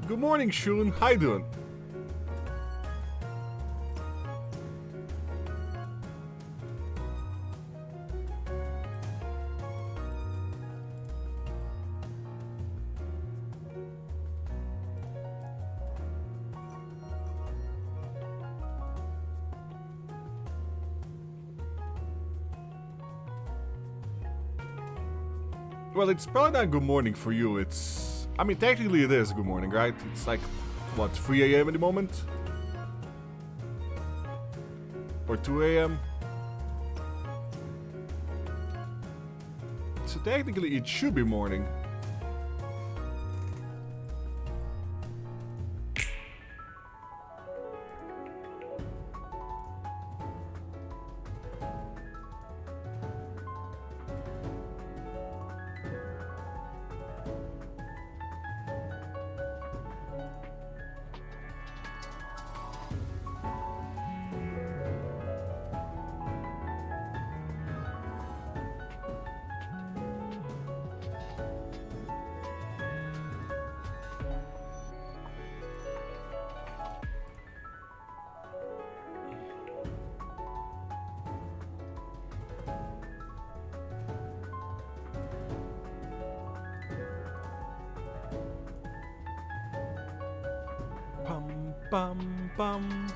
Good morning, Shun. How you doing? Well, it's probably not good morning for you. It's... I mean, technically it is good morning, right? It's like, what, 3 a.m. at the moment? Or 2 a.m.? So technically it should be morning. Bum, bum, bum.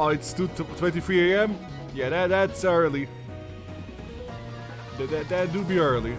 Oh, it's 2:23 a.m.? Yeah, that's early. That do be early.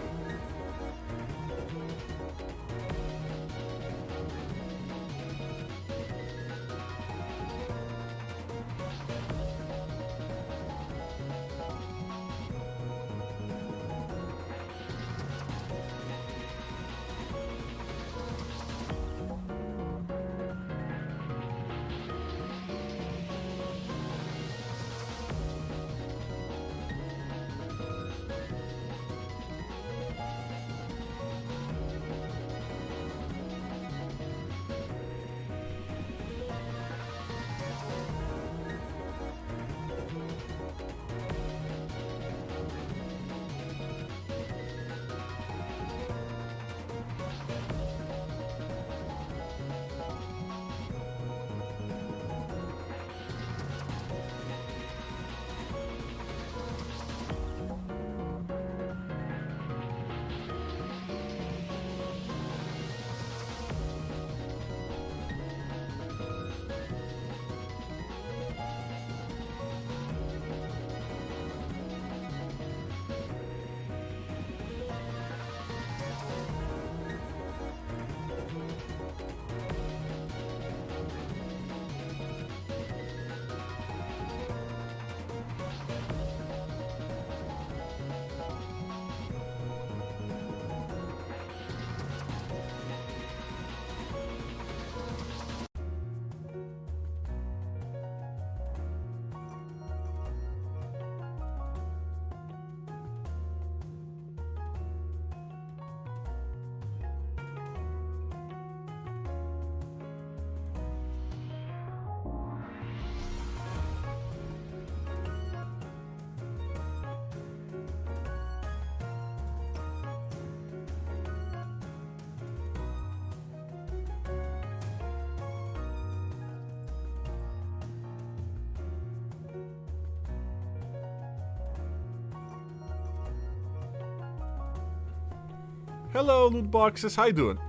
Hello, loot boxes. How you doing?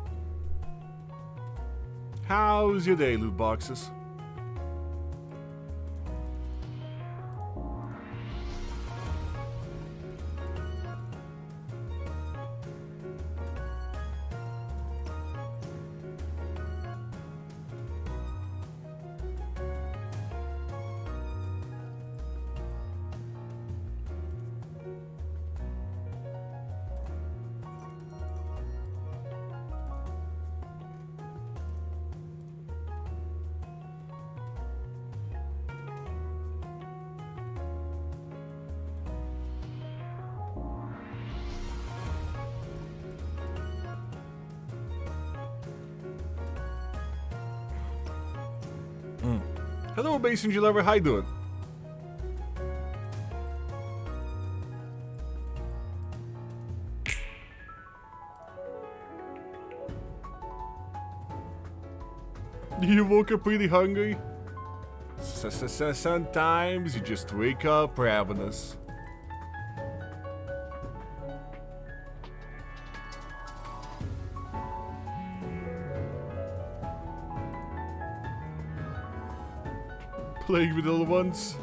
How's your day, loot boxes? Hello, Base Angel Lover. How you doing? You woke up really hungry? Sometimes you just wake up ravenous. Playing with little ones.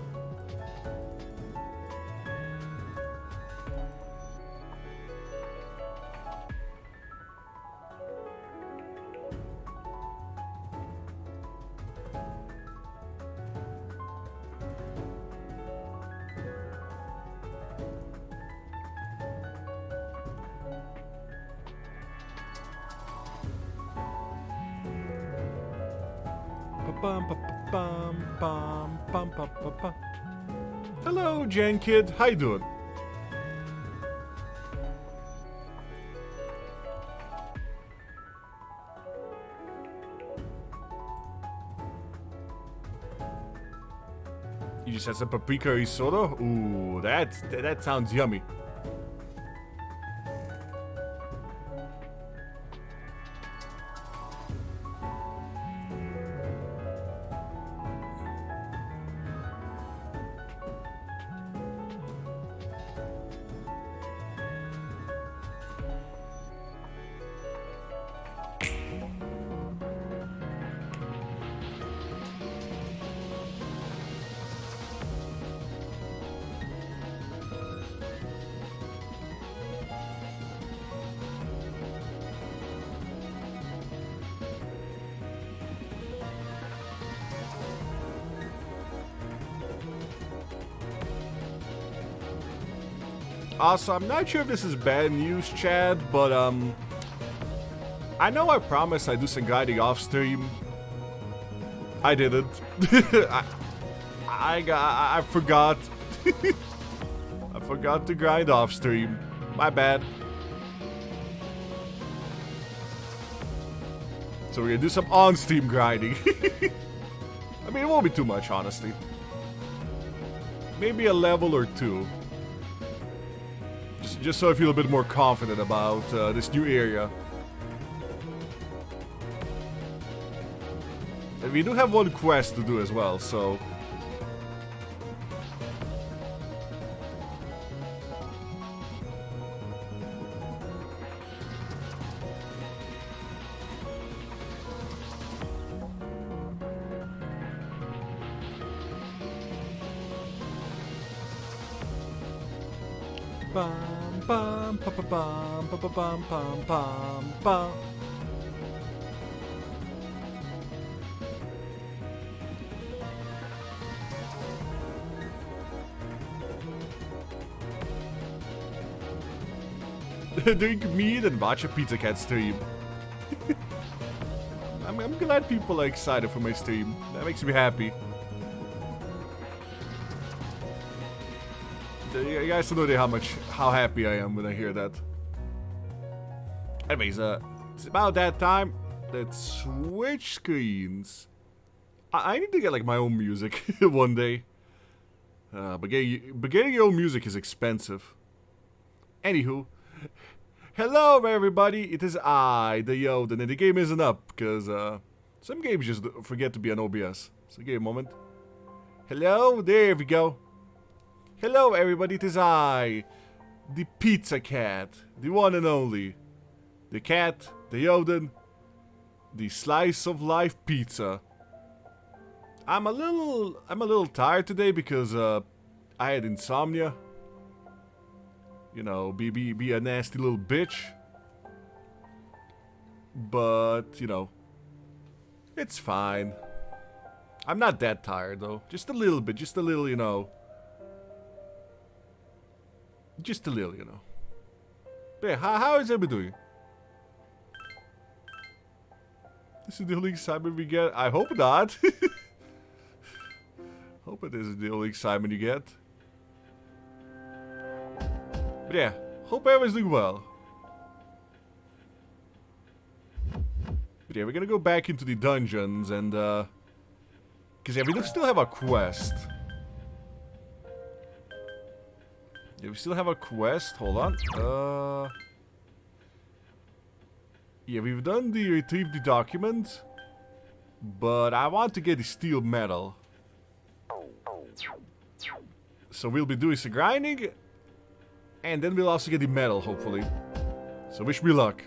Hello, Jen Kid. How you doing? You just had some paprika risotto? Ooh, that sounds yummy. Also, I'm not sure if this is bad news, Chad, but I know I promised I'd do some grinding off stream. I didn't. I forgot. I forgot to grind off stream. My bad. So we're gonna do some on-stream grinding. I mean, it won't be too much, honestly. Maybe a level or two. Just so I feel a bit more confident about this new area. And we do have one quest to do as well, so... Bum, bum, bum, bum, bum, bum, bum, bum, bum. Drink meat and watch a Pizza Cat stream. I'm glad people are excited for my stream. That makes me happy. You guys don't know how happy I am when I hear that. Anyways, it's about that time. Let's switch screens. I need to get like my own music one day. But getting your own music is expensive. Anywho, hello everybody. It is I, the Yeoden, and the game isn't up because some games just forget to be on OBS. So give me a moment. Hello, there we go. Hello everybody, it is I, the Pizza Cat, the one and only, the cat, the Yeoden, The slice of life pizza. I'm a little tired today because I had insomnia. You know, be a nasty little bitch. But, you know, it's fine. I'm not that tired though. Just a little bit, just a little, you know. Just a little, you know. But yeah, how is everybody doing? This is the only excitement we get. I hope not. Hope it isn't the only excitement you get. But yeah, hope everyone's doing well. But yeah, we're gonna go back into the dungeons and cause yeah, we do still have a quest. Yeah, we still have a quest. Hold on. Yeah, we've done the retrieve the document, but I want to get the steel medal. So we'll be doing some grinding, and then we'll also get the medal, hopefully. So wish me luck.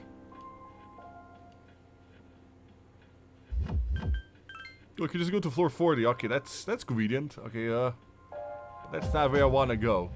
Look, you just go to floor 40. Okay, that's convenient. Okay, that's not where I want to go.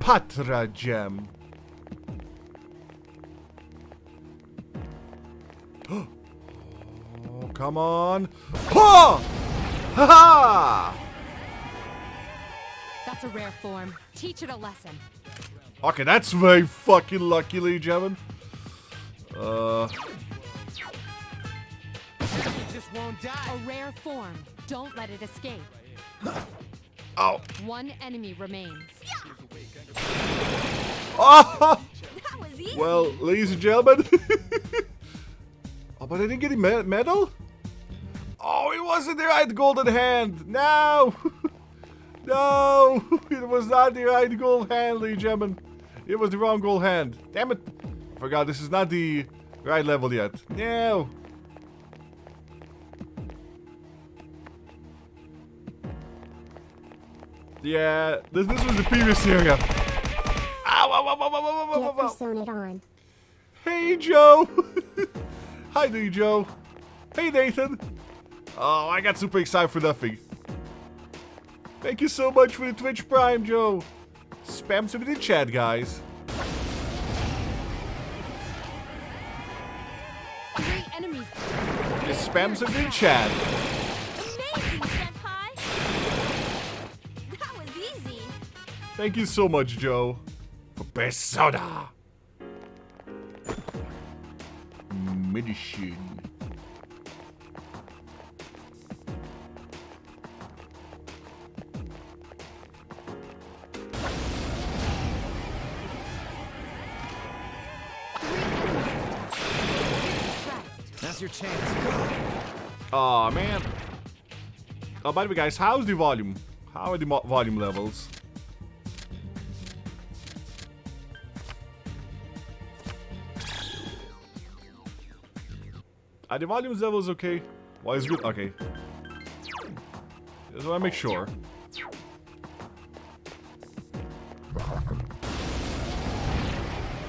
Patra gem. Oh, come on. Ha! Ha ha! That's a rare form. Teach it a lesson. Okay, that's very fucking lucky, ladies and gentlemen. Just won't die. A rare form. Don't let it escape. Oh. One enemy remains. Oh! That was easy. Well, ladies and gentlemen. Oh, but I didn't get a medal? Oh, it wasn't the right golden hand. No! No! It was not the right gold hand, ladies and gentlemen. It was the wrong gold hand. Damn it. I forgot, this is not the right level yet. No! Yeah, this was the previous area. Ow, ow, ow, ow, ow, ow, ow, ow, ow. Persona on. Hey, Joe. Hi there, Joe. Hey, Nathan. Oh, I got super excited for nothing. Thank you so much for the Twitch Prime, Joe. Spam some in the chat, guys. 3 enemies. Just spam some in the chat. Amazing, Senpai. That was easy. Thank you so much, Joe. For Persona. Medicine. That's your chance. Go. Aw, man. Oh, by the way, guys, how's the volume? How are the volume levels? Are the volume levels okay? Well, it's good. Okay. Just want to make sure.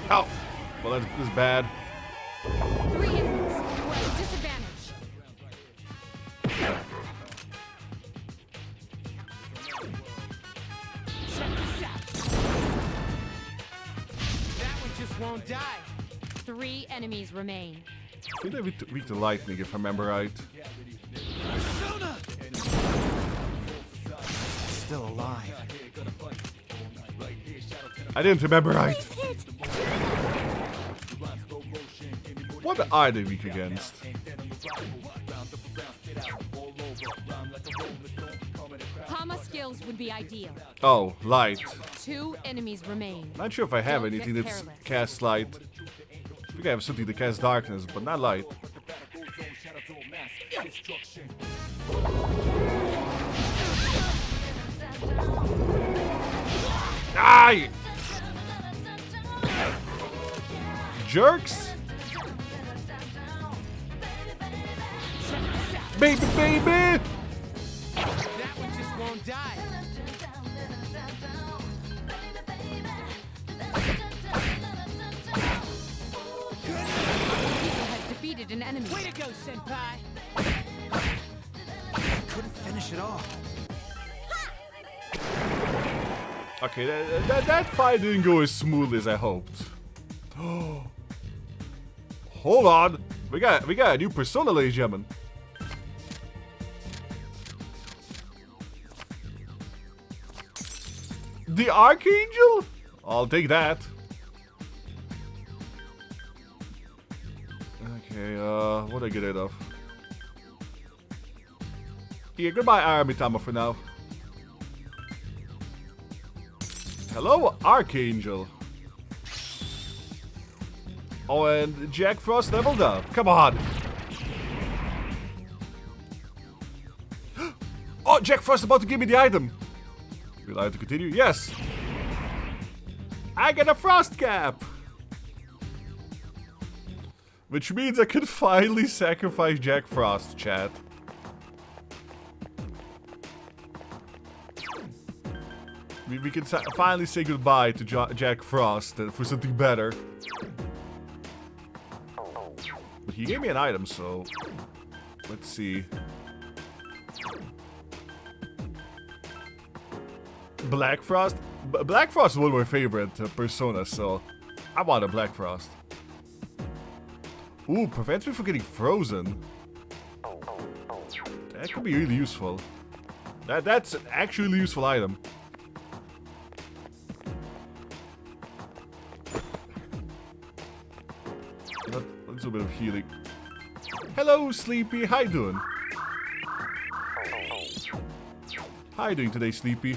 Oh! Well, that's bad. 3 enemies. You're at a disadvantage. Check this out. That one just won't die. 3 enemies remain. I think they weak to lightning, if I remember right. Persona! Still alive. I didn't remember right. What are they weak against? Hama skills would be ideal. Oh, light. 2 enemies remain. Not sure if I have Don't anything get that's careless. cast light. I think I have something that casts darkness, but not light. destruction. Aye! Jerks! Baby, baby! That one just won't die. Hero has defeated an enemy. Way to go, Senpai. Couldn't finish it off. Okay, that fight didn't go as smooth as I hoped. Hold on, we got a new persona, ladies and gentlemen. The Archangel? I'll take that. Okay, what do I get rid of? Yeah, goodbye, Aramitama, for now. Hello, Archangel. Oh, and Jack Frost leveled up. Come on. Oh, Jack Frost about to give me the item. Will I have to continue? Yes. I get a frost cap. Which means I can finally sacrifice Jack Frost, chat. We can finally say goodbye to Jack Frost for something better. But he gave me an item, so... Let's see. Black Frost? Black Frost is one of my favorite personas, so... I want a Black Frost. Ooh, prevents me from getting frozen. That could be really useful. That's an actually useful item. Let's do a bit of healing. Hello, Sleepy. How you doing? How you doing today, Sleepy?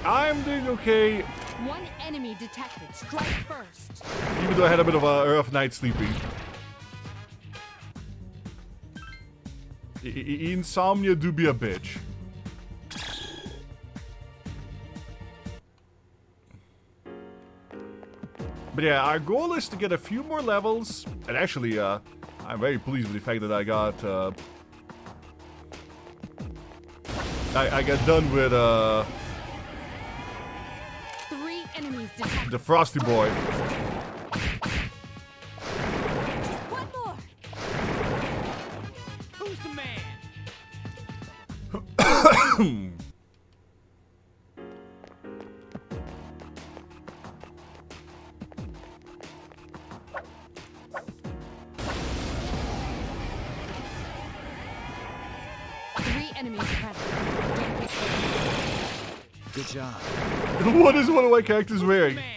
I'm doing okay. One enemy detected. Strike first. Even though I had a bit of a rough night sleeping. Insomnia do be a bitch. But yeah, our goal is to get a few more levels. And actually, I'm very pleased with the fact that I got... I got done with... 3 enemies detected. the Frosty Boy. One more. Who's the man? 3 enemies present. Don't get close. Good job. What is one of my characters wearing? Man.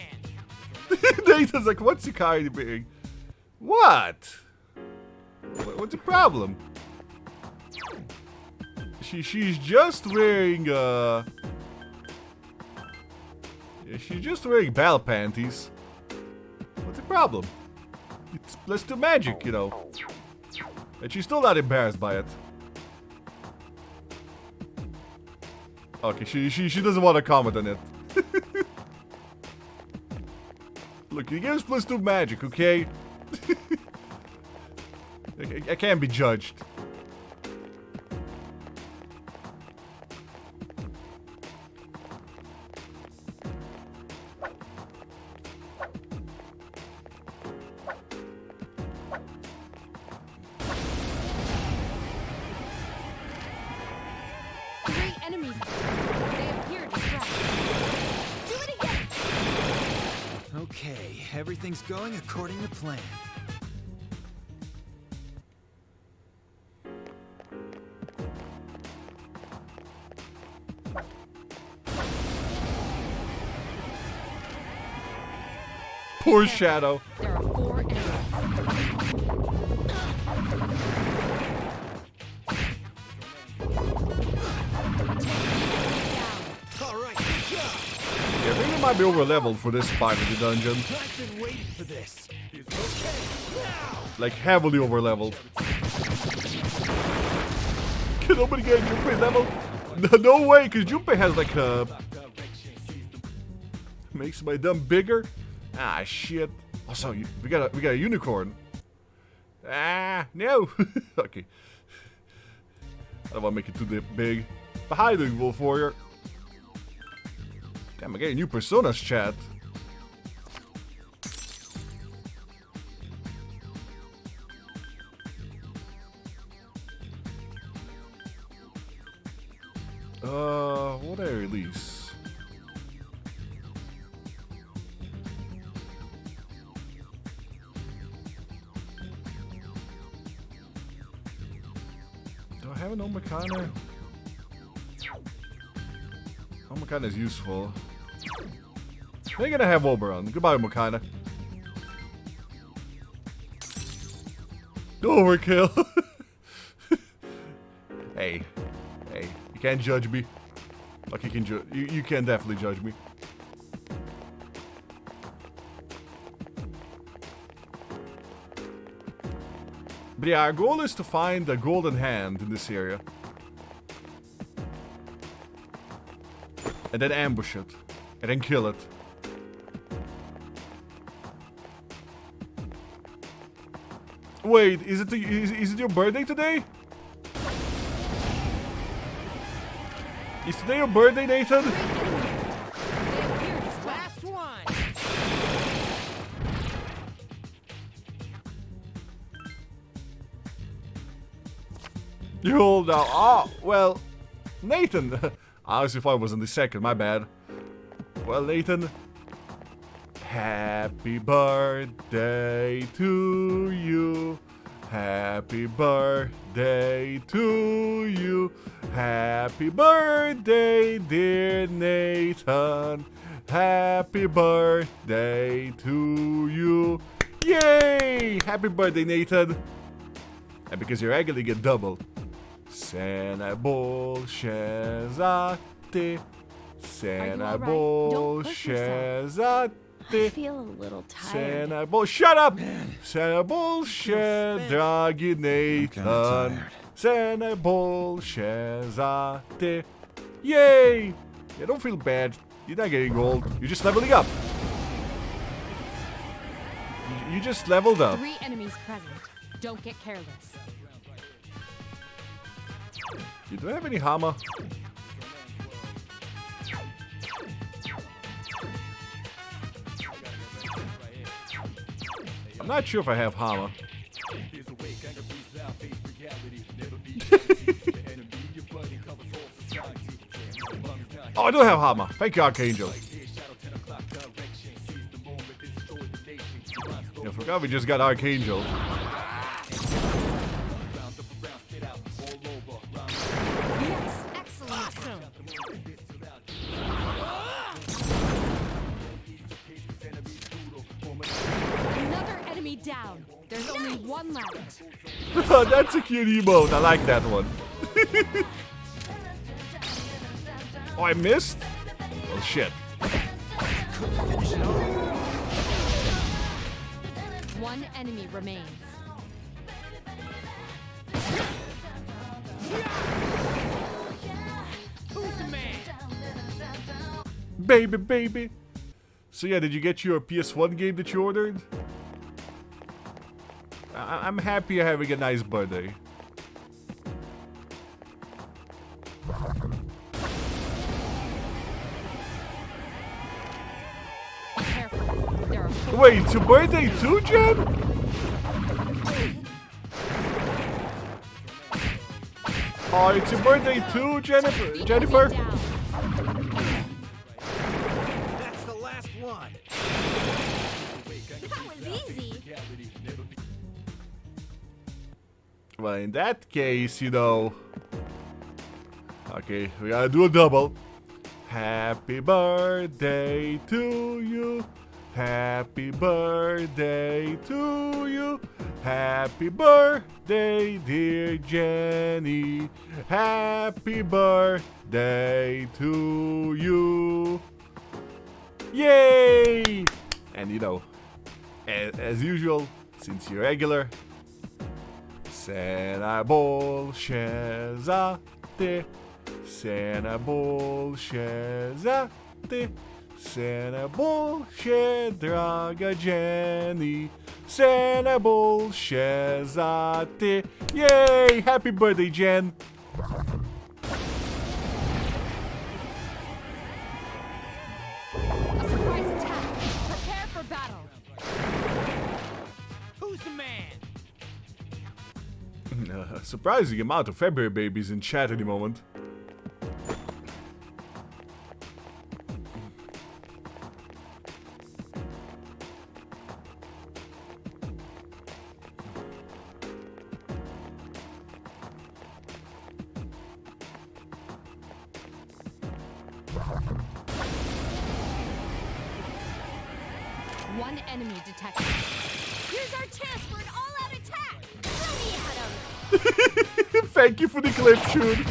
Nathan's like, what's the character wearing? What? What's the problem? She's just wearing she's just wearing battle panties. What's the problem? It's +2 magic, you know. And she's still not embarrassed by it. Okay, she doesn't want to comment on it. Look, he gives +2 magic, okay? I can't be judged. Enemies. They appear distracted. Do it again. Okay, everything's going according to plan. Poor Shadow. There are 4 enemies. All right, good job. Yeah, think we might be over leveled for this part of the dungeon. I've been waiting for this. Like heavily over leveled. Can nobody get Junpei's level? No way, because Junpei has like a... Makes my dumb bigger? Ah, shit. Also, we got a unicorn. Ah, no. Okay. I don't want to make it too big. But hi, the Wolf Warrior. Damn, I get a new personas, chat. What did I release? Do I have an Omakana? Omakana is useful. They're gonna have Oberon. Goodbye, Omakana. Overkill. Hey, you can't judge me. Like you can you can definitely judge me. But yeah, our goal is to find a golden hand in this area. And then ambush it. And then kill it. Wait, is it your birthday today? Is today your birthday, Nathan? Last one. You hold out. Oh, well, Nathan. Honestly, if I was in the second, my bad. Well, Nathan. Happy birthday to you. Happy birthday to you. Happy birthday, dear Nathan. Happy birthday to you. Yay! Happy birthday, Nathan. And because you're actually get double. Senabol Shezate. Senabol Shezate. I feel a little tired. Senabol, shut up! Senabol Shedragi Nathan. Senabol Shezate. Yay! Yeah, don't feel bad. You're not getting gold. You're just leveling up. You just leveled up. 3 enemies present. Don't get careless. Do I have any Hama? I'm not sure if I have Hama. Oh, I don't have Hama. Thank you, Archangel. I forgot we just got Archangel. Yes, excellent. Another enemy down. There's only one left. That's a cute emote. I like that one. Oh, I missed? Oh, shit. One enemy remains. Who's the man? Baby, baby. So yeah, did you get your PS1 game that you ordered? I'm happy you're having a nice birthday. Careful. There are 4 Wait, it's your birthday too, Jen? Oh, it's your birthday too, Jennifer? down. That's the last one. That was easy. Well, in that case, you know... Okay, we gotta do a double. Happy birthday to you. Happy birthday to you. Happy birthday, dear Jenny. Happy birthday to you. Yay! And you know, as usual, since you're regular, Sena bolshezate, Sena bolshezate, Sena bolshe draga Jenny, Sena bolshezate. Yay! Happy birthday, Jen! A surprise attack. Prepare for battle. Who's the man? Surprising amount of February babies in chat at the moment. One enemy detected. Here's our chance for an all-out attack. Throw me at him. Thank you for the clip, Shun.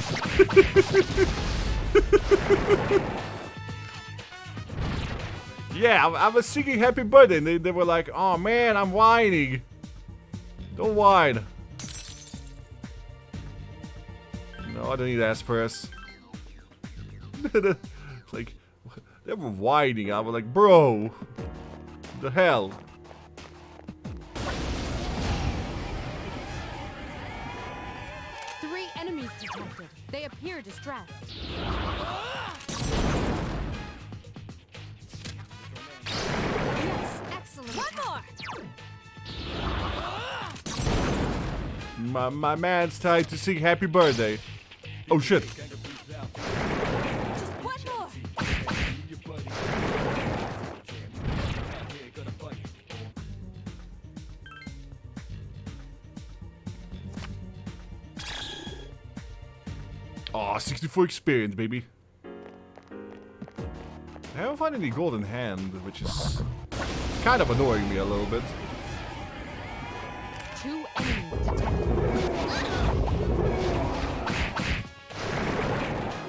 Yeah, I was singing happy birthday and they were like, oh man, I'm whining. Don't whine. No, I don't need aspirus. Like, they were whining. I was like, bro, the hell. Three enemies detected. They appear distressed. Yes, excellent. One more. My man's tied to sing happy birthday. Oh shit. Just one more. Aw, 64 experience, baby. I haven't found any golden hand, which is kind of annoying me a little bit. Two enemies detected.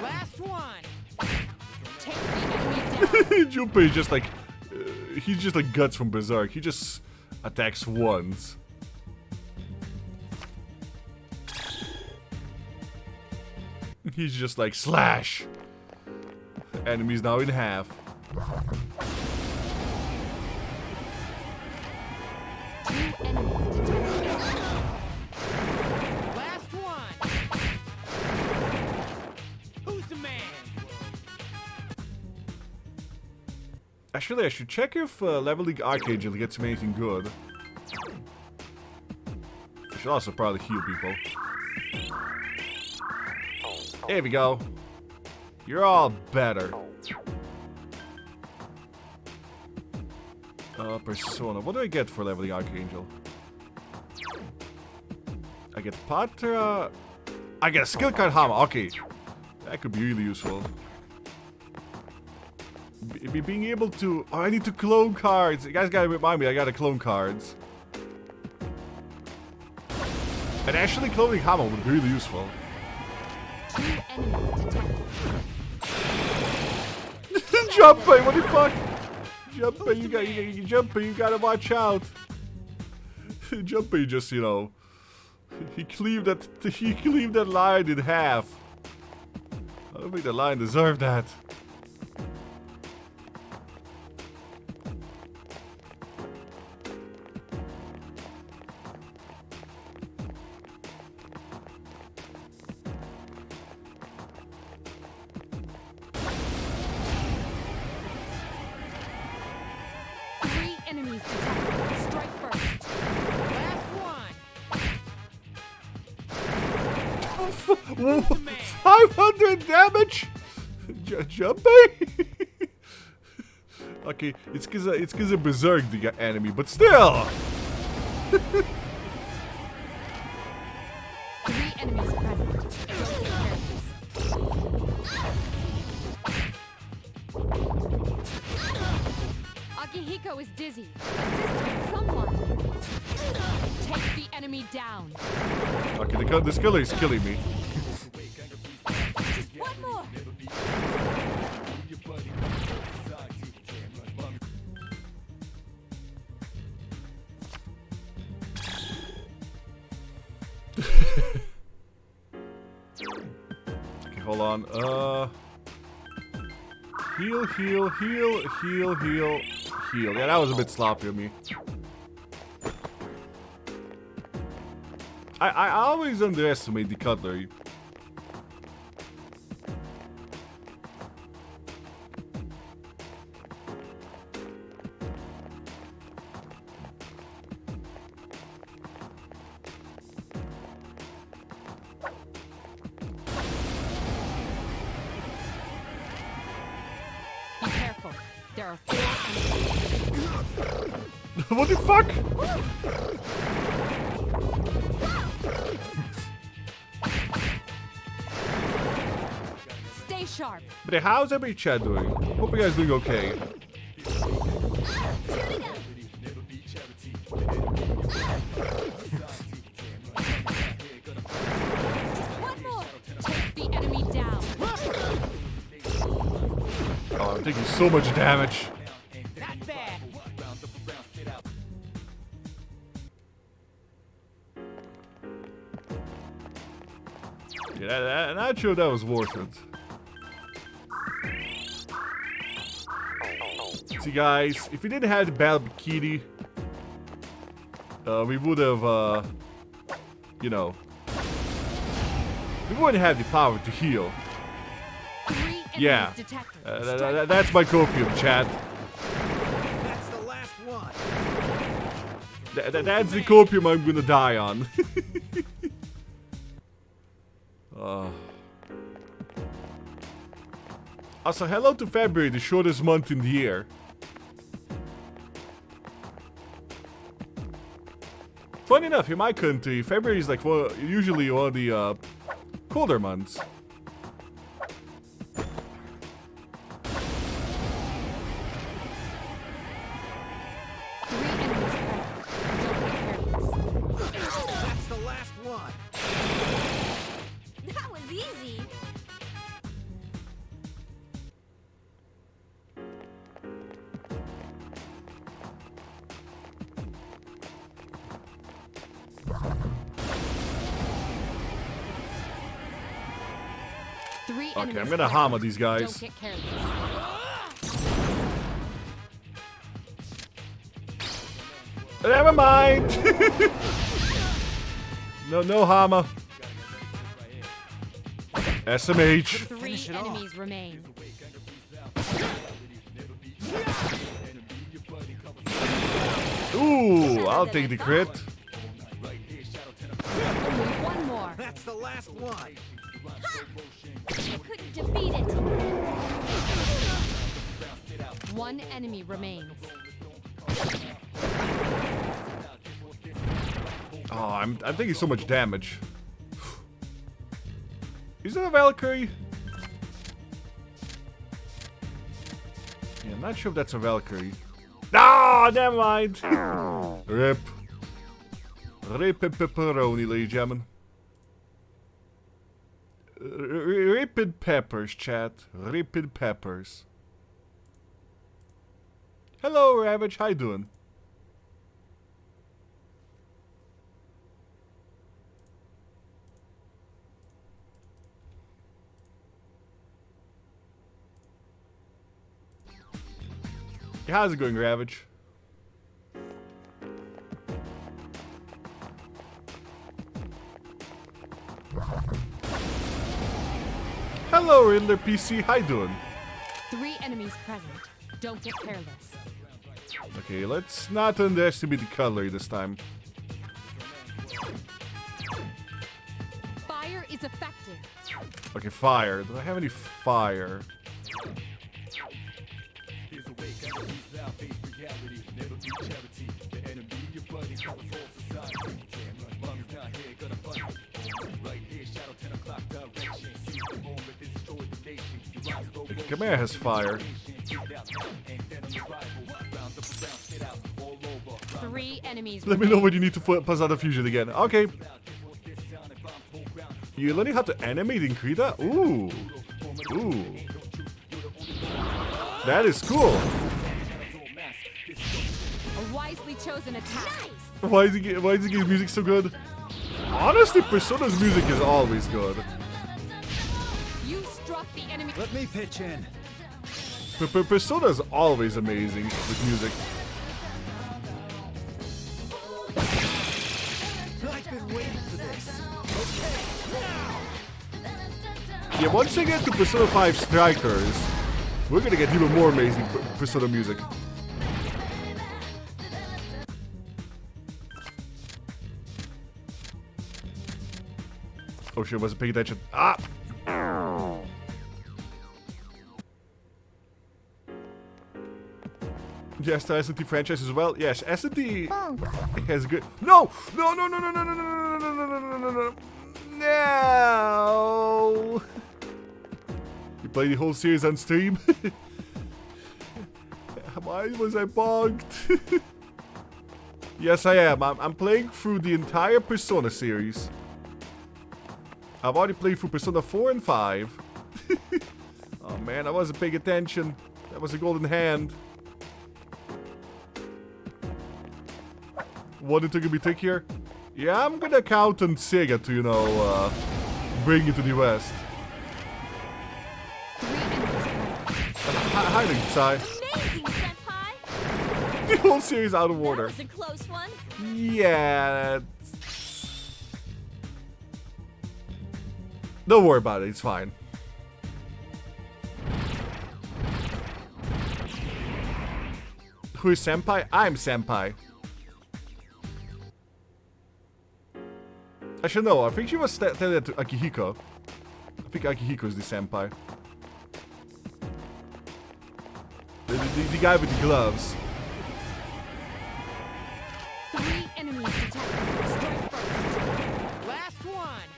Last one. Take the enemy down. Junpei is just like, he's just like Guts from Berserk. He just attacks once. He's just like, slash! Enemy's now in half. Two enemies detected. Last one. Who's the man? Actually, I should check if leveling Archangel gets me anything good. I should also probably heal people. There we go. You're all better. Persona. What do I get for leveling Archangel? I get Patra. I get a skill card hammer. Okay. That could be really useful. Being able to... Oh, I need to clone cards. You guys gotta remind me, I gotta clone cards. And actually cloning hammer would be really useful. Two enemies detected. Junpei, what the fuck? Junpei, you gotta watch out. Junpei just, you know, he cleaved that lion in half. I don't think the lion deserved that. Three enemies detected. Strike first. Last one. Whoa, 500 damage? Junpei? Okay, it's cause of Berserk the enemy, but still. Three enemies present. Akihiko is dizzy. Assist him, someone. Take the enemy down. Okay, the killer is killing me. Just one more. Okay, hold on. Heal, heal, heal, heal, heal, heal. Yeah, that was a bit sloppy of me. I always underestimate the cutlery. Be careful. There are 4 enemies. What the fuck? Stay sharp. But how's everybody chat doing? Hope you guys doing okay. Shooting up. One more. Take the enemy down. Oh, I'm taking so much damage. Not bad. Yeah, not sure that was worth it. See, guys, if we didn't have the Battle Bikini, we would have, you know, we wouldn't have the power to heal. 3 enemies Yeah, detected. that's my copium, chat. That's the last one. That's the copium I'm gonna die on. Also, hello to February, the shortest month in the year. Funny enough, in my country, February is like usually one of the colder months. Three enemies present. Don't get careless. That's the last one. That was easy. Three Okay, enemies I'm gonna present. hammer these guys. Don't get careless. Never mind. no hammer. SMH. 3 Finish it off. enemies remain. Ooh, I'll take the crit. Only one more. That's the last one. You couldn't defeat it. 1 enemy remains. Oh, I'm taking so much damage. Is that a Valkyrie? Yeah, I'm not sure if that's a Valkyrie. Ah, never mind. Rip. Rip and pepperoni, ladies and gentlemen. Ripped peppers, chat. Ripped peppers. Hello, Ravage. How you doing? How's it going, Ravage? Hello, Riddler PC. How you doing? 3 enemies present. Don't get careless. Okay, let's not underestimate the cutlery this time. Fire is effective. Okay, fire. Do I have any fire? Okay, Khmer has fire. 3 enemies Let me know when you need to pass out a fusion again. Okay. You're learning how to animate in Krita? Ooh. Ooh. That is cool. A wisely chosen attack. Why is he getting music so good? Honestly, Persona's music is always good. You struck the enemy. Let me pitch in. Persona's always amazing with music. I've been waiting for this. Okay, now. Yeah, once I get to Persona 5 Strikers, we're gonna get even more amazing Persona music. Oh shit, wasn't paying attention. Ah! Yes, the S&T franchise as well. Yes, S&T has good. No! No! No! No! No! No! No! No! No! No! No! No! No! No! No! You play the whole series on stream? Why was I bugged? Yes, I am. I'm playing through the entire Persona series. I've already played through Persona 4 and 5. Oh man, I wasn't paying attention. That was a golden hand. What it took to be trickier? Yeah, I'm gonna count on Sega to, you know, bring it to the West. Hi, Sai. Amazing, Senpai. The whole series out of That order. was a close one. Yeah. Don't worry about it, it's fine. Who is Senpai? I'm Senpai. Actually, no, I think she was telling that to Akihiko. I think Akihiko is the Senpai. The guy with the gloves. 3 enemies detected. Strike first. Last one.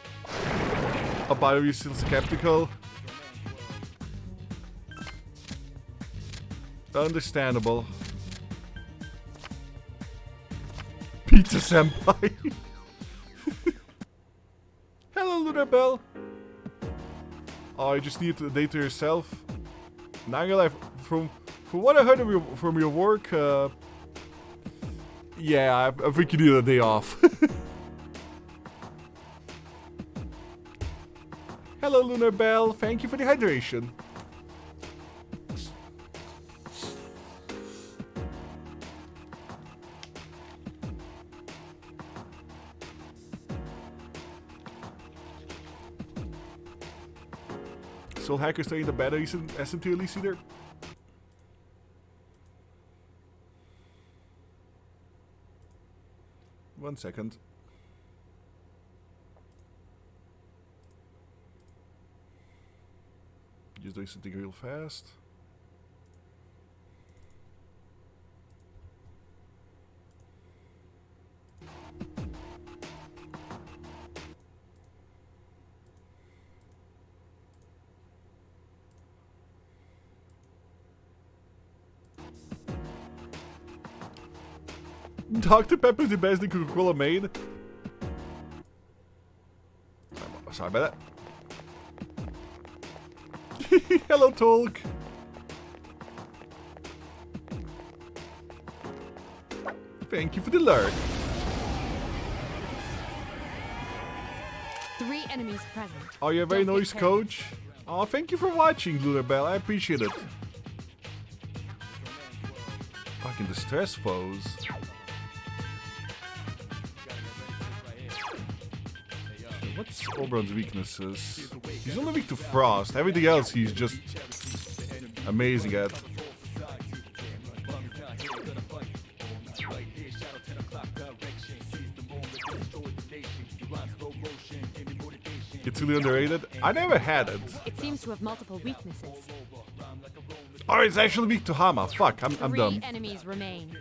Oh, by the way, you're still skeptical? Understandable. Pizza Senpai. Hello, Lunar Bell. Oh, you just need to date to yourself. Now you're like, from what I heard of from your work, yeah, I think you need a day off. Hello, Lunar Bell. Thank you for the hydration. Soul Hacker studying the beta SMT release either? One second. Just doing something real fast. Dr. Pepper is the best thing Coca-Cola made. Sorry about that. Hello, Tolk. Thank you for the lurk. 3 enemies present. Oh, you're a very Don't get nice hurt. coach. Oh, thank you for watching, Lunar Bell. I appreciate it. Fucking distress foes. What's Oberon's weaknesses? He's only weak to frost. Everything else he's just amazing at. It's really underrated. I never had it. It seems to have multiple weaknesses. Oh, it's actually weak to Hama. Fuck, I'm 3 dumb. enemies remain.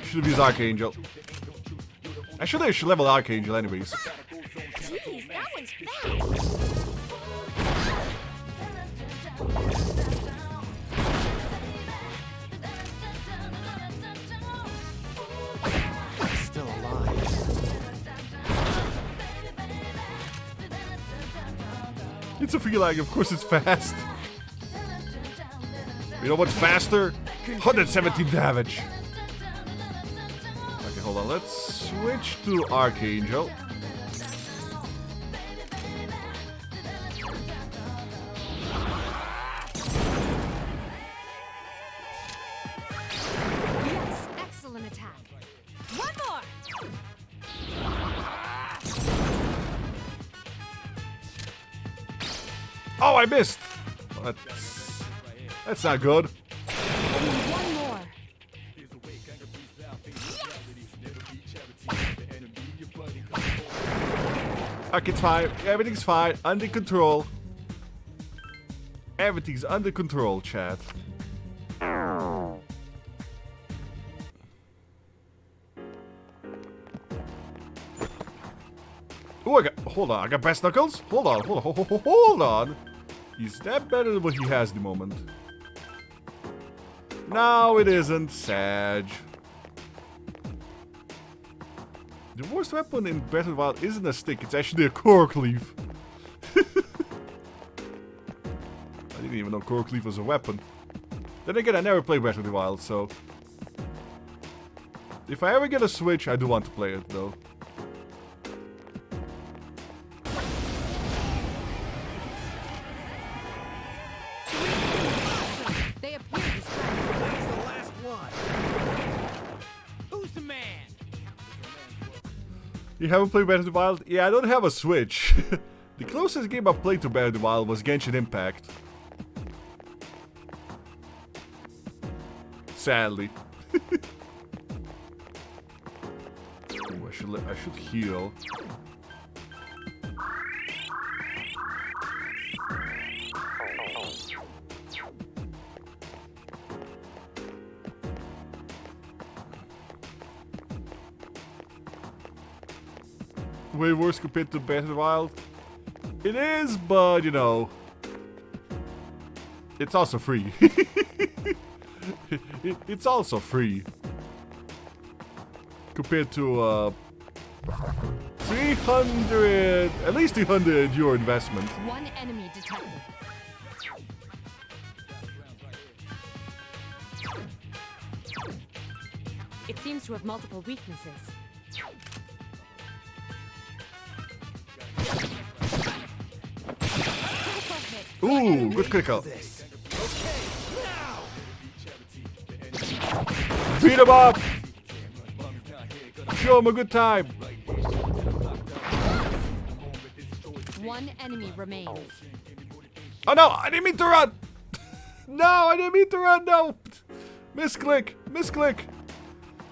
Should have used Archangel. Actually, I should level Archangel anyways. Jeez, that one's fast. Still alive. It's a feeling, of course it's fast. You know what's faster? 117 damage. Okay, hold on. Let's switch to Archangel. Yes, excellent attack. One more. Oh, I missed. That's not good. One more. Okay, it's fine. Everything's fine. Under control. Everything's under control, chat. Oh, hold on. I got best knuckles. Hold on. Hold on. Is that better than what he has at the moment? No, it isn't. Sag. The worst weapon in Battle Wild isn't a stick, it's actually a core cleave. I didn't even know core cleave was a weapon. Then again, I never played Battle Wild, so... If I ever get a Switch, I do want to play it, though. They appear distracted. That's the last one. Who's the man? You haven't played Battle Wild? Yeah, I don't have a Switch. The closest game I played to Battle Wild was Genshin Impact. Sadly. Ooh, I should heal. Way worse compared to Battle Wild. It is, but you know, it's also free. It's also free compared to 300, at least 300 your investment. One enemy detected. It seems to have multiple weaknesses. Critical hit. Ooh, good critical. This. Okay, now. Beat him up. Show him a good time. One enemy remains. Oh no, I didn't mean to run. No, I didn't mean to run. No, misclick, misclick.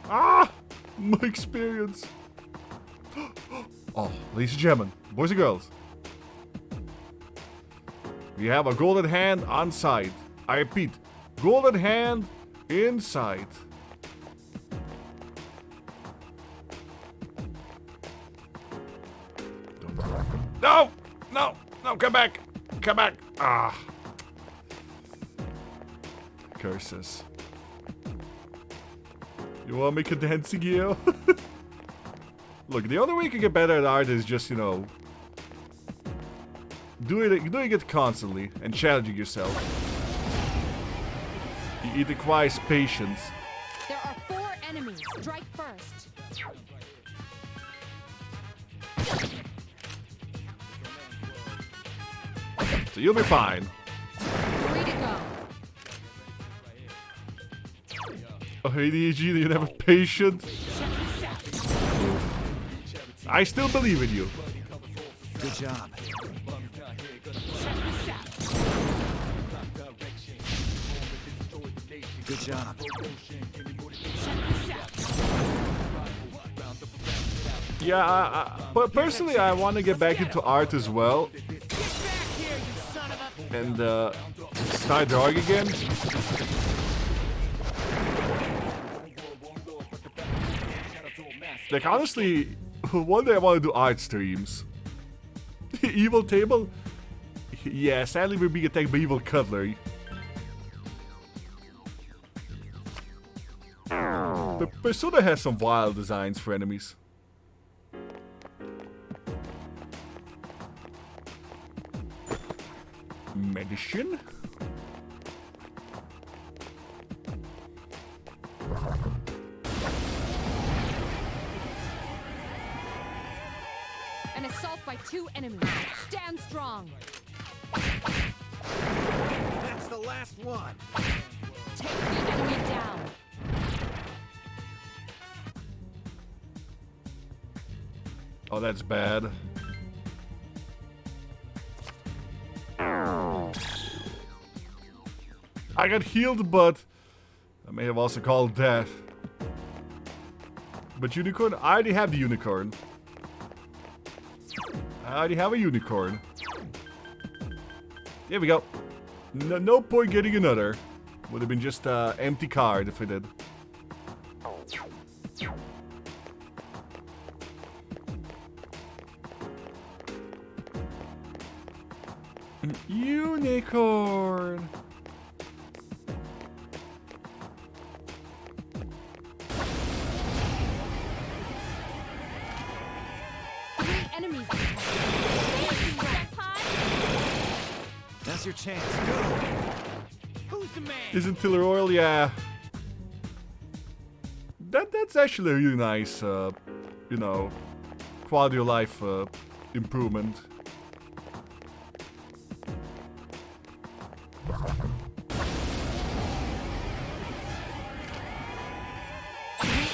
Ah, my experience. Oh, ladies and gentlemen, boys and girls, we have a golden hand on site. I repeat, golden hand inside. No, no, no, come back, come back. Ah, curses. You want to make a dancing Geo? Look, the only way you can get better at art is just, you know, doing it constantly and challenging yourself. It requires patience. There are 4 enemies. Strike first. So you'll be fine. 3 to go. Oh, ADHD, you're never patient. I still believe in you. Good job. Good job. Yeah, but personally, I want to get back into art as well. Get back here, you son of a... And start drawing again. Like honestly, one day I want to do art streams. Evil table? Yeah, sadly we're being attacked by evil cutlery. But Persona has some wild designs for enemies. Medicine? An assault by 2 enemies. Stand strong. That's the last one. Take the enemy down. Oh, that's bad. I got healed, but I may have also called death. But unicorn? I already have the unicorn. I already have a unicorn. There we go. No point getting another. Would have been just an empty card if I did. An unicorn. Enemies. Now's your chance. Go. Who's the man? Isn't Tiller Oil? Yeah. That's actually a really nice, you know, quality of life improvement.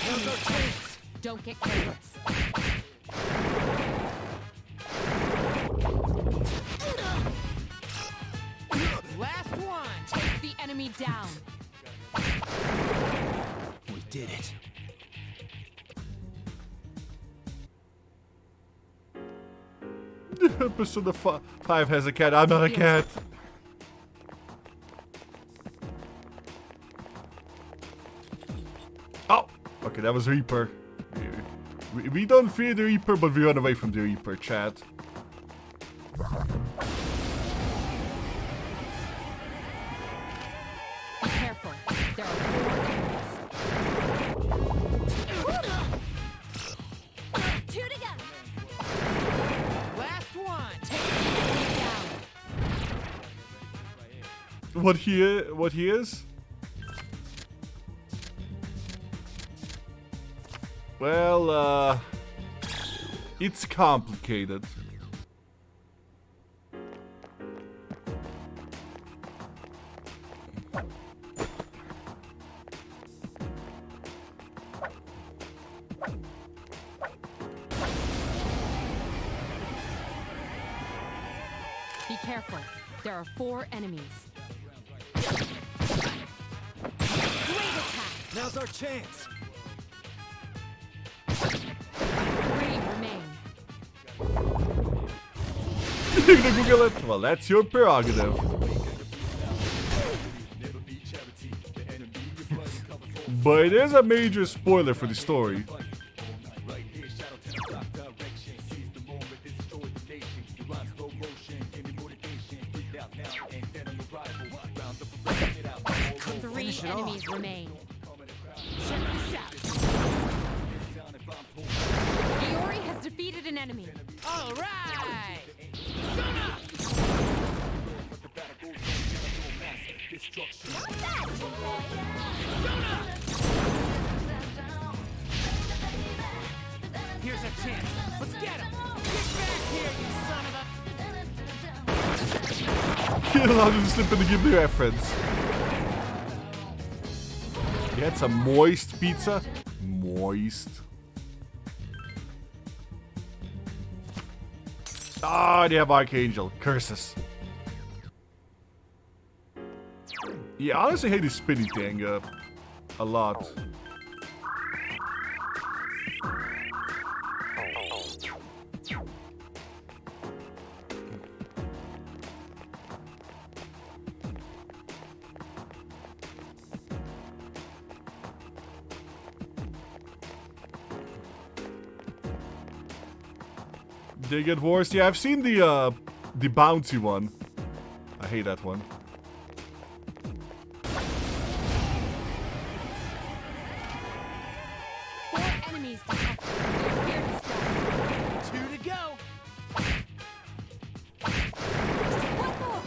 Now's our chance. Don't get careless. Last one. Take the enemy down. We did it. Persona 5 has a cat. I'm not a cat. Oh, okay, that was Reaper. We don't fear the Reaper, but we run away from the Reaper, chat. Be careful. There are 4 enemies. 2 to go. Last one. Take the enemy down. What he is? Well, it's complicated. Be careful. There are 4 enemies. Great attack. Now's our chance. 3 remain. You're gonna Google it? Well, that's your prerogative. But it is a major spoiler for the story. Three enemies remain. Check this out. Iori has defeated an enemy. All right. Here's a chance. Let's get him. Get back here, you son of a... You allowed him to slip in to give the reference. You had some moist pizza? Moist. Ah, they have Archangel. Curses. Yeah, I honestly hate this spinny thing a lot. They get worse. Yeah, I've seen the bouncy one. I hate that one. Four enemies detected. They're here to stay. 2 to go. Just one more.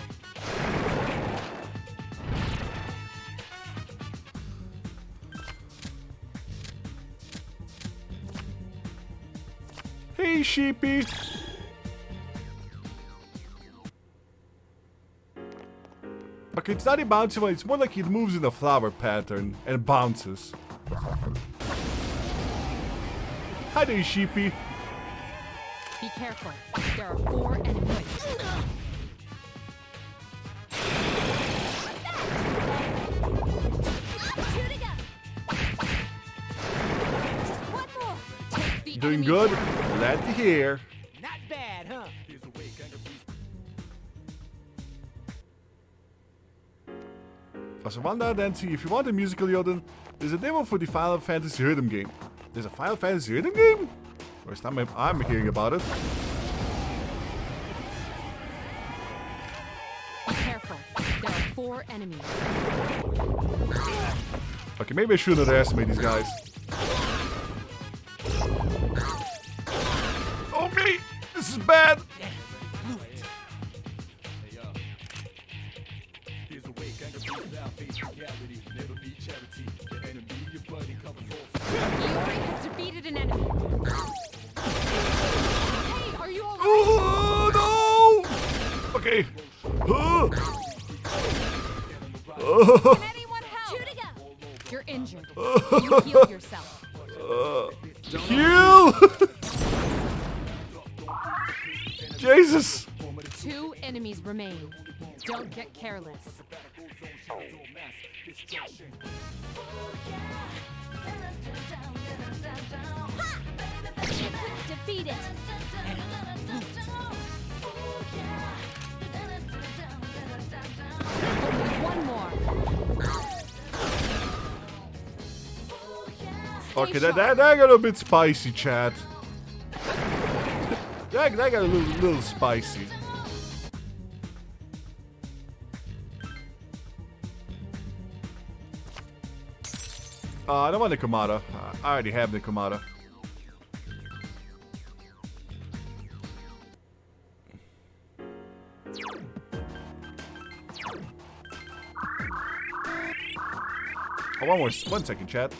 Hey, sheepy. Okay, it's not a bouncy one, it's more like it moves in a flower pattern and bounces. Hi there, sheepy. Be careful. There are 4 enemies. Doing good? Glad to hear. Not bad, huh? Als we wandelen dan zie, if you want a musical Yeoden, there's a demo for the Final Fantasy rhythm game. There's a Final Fantasy rhythm game? First time I'm hearing about it. Be careful. There are 4 enemies. Okay, maybe I shouldn't underestimate these guys. Oh me! This is bad! Yeoden has defeated an enemy. Hey, are you alright? Oh no! Okay. Can anyone help? You're injured. You heal yourself. Heal! Jesus! 2 enemies remain. Don't get careless. Defeat it. Only one more. Okay, that got a bit spicy, chat. that got a little spicy. I don't want the Kamada. I already have the Kamada. Oh, 1 second, chat.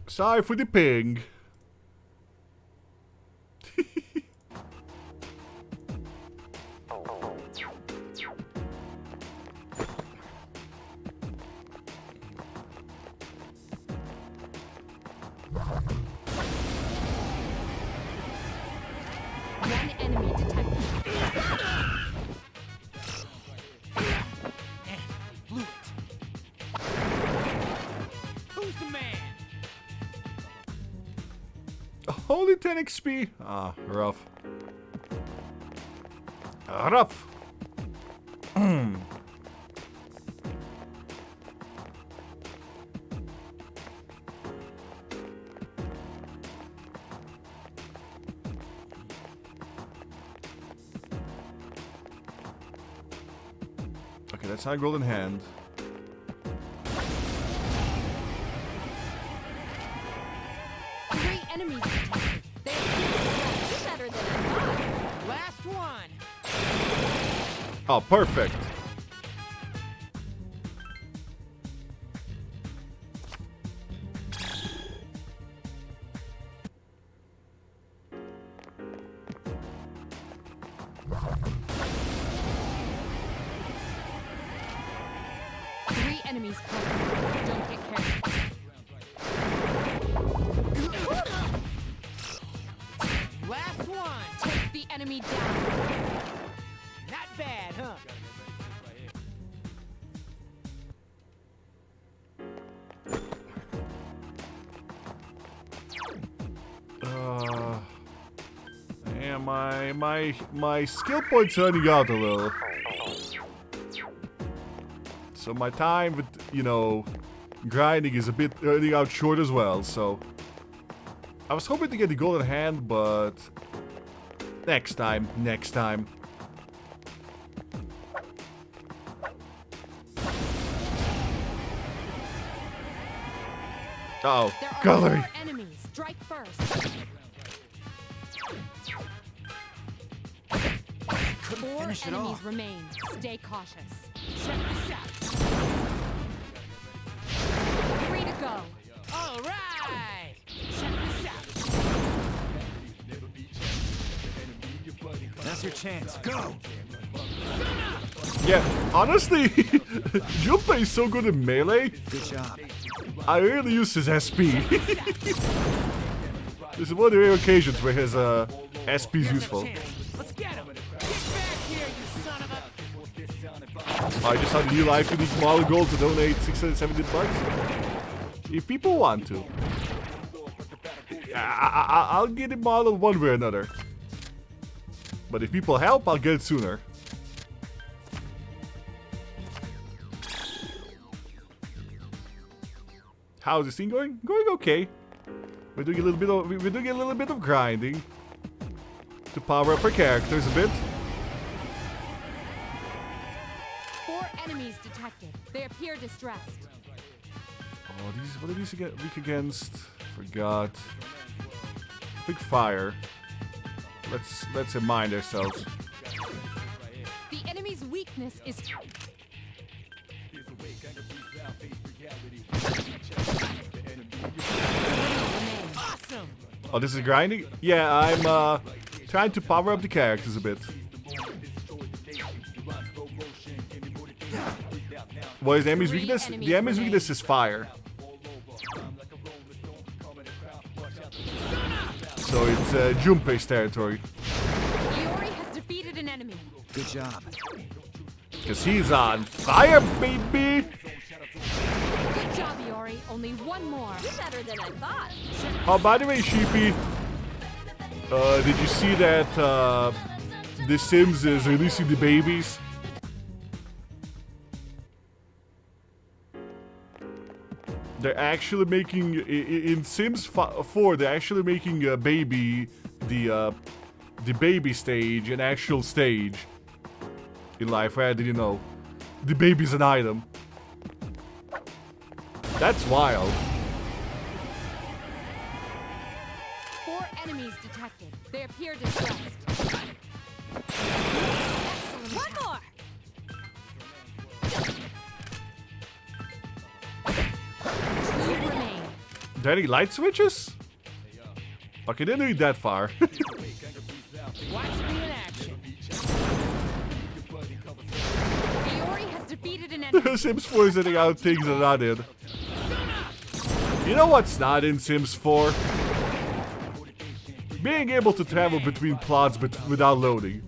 Sorry for the ping. One enemy detected. Blew it. Who's the man? Holy 10 XP. Ah, rough. Rough. Okay, that's not golden hand. Three enemies detected. They're better than I thought. Last one. Oh, perfect. Three enemies covered. Don't get careless. Last one. Take the enemy down. Not bad, huh? Yeah, my skill points running out a little. So my time with, you know, grinding is a bit running out short as well, so I was hoping to get the golden hand, but next time. Uh-oh, There are gallery. 4 enemies. Strike first. couldn't 4 finish it all. enemies remain. Stay cautious. Check this out. 3 to go. All right. Check this out. That's your chance. Go! Yeah, honestly, Junpei is so good in melee. Good job. I rarely use his SP. This is one of the rare occasions where his SP is Here's useful. our chance. Let's get him. Get back here, you son of a... I just had a new life to need model gold to donate 670 bucks. If people want to. I'll get it modeled one way or another. But if people help, I'll get it sooner. How's this thing going? Going okay. We're doing a little bit of grinding to power up our characters a bit. 4 enemies detected. They appear distressed. Oh, these, what are these weak against? Forgot. I think fire. Let's remind ourselves. The enemy's weakness is Awesome. Oh, this is grinding? Yeah, I'm trying to power up the characters a bit. What is the enemy's weakness? The enemy's weakness is fire. So it's Junpei's territory. Iori has defeated an enemy. Good job. Because he's on fire, baby! Good job, Iori. Only one more. You're better than I thought. Oh, by the way, Sheepy, did you see that The Sims is releasing the babies? They're actually making, in Sims 4, they're actually making a baby, the baby stage, an actual stage in life. Where did you know? The baby's an item. That's wild. 4 enemies detected. They appear distressed. One more. Two remain. Are there any light switches? Okay, didn't read that far. Watch me in action. Iori has defeated an enemy. Sims 4 is sending out things that are not in. You know what's not in Sims 4? Being able to travel between plots without loading.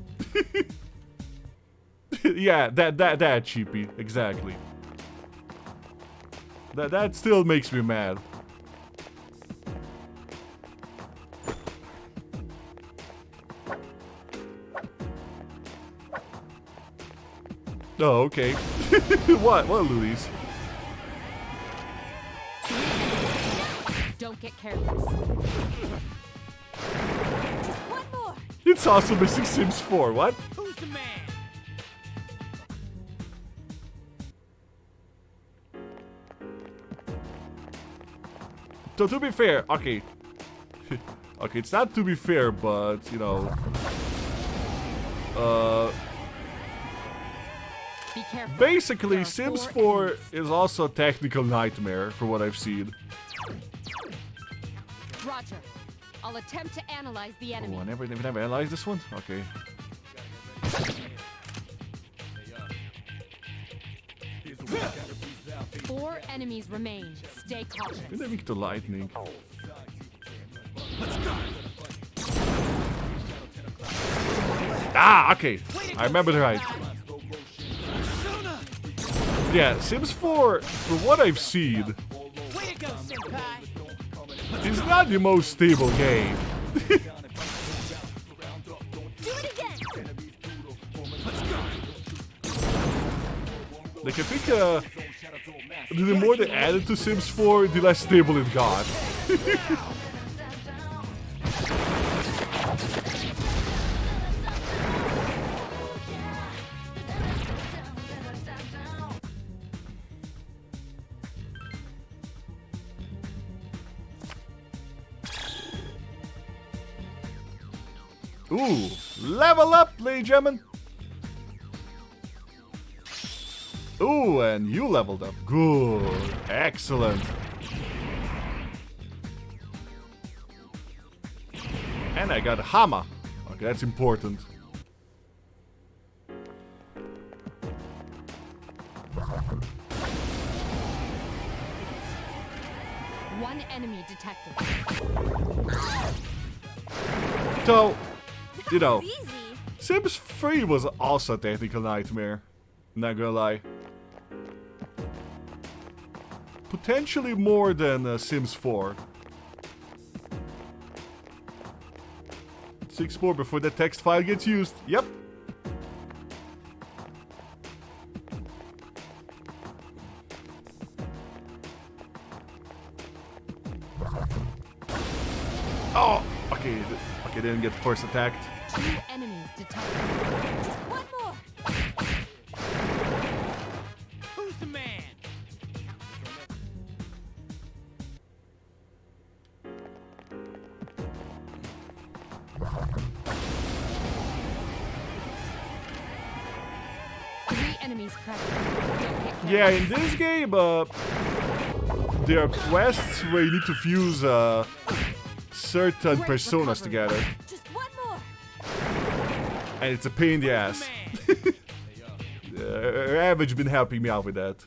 Yeah, that cheapy, exactly. That still makes me mad. Oh, okay. What loonies? Don't get careless. Just one more. It's also missing Sims 4, what? Who's the man? So to be fair, okay. Okay, it's not to be fair, but, you know... Be careful. Basically, There are Sims 4 4 enemies. is also a technical nightmare, for what I've seen. Roger. I'll attempt to analyze the enemy. Oh, I never analyzed this one? Okay. Four enemies remain. Stay cautious. Did I weak to lightning? Ah, okay. I remembered right. Yeah, Sims 4, from what I've seen, Way to go, senpai. is not the most stable game. Do it again. Like, I think, the more they added to Sims 4, the less stable it got. Ooh, level up, ladies and gentlemen. Ooh, and you leveled up. Good. Excellent. And I got a hammer. Okay, that's important. One enemy detected. So, you know, Easy. Sims 3 was also a technical nightmare. Not gonna lie. Potentially more than Sims 4. 6 more before that text file gets used. Yep. Oh! Okay, okay, didn't get first attacked. 2 enemies detected. Just one more. Who's the man? Three enemies present. Don't get Yeah, careless. in this game, there are quests where you need to fuse certain Great personas recovery. together, Just one more. and it's a pain in the Who's ass. the man? Ravage been helping me out with that.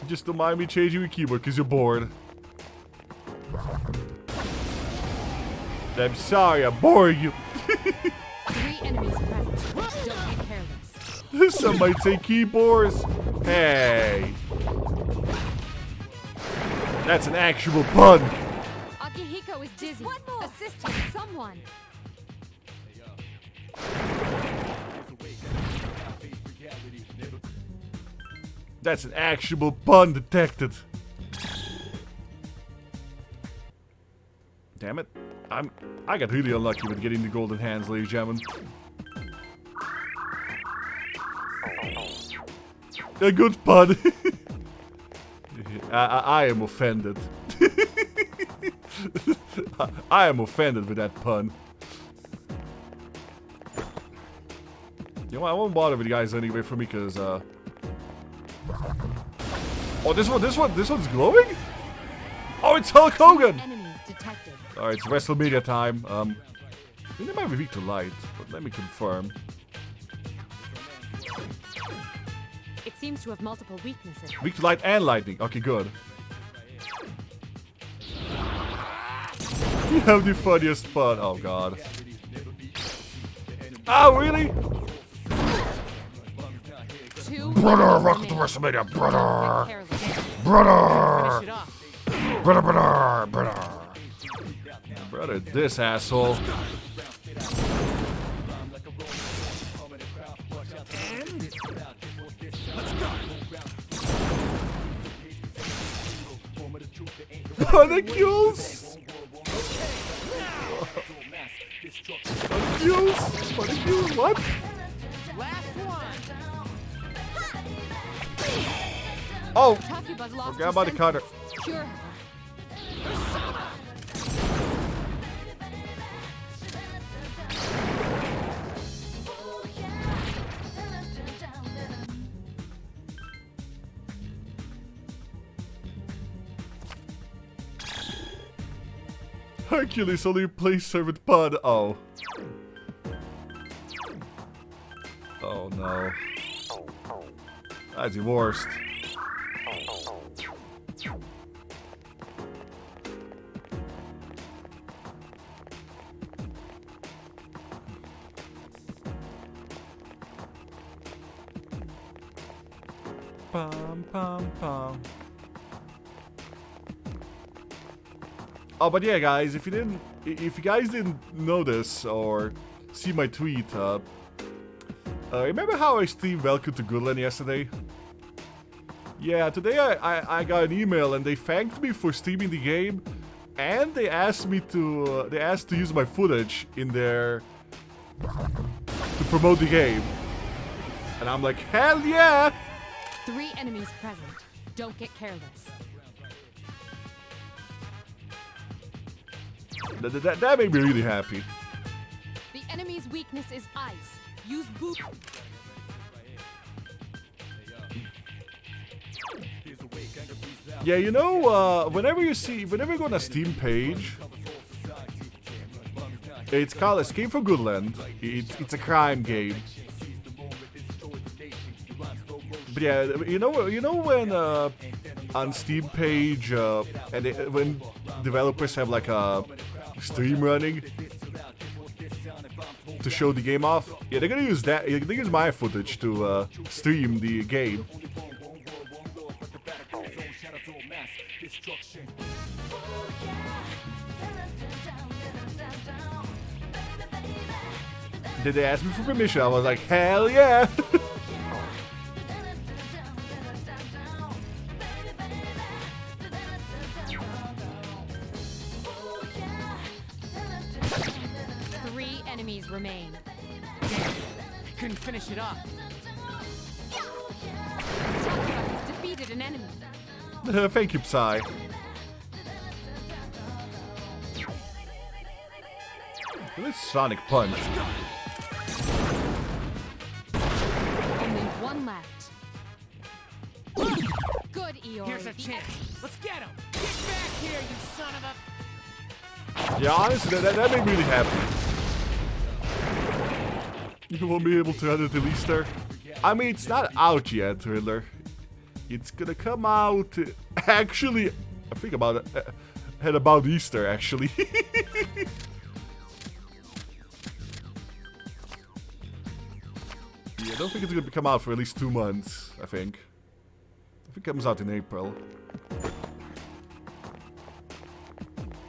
Just don't mind me changing your keyboard because you're bored. I'm sorry, I'm boring you. 3 enemies present. Don't get careless. Some might say keyboards. Hey. That's an actual pun. Akihiko is dizzy. One more. Assist him, someone. That's an actual pun detected. Damn it. I got really unlucky with getting the golden hands, ladies and gentlemen. A good pun. I am offended. I am offended with that pun. You know what, I won't bother with you guys anyway for me, because oh, this one's glowing? Oh, it's Hulk Hogan! Enemies detected. Alright, it's WrestleMania time. I think they might be weak to light, but let me confirm. It seems to have multiple weaknesses. Weak to light and lightning. Okay, good. You have the funniest pun. Oh god. Oh, really? 2 Brother, enemies welcome to remain. WrestleMania, Don't brother! get careless. Brother! Finish it off. Brother! Brother, this asshole. Molecules! Molecules? Molecules? What? Last one. Oh! Takibas lost Forgot her about the cutter. senses. Cure her. Hercules only plays servant pun. Oh. Oh no. That's the worst. Pum pum pum. Oh, but yeah, guys, if you guys didn't notice or see my tweet, remember how I streamed Welcome to Goodland yesterday? Yeah, today I got an email and they thanked me for streaming the game, and they asked me to use my footage in there to promote the game, and I'm like, hell yeah! 3 enemies present. Don't get careless. That made me really happy. The enemy's weakness is ice. Use boot. Yeah, you know, whenever you go on a Steam page, it's called Escape from Goodland. It's a crime game. But yeah, you know when on Steam page when developers have like a stream running to show the game off, yeah, they're gonna use that. They're gonna use my footage to stream the game. Did they ask me for permission? I was like, hell yeah! 3 enemies remain. Damn, I couldn't finish it off. Attack has defeated an enemy. Thank you, Psy. This Sonic Punch. Only one left. Good, Eeyore. Here's a chance. Let's get him. Get back here, you son of a... Yeah, honestly, that made me really happy. You won't be able to run it till Easter. I mean, it's not out yet, Riddler. It's gonna come out. Actually, I think about it. At about Easter, actually. Yeah, I don't think it's gonna come out for at least 2 months. I think it comes out in April.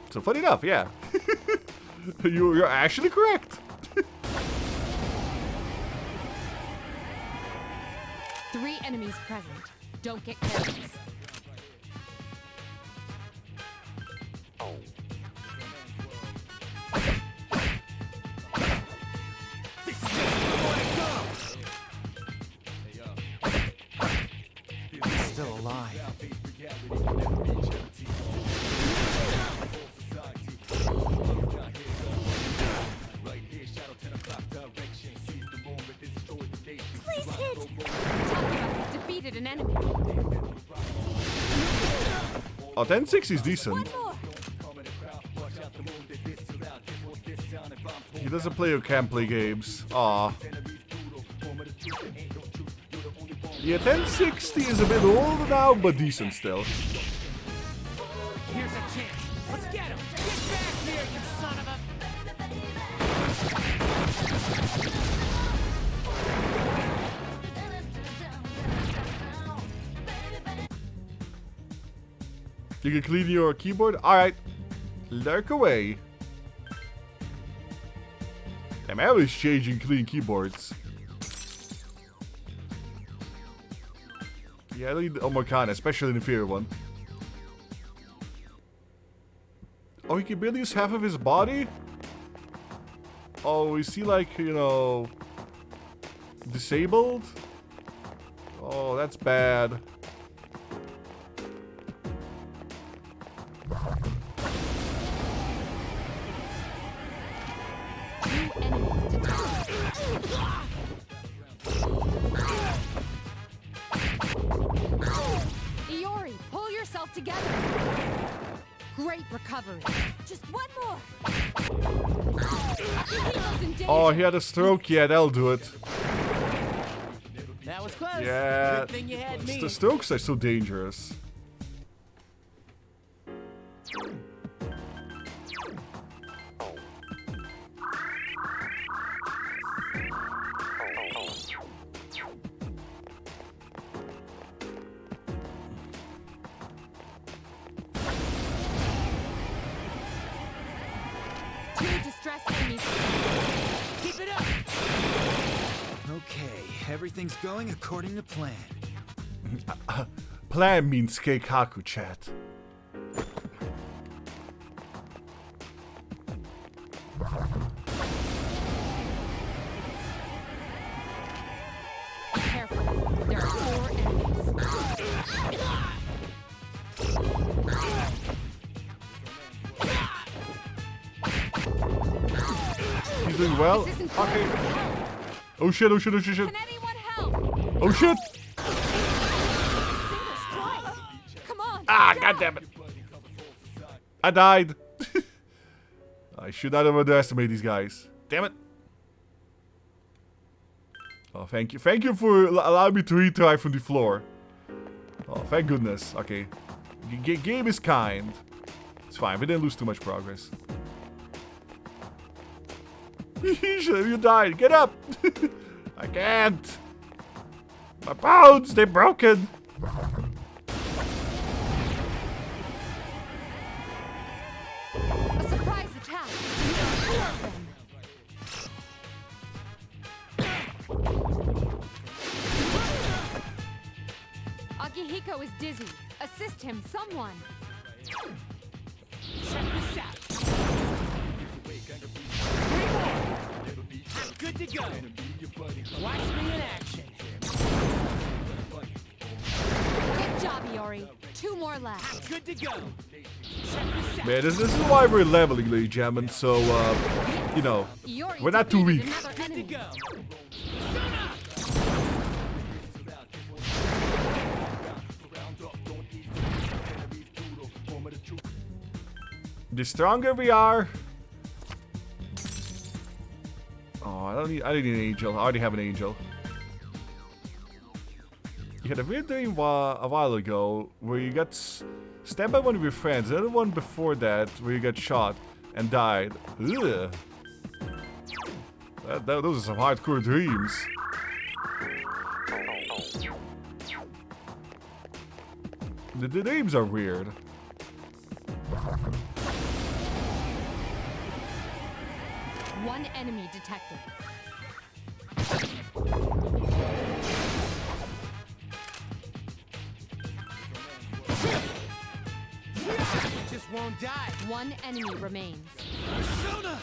So funny enough, yeah. You're actually correct. 3 enemies present. Don't get careless. This is it. I want to go. He's still alive. Please hit! Attack has defeated an enemy. Oh, 1060 is decent. One more. He doesn't play or can't play games. Aw. Yeah, 1060 is a bit old now, but decent still. Here's a chance. Let's get him. Get back here, you son of a... You can clean your keyboard? Alright. Lurk away. Damn, I always changing clean keyboards. Yeah, I don't need Omokana, especially in the inferior one. Oh, he can barely use half of his body? Oh, is he like, you know, disabled? Oh, that's bad. Iori, pull yourself together. Great recovery. Just one more. Akihito's in danger. Oh, he had a stroke. Yeah, that'll do it. That was close. Yeah, Good thing you had me. the strokes are so dangerous. Keep it up. Okay, everything's going according to plan. Plan means Keikaku, chat. Be careful. There are 4 enemies. He's doing well. This isn't Okay. good. Oh shit, oh shit, oh shit, shit. Can anyone help? Oh shit! Single strike. Come on. Ah, go. goddammit. I died. I should not underestimate these guys. Damn it. Oh, thank you. Thank you for allowing me to retry from the floor. Oh, thank goodness. Okay. Game is kind. It's fine. We didn't lose too much progress. You died. Get up. I can't. My bones, they're broken. A surprise attack. Two of them. Akihiko is dizzy. Assist him, someone. Check this out. I'm good to go. Watch me in action. Good job, Iori. 2 more left. Good to go. Check this out. Man, this is why we're leveling, ladies and gentlemen. So, you know, Iori we're not too defeated weak. another Good to enemy. go. the stronger we are. Oh, I didn't need an angel. I already have an angel. You had a weird dream a while ago where you got stabbed by one of your friends. The other one before that where you got shot and died. Ugh. Those are some hardcore dreams. The dreams are weird. One enemy detected. Just won't die. One enemy remains. Persona!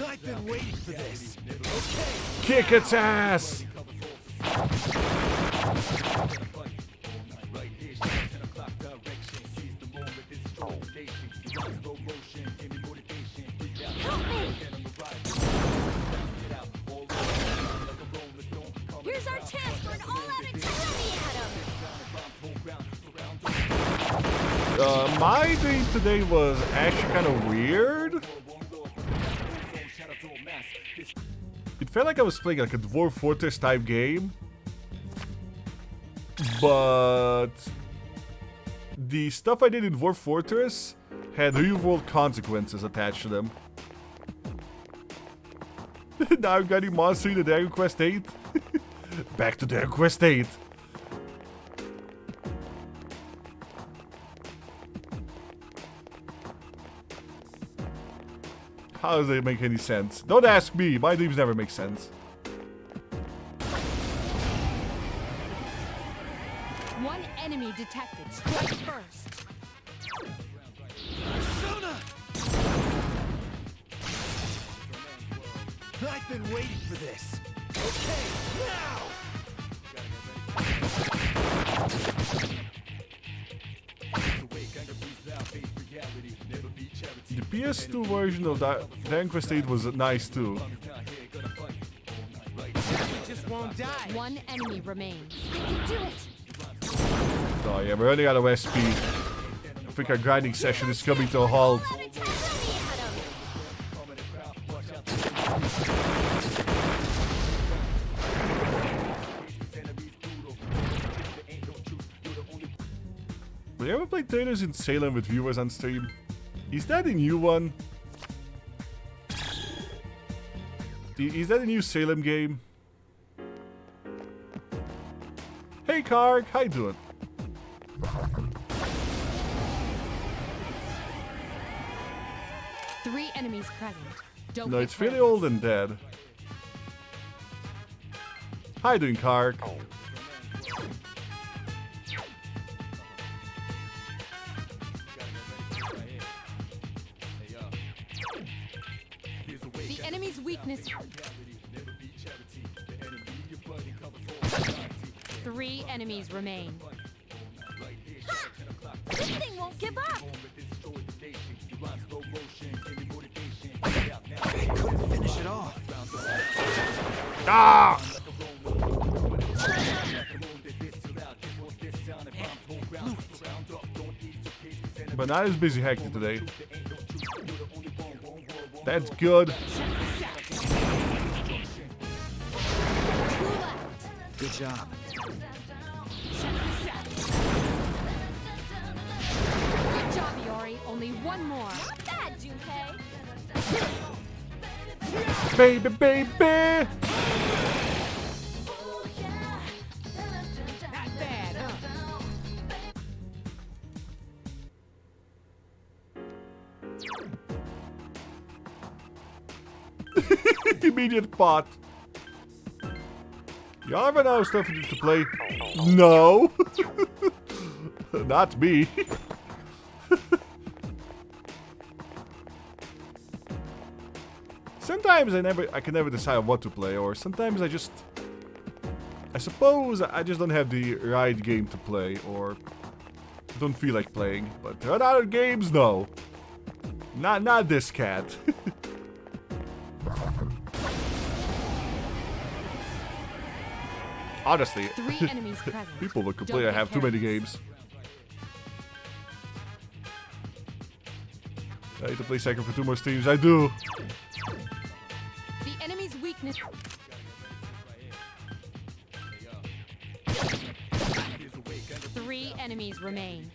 I've been waiting for this. Kick its ass! Help me! Here's our chance for an all-out attack. My dream today was actually kind of weird. It felt like I was playing like a Dwarf Fortress type game. But the stuff I did in Dwarf Fortress had real world consequences attached to them. Now I've got any monster in the Dragon Quest 8. Back to Dragon Quest 8. How does it make any sense? Don't ask me. My dreams never make sense. One enemy detected. Strike first. Persona! I've been waiting for this. Okay, now! The PS2 version of that Dragon Quest 8 was nice too. Just won't die. One enemy remains. I can do it. Oh yeah, we're running out of SP. I think our grinding session is coming to a halt. All-out attack. Have you ever played trailers in Salem with viewers on stream? Is that a new one? Is that a new Salem game? Hey Karg, how you doing? Three enemies present. Don't No, get it's really careless. old and dead. How you doing, Karg? The enemy's weakness. 3 enemies remain. Ha! This thing won't give up. Ah! Banana's busy hacking today. That's good. Good job. Good job, Iori. Only one more. Not bad, Junpei. Baby, baby! Not bad, huh? Immediate pot. You ever know stuff to play? No. Not me. Sometimes I can never decide what to play, or sometimes I suppose I just don't have the right game to play, or don't feel like playing. But there are other games, no. Not this cat. Honestly, 3 enemies present. people would complain Don't I have get too many careless. games. I need to play second for 2 more streams. I do. The enemy's weakness. 3 enemies remain.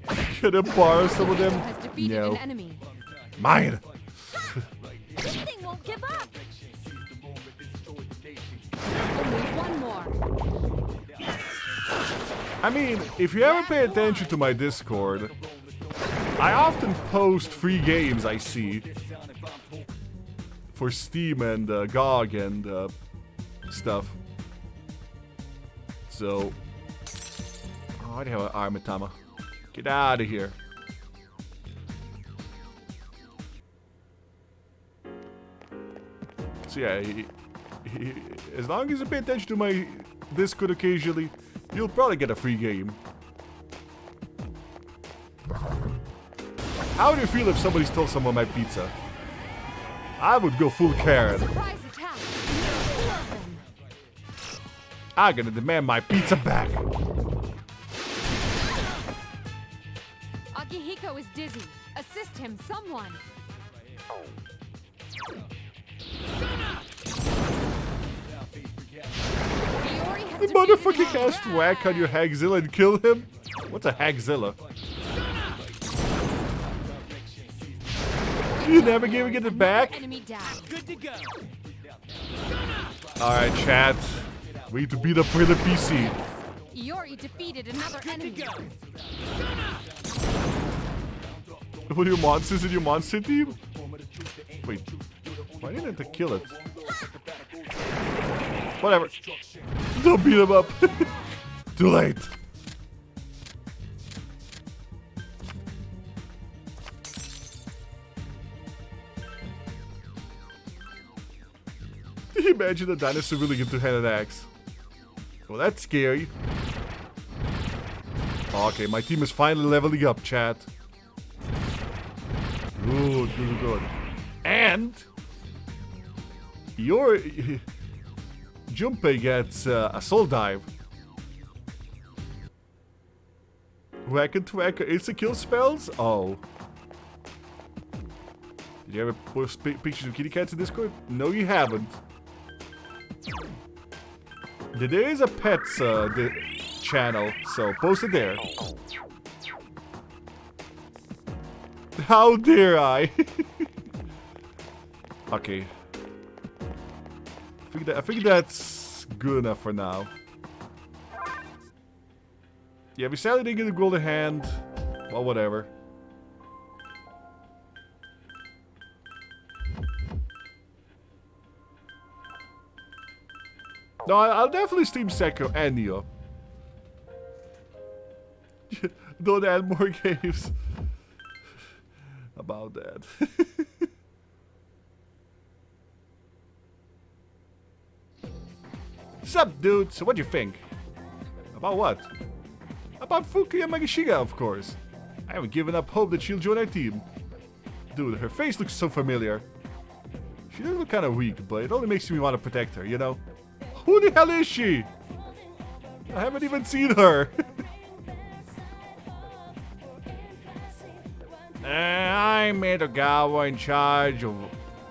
Can I borrow some of them? Has defeated No. an enemy. Mine. This thing won't give up. Only one more. I mean, if you ever pay attention to my Discord, I often post free games I see for Steam and GOG and stuff. So, oh, I have an Armitama. Get out of here. So yeah, as long as you pay attention to my Discord occasionally, you'll probably get a free game. How would you feel if somebody stole some of my pizza? I would go full Karen. Surprise attack. 4 of them. I'm gonna demand my pizza back. Akihiko is dizzy. Assist him, someone. Iori has The defeated motherfucker an cast whack on your Hagzilla and kill him? What's a Hagzilla? You never gonna get it back? enemy down. Good to go. Alright, chat. We need to beat up for the PC. Iori defeated another Good to enemy. go. What are your monsters in your monster team? Wait, why didn't I kill it? Whatever. Don't beat him up. Too late. Can you imagine a dinosaur really get two-handed axe? Well, that's scary. Okay, my team is finally leveling up, chat. Good, good, good. And your Junpei gets a soul dive. Whack and whack instant kill spells? Oh. Did you ever post pictures of kitty cats in Discord? No, you haven't. There is a pets channel, so post it there. How dare I? Okay. I think that's good enough for now. Yeah, we sadly didn't get a golden hand. Well, whatever. No, I'll definitely stream Sekiro and Neo. Don't add more games. About that. Sup, dude? So what do you think? About what? About Fuki and Magishiga, of course. I haven't given up hope that she'll join our team. Dude, her face looks so familiar. She does look kind of weak, but it only makes me want to protect her, you know? Who the hell is she? I haven't even seen her. I'm Edogawa, in charge of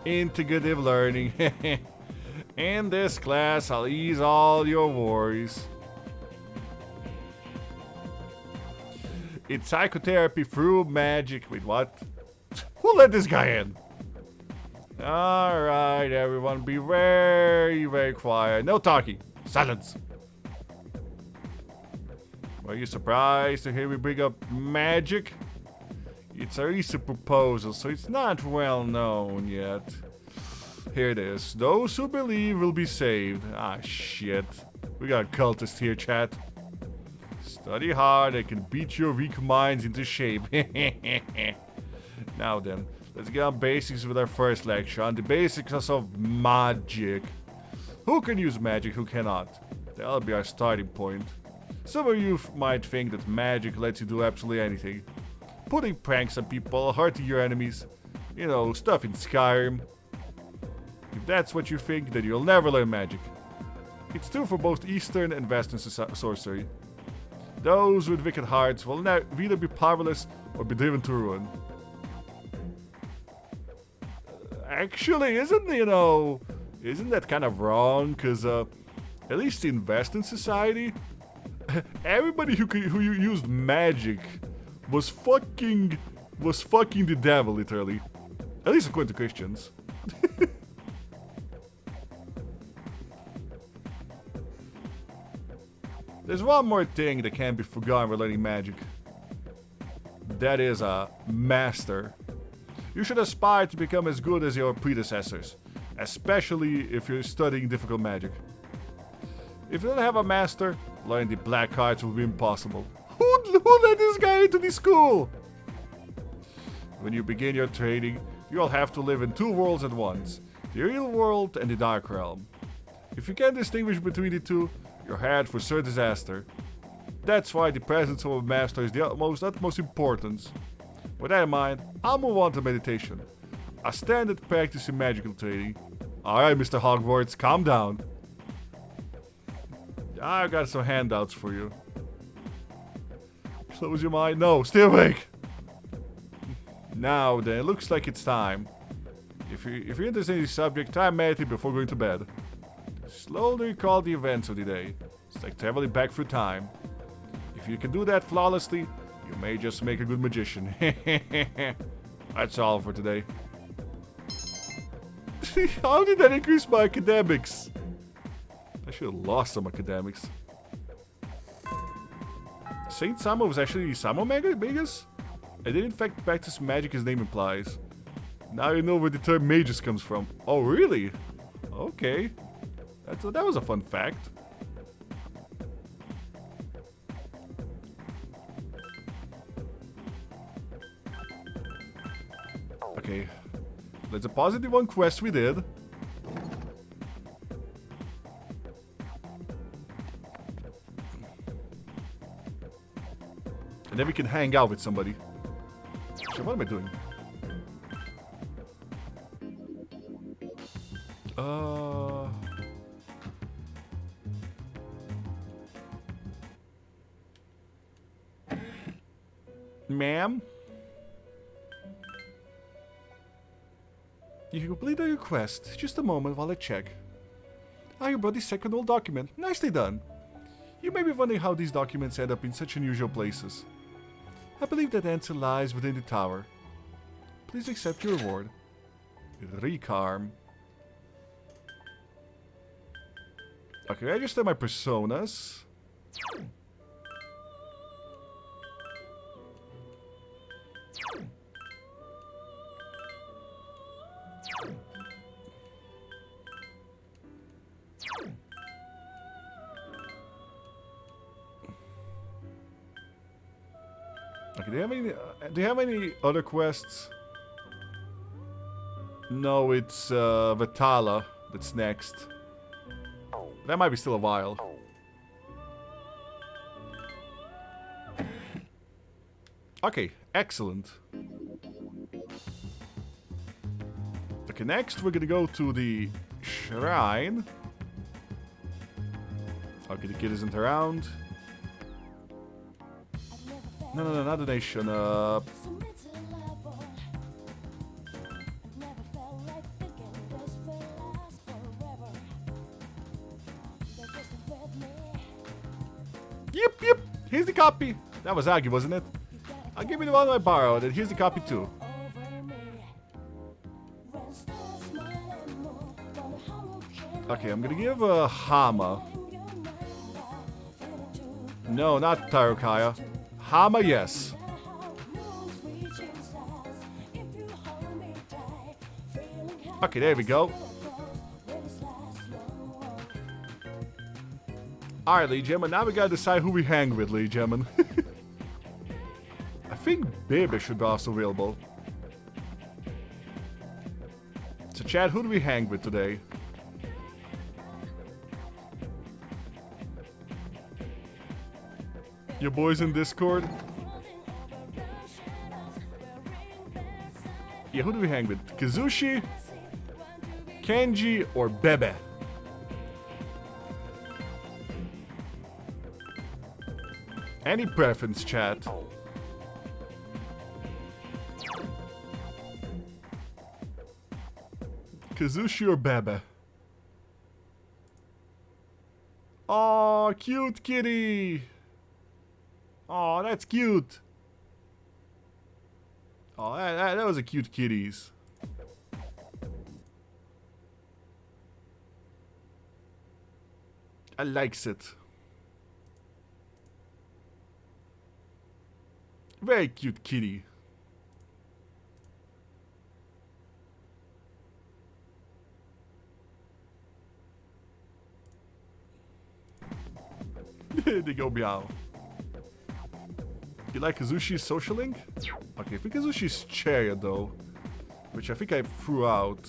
integrative learning. In this class, I'll ease all your worries. It's psychotherapy through magic. Wait, what? Who let this guy in? Alright, everyone, be very, very quiet. No talking. Silence. Were you surprised to hear me bring up magic? It's a recent proposal, so it's not well known yet. Here it is. Those who believe will be saved. Ah, shit. We got cultists here, chat. Study hard, I can beat your weak minds into shape. Now then, let's get on basics with our first lecture on the basics of magic. Who can use magic, who cannot? That'll be our starting point. Some of you might think that magic lets you do absolutely anything. Putting pranks on people, hurting your enemies, you know, stuff in Skyrim. If that's what you think, then you'll never learn magic. It's true for both Eastern and Western sorcery. Those with wicked hearts will either be powerless or be driven to ruin. Actually, isn't that kind of wrong? Because at least in Western society, everybody who used magic was fucking the devil, literally. At least according to Christians. There's one more thing that can't be forgotten when learning magic. That is a master. You should aspire to become as good as your predecessors, especially if you're studying difficult magic. If you don't have a master, learning the black arts will be impossible. Who let this guy into the school? When you begin your training, you'll have to live in two worlds at once, the real world and the dark realm. If you can't distinguish between the two, you're headed for sure disaster. That's why the presence of a master is the utmost importance. With that in mind, I'll move on to meditation, a standard practice in magical training. Alright, Mr. Hogwarts, calm down. I've got some handouts for you. Close your mind. No, stay awake. Now then, it looks like it's time. If you're interested in the subject, try meditating before going to bed. Slowly recall the events of the day. It's like traveling back through time. If you can do that flawlessly, you may just make a good magician. That's all for today. How did that increase my academics? I should have lost some academics. Saint Samo was actually Samo Magus? I did in fact practice magic his name implies. Now you know where the term magus comes from. Oh really? Okay. That was a fun fact. Okay. Let's deposit the one quest we did. And then we can hang out with somebody. So what am I doing? Ma'am? You completed your quest. Just a moment while I check. Ah, you brought the second old document. Nicely done. You may be wondering how these documents end up in such unusual places. I believe that answer lies within the tower. Please accept your reward. Recarm. Okay, register my personas. Okay, do you have any other quests? No, it's Vitala that's next. That might be still a while. Okay, excellent. Okay, Okay, next we're gonna go to the shrine. Okay, the kid isn't around. No, not the nation. Yep. Here's the copy. That was Aggie, wasn't it? I'll give you the one I borrowed, and here's the copy too. Okay, I'm gonna give a Hama. No, not Tarokaya. Hama, yes. Okay, there we go. Alright, Lee Gemma, now we gotta decide who we hang with, Lee Gemma. I think Bebe should be also available. So, Chad, who do we hang with today? Your boys in Discord? Yeah, who do we hang with? Kazushi, Kenji, or Bebe? Any preference, chat? Kazushi or Bebe? Aw, cute kitty! Aw, that's cute! Oh, that was a cute kitties. I likes it. Very cute kitty. They go meow. You like Kazushi's social link? Okay, I think Kazushi's chariot though, which I think I threw out.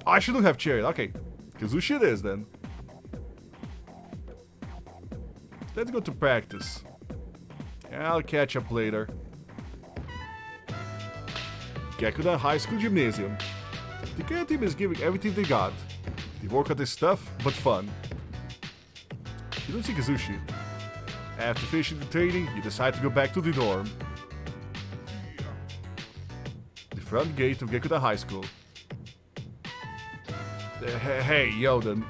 Oh, I shouldn't have chariot. Okay, Kazushi it is then. Let's go to practice. I'll catch up later. Gekudan High School Gymnasium. The care team is giving everything they got. They work on this stuff, but fun. You don't see Kazushi. After finishing the training, you decide to go back to the dorm. The front gate of Gekudan High School. Hey, Yeoden.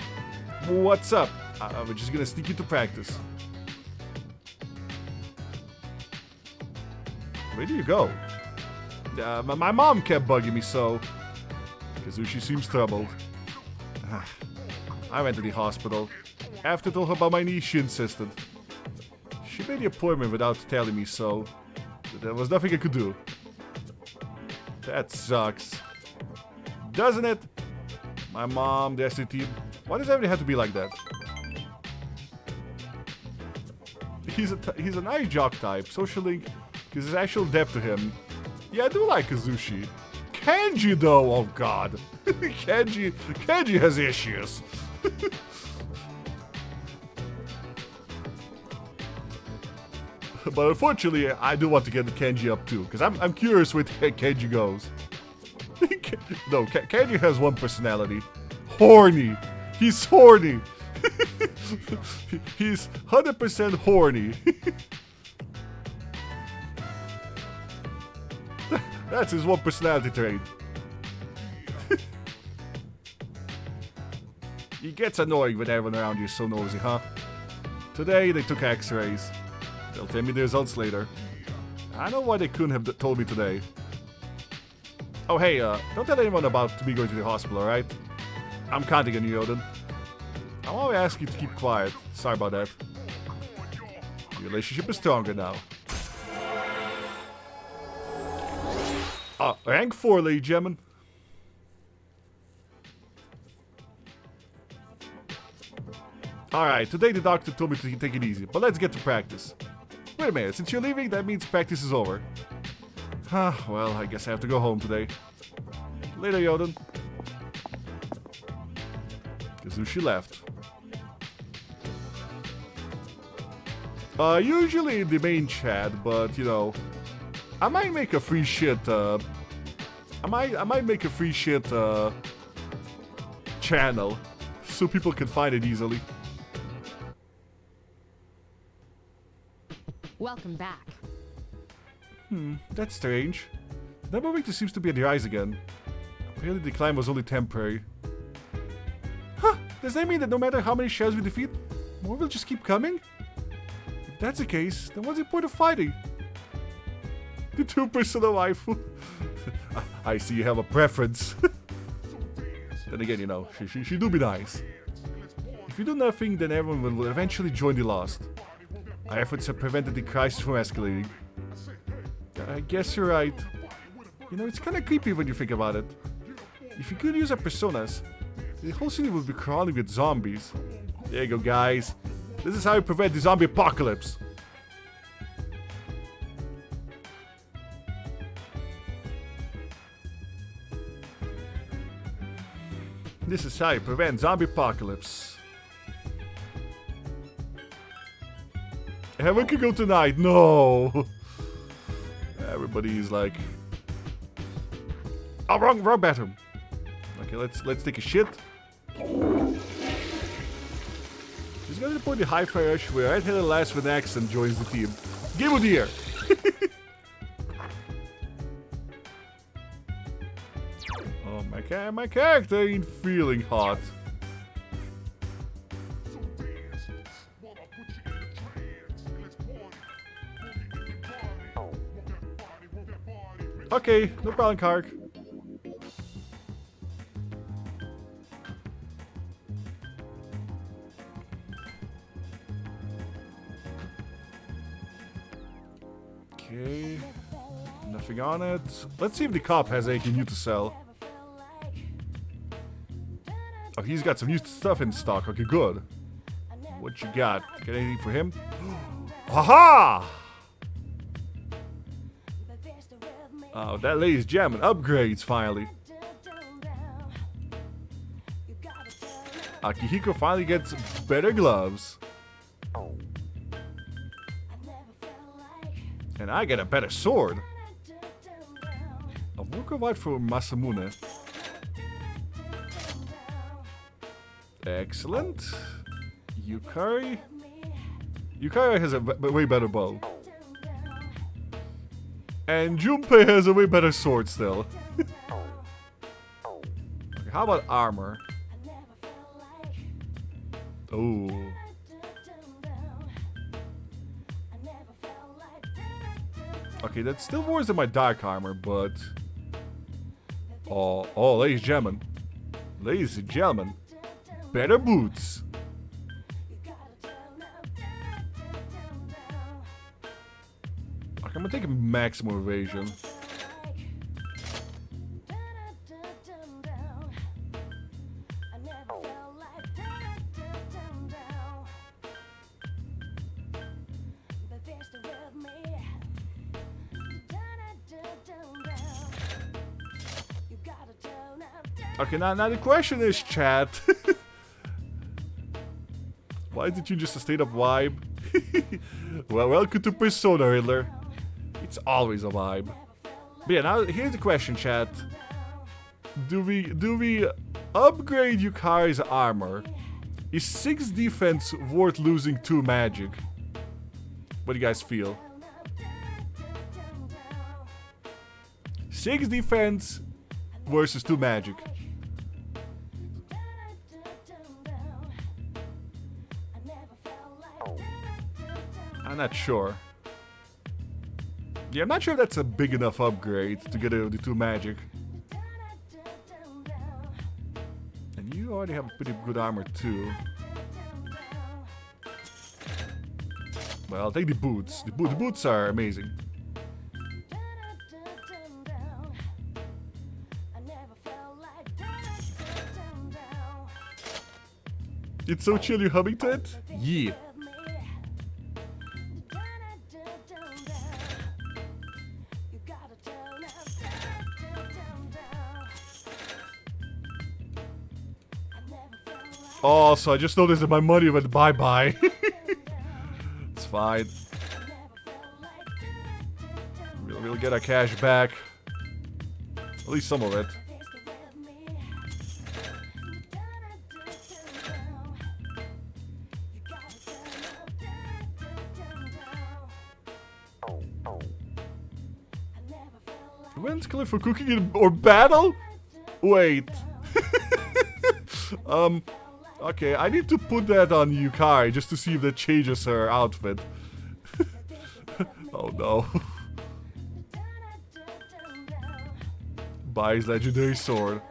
What's up? We're just gonna sneak into practice. Where do you go? My mom kept bugging me, so... Kazushi seems troubled. I went to the hospital. After I told her about my knee, she insisted. She made the appointment without telling me, so... There was nothing I could do. That sucks. Doesn't it? My mom, the SD team. Why does everything have to be like that? He's a nice jock type. Social link gives actual depth to him. Yeah, I do like Kazushi. Kenji though, oh god. Kenji has issues. But unfortunately, I do want to get Kenji up too, because I'm curious where Kenji goes. No, Kenji has one personality. Horny. He's horny. He's 100% horny. That's his one personality trait. He gets annoying when everyone around you is so nosy, huh? Today they took x-rays. They'll tell me the results later. I know why they couldn't have told me today. Oh hey, don't tell anyone about me going to the hospital, alright? I'm counting on you, Yeoden. I want to ask you to keep quiet. Sorry about that. Your relationship is stronger now. Rank 4, ladies and gentlemen. Alright, today the doctor told me to take it easy, but let's get to practice. Wait a minute, since you're leaving, that means practice is over. Well, I guess I have to go home today. Later, Yeoden. Kazushi left. Usually in the main chat, but, you know, I might make a free shit, I might make a free shit, channel. So people can find it easily. Welcome back. That's strange. The number weakness seems to be on the rise again. Apparently the decline was only temporary. Huh! Does that mean that no matter how many shadows we defeat, more will just keep coming? If that's the case, then what's the point of fighting? The 2% waifu. I see you have a preference. Then again, you know, she do be nice. If you do nothing, then everyone will eventually join the Lost. Our efforts have prevented the crisis from escalating. I guess you're right. You know, it's kinda creepy when you think about it. If you could use our personas, the whole city would be crawling with zombies. There you go, guys. This is how you prevent the zombie apocalypse. This is how you prevent zombie apocalypse. Heaven can go tonight. No. Everybody's like, oh, wrong bathroom. Okay, let's take a shit. She's going to the point the high fire where red-headed lass with an accent joins the team. Game of the year. Oh, my character ain't feeling hot. Okay, no problem, Kark. Okay, nothing on it. Let's see if the cop has anything new to sell. Oh, he's got some new stuff in stock. Okay, good. What you got? Got anything for him? Aha! Oh, that lady's jamming. Upgrades, finally. Akihiko finally gets better gloves. And I get a better sword. A Walker White for Masamune. Excellent. Yukari. Yukari has a way better bow. And Junpei has a way better sword still. Okay, how about armor? Oh. Okay, that's still worse than my dark armor, but... Oh, ladies and gentlemen. Ladies and gentlemen. Better boots. Okay, I'm gonna take a maximum evasion. Okay, now the question is, chat. Why did you just a straight up vibe? Well, welcome to Persona, Riddler. It's always a vibe. But yeah, now here's the question, chat. Do we upgrade Yukari's armor? Is 6 defense worth losing 2 magic? What do you guys feel? 6 defense versus 2 magic. I'm not sure. Yeah, I'm not sure if that's a big enough upgrade to get the 2 magic. And you already have pretty good armor too. Well, I'll take the boots. The boots are amazing. It's so chill you humming to it? Yeah. Oh, so I just noticed that my money went bye-bye. It's fine. We'll we get our cash back. At least some of it. When's Cliff for cooking or battle? Wait. Okay, I need to put that on Yukari just to see if that changes her outfit. Oh no. Buys legendary sword.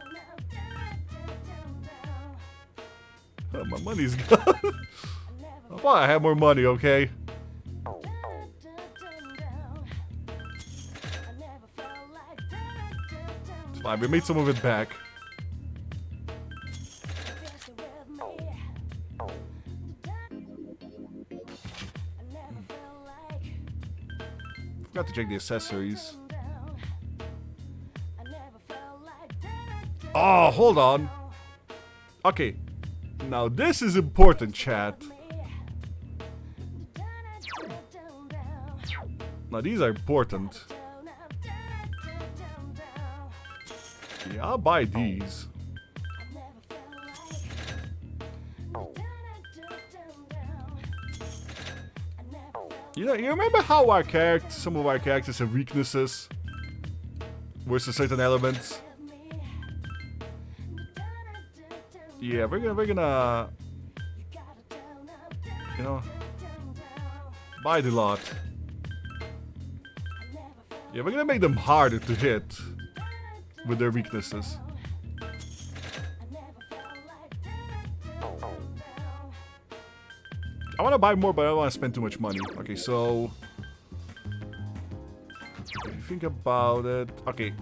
Oh, my money's gone. I thought I had more money, okay? It's fine, we made some of it back. Forgot to check the accessories. Oh, hold on. Okay. Now this is important, chat. Now these are important. Yeah, I'll buy these. You know, you remember how our characters, some of our characters have weaknesses versus certain elements? Yeah, we're gonna, you know, buy the lot. Yeah, we're gonna make them harder to hit with their weaknesses. I want to buy more, but I don't want to spend too much money. Okay, so if you think about it, okay.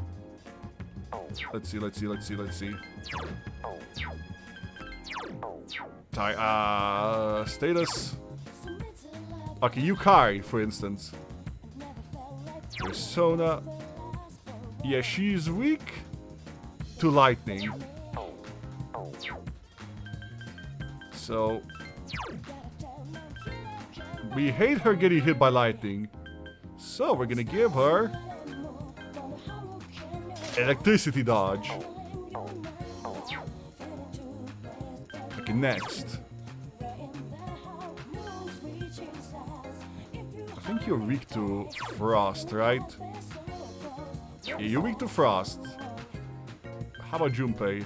Let's see. Status. Okay, Yukari, for instance. Persona. Yeah, she's weak to lightning. So we hate her getting hit by lightning. So we're gonna give her electricity dodge. Okay, next. I think you're weak to frost, right? Yeah, you're weak to frost. How about Junpei?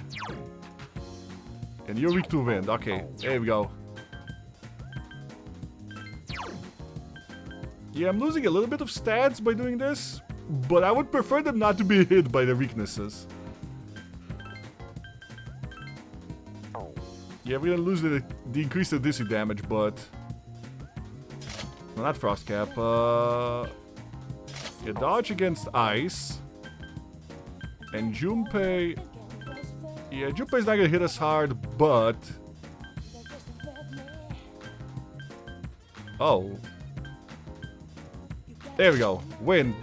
And you're weak to wind. Okay, there we go. Yeah, I'm losing a little bit of stats by doing this, but I would prefer them not to be hit by their weaknesses. Yeah, we're gonna lose the increase the DC damage, but no, not frost cap. Yeah, dodge against ice. And Junpei. Yeah, Junpei's not gonna hit us hard, but oh. There we go. Wind.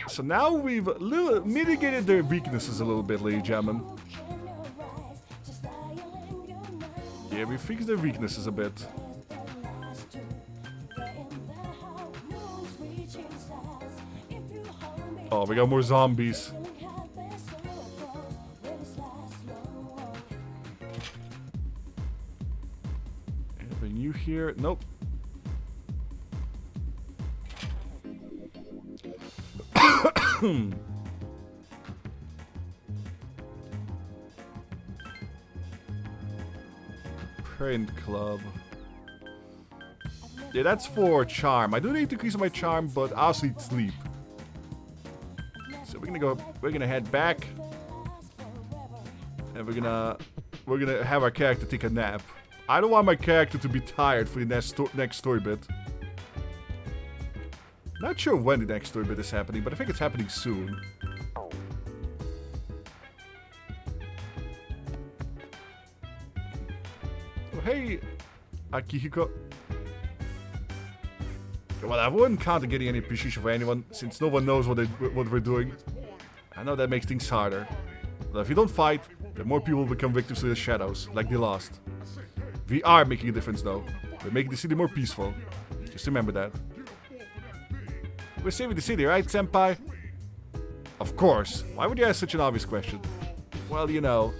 So now we've mitigated their weaknesses a little bit, ladies and gentlemen. Yeah, we fixed their weaknesses a bit. Oh, we got more zombies. Anything new here? Nope. Print club. Yeah, that's for charm. I do need to increase my charm, but I also need sleep. So we're gonna head back. And we're gonna have our character take a nap. I don't want my character to be tired for the next story bit. Not sure when the next story bit is happening, but I think it's happening soon. Oh, hey, Akihiko. Well, I wouldn't count on getting any appreciation for anyone, since no one knows what we're doing. I know that makes things harder. But if you don't fight, then more people will become victims to the shadows, like they lost. We are making a difference, though. We're making the city more peaceful. Just remember that. We're saving the city, right, senpai? Of course. Why would you ask such an obvious question? Well, you know,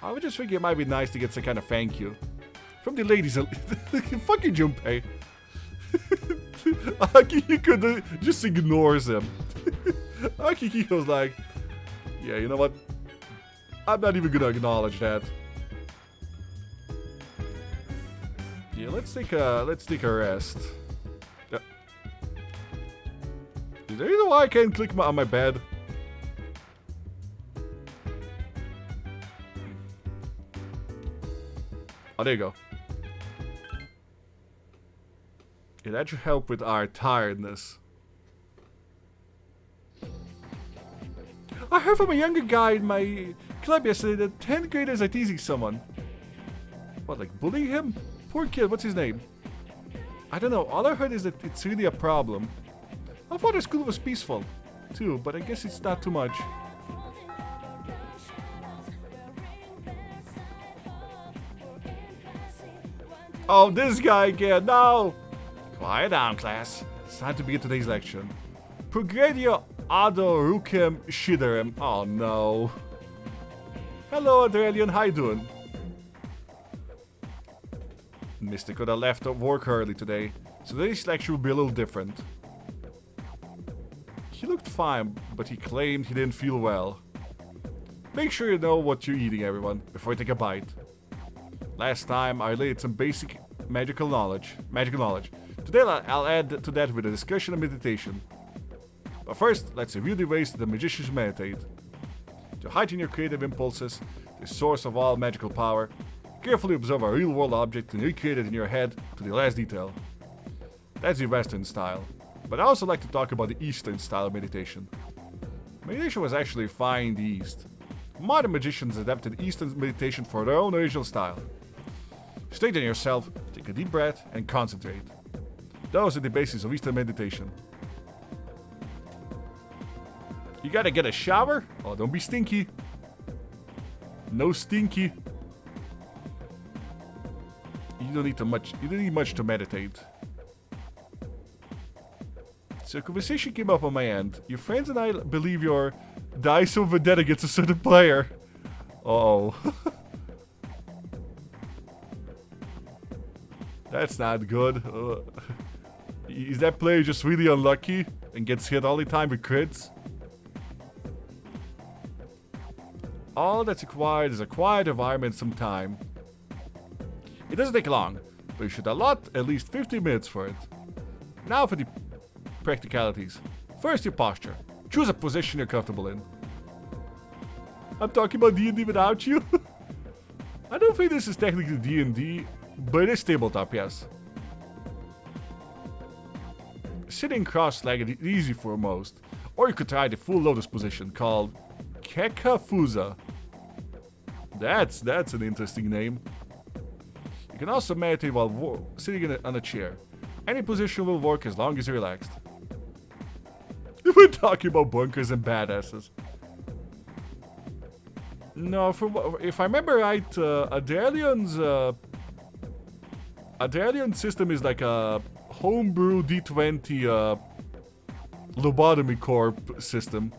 I would just think it might be nice to get some kind of thank you. From the ladies. Fuck you, Junpei. Akihiko just ignores him. Akihiko's like, yeah, you know what? I'm not even gonna acknowledge that. Yeah, let's take a rest. Yep. Is there a reason why I can't click on my bed? Oh, there you go. Yeah, that should help with our tiredness. I heard from a younger guy in my club yesterday that 10th graders are teasing someone. What, like bullying him? Poor kid, what's his name? I don't know, all I heard is that it's really a problem. I thought our school was peaceful, too, but I guess it's not too much. Oh, this guy again, no! Quiet down, class. It's time to begin today's lecture. Progredio Ado Rukem Shiderem. Oh no. Hello, Adrelian, how you doing? Mystic could have left work early today, so today's lecture will be a little different. He looked fine, but he claimed he didn't feel well. Make sure you know what you're eating, everyone, before you take a bite. Last time I related some basic magical knowledge. Today I'll add to that with a discussion and meditation. But first, let's review the ways the magicians meditate. To heighten your creative impulses, the source of all magical power, carefully observe a real-world object and recreate it in your head to the last detail. That's the Western style. But I also like to talk about the Eastern style of meditation. Meditation was actually fine in the East. Modern magicians adapted Eastern meditation for their own original style. Straighten yourself, take a deep breath, and concentrate. Those are the bases of Eastern meditation. You gotta get a shower? Oh, don't be stinky. No stinky. You don't need much to meditate. So a conversation came up on my end. Your friends and I believe your Daiso vendetta against a certain player. Uh-oh. That's not good. Is that player just really unlucky and gets hit all the time with crits? All that's required is a quiet environment, some time. It doesn't take long, but you should allot at least 15 minutes for it. Now for the practicalities. First, your posture. Choose a position you're comfortable in. I'm talking about D&D without you? I don't think this is technically D&D, but it is tabletop, yes. Sitting cross-legged is easy for most, or you could try the full lotus position called Kekafusa. That's an interesting name. You can also meditate while sitting on a chair. Any position will work as long as you're relaxed. We're talking about bunkers and badasses. No, if I remember right, Adrelian's system is like a homebrew D20 lobotomy corp system.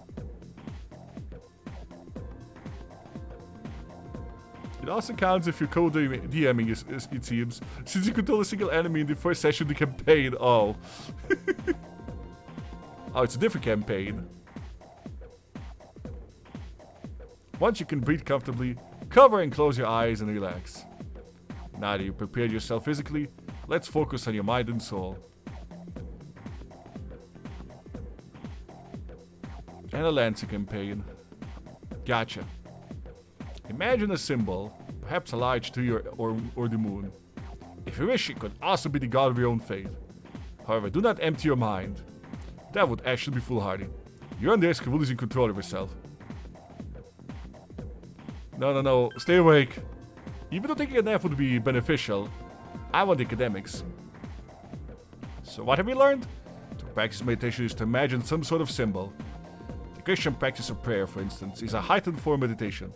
It also counts if you're co-DMing, it seems, since you control a single enemy in the first session of the campaign. Oh. Oh, it's a different campaign. Once you can breathe comfortably, cover and close your eyes and relax. Now that you've prepared yourself physically, let's focus on your mind and soul. And a Lancer campaign. Gotcha. Imagine a symbol, perhaps a large tree or the moon. If you wish, it could also be the god of your own fate. However, do not empty your mind. That would actually be foolhardy. You're on the risk of losing control of yourself. No, stay awake. Even though taking a nap would be beneficial, I want academics. So what have we learned? To practice meditation is to imagine some sort of symbol. The Christian practice of prayer, for instance, is a heightened form of meditation.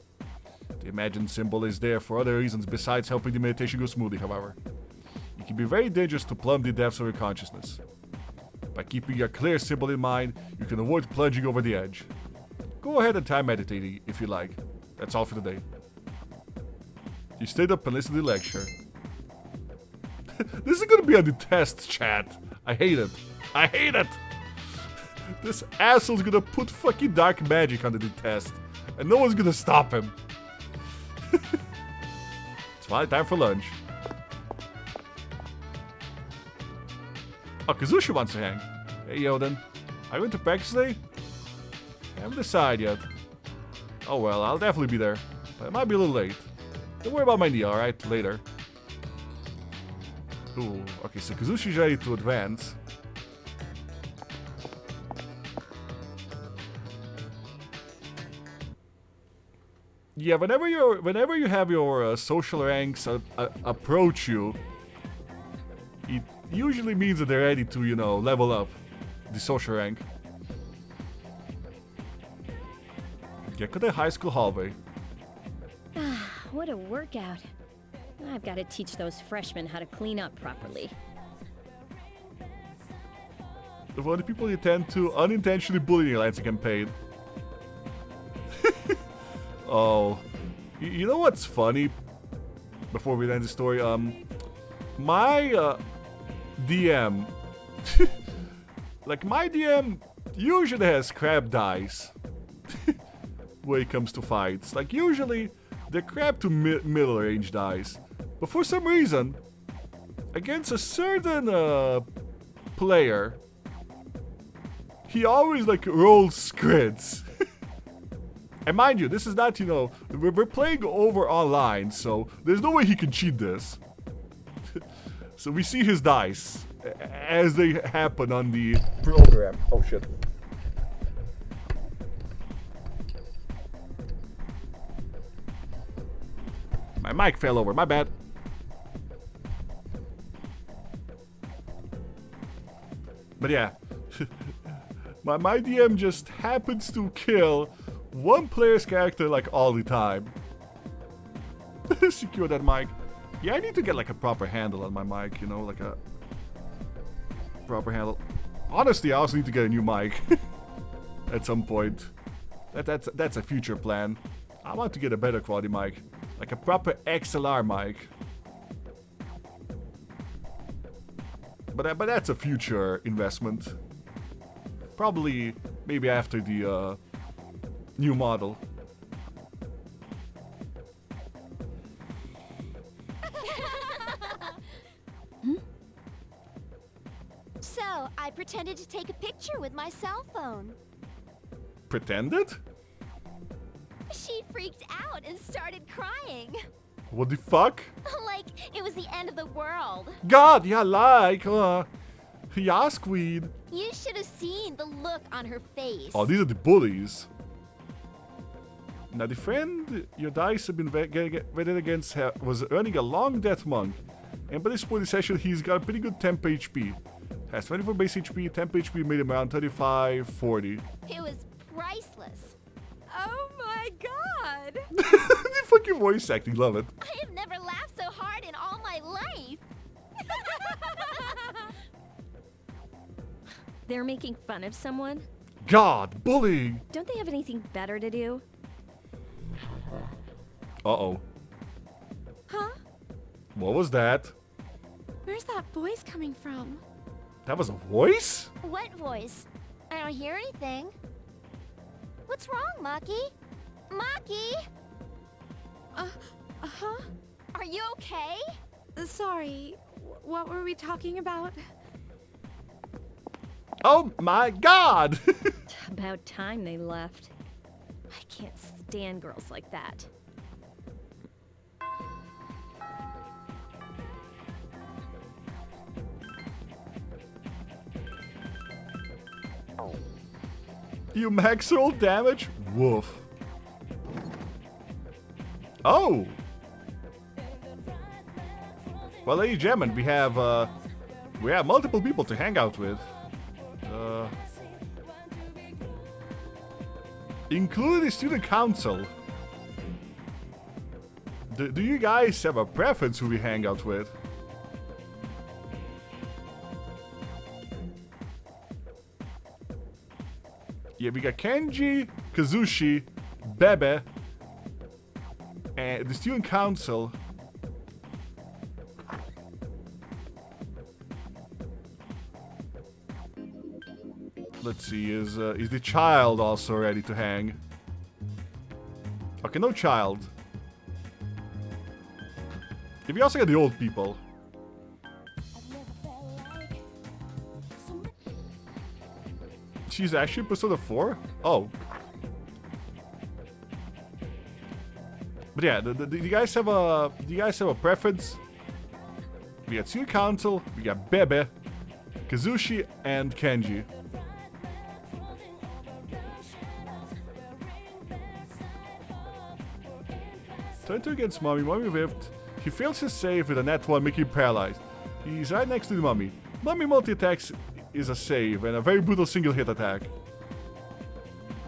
The imagined symbol is there for other reasons besides helping the meditation go smoothly, however. It can be very dangerous to plumb the depths of your consciousness. By keeping a clear symbol in mind, you can avoid plunging over the edge. Go ahead and try meditating if you like. That's all for today. You stayed up and listened to the lecture. This is gonna be on the test, chat. I hate it. I hate it! This asshole's gonna put fucking dark magic under the test. And no one's gonna stop him. It's finally time for lunch. Oh, Kazushi wants to hang. Hey, Yeoden. Are you going to practice today? I haven't decided yet. Oh well, I'll definitely be there. But it might be a little late. Don't worry about my knee, alright? Later. Ooh, okay, so Kazushi's ready to advance. Yeah, whenever you have your social ranks approach you, it usually means that they're ready to, you know, level up the social rank. Get to the high school hallway. What a workout. I've got to teach those freshmen how to clean up properly. One of the people you tend to unintentionally bully in Lansing campaign. Oh, you know what's funny? Before we end the story, my DM, like my DM usually has crap dice when it comes to fights. Like usually they're crap to middle range dice, but for some reason, against a certain player, he always like rolls scrids. And mind you, this is not, you know, we're playing over online, so there's no way he can cheat this. So we see his dice as they happen on the program. Oh shit. My mic fell over, my bad. But yeah, my DM just happens to kill one player's character like all the time. Secure that mic. Yeah, I need to get like a proper handle on my mic, you know, like a proper handle. Honestly, I also need to get a new mic at some point. That's a future plan. I want to get a better quality mic, like a proper XLR mic. But that's a future investment. Probably maybe after the new model. So, I pretended to take a picture with my cell phone. Pretended? She freaked out and started crying. What the fuck? Like it was the end of the world. God, yeah, like, yeah, Squid. You should have seen the look on her face. Oh, these are the bullies. Now, the friend your dice have been vetted against was earning a long death monk. And by this point in the session, he's got a pretty good temp HP. Has 24 base HP, temp HP made him around 35, 40. It was priceless. Oh my god! The fucking voice acting, love it. I have never laughed so hard in all my life. They're making fun of someone? God, bullying! Don't they have anything better to do? Uh-oh. Huh? What was that? Where's that voice coming from? That was a voice? What voice? I don't hear anything. What's wrong, Maki? Maki? Uh-huh? Are you okay? Sorry, what were we talking about? Oh my god! About time they left. I can't stand girls like that. You max roll damage? Woof. Oh! Well, ladies and gentlemen, we have multiple people to hang out with. Including the student council. Do you guys have a preference who we hang out with? Yeah, we got Kenji, Kazushi, Bebe, and the student council. Let's see, is the child also ready to hang? Okay, no child. Yeah, we also got the old people. She's actually Persona 4? Oh. But yeah, do you guys have a preference? We got Student Council, we got Bebe, Kazushi, and Kenji. Turn 2 against Mummy. Mummy whiffed. He fails his save with a net 1, making him paralyzed. He's right next to the Mummy. Mummy multi-attacks is a save and a very brutal single hit attack.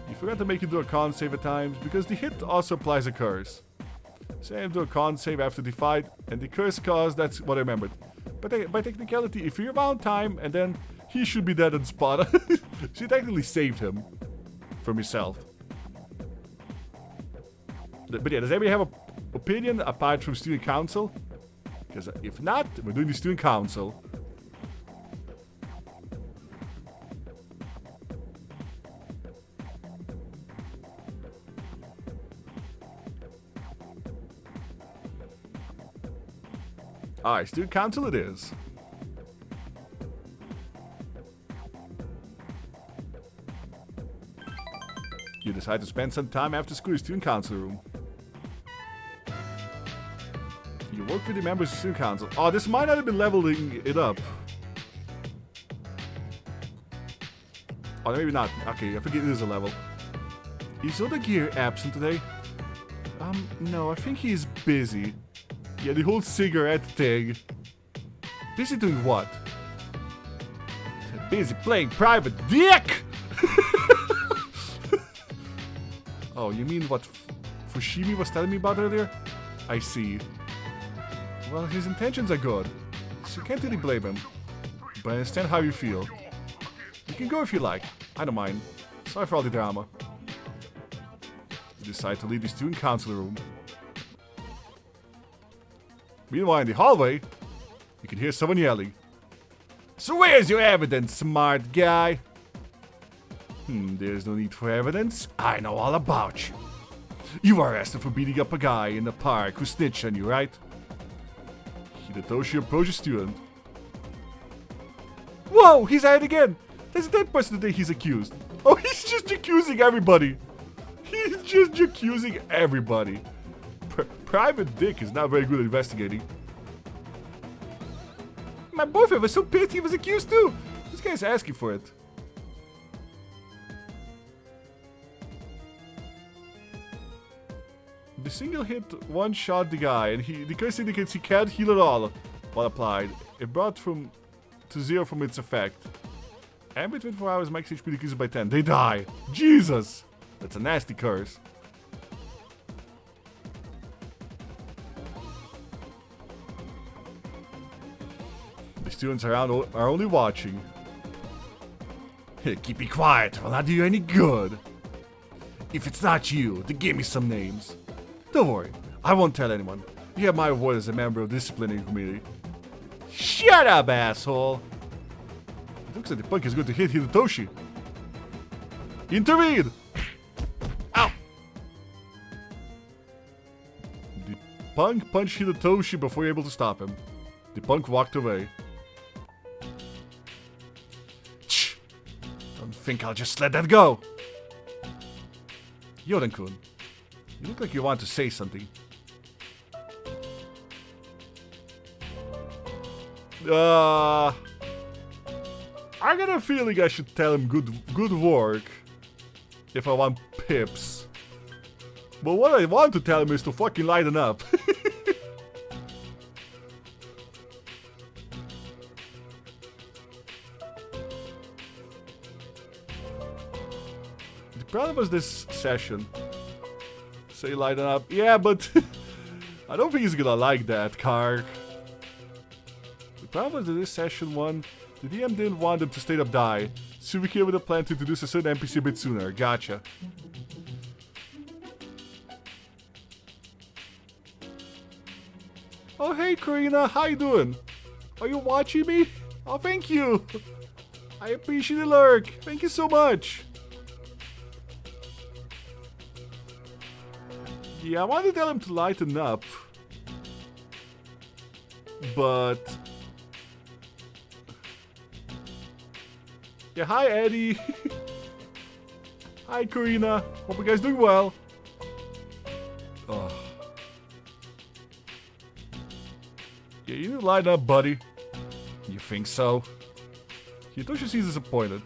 You forgot to make it do a con save at times because the hit also applies a curse. Say him do a con save after the fight and the curse caused, that's what I remembered. But by technicality, if you're around time and then he should be dead on spot. She technically saved him from himself. But yeah, does anybody have an opinion apart from Student Council? Because if not, we're doing the Student Council. Alright, Student Council it is. You decide to spend some time after school in the Student Council room. You work with the members of the Student Council. Oh, this might not have been leveling it up. Oh, maybe not. Okay, I forget it is a level. Is Odagear absent today? No, I think he's busy. Yeah, the whole cigarette thing. Busy doing what? Busy playing private dick! Oh, you mean what Fushimi was telling me about earlier? I see. Well, his intentions are good, so you can't really blame him. But I understand how you feel. You can go if you like. I don't mind. Sorry for all the drama. You decide to leave the student council room. Meanwhile, in the hallway, you can hear someone yelling. So where's your evidence, smart guy? There's no need for evidence. I know all about you. You were arrested for beating up a guy in the park who snitched on you, right? Hidetoshi approaches student. Whoa, he's at it again. That's the third person today he's accused. Oh, he's just accusing everybody. He's just accusing everybody. Private Dick is not very good at investigating. My boyfriend was so pissed he was accused too. This guy's asking for it. The single hit one-shot the guy, and the curse indicates he can't heal at all while applied. It brought to 0 from its effect. And between 4 hours, max HP decreases by 10. They die. Jesus! That's a nasty curse. The students around are only watching. Keep it quiet, will not do you any good. If it's not you, then give me some names. Don't worry, I won't tell anyone. You have my word as a member of the disciplinary committee. Shut up, asshole! It looks like the punk is going to hit Hidetoshi. Intervene! Ow! The punk punched Hidetoshi before you're able to stop him. The punk walked away. Shh! Don't think I'll just let that go! Yeoden-kun, you look like you want to say something. I got a feeling I should tell him good work if I want pips. But what I want to tell him is to fucking lighten up. The problem was this session. Say lighten up. Yeah, but I don't think he's gonna like that, Kark. The problem was that this session one, the DM didn't want him to straight up die, So we came with a plan to introduce a certain NPC a bit sooner. Gotcha. Oh, hey, Karina. How you doing? Are you watching me? Oh, thank you. I appreciate the lurk. Thank you so much. Yeah, I wanted to tell him to lighten up. But... yeah, hi, Eddie. Hi, Karina. Hope you guys doing well. Ugh. Yeah, you need to lighten up, buddy. You think so? Hitoshi seems disappointed.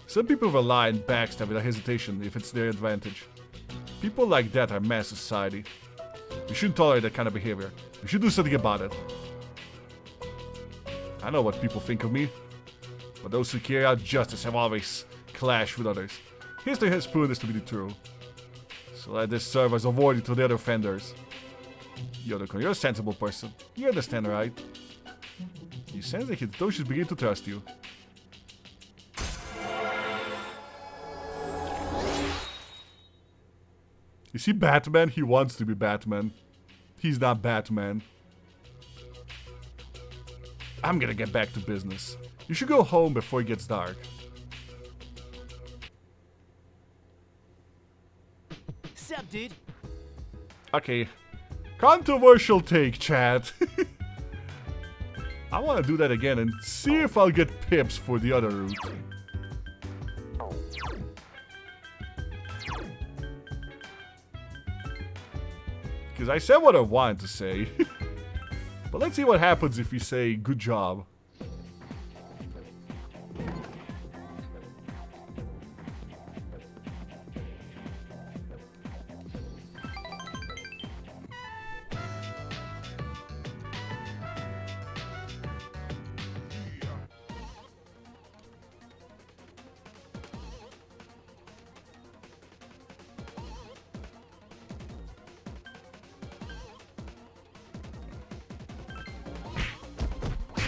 Some people rely on backstab without hesitation if it's their advantage. People like that are mass society. We shouldn't tolerate that kind of behavior. We should do something about it. I know what people think of me, but those who carry out justice have always clashed with others. History has proven this to be true. So let this serve as a warning to the other offenders. Yeoden, you're a sensible person. You understand, right? You sense that Hitoshi's begin to trust you. Is he Batman? He wants to be Batman. He's not Batman. I'm gonna get back to business. You should go home before it gets dark. Sup, dude? Okay. Controversial take, chat. I want to do that again and see if I'll get pips for the other route. Because I said what I wanted to say. But let's see what happens if you say good job.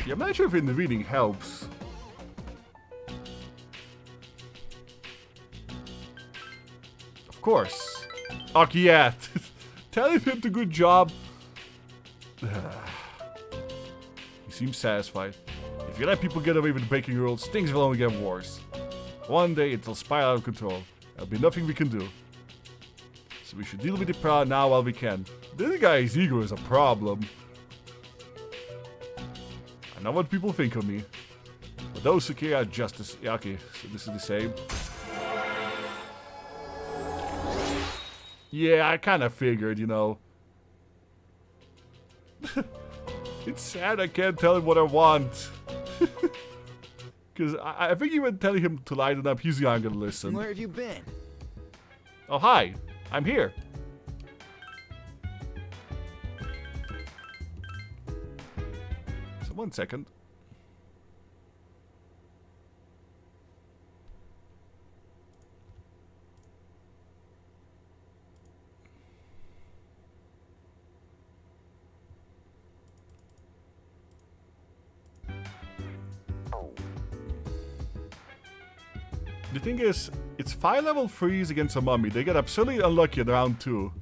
Yeah, I'm not sure if in the reading helps. Of course. Okay, yeah. Telling him to good job. He seems satisfied. If you let people get away with breaking rules, things will only get worse. One day it'll spiral out of control. There'll be nothing we can do. So we should deal with the problem now while we can. This guy's ego is a problem. I know what people think of me. But those who carry out justice... yeah, okay, so this is the same. Yeah, I kind of figured, you know. It's sad I can't tell him what I want. Because I think even telling him to lighten up, he's not gonna listen. Where have you been? Oh, hi. I'm here. So, 1 second. The thing is, it's 5 level freeze against a mummy. They get absolutely unlucky in round 2.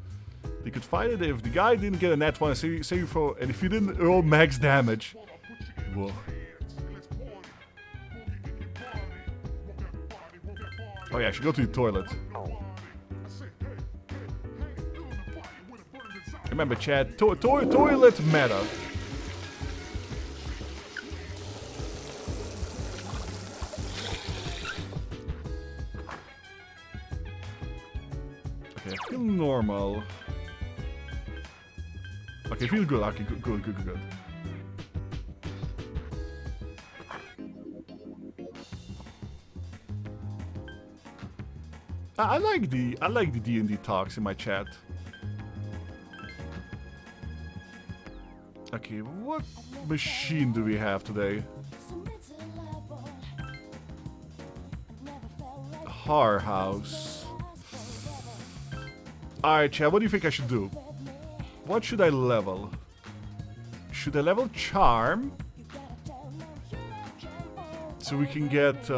They could fight it if the guy didn't get a nat 1 and if you didn't roll max damage. Whoa. Oh yeah, I should go to the toilet. Remember, chat, toilet meta. Okay, I feel normal. Okay, feel good. Okay, good. I like the D&D talks in my chat. Okay, what machine do we have today? Horror house. Alright, chat, what do you think I should do? What should I level? Should I level Charm? So we can get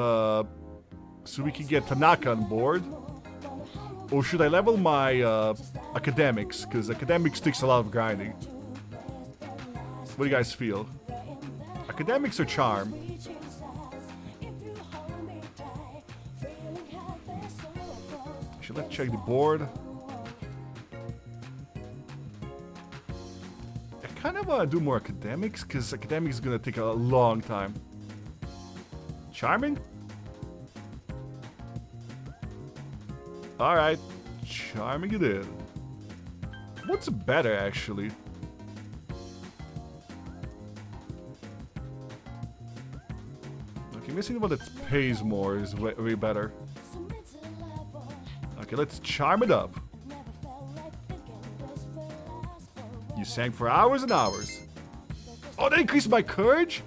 so we can get Tanaka on board? Or should I level my academics? Because academics takes a lot of grinding. What do you guys feel? Academics or charm? Should let's check the board. I kind of want to do more academics because academics is gonna take a long time. Charming? Alright, charming it is. What's better actually? Okay, missing one that pays more is way better. Okay, let's charm it up. You sang for hours and hours. Oh, that increased my courage?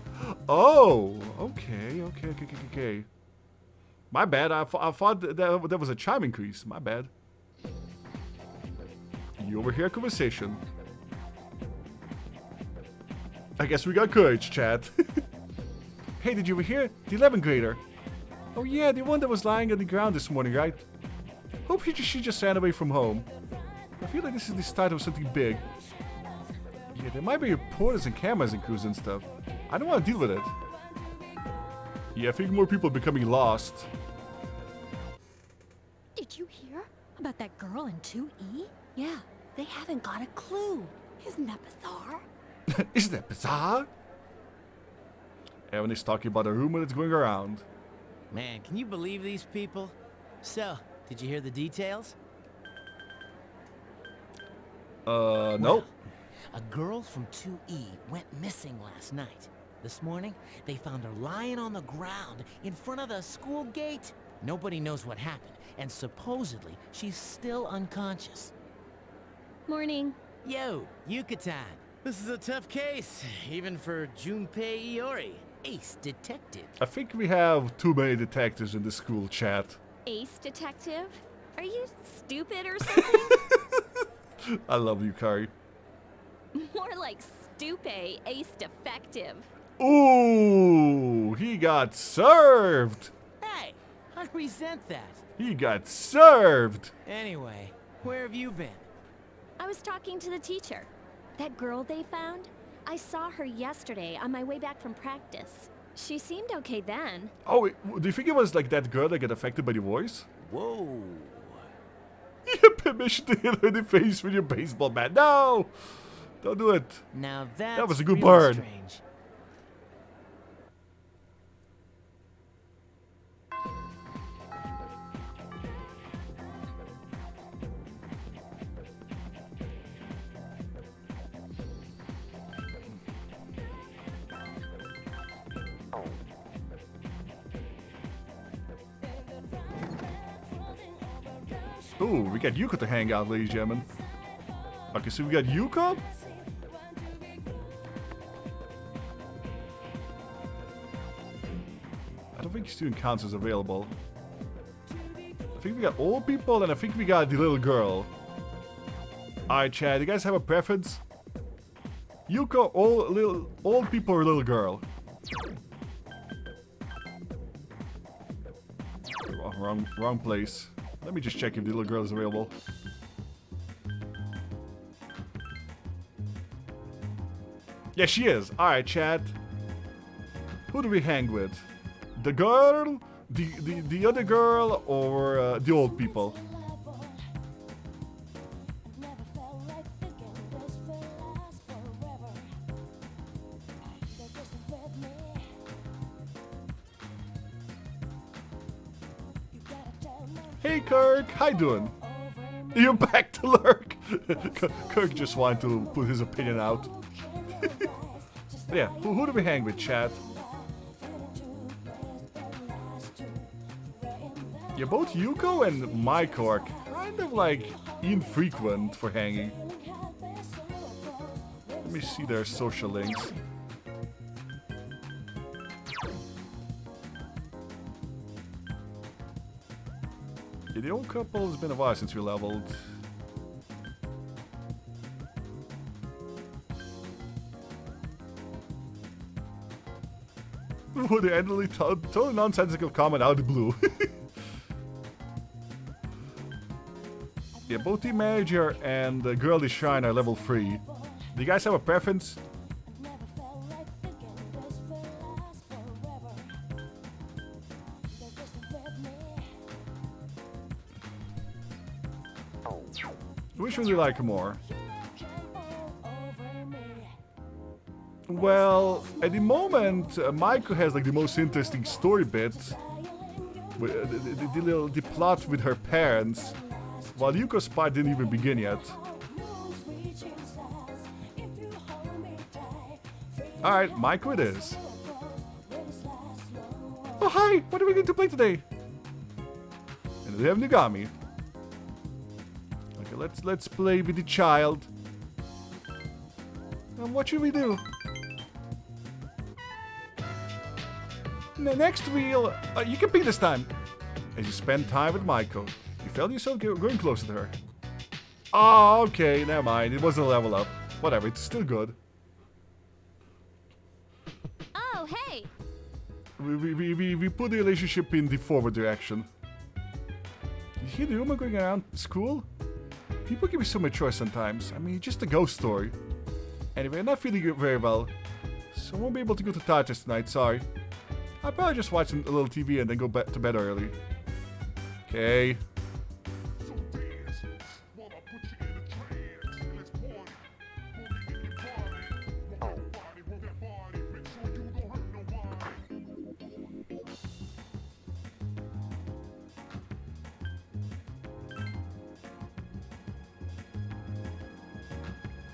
Oh, okay. My bad, I thought that was a charm increase. My bad. You overhear a conversation. I guess we got courage, chat. Hey, did you overhear? The 11th grader. Oh yeah, the one that was lying on the ground this morning, right? Hope she just ran away from home. I feel like this is the start of something big. Yeah, there might be reporters and cameras and crews and stuff. I don't want to deal with it. Yeah, I think more people are becoming lost. Did you hear about that girl in 2E? Yeah, they haven't got a clue. Isn't that bizarre? Isn't that bizarre? Everyone is talking about a rumor that's going around. Man, can you believe these people? So, did you hear the details? Nope. A girl from 2E went missing last night. This morning, they found her lying on the ground in front of the school gate. Nobody knows what happened, and supposedly she's still unconscious. Morning. Yo, Yucatan. This is a tough case, even for Junpei Iori, ace detective. I think we have too many detectives in the school chat. Ace detective? Are you stupid or something? I love you, Kari. More like stupe, ace defective. Ooh, he got served. Hey, I resent that. He got served. Anyway, where have you been? I was talking to the teacher. That girl they found? I saw her yesterday on my way back from practice. She seemed okay then. Oh, do you think it was like that girl that got affected by the voice? Whoa. You have permission to hit her in the face with your baseball bat. No! Don't do it. Now that's That was a good really burn. strange. Ooh, we got Yuko to hang out, ladies and gentlemen. Okay, so we got Yuko. I don't think student council is available. I think we got old people and I think we got the little girl. Alright, Chad, you guys have a preference? Yuko, old people or little girl? Wrong place. Let me just check if the little girl is available. Yeah, she is. Alright, Chad. Who do we hang with? The girl? The other girl? Or the old people? Hey Kirk, how you doing? You're back to lurk. Kirk just wanted to put his opinion out. Yeah, who do we hang with, chat? Yeah, both Yuko and Maiko are kind of like infrequent for hanging. Let me see their social links. Yeah, the old couple has been a while since we leveled. What the endlessly totally nonsensical comment out of the blue. Yeah, both Team Manager and the Girly Shrine are level 3. Do you guys have a preference? Which one do you like more? Well, at the moment, Maiko has like the most interesting story bit. With the plot with her parents. While Yuko's part didn't even begin yet. Alright, Maiko it is. Oh hi! What are we going to play today? And we have Nagami. Okay, let's play with the child. And what should we do? Next wheel, you can pick this time. As you spend time with Maiko, you felt yourself going closer to her. Oh, okay, never mind. It wasn't a level up. Whatever, it's still good. Oh, hey! We put the relationship in the forward direction. You hear the rumor going around school? People can be so mature sometimes. I mean, just a ghost story. Anyway, I'm not feeling very well, so I won't be able to go to Tartarus tonight, sorry. I'll probably just watch a little TV and then go to bed early. Okay.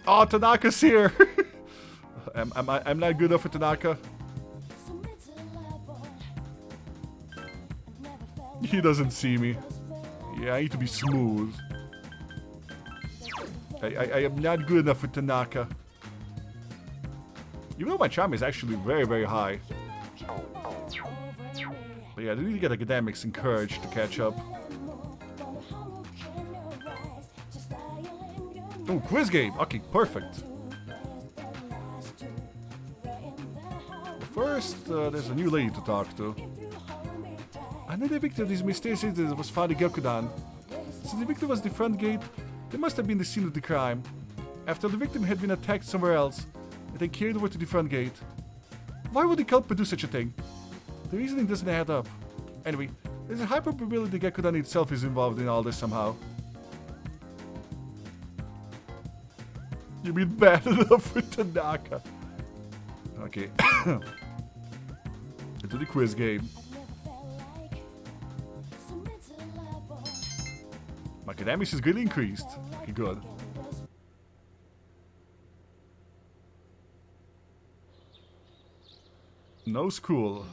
Oh, Tanaka's here! I'm not good enough for Tanaka. He doesn't see me. Yeah, I need to be smooth. I am not good enough for Tanaka. Even though my charm is actually very, very high. But yeah, I need to get academics encouraged to catch up. Oh, quiz game! Okay, perfect. But first, there's a new lady to talk to. I know the victim of this mysterious incident was found in Gyokudan. Since the victim was the front gate, they must have been the scene of the crime. After the victim had been attacked somewhere else, and then carried over to the front gate. Why would the culprit do such a thing? The reasoning doesn't add up. Anyway, there's a high probability Gyokudan itself is involved in all this somehow. You mean bad enough with Tanaka? Okay. Into the quiz game. My academics is greatly increased. Okay, good. No school.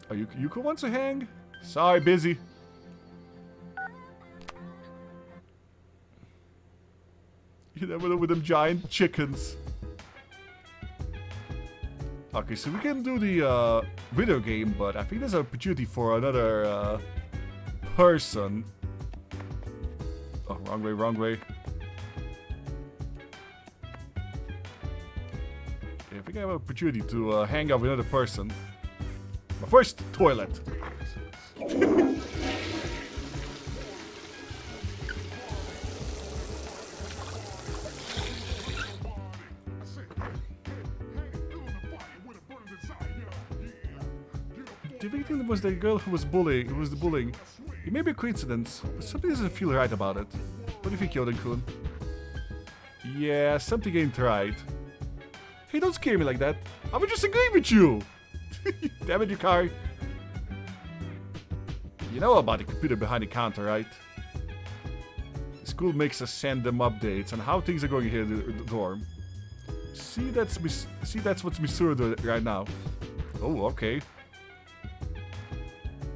Are Yuko wants to hang? Sorry, busy. You never know with them giant chickens. Okay, so we can do the video game, but I think there's an opportunity for another person. Oh, wrong way, wrong way. Okay, I think I have an opportunity to hang out with another person. But first, toilet. The victim was the girl who was the bullying. It may be a coincidence, but something doesn't feel right about it. What do you think, Yeoden-kun? Yeah, something ain't right. Hey, don't scare me like that. I was just agreeing with you. Damn it, Yukari. You know about the computer behind the counter, right? The school makes us send them updates on how things are going here in the dorm. See, that's what Misura doing right now. Oh, okay.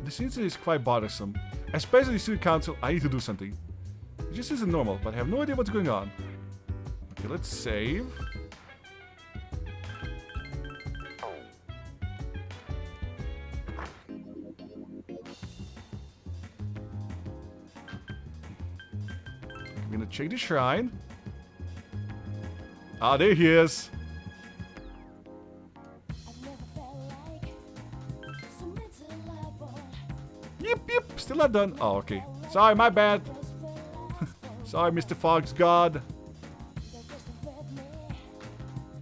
This incident is quite bothersome. As president of the student council, I need to do something. It just isn't normal, but I have no idea what's going on. Okay, let's save. I'm gonna check the shrine. Ah, there he is. Yep, yep, still not done. Oh, okay. Sorry, my bad. Sorry, Mr. Fox God.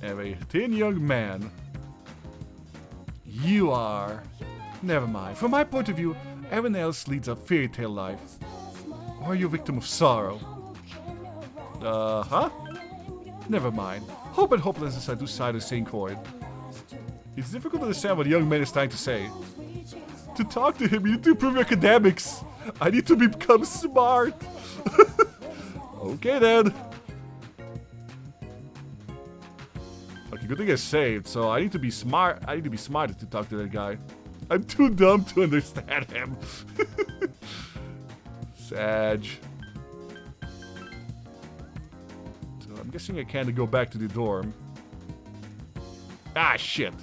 Anyway, thin young man. You are... Never mind. From my point of view, everyone else leads a fairy tale life. Or are you a victim of sorrow? Huh? Never mind. Hope and hopelessness are two sides of the same coin. It's difficult to understand what the young man is trying to say. To talk to him, you need to improve your academics. I need to become smart. Okay then. Okay, good thing I saved, so I need to be smart. I need to be smarter to talk to that guy. I'm too dumb to understand him. Sag. So I'm guessing I can't go back to the dorm. Ah, shit.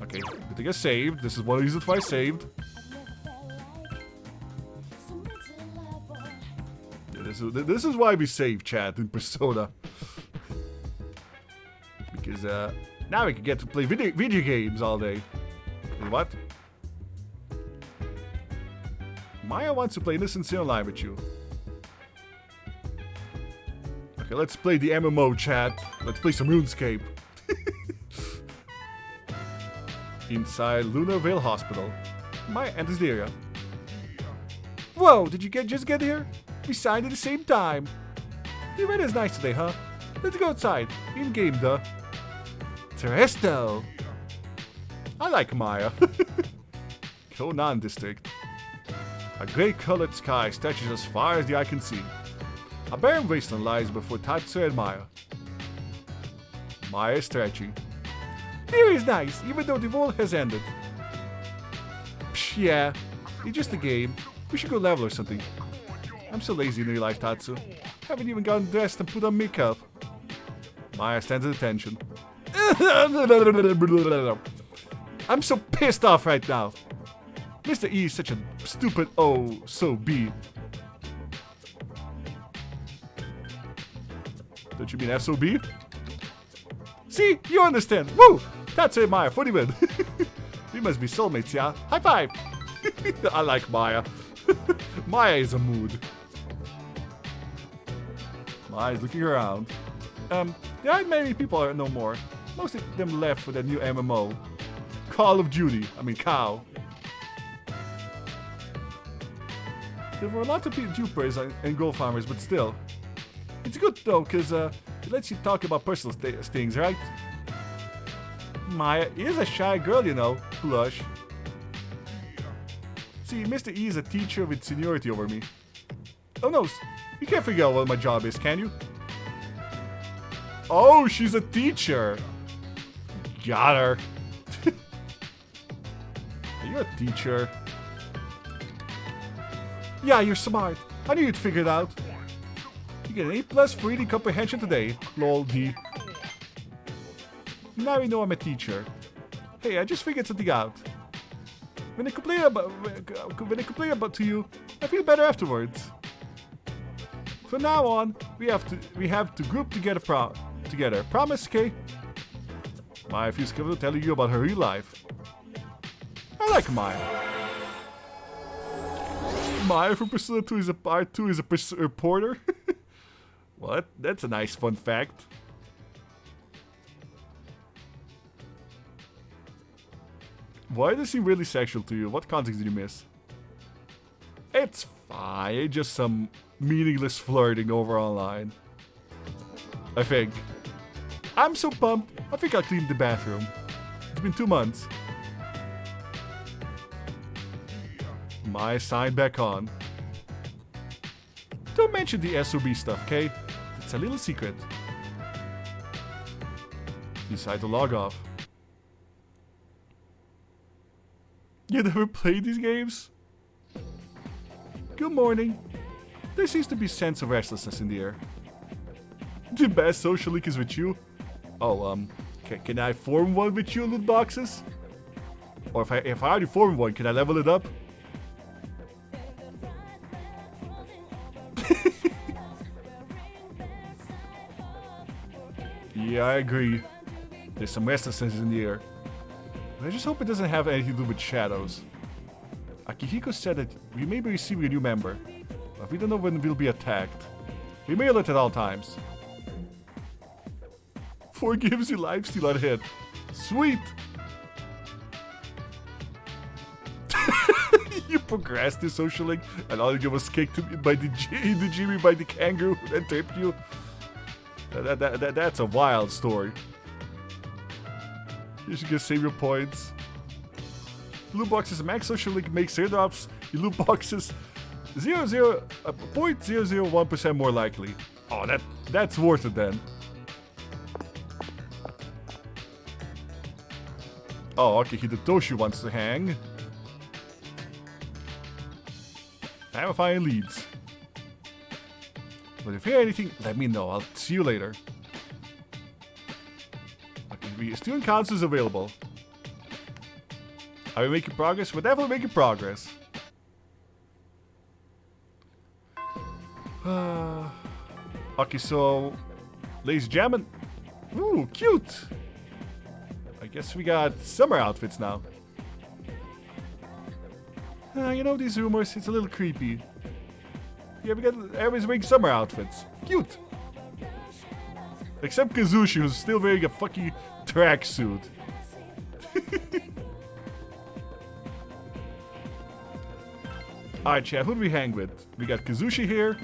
Okay, good thing I saved. This is one of the reasons why I saved. Yeah, this is why we save, chat, in Persona. Because now we can get to play video games all day. What? Maya wants to play Innocence Online with you. Okay, let's play the MMO, chat. Let's play some RuneScape. Inside Lunarvale Hospital. Maya enters the area. Whoa, did you just get here? We signed at the same time. The weather is nice today, huh? Let's go outside. In-game, duh. Terresto. I like Maya. Konan District. A grey-colored sky stretches as far as the eye can see. A barren wasteland lies before Tatsu and Maya. Maya is stretching. Here is nice, even though the world has ended. Psh, yeah, it's just a game. We should go level or something. I'm so lazy in real life, Tatsu. Haven't even gotten dressed and put on makeup. Maya stands at attention. I'm so pissed off right now. Mr. E is such a stupid SOB. Don't you mean SOB? See, you understand. Woo! Tatsu and Maya for the win. We must be soulmates, yeah? High five! I like Maya. Maya is a mood. Maya's looking around. There aren't many people no more. Most of them left for that new MMO. Call of Duty. I mean, cow. There were a lot of Jupers and gold farmers, but still. It's good though, because it lets you talk about personal things, right? Maya is a shy girl, you know. Blush. See, Mr. E is a teacher with seniority over me. Oh no, you can't figure out what my job is, can you? Oh, she's a teacher. Got her. Are you a teacher? Yeah, you're smart. I knew you'd figure it out. You get an A+ for reading comprehension today. Lol, D. Now you know I'm a teacher. Hey, I just figured something out. When I complain about to you, I feel better afterwards. From now on, we have to group together. Promise, okay? Maya feels comfortable telling you about her real life. I like Maya. Maya from Persona 2 is a part 2 is a reporter. What? That's a nice fun fact. Why does he really sexual to you? What context did you miss? It's fine, just some meaningless flirting over online. I think. I'm so pumped. I think I'll clean the bathroom. It's been 2 months. My sign back on. Don't mention the SOB stuff, okay? It's a little secret. Decide to log off. You never played these games? Good morning. There seems to be a sense of restlessness in the air. The best social link is with you? Oh, can I form one with you in loot boxes? Or if I already formed one, can I level it up? Yeah, I agree. There's some restlessness in the air. But I just hope it doesn't have anything to do with shadows. Akihiko said that we may be receiving a new member, but we don't know when we'll be attacked. We mail it at all times. 4 gives you lifesteal on hit. Sweet! You progressed to social link, and all you was kicked by the Jimmy by the kangaroo that taped you. That's a wild story. You should just save your points. Loot boxes max social link makes airdrops. Your loot boxes 0.001% more likely. Oh, that's worth it then. Oh, okay, Hidetoshi wants to hang. I haven't found any leads. But if you hear anything, let me know. I'll see you later. Okay, student council is available. Are we making progress? We're definitely making progress. Okay, so, ladies and gentlemen. Ooh, cute! I guess we got summer outfits now. You know these rumors, it's a little creepy. Yeah, we got everybody's wearing summer outfits. Cute! Except Kazushi, who's still wearing a fucking tracksuit. Alright, chat, who do we hang with? We got Kazushi here.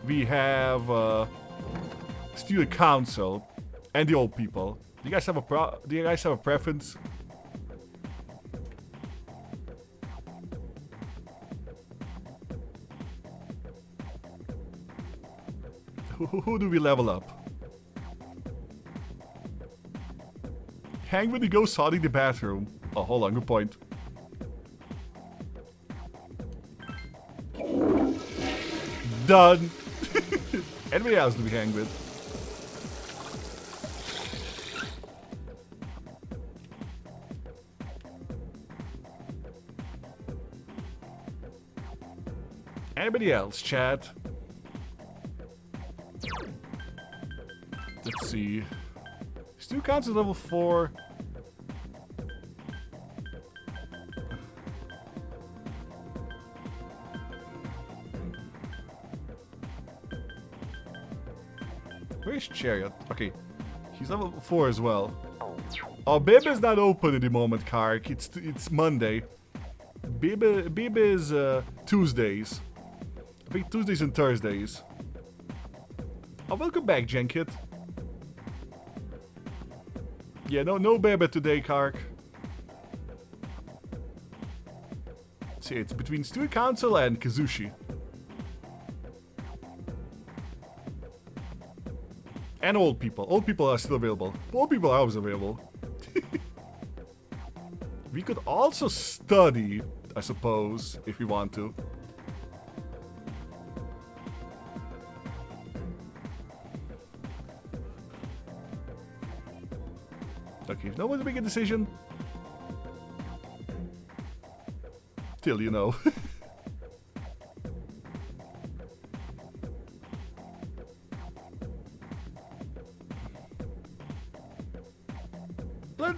We have student council and the old people. Do you guys have a preference? Who do we level up? Hang with the ghost holding the bathroom. Oh, hold on, good point. Done. Anybody else do we hang with? Anybody else, chat? Let's see. Stu counts at level 4. Where's Chariot? Okay, he's level 4 as well. Oh, Bib is not open at the moment, Kark. It's Monday. Bib is Tuesdays. I think Tuesdays and Thursdays. Oh, welcome back, Genkit. Yeah, no Bebe today, Kark. Let's see, it's between Student Council and Kazushi. And old people. Old people are still available. Old people are always available. We could also study, I suppose, if we want to. Okay, if no one's making a decision, till you know.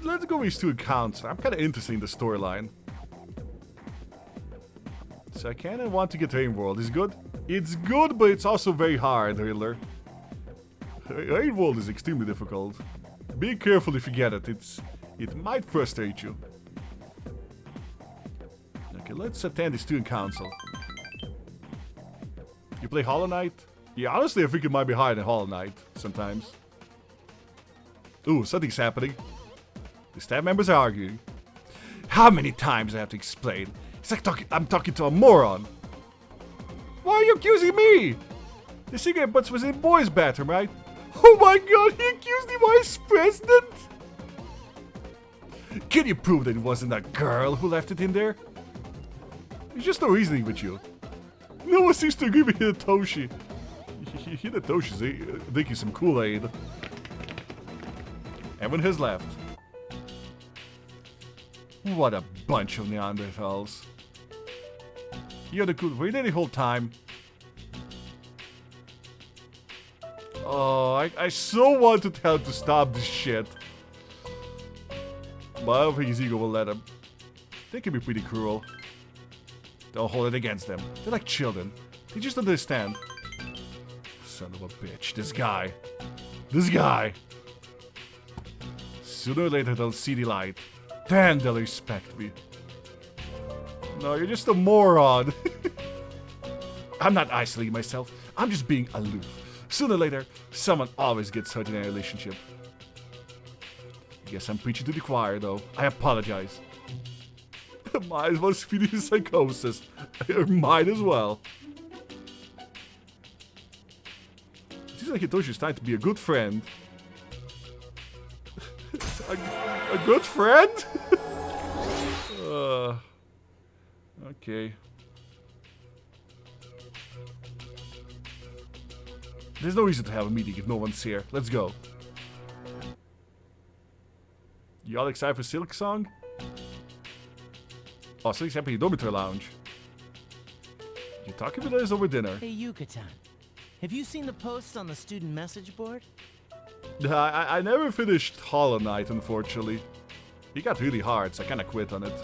Let's go with student council. I'm kind of interested in the storyline. So I kind of want to get Rain World. Is good? It's good, but it's also very hard, Riddler. Rain World is extremely difficult. Be careful if you get it. It might frustrate you. Okay, let's attend the student council. You play Hollow Knight? Yeah, honestly, I think it might be higher than Hollow Knight sometimes. Ooh, something's happening. The staff members are arguing. How many times do I have to explain? It's like I'm talking to a moron. Why are you accusing me? The cigarette butts was in the boys' bathroom, right? Oh my god, he accused the vice president? Can you prove that it wasn't a girl who left it in there? There's just no reasoning with you. No one seems to agree with Hidetoshi. Hidetoshi's drinking some Kool-Aid. Everyone has left. What a bunch of Neanderthals. You're the cool. Were you there the whole time? Oh, I so want to tell him to stop this shit. But I don't think his ego will let him. They can be pretty cruel. Don't hold it against them. They're like children. They just don't understand. Son of a bitch. This guy. This guy. Sooner or later they'll see the light. Then they'll respect me. No, you're just a moron. I'm not isolating myself. I'm just being aloof. Sooner or later, someone always gets hurt in a relationship. Guess I'm preaching to the choir, though. I apologize. Might as well feed you psychosis. Might as well. Seems like Hitoshi's trying to be a good friend. a good friend? Okay. There's no reason to have a meeting if no one's here. Let's go. You all excited for Silk Song? Oh, Silk's happy dormitory lounge. You talking with us over dinner? Hey, Yucatan. Have you seen the posts on the student message board? I never finished Hollow Knight, unfortunately. It got really hard, so I kinda quit on it.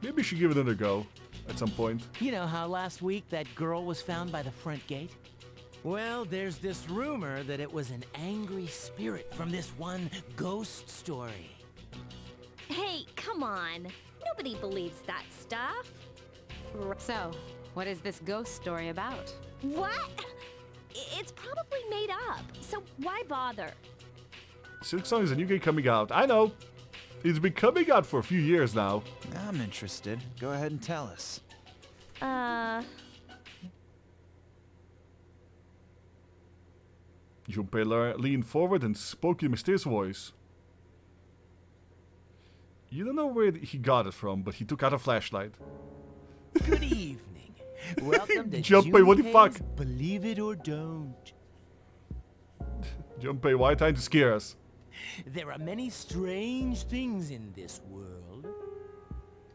Maybe we should give it another go at some point. You know how last week that girl was found by the front gate? Well, there's this rumor that it was an angry spirit from this one ghost story. Hey, come on. Nobody believes that stuff. So, what is this ghost story about? What? It's probably made up, so why bother? Silk Song is a new game coming out. I know. It's been coming out for a few years now. I'm interested. Go ahead and tell us. Junpei leaned forward and spoke in a mysterious voice. You don't know where he got it from, but he took out a flashlight. Good evening. Welcome to Junpei, what the fuck? Junpei's Believe It or Don't. Junpei, why are you trying to scare us? There are many strange things in this world.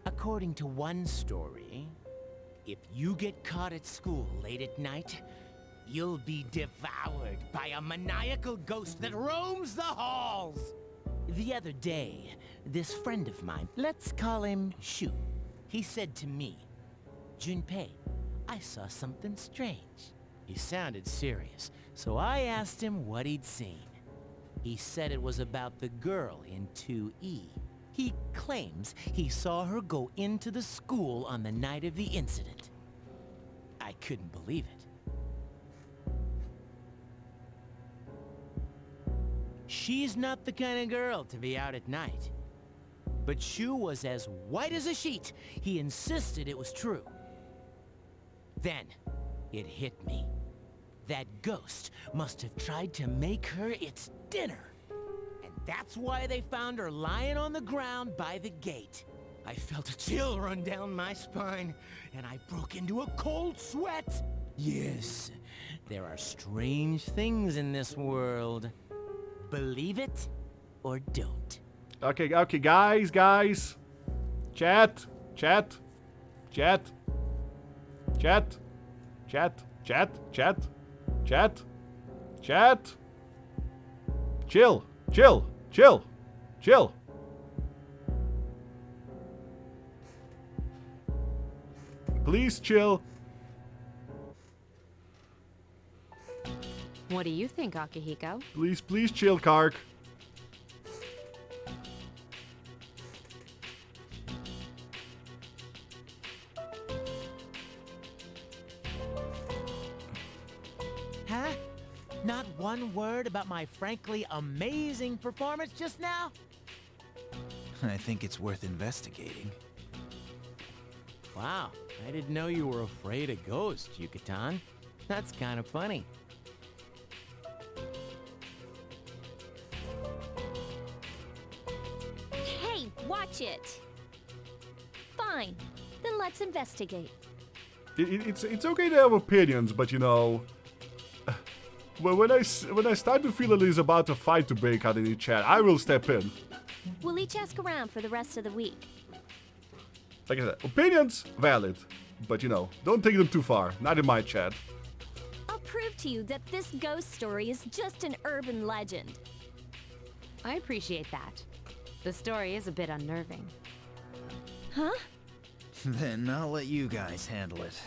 According to one story, if you get caught at school late at night, you'll be devoured by a maniacal ghost that roams the halls. The other day, this friend of mine, let's call him Shu, he said to me, Junpei, I saw something strange. He sounded serious, so I asked him what he'd seen. He said it was about the girl in 2E. He claims he saw her go into the school on the night of the incident. I couldn't believe it. She's not the kind of girl to be out at night. But Shu was as white as a sheet. He insisted it was true. Then, it hit me. That ghost must have tried to make her its dinner. And that's why they found her lying on the ground by the gate. I felt a chill run down my spine, and I broke into a cold sweat. Yes, there are strange things in this world. Believe it or don't. Okay, guys. Chat. Chill. Please chill. What do you think, Akihiko? Please chill, Kark. Huh? Not one word about my frankly amazing performance just now? I think it's worth investigating. Wow, I didn't know you were afraid of ghosts, Yucatan. That's kind of funny. Hey, watch it! Fine, then let's investigate. It's okay to have opinions, but you know, well, when I start to feel that he's about to fight to break out in the chat, I will step in. We'll each ask around for the rest of the week. Like I said, opinions valid, but you know, don't take them too far. Not in my chat. I'll prove to you that this ghost story is just an urban legend. I appreciate that. The story is a bit unnerving. Huh? Then I'll let you guys handle it.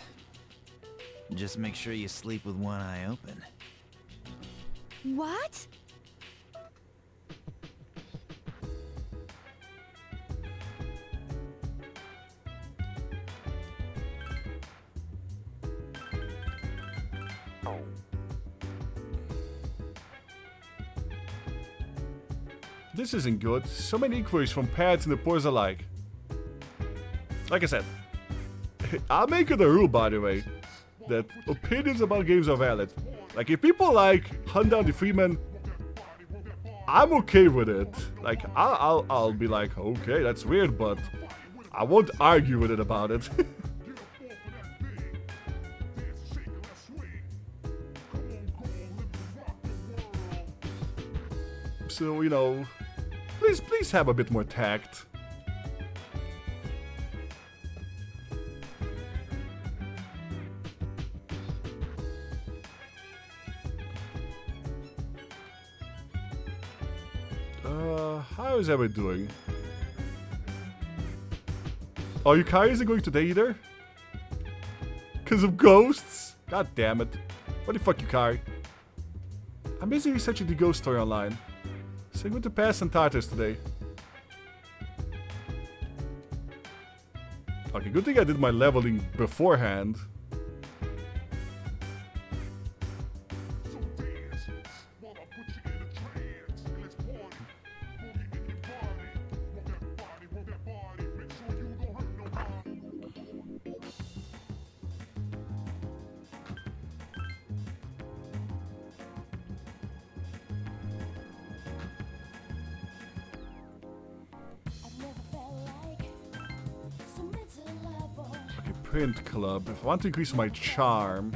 Just make sure you sleep with one eye open. What? This isn't good. So many inquiries from parents and reporters alike. Like I said, I'll make it a rule, by the way, that opinions about games are valid. Like, if people like Hunt Down the Freeman, I'm okay with it. Like, I'll be like, okay, that's weird, but I won't argue with it about it. So, you know, please have a bit more tact. How is everyone doing? Oh, Yukari isn't going today either? Because of ghosts? God damn it. What the fuck, Yukari? I'm busy researching the ghost story online. So I'm going to pass on Tartars today. Okay, good thing I did my leveling beforehand. Print club. If I want to increase my charm.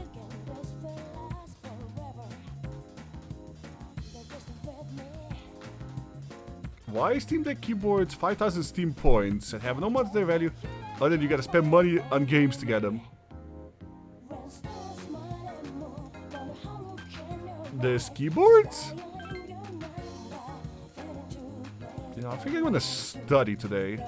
Why is Steam Deck keyboards 5,000 Steam points and have no monetary value other than you gotta spend money on games to get them? There's keyboards? Yeah, I think I'm gonna study today.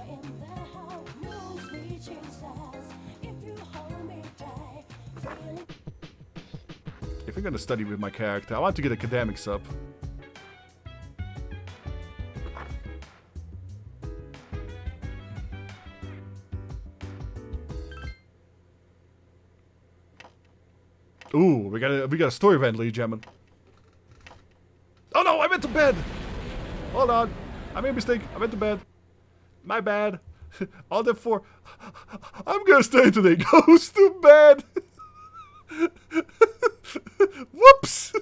I think I'm gonna study with my character. I want to get academics up. Ooh, we got a story event, ladies and gentlemen. Oh no, I went to bed! Hold on. I made a mistake. I went to bed. My bad. All that for. I'm gonna stay today. Goes to bed. Whoops!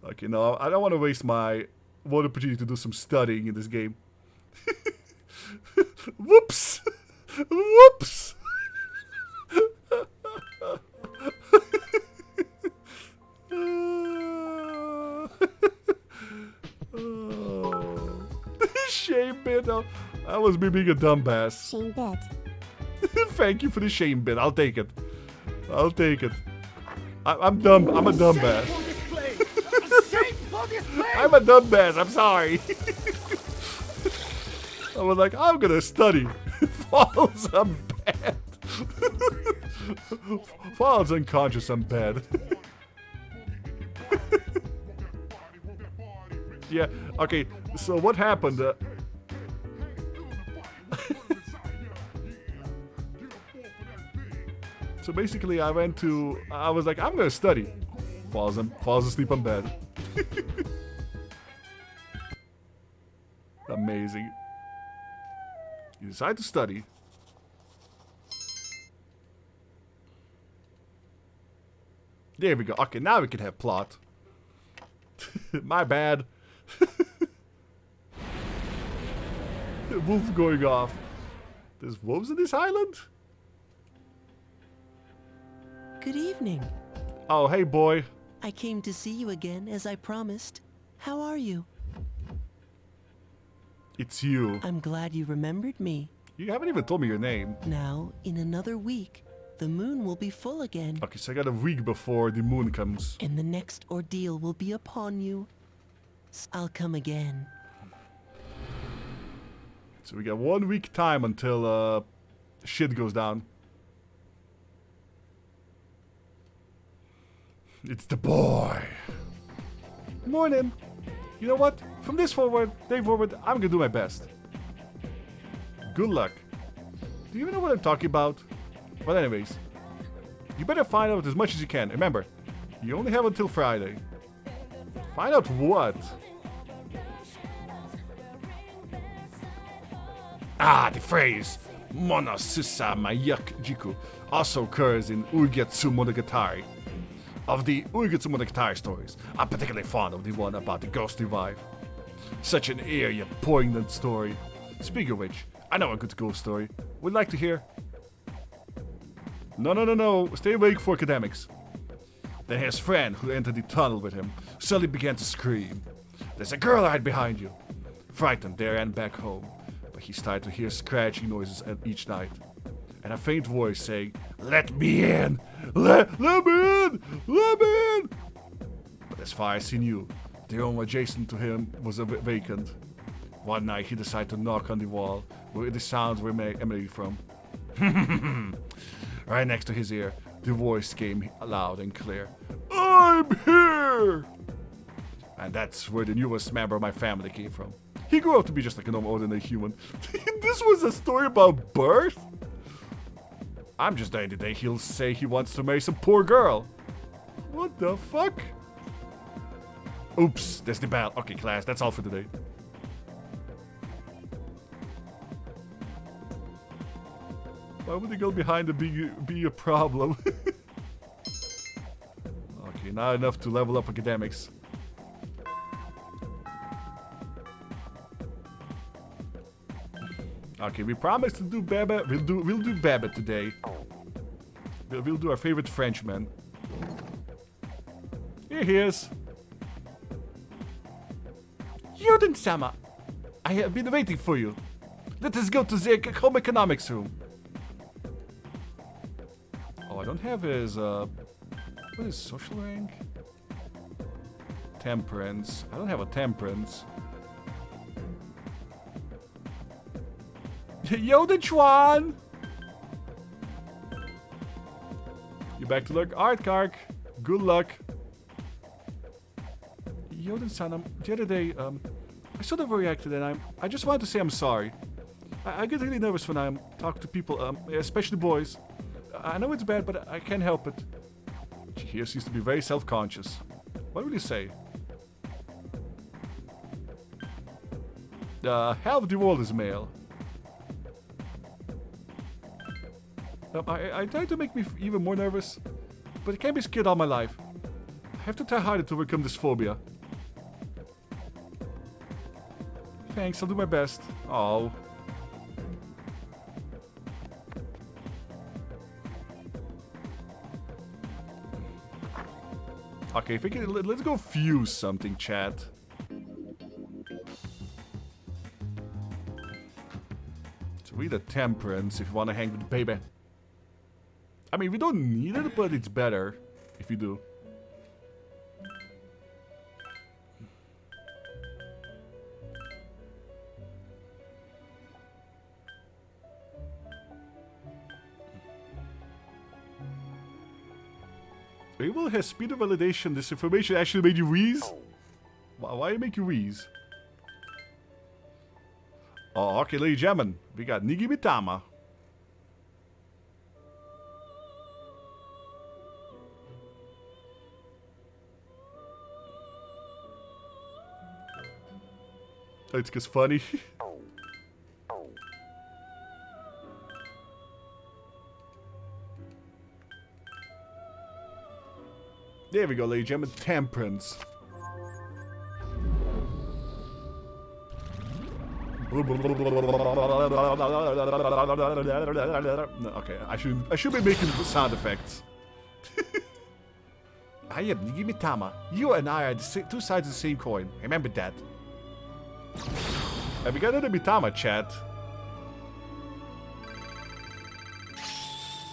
Okay, no, I don't want to waste my one opportunity to do some studying in this game. Whoops! Whoops! Shame bit. That was me being a dumbass. Shame bit. Thank you for the shame bit. I'll take it. I'll take it. I'm dumb. I'm a dumbass. I'm a dumbass. I'm sorry. I was like, I'm gonna study. Falls, I'm bad. Falls unconscious, I'm bad. Yeah, okay, so what happened? So basically I was like, I'm gonna study. Falls asleep on bed. Amazing. You decide to study. There we go. Okay, now we can have plot. My bad. Wolf going off. There's wolves in this island? Good evening. Oh, hey boy. I came to see you again as I promised. How are you? It's you. I'm glad you remembered me. You haven't even told me your name. Now, in another week, the moon will be full again. Okay, so I got a week before the moon comes. And the next ordeal will be upon you. I'll come again. So we got 1 week time until shit goes down. It's the boy. Morning. You know what? From this day forward, I'm gonna do my best. Good luck. Do you even know what I'm talking about? Well, anyways, you better find out as much as you can. Remember, you only have until Friday. Find out what? Ah, the phrase Mona Susa Mayak Jiku also occurs in Urgetsu Monogatari. Of the Urgetsu Monogatari stories, I'm particularly fond of the one about the ghostly wife. Such an eerie yet poignant story. Speaking of which, I know a good ghost story. Would like to hear? No. Stay awake for academics. Then his friend, who entered the tunnel with him, suddenly began to scream. There's a girl right behind you. Frightened, they ran back home, but he started to hear scratching noises each night, and a faint voice saying, "Let me in! Let me in! Let me in!" But as far as he knew, the room adjacent to him was vacant. One night he decided to knock on the wall where the sounds were emanating from. Right next to his ear, the voice came loud and clear. "I'm here!" And that's where the newest member of my family came from. He grew up to be just like an ordinary human. This was a story about birth? I'm just dying today he'll say he wants to marry some poor girl. What the fuck? Oops, there's the bell. Okay, class, that's all for today. Why would the girl behind it be a problem? Okay, not enough to level up academics. Okay, we promised to do Baba. We'll do Baba today. We'll do our favorite Frenchman. Here he is. Yeoden-sama, I have been waiting for you. Let us go to the home economics room. Oh, I don't have his, what is social rank? Temperance. I don't have a temperance. Yeoden-chuan! You back to luck? Alright, Kark. Good luck. Yeoden-san, the other day, I sort of reacted and I just wanted to say I'm sorry. I get really nervous when I'm talking to people, especially boys. I know it's bad, but I can't help it. She here seems to be very self-conscious. What will you say? Half the world is male. I tried to make me even more nervous, but I can't be scared all my life. I have to try harder to overcome this phobia. Thanks, I'll do my best. Oh. Okay, if we can, let's go fuse something, chat. So read a temperance if you want to hang with the baby. I mean, we don't need it, but it's better if you do. Able has speed of validation. This information actually made you wheeze? Why make you wheeze? Oh, okay, ladies and gentlemen. We got Nigi Mitama. It's just funny. There we go, ladies and gentlemen. Temperance. No, okay, I should be making sound effects. I am Nigi Mitama. You and I are two sides of the same coin. Remember that. And we got another Mitama, chat.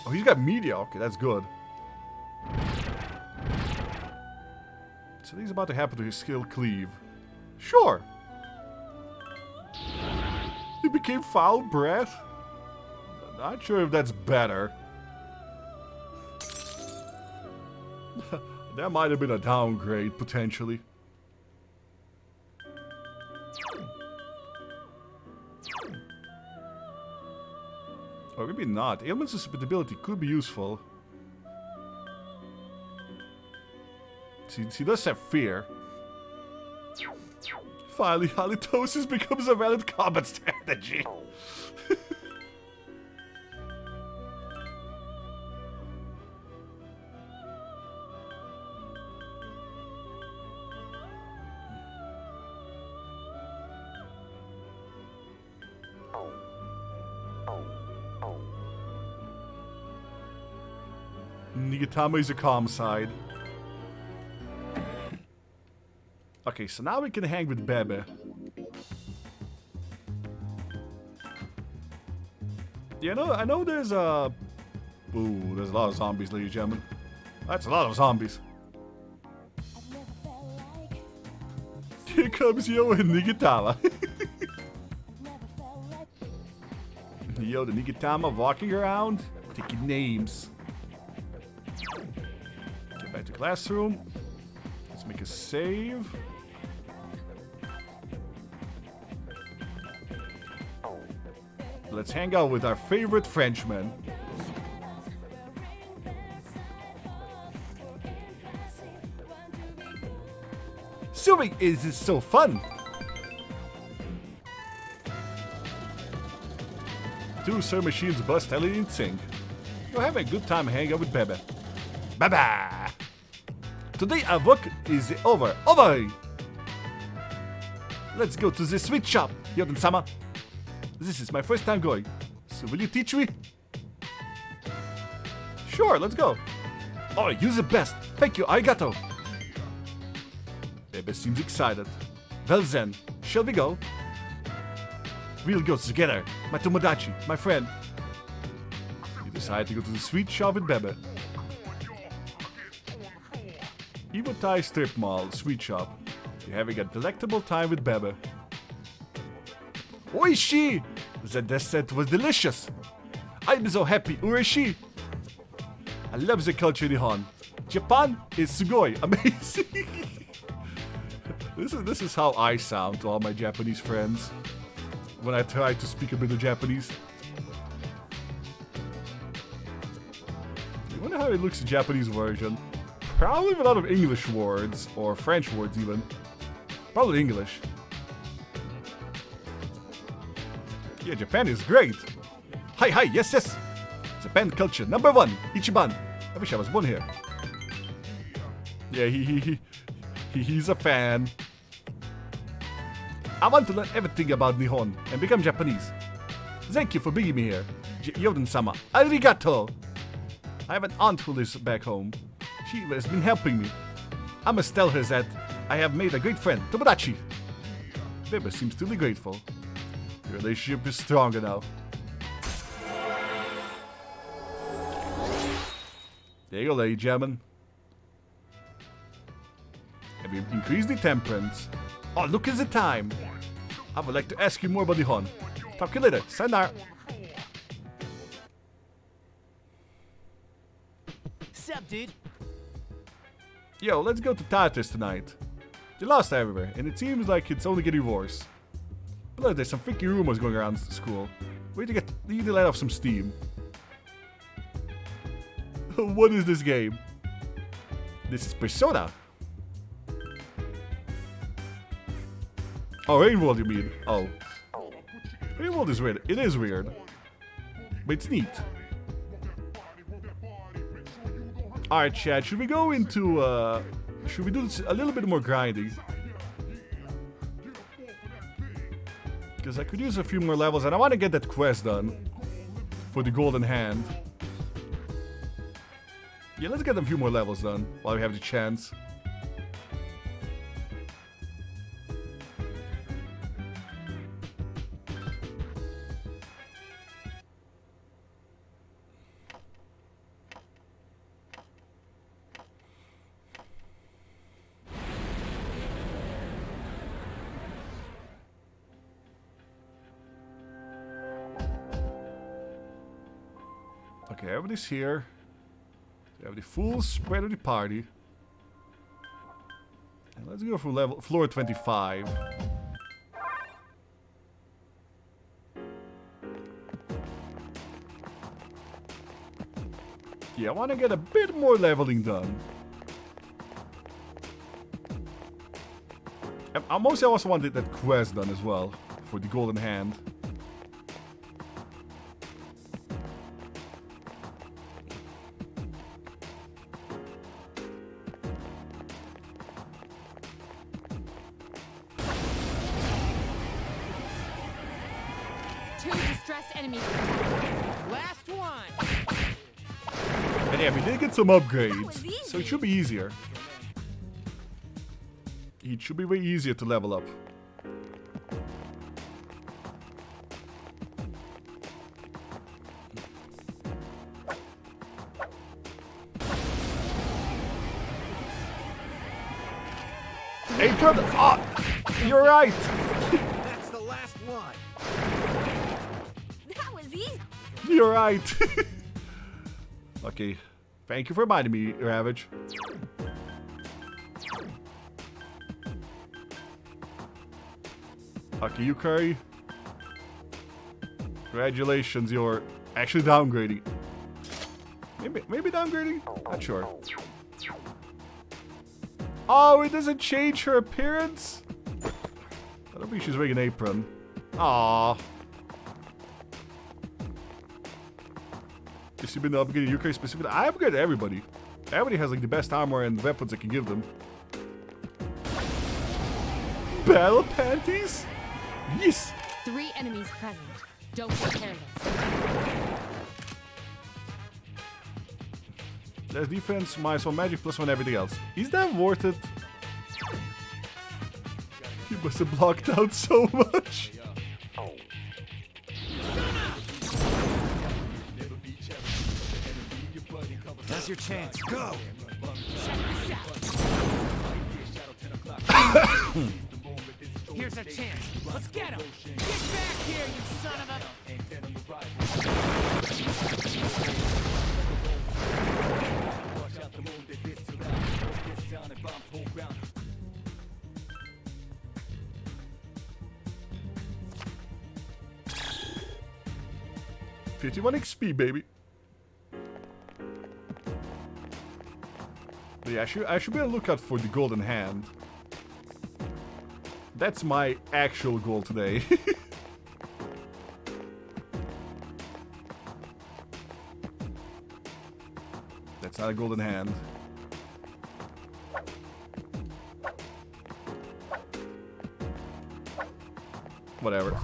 Oh, he's got media. Okay, that's good. Something's about to happen to his skill cleave. Sure. He became foul breath? Not sure if that's better. That might have been a downgrade, potentially. Or maybe not. Ailment susceptibility could be useful. He does have fear. Finally, halitosis becomes a valid combat strategy. Niigitama is a calm side. Okay, so now we can hang with Bebe. Yeah, I know there's a... Ooh, there's a lot of zombies, ladies and gentlemen. That's a lot of zombies. Here comes Yo and Niigitama. Yo, the Niigitama walking around, taking names. Get back to classroom. Let's make a save. Let's hang out with our favorite Frenchman. Swimming is so fun. Two sir machines bust Ellie in sync. You're having a good time hanging out with Bebe. Bye-bye. Today our work is over. Over. Let's go to the sweet shop, Yeoden-sama. This is my first time going, so will you teach me? Sure, let's go. Oh, you're the best. Thank you, arigato. Bebe seems excited. Well then, shall we go? We'll go together. My tomodachi, my friend. You decide to go to the sweet shop with Bebe. Iwotai Strip Mall, sweet shop. You're having a delectable time with Bebe. Oishi! The dessert was delicious. I'm so happy. Ureshi! I love the culture in Nihon. Japan is sugoi. Amazing. This is how I sound to all my Japanese friends when I try to speak a bit of Japanese. I wonder how it looks in Japanese version. Probably a lot of English words, or French words even. Probably English. Yeah, Japan is great. Hi, yes. Japan culture, #1, Ichiban. I wish I was born here. Yeah, he's a fan. I want to learn everything about Nihon and become Japanese. Thank you for bringing me here, Yeoden-sama. Arigato. I have an aunt who lives back home. She has been helping me. I must tell her that I have made a great friend, Tomodachi. Bebe seems to be grateful. Your relationship is stronger now. There you go, ladies and gentlemen. And we've increased the temperance. Oh, look at the time. I would like to ask you more about Nihon. Talk to you later. Sayonara. Sup, dude? Yo, let's go to Tatis tonight. They lost everywhere, and it seems like it's only getting worse. Plus, there's some freaky rumors going around the school. We need to let off some steam. What is this game? This is Persona. Oh, Rain World, you mean? Oh. Rain World is weird. It is weird. But it's neat. Alright, Chad, should we go into, should we do this a little bit more grinding? Because I could use a few more levels, and I want to get that quest done. For the golden hand. Yeah, let's get a few more levels done, while we have the chance. Okay, everybody's here. We have the full spread of the party. And let's go for floor 25. Yeah, I want to get a bit more leveling done. I mostly also wanted that quest done as well, for the golden hand. Two distressed enemies. Last one! And yeah, we did get some upgrades, was so it should be easier. It should be way easier to level up. Hey, good. Oh, you're right. That's the last one. That was easy. You're right. Okay. Thank you for reminding me, Ravage. Okay, you Curry. Congratulations, you're actually downgrading. Maybe downgrading? Not sure. Oh, it doesn't change her appearance? I don't think she's wearing an apron. Aww. Has she been upgrading Yukari specifically? I upgraded everybody. Everybody has like the best armor and weapons I can give them. Battle panties? Yes! 3 enemies present. Don't get careless. Less defense, -1 magic, +1 everything else. Is that worth it? You must have blocked out so much. That's your chance. Go! Here's our chance. Let's get him! Get back here, you son of a... 51 XP, baby. But yeah, I should be on the lookout for the golden hand. That's my actual goal today. That's not a golden hand. Whatever.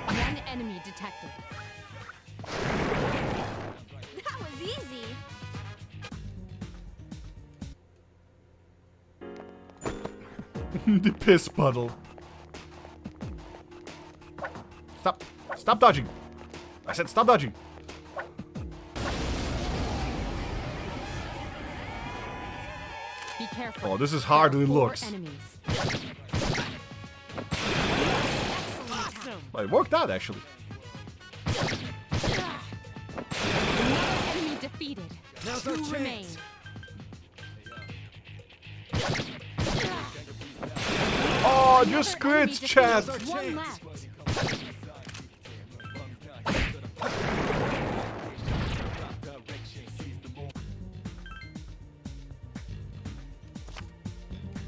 1 enemy detected. That was easy. The piss puddle. Stop. Stop dodging. I said stop dodging. Be careful. Oh, this is harder than it There are 4 looks. enemies. Awesome! Well, it worked out, actually. Another enemy defeated. Now's our 2 chance. remain. Oh, just Another enemy crits, chat. defeated. 1 left.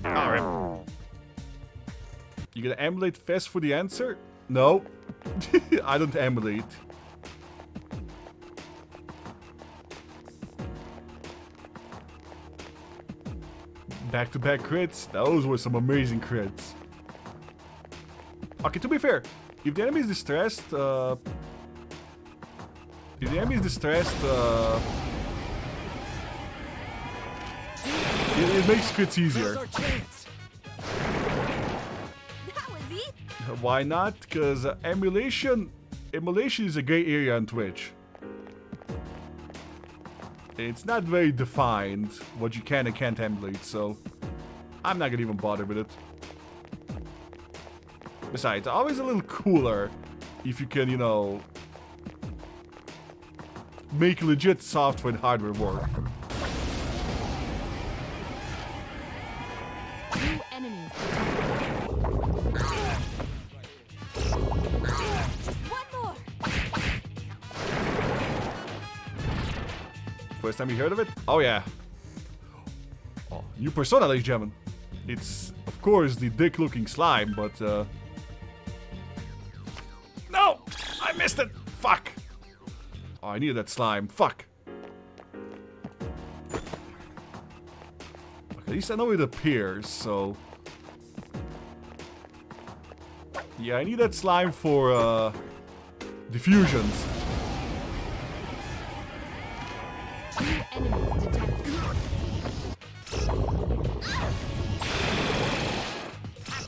Alright. You gonna emulate Fest for the answer? No. I don't emulate. Back-to-back crits. Those were some amazing crits. Okay, to be fair, if the enemy is distressed, it makes crits easier. Now's our chance. That was easy. Why not? Because emulation is a gray area on Twitch. It's not very defined what you can and can't emulate, so I'm not gonna even bother with it. Besides, always a little cooler if you can, you know, make legit software and hardware work. 2 enemies. Just one more. First time you heard of it? Oh yeah. Oh, new persona, ladies and gentlemen. It's, of course, the dick-looking slime, but, No! I missed it! Fuck! Oh, I needed that slime. Fuck! Okay, at least I know it appears, so... Yeah, I need that slime for, diffusions. 2 enemies detected.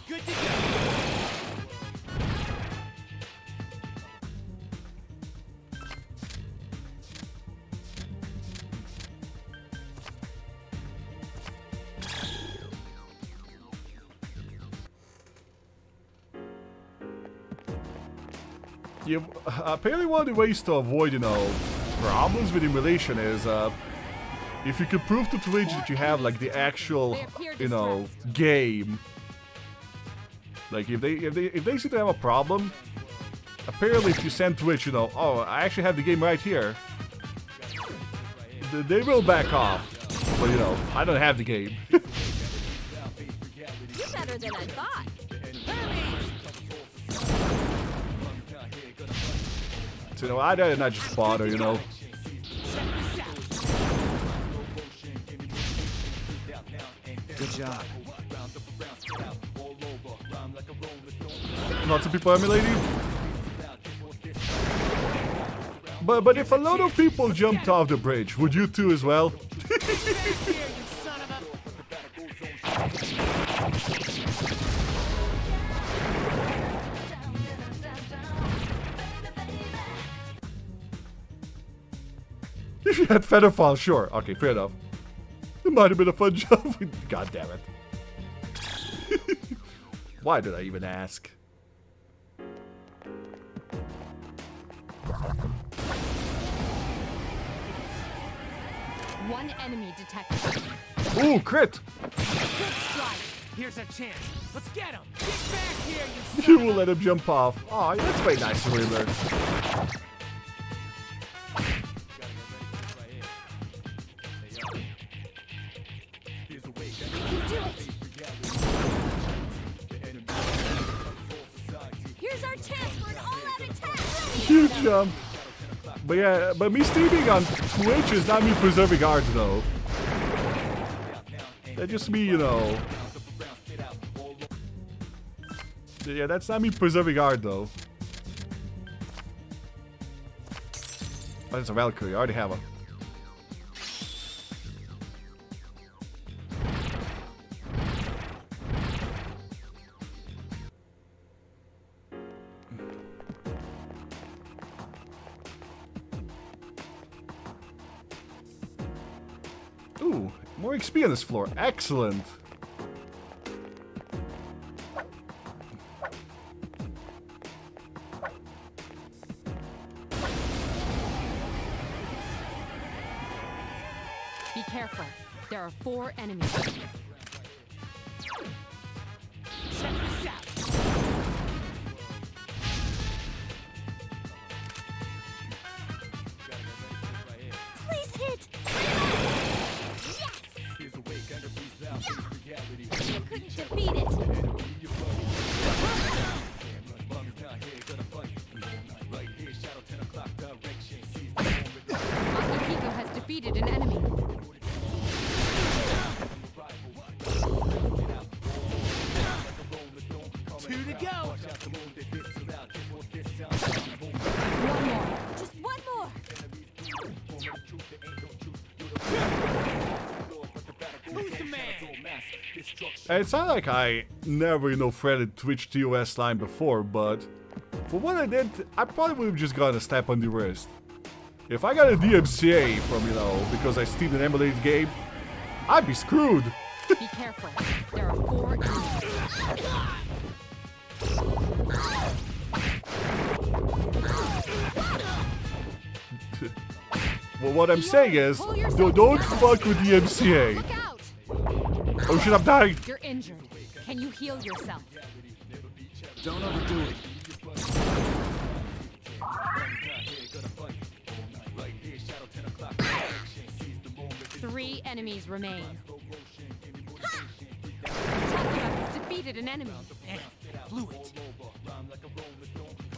Good to go. Yeah, apparently one of the ways to avoid, you know, problems with emulation is, if you can prove to Twitch that you have, like, the actual, you know, game. Like, if they seem to have a problem, apparently if you send Twitch, you know, oh, I actually have the game right here, they will back off. But, you know, I don't have the game. You're better than I thought. So, you know, I'd rather not just bother, you know. Good job. Lots of people emulating. But if a lot of people jumped off the bridge, would you too as well? If you had Featherfall, sure. Okay, fair enough. It might have been a fun jump. God damn it. Why did I even ask? One enemy detected. Ooh, crit! Good strike. Here's a chance. Let's get him. Get back here, you You son will of let him jump off. Oh, that's very nice of Riddler. Here's our chance for an all-out attack. Huge jump. But yeah, but me streaming on Twitch is not me preserving art though. That's just me, you know. Yeah, that's not me preserving art though. Oh, that's a Valkyrie. I already have one. Ooh, more XP on this floor. Excellent. Be careful. There are 4 enemies. Check this out. Please hit. Yes. You couldn't defeat it. Akihiko has defeated an enemy. Two to go. One more. Just one more. Who's the man? It's not like I never, you know, threaded Twitch TOS line before, but for what I did, I probably would have just gotten a slap on the wrist. If I got a DMCA from, you know, because I steamed an emulated game, I'd be screwed. Be careful. There are 4 enemies. Well, what I'm saying is, Pull yourself don't together. fuck with the MCA. Look out! Oh shit, I'm dying. You're injured. Can you heal yourself? Don't overdo it. 3 enemies remain. Takuma has defeated an enemy. Blew it.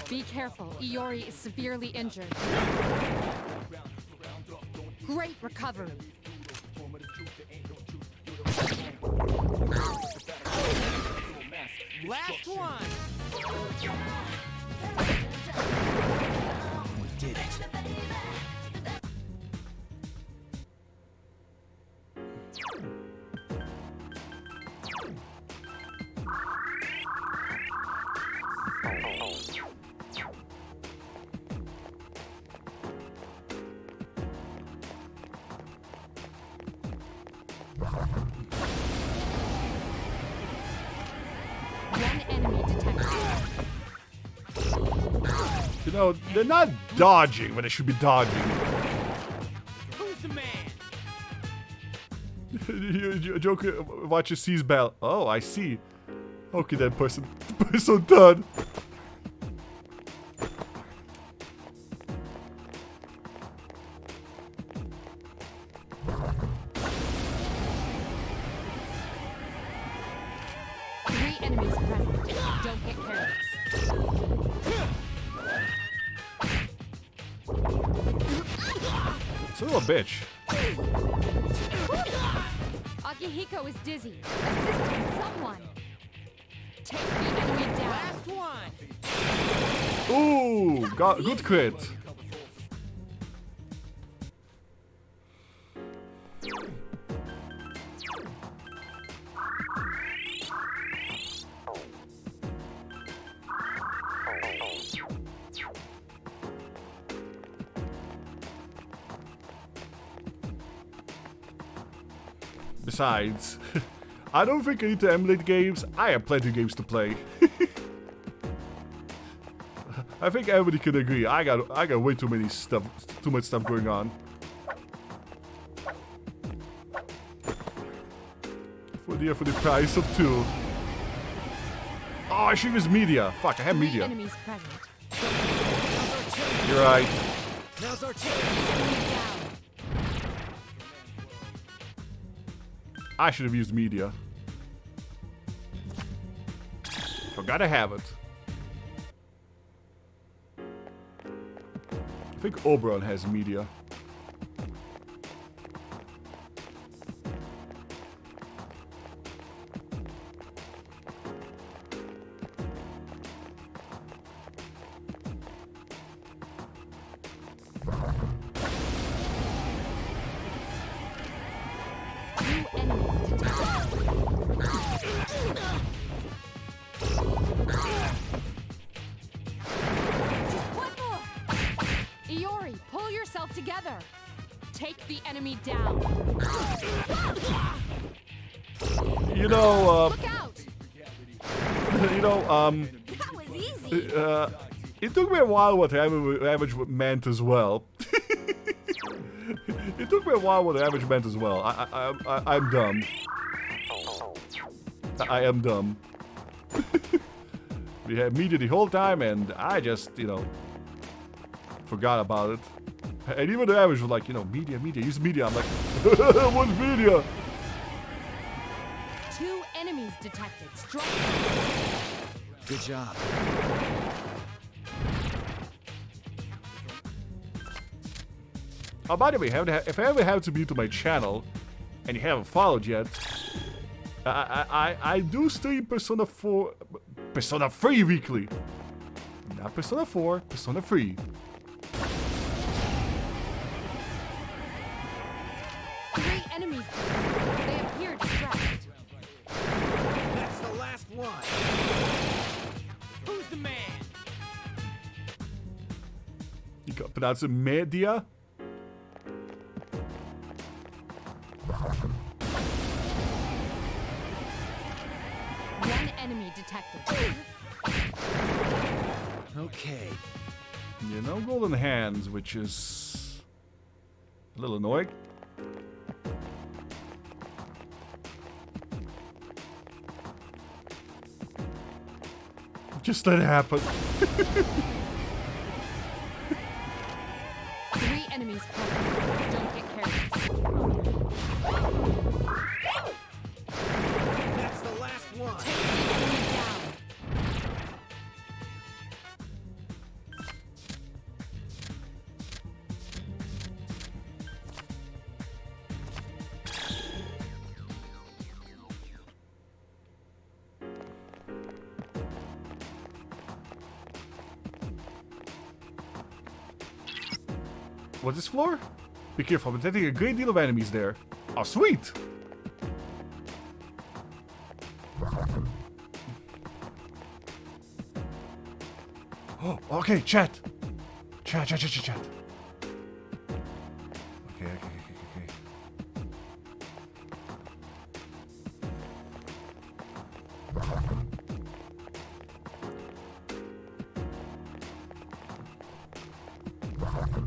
Be careful. Iori is severely injured. Great recovery. Last one. We did it. One enemy detected. You know, they're not dodging when they should be dodging. Who's the man? Joker watches sees Bell. Oh, I see. Okay, that person so done. Three enemies present. Don't get careless. Son of a bitch. Akihiko is dizzy. Assist him, someone. Take the enemy down. Last one. Ooh, good crit. Besides, I don't think I need to emulate games. I have plenty of games to play. I think everybody can agree. I got way too much stuff going on. For the price of 2. Oh, I should use media. Fuck, I have Three media. enemies present. You're right. Now's our chance. Enemy down. I should have used media. Forgot to have it. I think Oberon has media. Two enemies detected. Just one more. Iori, pull yourself together. Take the enemy down. You know, Look out! you know, That was easy. it took me a while what average meant as well. It took me a while what average meant as well. I'm dumb. I am dumb. We had media the whole time, and I just, you know, forgot about it. And even the average was like, you know, media, use media. I'm like, what's media? Two enemies detected. Strike. Good job. Oh, by the way, if I ever have to be to my channel, and you haven't followed yet, I do stream Persona 3 weekly. Not Persona 4, Persona 3. Three enemies detected. They appear distracted. That's the last one. Who's the man? You can pronounce it media? One enemy detected. Okay. You know, golden hands, which is A little annoying. Just let it happen. 3 enemies present. Don't get careless. That's the last one. Take the enemy down. What's this floor? Be careful, I'm detecting a great deal of enemies there. Oh, sweet! Oh, okay, chat. Chat. Okay.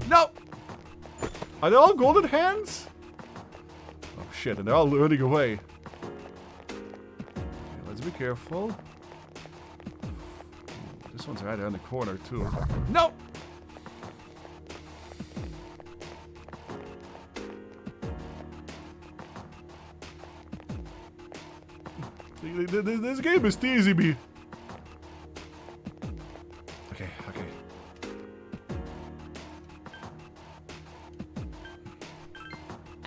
No! Are they all golden hands? Oh shit, and they're all running away. Okay, let's be careful. This one's right around the corner too. No! This game is teasing me. Okay.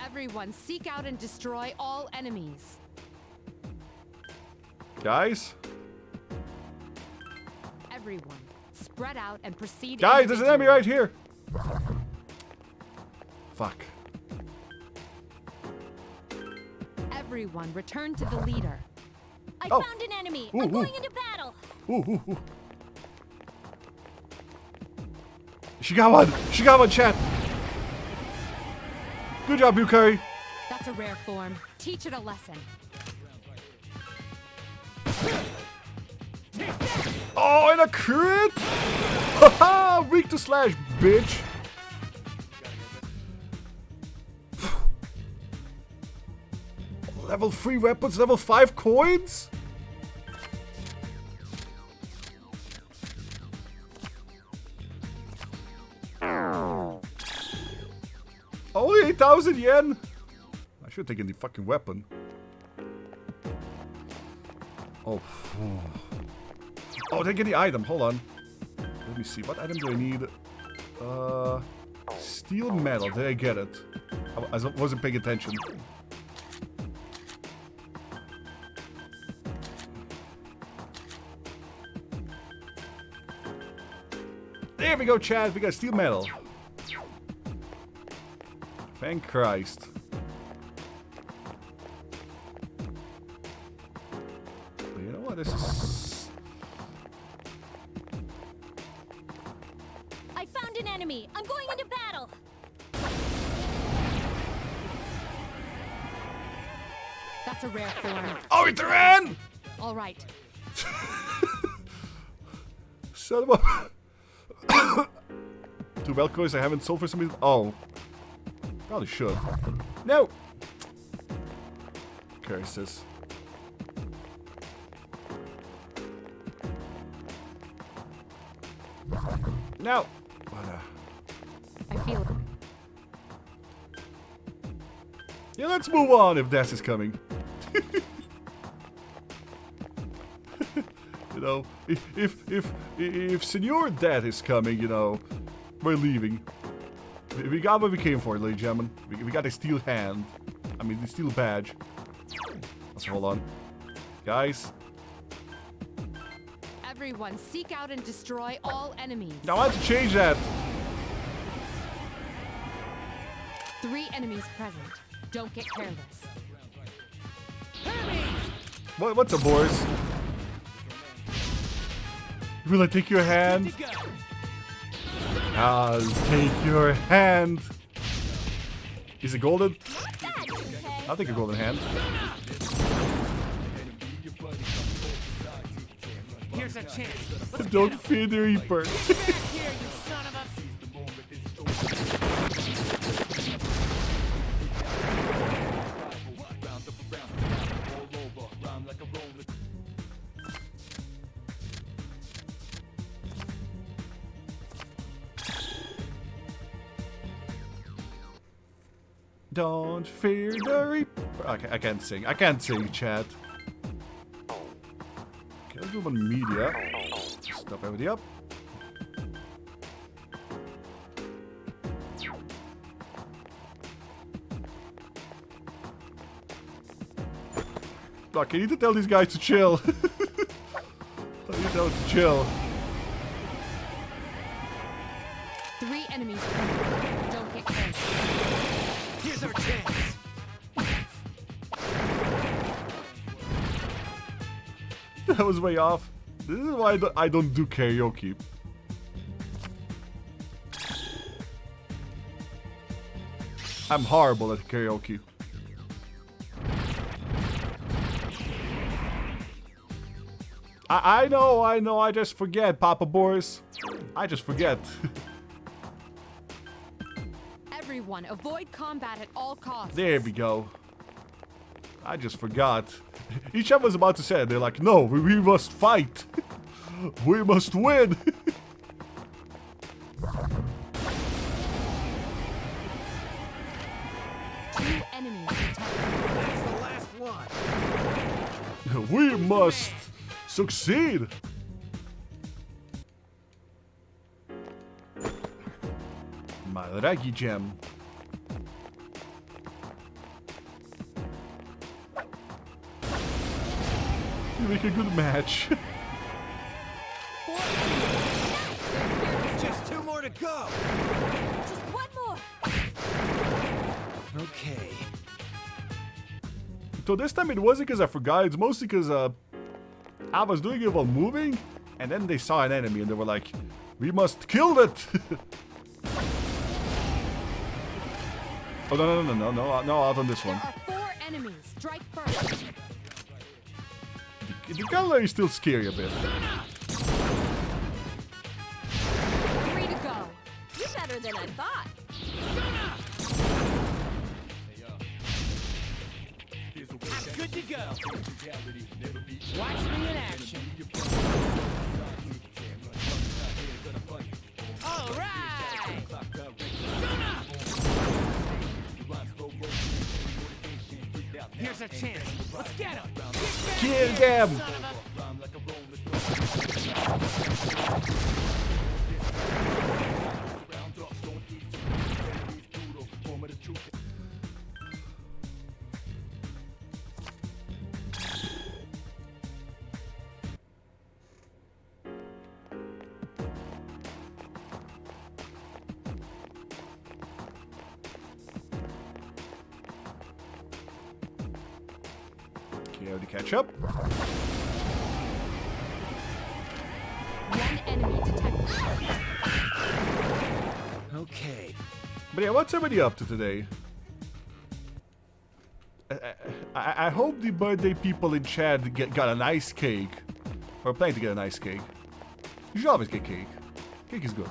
Everyone, seek out and destroy all enemies. Guys? Everyone, spread out and proceed. Guys, there's an enemy right here! Fuck. Everyone, return to the leader. I Oh. found an enemy. Ooh, I'm ooh. going into battle. Ooh. She got one, chat! Good job, Yukari. That's a rare form. Teach it a lesson. Oh, and a crit! Haha! Weak to slash, bitch! Level 3 weapons, level 5 coins? Only 8,000 yen? I should have taken the fucking weapon. Oh. Oh, they get the item. Hold on. Let me see. What item do I need? Steel metal. Did I get it? I wasn't paying attention. There we go, Chad. We got steel metal. Thank Christ. But you know what? This is... I found an enemy. I'm going into battle. That's a rare form. Oh, it ran! All right. Son of a... 2 Velcros I haven't sold for some reason. Oh. Probably should. No! Curses. No! I feel it. Yeah, let's move on if Death is coming. You know, if Senor Death is coming, you know, we're leaving. We got what we came for, ladies and gentlemen. We got a steel hand. I mean, the steel badge. Let's hold on. Guys. Everyone, seek out and destroy all enemies. Now I have to change that. 3 enemies present. Don't get careless. What's up, boys? Will I take your hand? I'll take your hand. Is it golden? I'll take a golden hand. Here's a chance. Don't fear the Reaper. Here, you son of a... Don't fear the reaper. Okay, I can't sing. I can't sing, chat. Okay, let's move on media. Stop everything up. Look, I need to tell these guys to chill. I need to tell them to chill. 3 enemies. Don't get close. Here's our chance. That was way off. This is why I don't do karaoke. I'm horrible at karaoke. I know, I just forget, Papa Boris. I just forget. Everyone, avoid combat at all costs. There we go. I just forgot. Each time I was about to say it, they're like, no, we must fight. We must win. Two enemies attack. That's the last one. We must succeed. My Raggy Gem. You make a good match. Just 2 more to go. Just one more. Okay. So this time it wasn't because I forgot, it's mostly because I was doing it while moving, and then they saw an enemy and they were like, we must kill it! Oh, no, out on this one. There are 4 enemies. Strike first. The color is still scary a bit. 3 to go. You're better than I thought. I'm good to go. Watch me in action. All right. Here's our chance. Let's get him. Kill them! Okay, I have to catch up. 1 enemy detected. Okay. But yeah, what's everybody up to today? I hope the birthday people in chat got a nice cake. Or planning to get a nice cake. You should always get cake. Cake is good.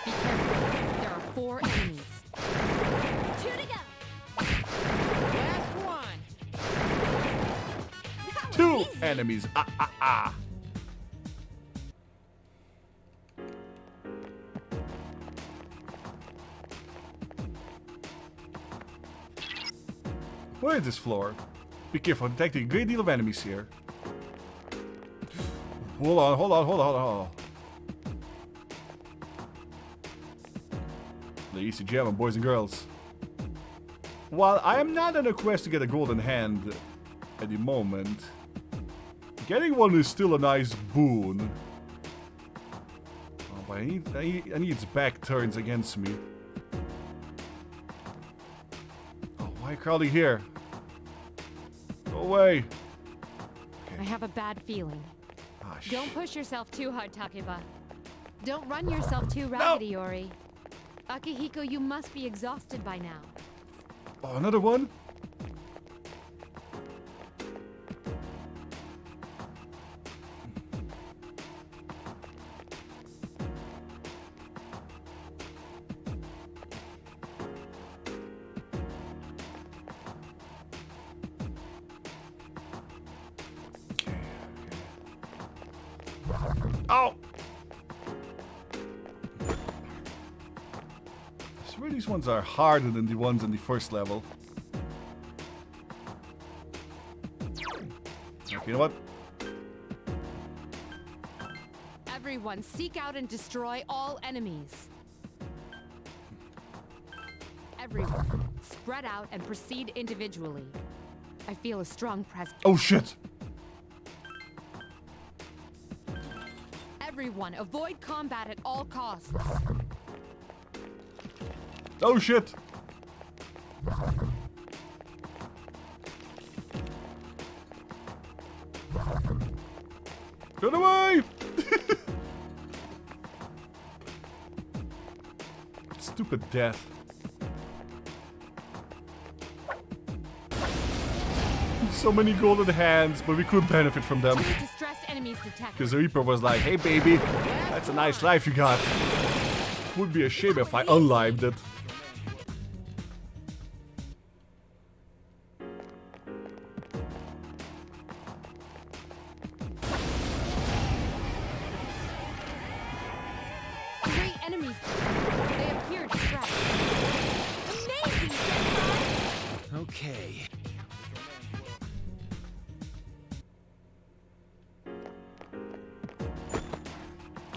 Be careful. There are 4 enemies. 2 to go. Last one. That was 2 easy. enemies. Where is this floor? Be careful, I'm detecting a great deal of enemies here. Hold on. The easy gem, boys and girls. While I am not on a quest to get a golden hand at the moment, getting one is still a nice boon. Oh, but I need its back turns against me. Oh, why crawling here? Go away. I have a bad feeling. Ah, Don't push yourself too hard, Takeba. Don't run yourself too raggedy, Ori. Akihiko, you must be exhausted by now. Oh, another one? Okay. Oh! swear these ones are harder than the ones in the first level. Okay, you know what? Everyone, seek out and destroy all enemies. Everyone, spread out and proceed individually. I feel a strong presence. Oh shit! Everyone, avoid combat at all costs. Oh shit! Run away! Stupid death. So many golden hands, but we could benefit from them. Two distressed enemies detected. Because the Reaper was like, hey baby, that's a nice life you got. Would be a shame if I unlived it. Three enemies. They appear distressed. Amazing, Senpai! Okay.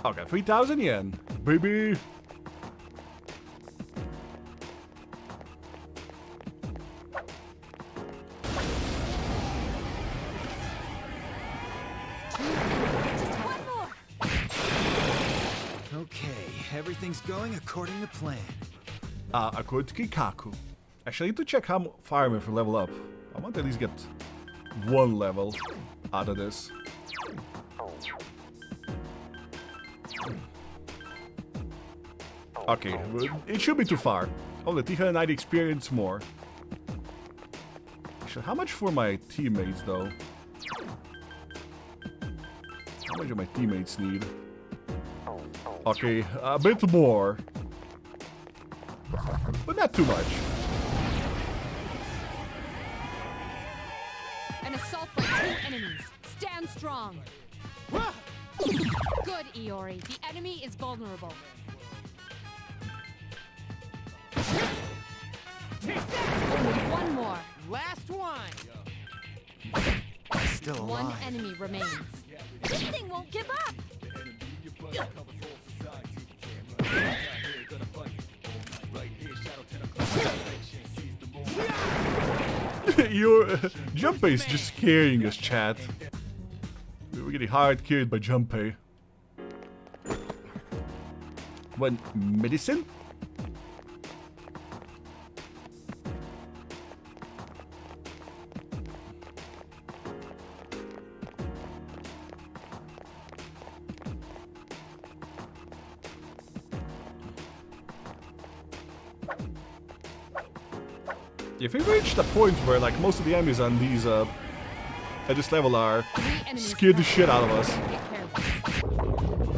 Okay, 3,000 yen, baby. One more! Okay, everything's going according to plan. According to Kikaku. Actually, I need to check how far I'm if I level up. I want to at least get one level out of this. Okay, well, it should be too far. Oh, the 390 experience more. Actually, how much for my teammates, though? How much do my teammates need? Okay, a bit more. But not too much. An assault by two enemies. Stand strong. Good, Iori. The enemy is vulnerable. Only one more. Last one! Still One alive. enemy remains. This thing won't give up! Your Junpei is just scaring us, chat. We're getting hard carried by Junpei. One medicine? If we reach the point where like most of the enemies on these at this level are Three enemies scared the left. shit out of us. Get careful.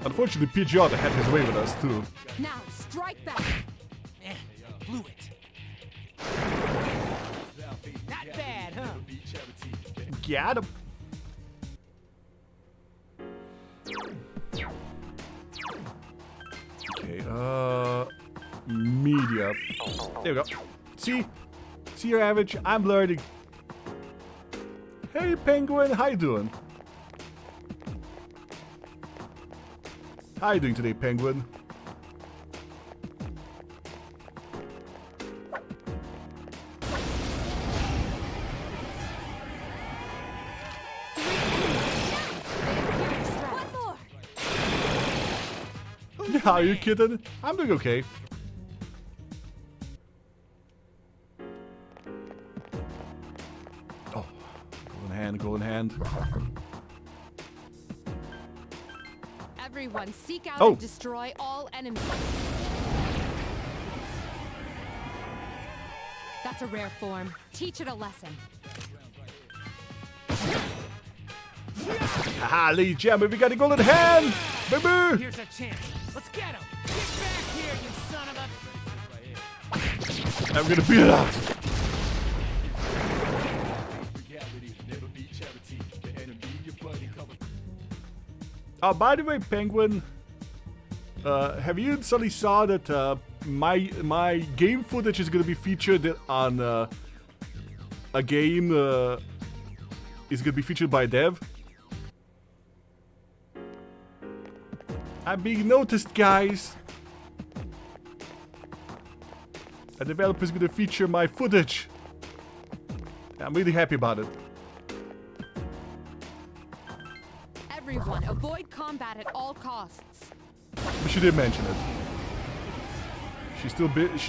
Unfortunately, Pidgeotto had his way with us too. Now, strike back. Blew it. Not bad, huh? Got him. Okay, media. There we go. See your average. I'm learning. Hey, Penguin, how you doing? How you doing today, Penguin? One more! Yeah, are you kidding? I'm doing okay. Oh, golden hand. Everyone, seek out Oh. and destroy all enemies. That's a rare form. Teach it a lesson. Haha, Lee Gemma, we got a golden hand! Baby! Here's a chance. Let's get him. Get back here, you son of a... I'm gonna beat it out. Oh, by the way, Penguin, have you suddenly saw that my game footage is gonna be featured on a game is gonna be featured by dev? I'm being noticed, guys. A developer is gonna feature my footage. I'm really happy about it. Everyone, avoid combat at all costs. She did mention it. She's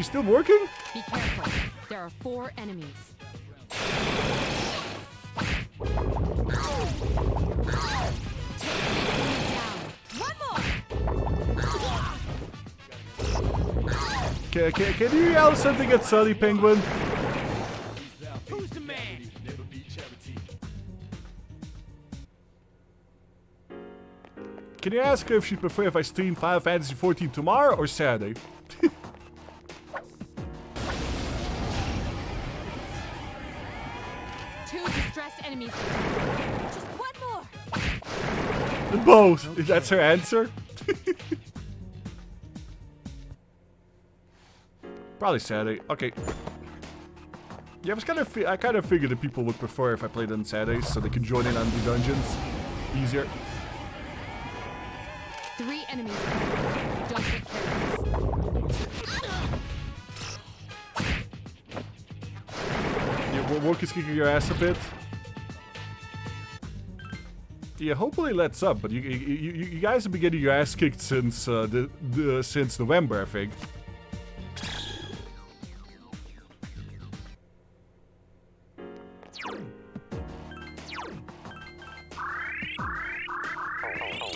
still working? Be careful. There are 4 enemies. One more! Can you yell something at Sunny, Penguin? Who's the man? Can you ask her if she'd prefer if I stream Final Fantasy XIV tomorrow or Saturday? Two distressed enemies. Just one more! Both. That's her answer. Probably Saturday. Okay. Yeah, I kind of figured that people would prefer if I played on Saturdays, so they can join in on the dungeons easier. 3 enemies. Don't get careless. Yeah, work is kicking your ass a bit. Yeah, hopefully it lets up, but you guys have been getting your ass kicked since since November, I think.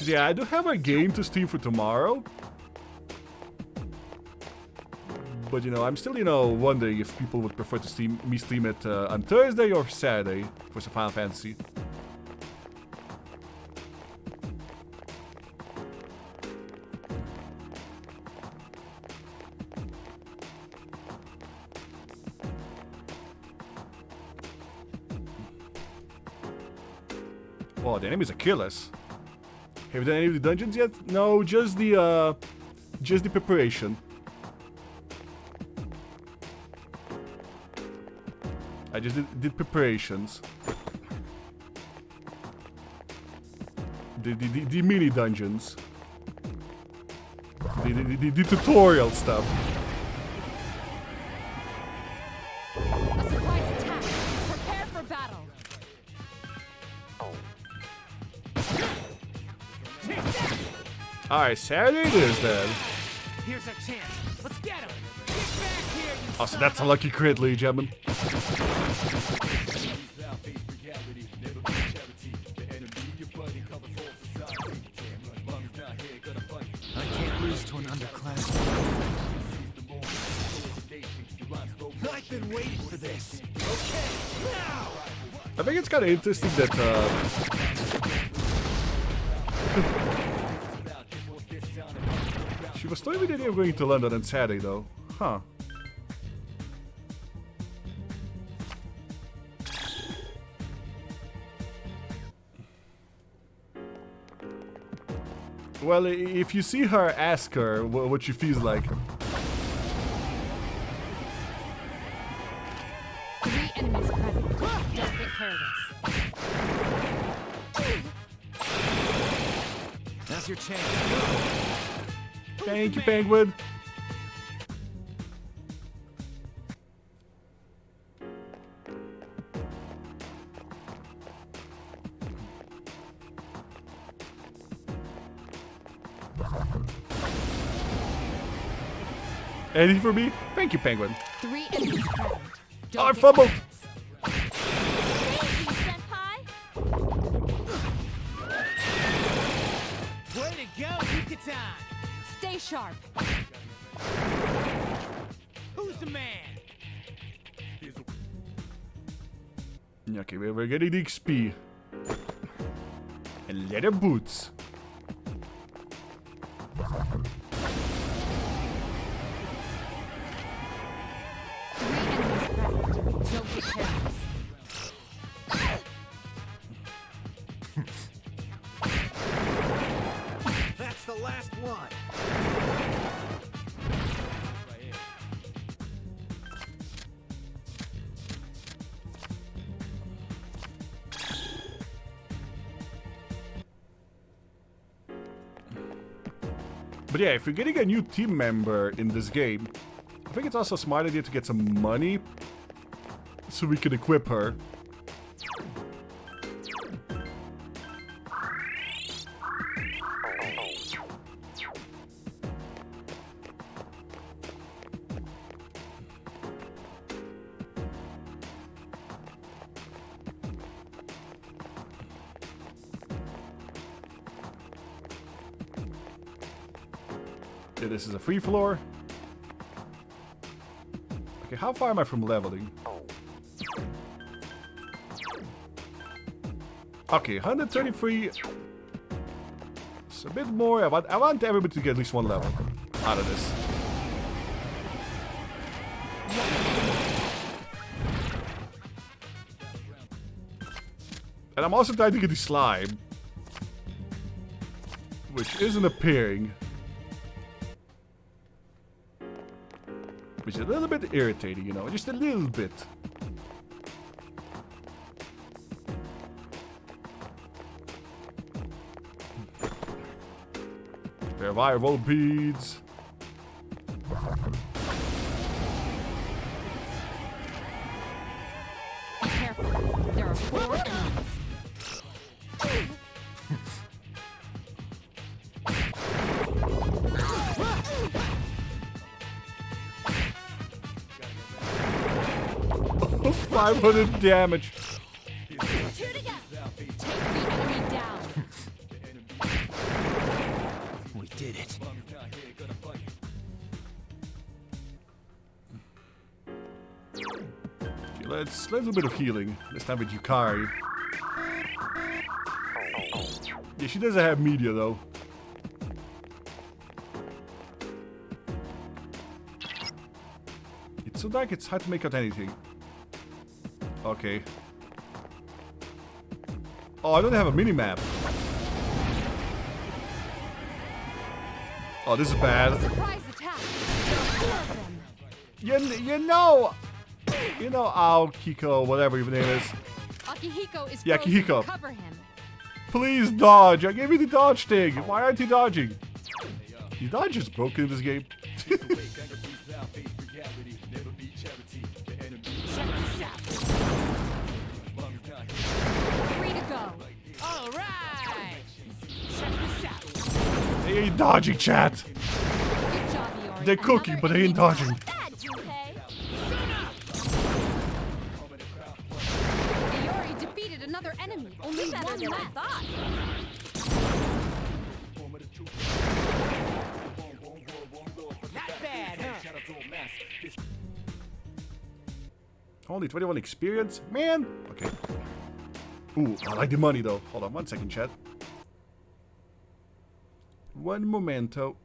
Yeah, I do have a game to stream for tomorrow. But, you know, I'm still, you know, wondering if people would prefer to stream it on Thursday or Saturday for some Final Fantasy. Wow, the enemies are killers. Have you done any of the dungeons yet? No, just the preparation. I just did preparations. The mini dungeons. The tutorial stuff. A surprise attack. Prepare for battle. Alright, Saturday it is then. Here's our chance. Let's get him. Get back here, you Oh, so that's a lucky crit, ladies and gentlemen. I can't lose to an underclassman. I've been waiting for this. Okay, now! I think it's kind of interesting that she was told me that they were going to London on Saturday, though. Huh. Well, if you see her, ask her what she feels like. 3 enemies present. Don't get careless. That's your chance. Thank you, Penguin. Anything for me? Thank you, Penguin. 3 enemies present. Oh, I Don't get fumbled. careless. Thank you, Senpai. Way to go, Yucatan! Stay sharp. Who's the man? Okay, we're getting the XP. And leather boots. Don't get careless. But yeah, if you're getting a new team member in this game, I think it's also a smart idea to get some money so we can equip her. Yeah, this is a free floor. Okay, how far am I from leveling? Okay, 133. It's a bit more. I want everybody to get at least one level out of this. And I'm also trying to get the slime, which isn't appearing. Which is a little bit irritating, you know, just a little bit. Survival beads. Be careful. There are 4 enemies. 500 damage. Take the enemy down. We did it. Okay, let's do a bit of healing. This time with Yukari. Yeah, she doesn't have media though. It's so dark, it's hard to make out anything. Okay. Oh, I don't have a mini-map. Oh, this is bad. Surprise attack. There are 4 of them. You know, Kiko, whatever your name is. Akihiko is Yeah, frozen. Akihiko. Cover him. Please dodge. I gave you the dodge thing. Why aren't you dodging? Your dodge is broken in this game. Free to go. All right. They ain't dodging, chat. Good job, Iori. They're cooking, but they ain't dodging. Bad, Junpei. Iori defeated another enemy. Only Better one than I left. thought. Not bad, huh? Only 21 experience? Man! Okay. Ooh, I like the money though. Hold on 1 second, chat. One momento.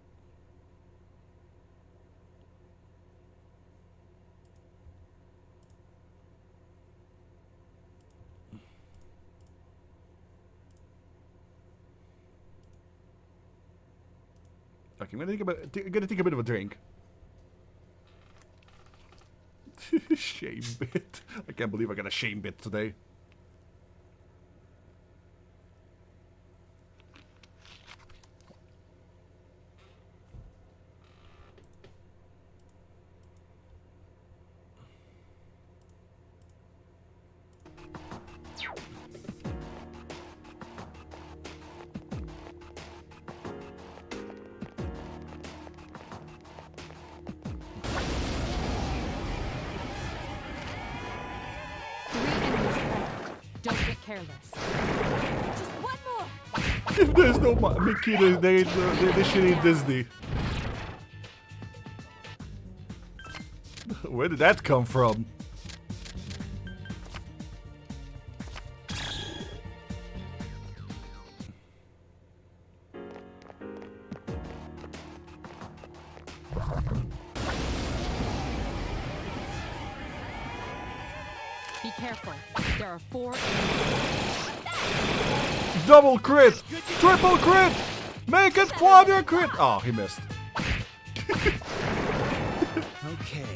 Okay, I'm gonna take a bit of a drink. Shame bit. I can't believe I got a shame bit today. Don't get careless. Just one more. If there's no Mickey, they shit ain't Disney. Where did that come from? Be careful. There are 4 Double crit! Triple crit! Make it quadra crit! Oh, he missed. Okay.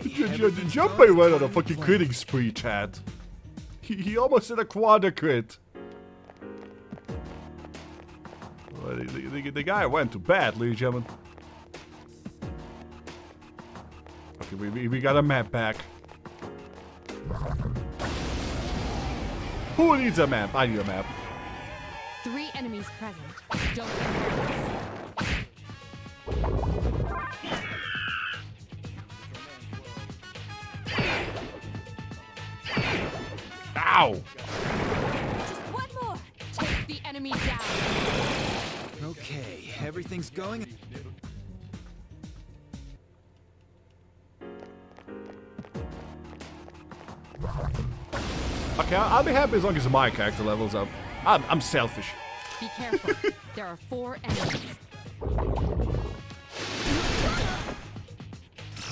Junpei went on a fucking critting spree, chat. He almost did a quadra crit. Well, the guy went to bed, ladies and gentlemen. Okay, we got a map back. Who needs a map? I need a map. 3 enemies present. Don't get nervous. Ow! Just one more. Take the enemy down. Okay, everything's going. Okay, I'll be happy as long as my character levels up. I'm selfish. Be careful. There are 4 enemies.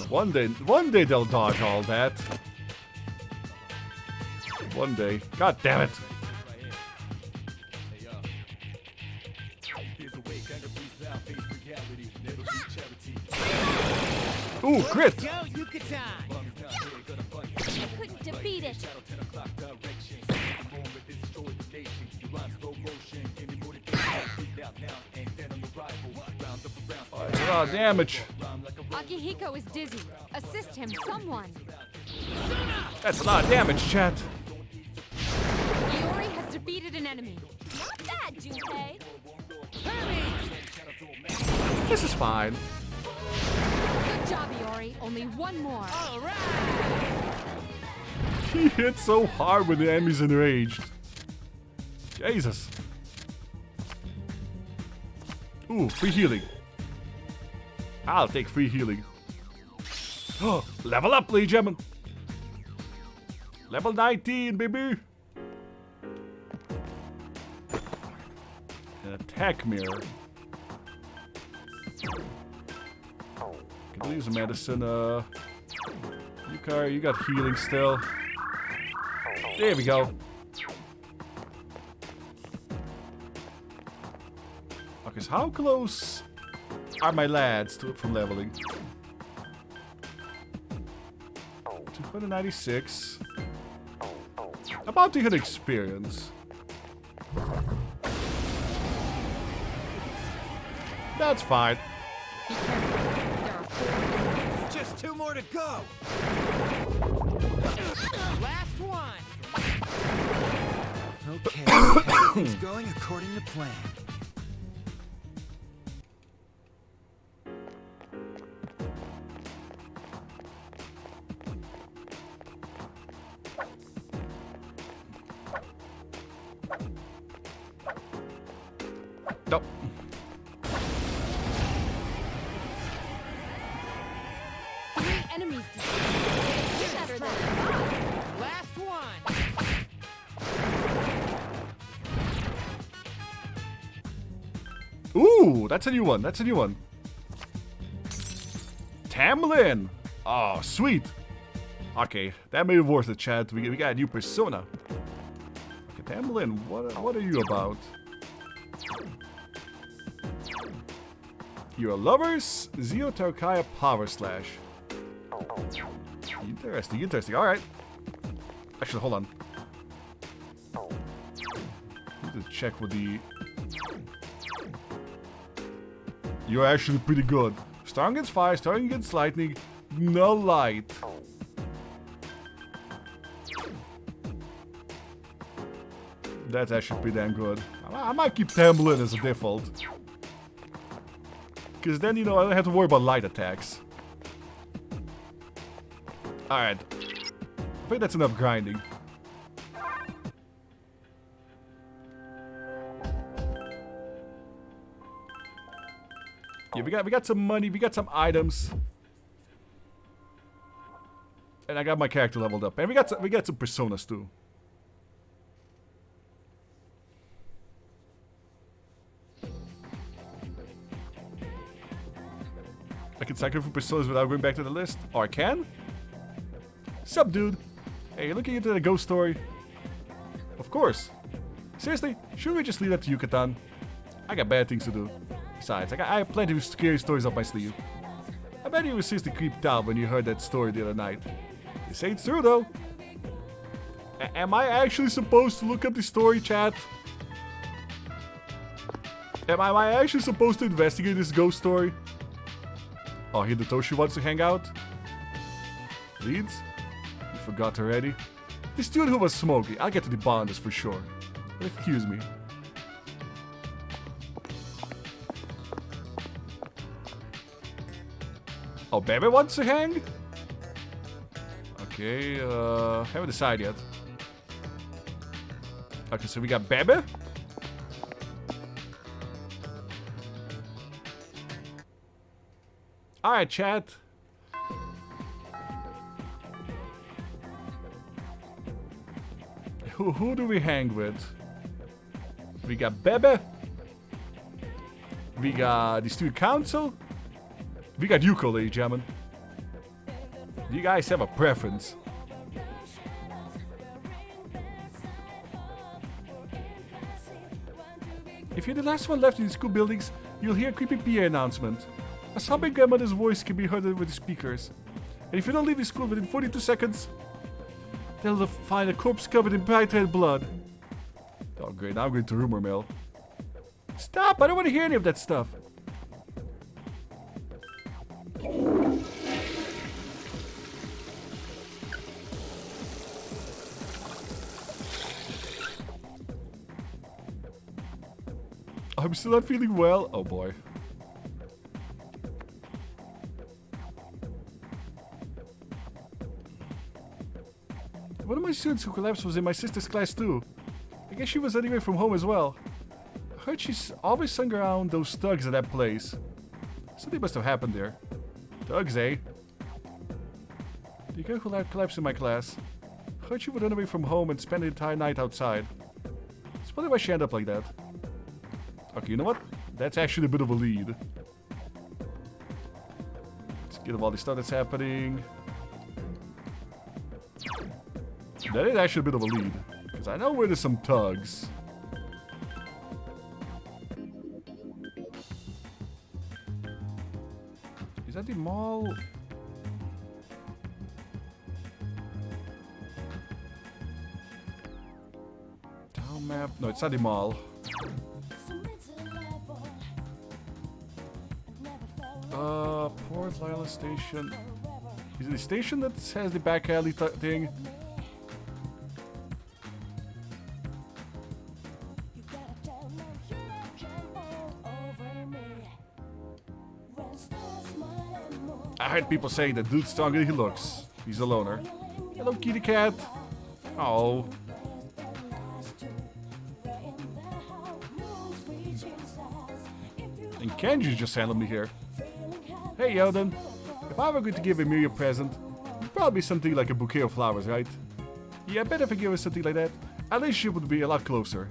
One day they'll dodge all that. One day. God damn it. Ooh, crit! Go, Yucatan! I couldn't defeat it. That's a lot of damage. Akihiko is dizzy. Assist him, someone. That's a lot of damage, chat. Iori has defeated an enemy. Not bad, Junpei. This is fine. Good job, Iori. Only one more. All right! He hits so hard when the enemy's enraged. Jesus. Ooh, free healing. I'll take free healing. Oh, level up, ladies and gentlemen. Level 19, baby. An attack mirror. Can use medicine. You got healing still. There we go. Okay, so how close are my lads from leveling? 296. About to hit experience. That's fine. Be careful. There are 4 enemies. Just 2 more to go. Last one! Okay, everything's going according to plan. Nope. Enemies Better than I thought. Last one! Ooh, that's a new one. That's a new one. Tamlin. Oh, sweet. Okay, that may be worth a chat. We got a new persona. Okay, Tamlin, what are you about? You're a lover's Zio Tarkaya Power Slash. Interesting, interesting. Alright. Actually, hold on. Need to check with the... You're actually pretty good. Strong against fire, strong against lightning, no light. That's actually pretty damn good. I might keep Tamlin as a default. Because then, you know, I don't have to worry about light attacks. Alright. I think that's enough grinding. Yeah, we got some money, we got some items. And I got my character leveled up. And we got some personas too. I can cycle for personas without going back to the list. Or I can? Sup, dude? Hey, you're looking into the ghost story? Of course. Seriously, should we just leave that to Yucatan? I got bad things to do. Besides, I have plenty of scary stories up my sleeve. I bet you were seriously creeped out when you heard that story the other night. They say it's true, though. Am I actually supposed to look up the story, chat? Am I actually supposed to investigate this ghost story? Oh, Hidetoshi wants to hang out? Leads? You forgot already? This dude who was smoking. I'll get to the bonders for sure. But excuse me. Oh, Baby wants to hang? Okay, haven't decided yet. Okay, so we got Baby. Alright, chat. Who do we hang with? We got Bebe. We got the student council. We got Yuko, ladies and gentlemen. Do you guys have a preference? If you're the last one left in the school buildings, you'll hear a creepy PA announcement. A sobbing grandmother's voice can be heard over the speakers. And if you don't leave the school within 42 seconds, they'll find a corpse covered in bright red blood. Oh great, now I'm going to rumor mill. Stop! I don't want to hear any of that stuff. I'm still not feeling well. Oh boy. One of my students who collapsed was in my sister's class too. I guess she was anyway from home as well. I heard she's always hung around those thugs at that place. Something must have happened there. Thugs, eh? The girl who collapsed in my class. I heard she would run away from home and spend the entire night outside. It's wonder why she ended up like that. Okay, you know what? That's actually a bit of a lead. Let's get all the stuff that's happening. That is actually a bit of a lead. Because I know where there's some thugs. Is that the mall? Town map? No, it's not the mall. Port Island Station. Is it the station that has the back alley thing? I heard people saying that dude's stronger than he looks. He's a loner. Hello, kitty cat. Oh. And Kenji just handled me here. Hey, Yeoden. If I were going to give Emilia a present, it'd probably be something like a bouquet of flowers, right? Yeah, I bet if I give her something like that, at least she would be a lot closer.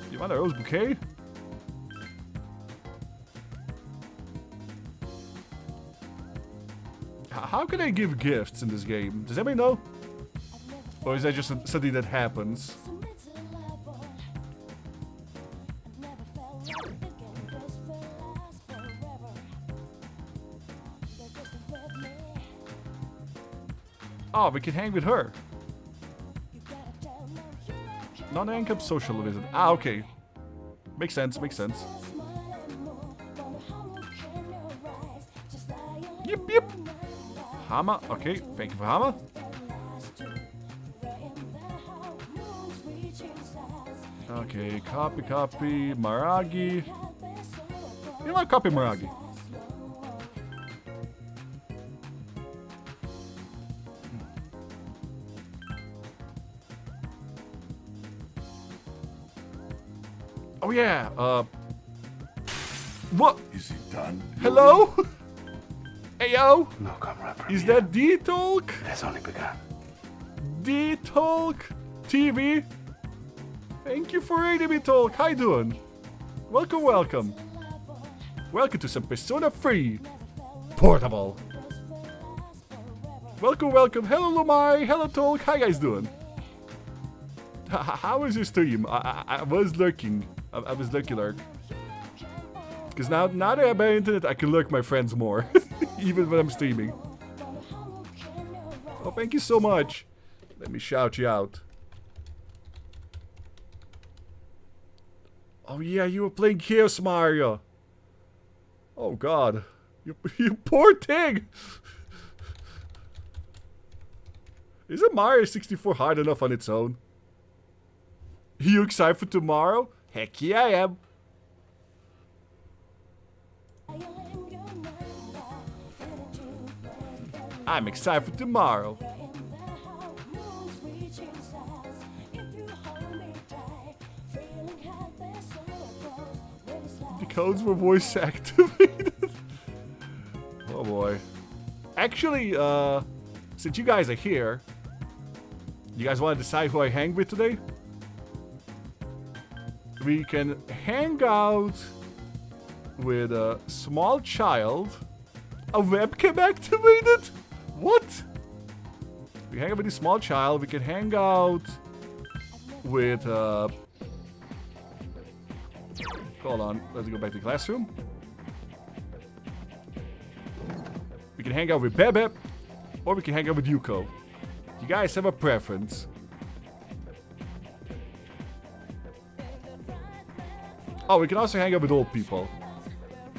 You want a rose bouquet? How can I give gifts in this game? Does anybody know? Or is that just something that happens? Oh, we can hang with her. Non-income social visit. Ah, okay. Makes sense, makes sense. Yep, yep. Hama, okay. Thank you for Hama. Okay, copy, Maragi. You know what? Copy Maragi. Oh yeah, what? Is he done? Hello? Hey yo? No, comrade. Is that D-Talk? It has only begun. D-Talk TV? Thank you for rating me, Talk. How you doing? Welcome, welcome. Welcome to some Persona 3 Portable. Welcome, welcome. Hello, Lumai. Hello, Talk. How you guys doing? How was your stream? I was lurking. I was lurky. Because now that I have my internet, I can lurk my friends more. Even when I'm streaming. Oh, thank you so much. Let me shout you out. Oh yeah, you were playing Chaos Mario. Oh god. You poor thing. Isn't Mario 64 hard enough on its own? You excited for tomorrow? Heck yeah, I am. I'm excited for tomorrow. The codes were voice activated. Oh boy. Actually, since you guys are here, you guys want to decide who I hang with today? We can hang out with a small child. A webcam activated? What? We hang out with a small child. We can hang out with hold on, let's go back to the classroom. We can hang out with Bebe, or we can hang out with Yuko. You guys have a preference. Oh, we can also hang out with old people.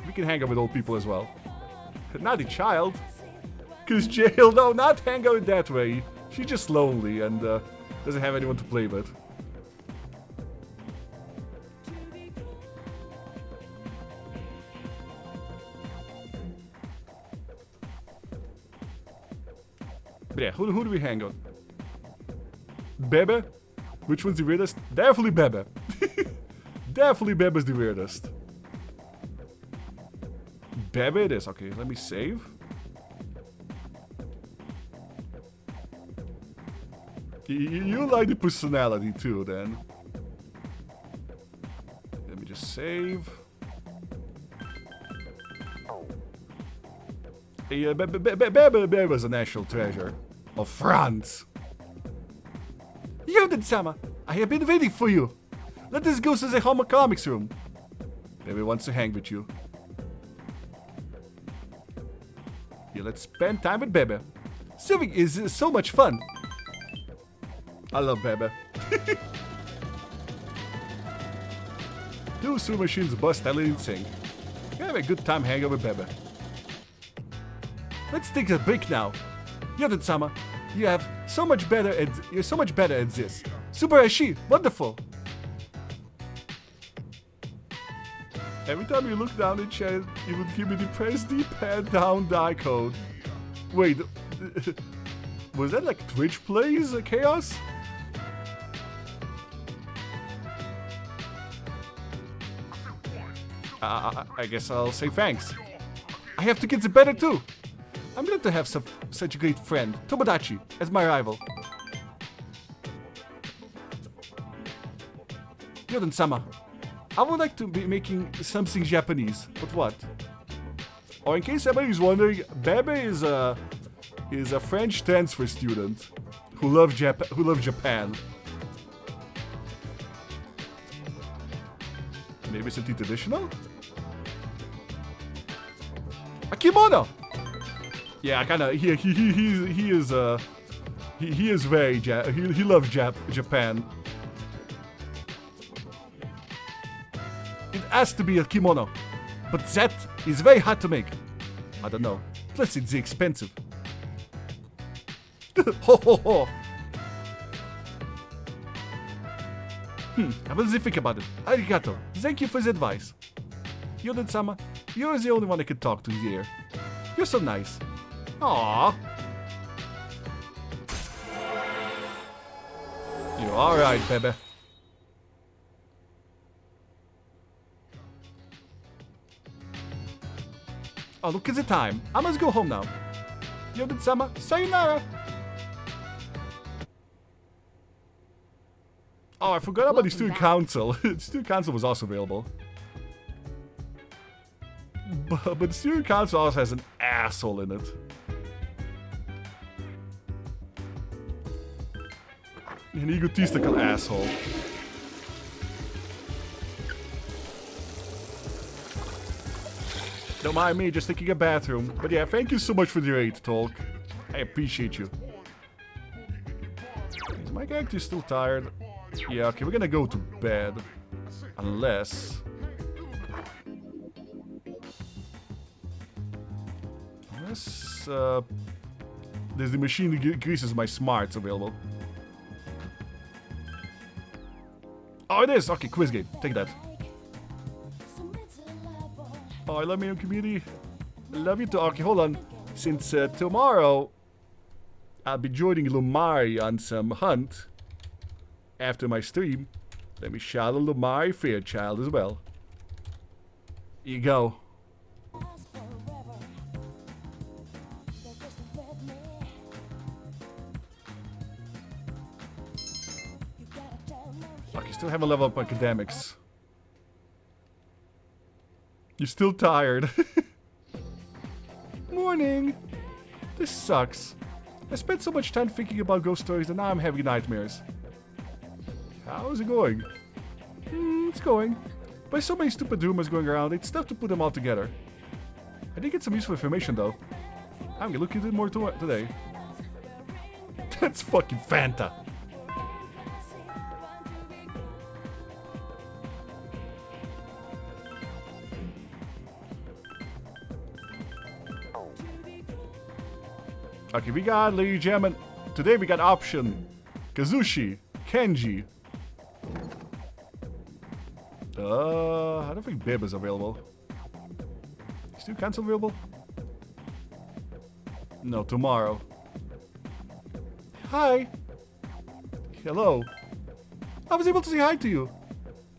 We can hang out with old people as well. Not a child. Cause jail, no, not hang out that way. She's just lonely and doesn't have anyone to play with. But yeah, who do we hang on? Bebe? Which one's the weirdest? Definitely Bebe. Definitely Bebe's the weirdest. Bebe it is. Okay, let me save. You like the personality too, then. Let me just save. Bebe is a national treasure of France. Yeoden-sama, I have been waiting for you. Let us go to the Homo Comics room. Bebe wants to hang with you. Yeah, let's spend time with Bebe. Swimming is so much fun. I love Bebe. Two swim machines bust Ellie and sing. You have a good time hanging out with Bebe. Let's take a break now. Yeoden-sama, you're so much better at this. Super Ashi, wonderful. Every time you look down in chat, you would give me the press D-pad down die code. Wait, was that like Twitch plays Chaos? I guess I'll say thanks. I have to get the better too. I'm glad to have such a great friend, Tomodachi, as my rival. Yeoden-sama, I would like to be making something Japanese, but what? Or in case anybody's wondering, Bebe is a French transfer student who loves Japan. Maybe something traditional? A kimono! Yeah, kinda. He is very he loves Japan. It has to be a kimono, but that is very hard to make. I don't know. Plus, it's expensive. Ho ho ho. I will think about it. Arigato. Thank you for the advice. Yeoden-sama, you're the only one I can talk to here. You're so nice. Aww. You're alright, Bebe. Oh, look at the time. I must go home now. Yeoden-sama, sayonara. Oh, I forgot about the student council. The student council was also available. But the student council also has an asshole in it. An egotistical asshole. Don't mind me, just taking a bathroom. But yeah, thank you so much for the raid, Talk. I appreciate you. Is my character still tired? Yeah, okay, we're gonna go to bed. Unless... there's the machine that increases my smarts available. Oh, it is! Okay, quiz game. Take that. Oh, I love me, community. I love you too. Okay, hold on. Since tomorrow I'll be joining Lumari on some hunt after my stream, let me shout out Lumari Fairchild as well. Here you go. Okay, still haven't leveled up academics. You're still tired. Morning. This sucks. I spent so much time thinking about ghost stories and now I'm having nightmares. How's it going? It's going. But so many stupid rumors going around, it's tough to put them all together. I did get some useful information though. I'm gonna look into it more today. That's fucking Fanta. Okay, we got, ladies and gentlemen, today we got option Kazushi, Kenji. I don't think Bib is available. Is two cancel available? No, tomorrow. Hi. Hello. I was able to say hi to you.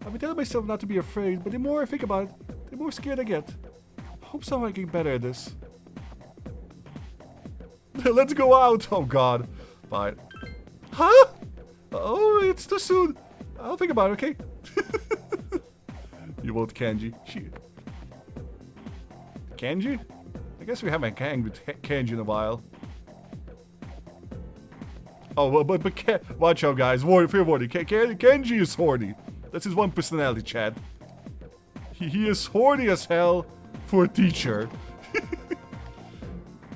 I've been telling myself not to be afraid, but the more I think about it, the more scared I get. Hope somehow I get better at this. Let's go out! Oh god. Fine. Huh? Oh, it's too soon. I'll think about it, okay? You want Kenji? Kenji? I guess we haven't hanged with Kenji in a while. Oh, but watch out, guys. Fair warning. Kenji is horny. That's his one personality, Chad. He is horny as hell for a teacher.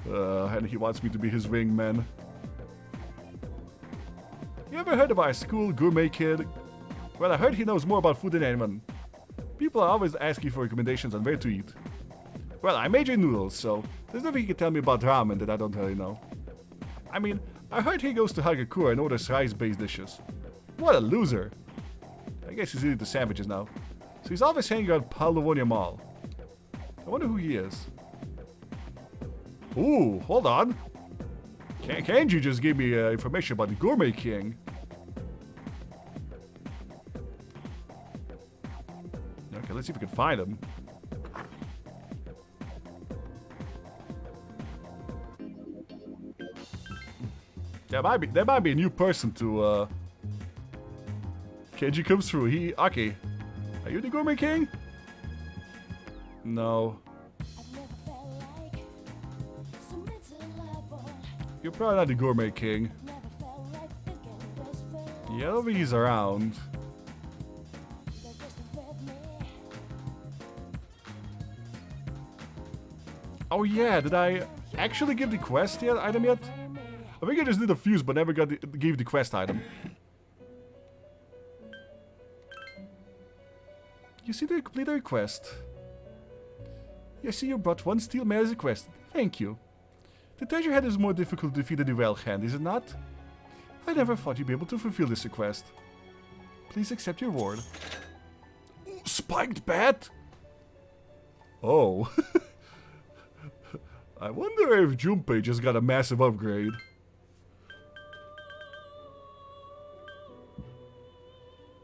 And he wants me to be his wingman. You ever heard of our school gourmet kid? Well, I heard he knows more about food than anyone. People are always asking for recommendations on where to eat. Well, I major in noodles, so there's nothing he can tell me about ramen that I don't really know. I mean, I heard he goes to Hagakura and orders rice-based dishes. What a loser. I guess he's eating the sandwiches now. So he's always hanging around Palavonia Mall. I wonder who he is. Ooh, hold on. Kenji just gave me information about the Gourmet King. Okay, let's see if we can find him. There might be a new person to Kenji comes through. Okay. Are you the Gourmet King? No. You're probably not the Gourmet King. Yeah, I don't think he's around. Oh yeah, did I actually give the quest item yet? I think I just did a fuse but never gave the quest item. You see, they completed the quest. I see you brought one steel mare as a quest. Thank you. The treasure head is more difficult to defeat than the well hand, is it not? I never thought you'd be able to fulfill this request. Please accept your reward. Spiked bat? Oh. I wonder if Junpei just got a massive upgrade.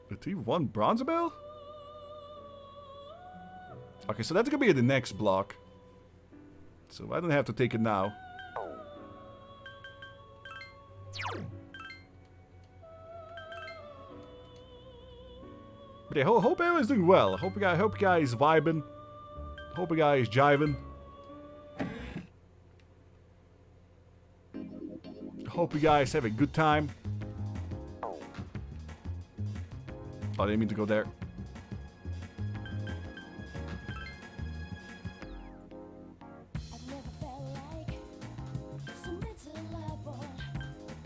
The T1 bronze bell? Okay, so that's gonna be in the next block. So I don't have to take it now. But yeah, hope everyone's doing well. Hope you guys vibing. Hope you guys jiving. Hope you guys have a good time. Oh, I didn't mean to go there.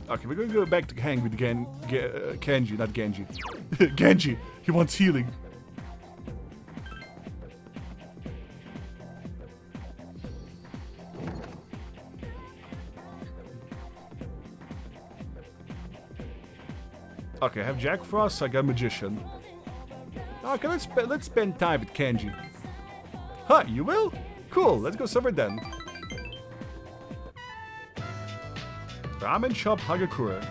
Okay, we're gonna go back to hang with Kenji, not Genji. Genji, he wants healing. Okay, I have Jack Frost, so I got Magician. Okay, let's spend time with Kenji. Huh, you will? Cool, let's go somewhere then. Ramen Shop Hagakure.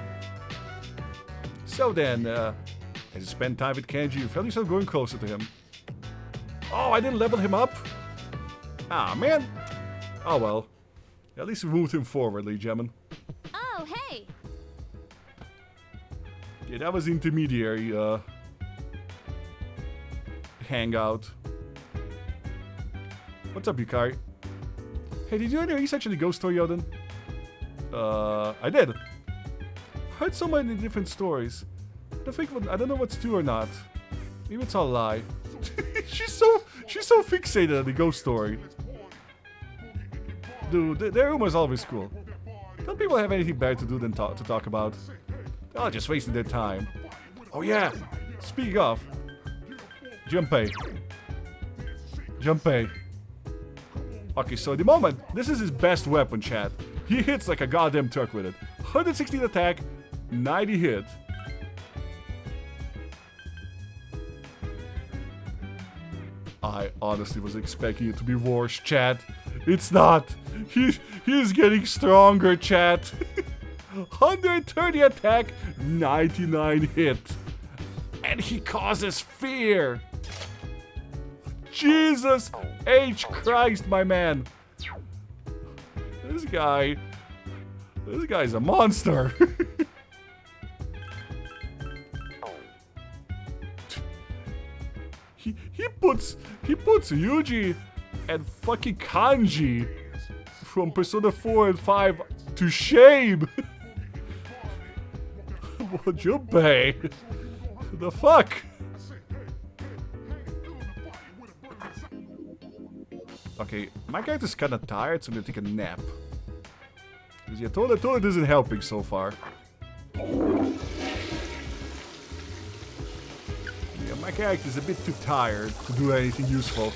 So then, as you spend time with Kenji, you felt yourself growing closer to him. Oh, I didn't level him up? Ah, man. Oh well. At least we moved him forwardly, Gemmin. Oh, hey! Yeah, that was intermediary, hangout. What's up, Yukari? Hey, did you do any research in the ghost story, Yeoden? I did. Heard so many different stories. I don't know what's true or not. Maybe it's all a lie. she's so fixated on the ghost story. Dude, their rumor's always cool. Don't people have anything better to do than to talk about? They're all just wasting their time. Oh yeah, speaking of, Junpei. Okay, so at the moment, this is his best weapon, chat. He hits like a goddamn truck with it. 116 attack, 90 hit. I honestly was expecting it to be worse, chat. It's not. He's getting stronger, chat. 130 attack, 99 hit. And he causes fear. Jesus H. Christ, my man. This guy's a monster. he puts Yuji and fucking Kanji from Persona 4 and 5 to shame. What you pay? The fuck? Okay, my character's kinda tired, so I'm gonna take a nap. Because yeah, toilet isn't helping so far. Yeah, my character's a bit too tired to do anything useful.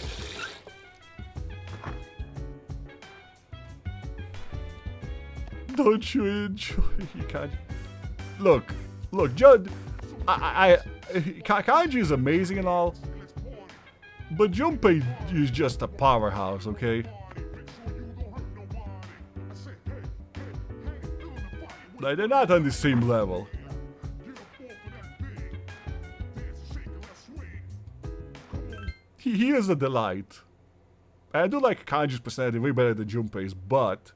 Don't you enjoy? You can't. Look, Judd. Kanji is amazing and all, but Junpei is just a powerhouse, okay? Like, they're not on the same level. He is a delight. I do like Kanji's personality way better than Junpei's, but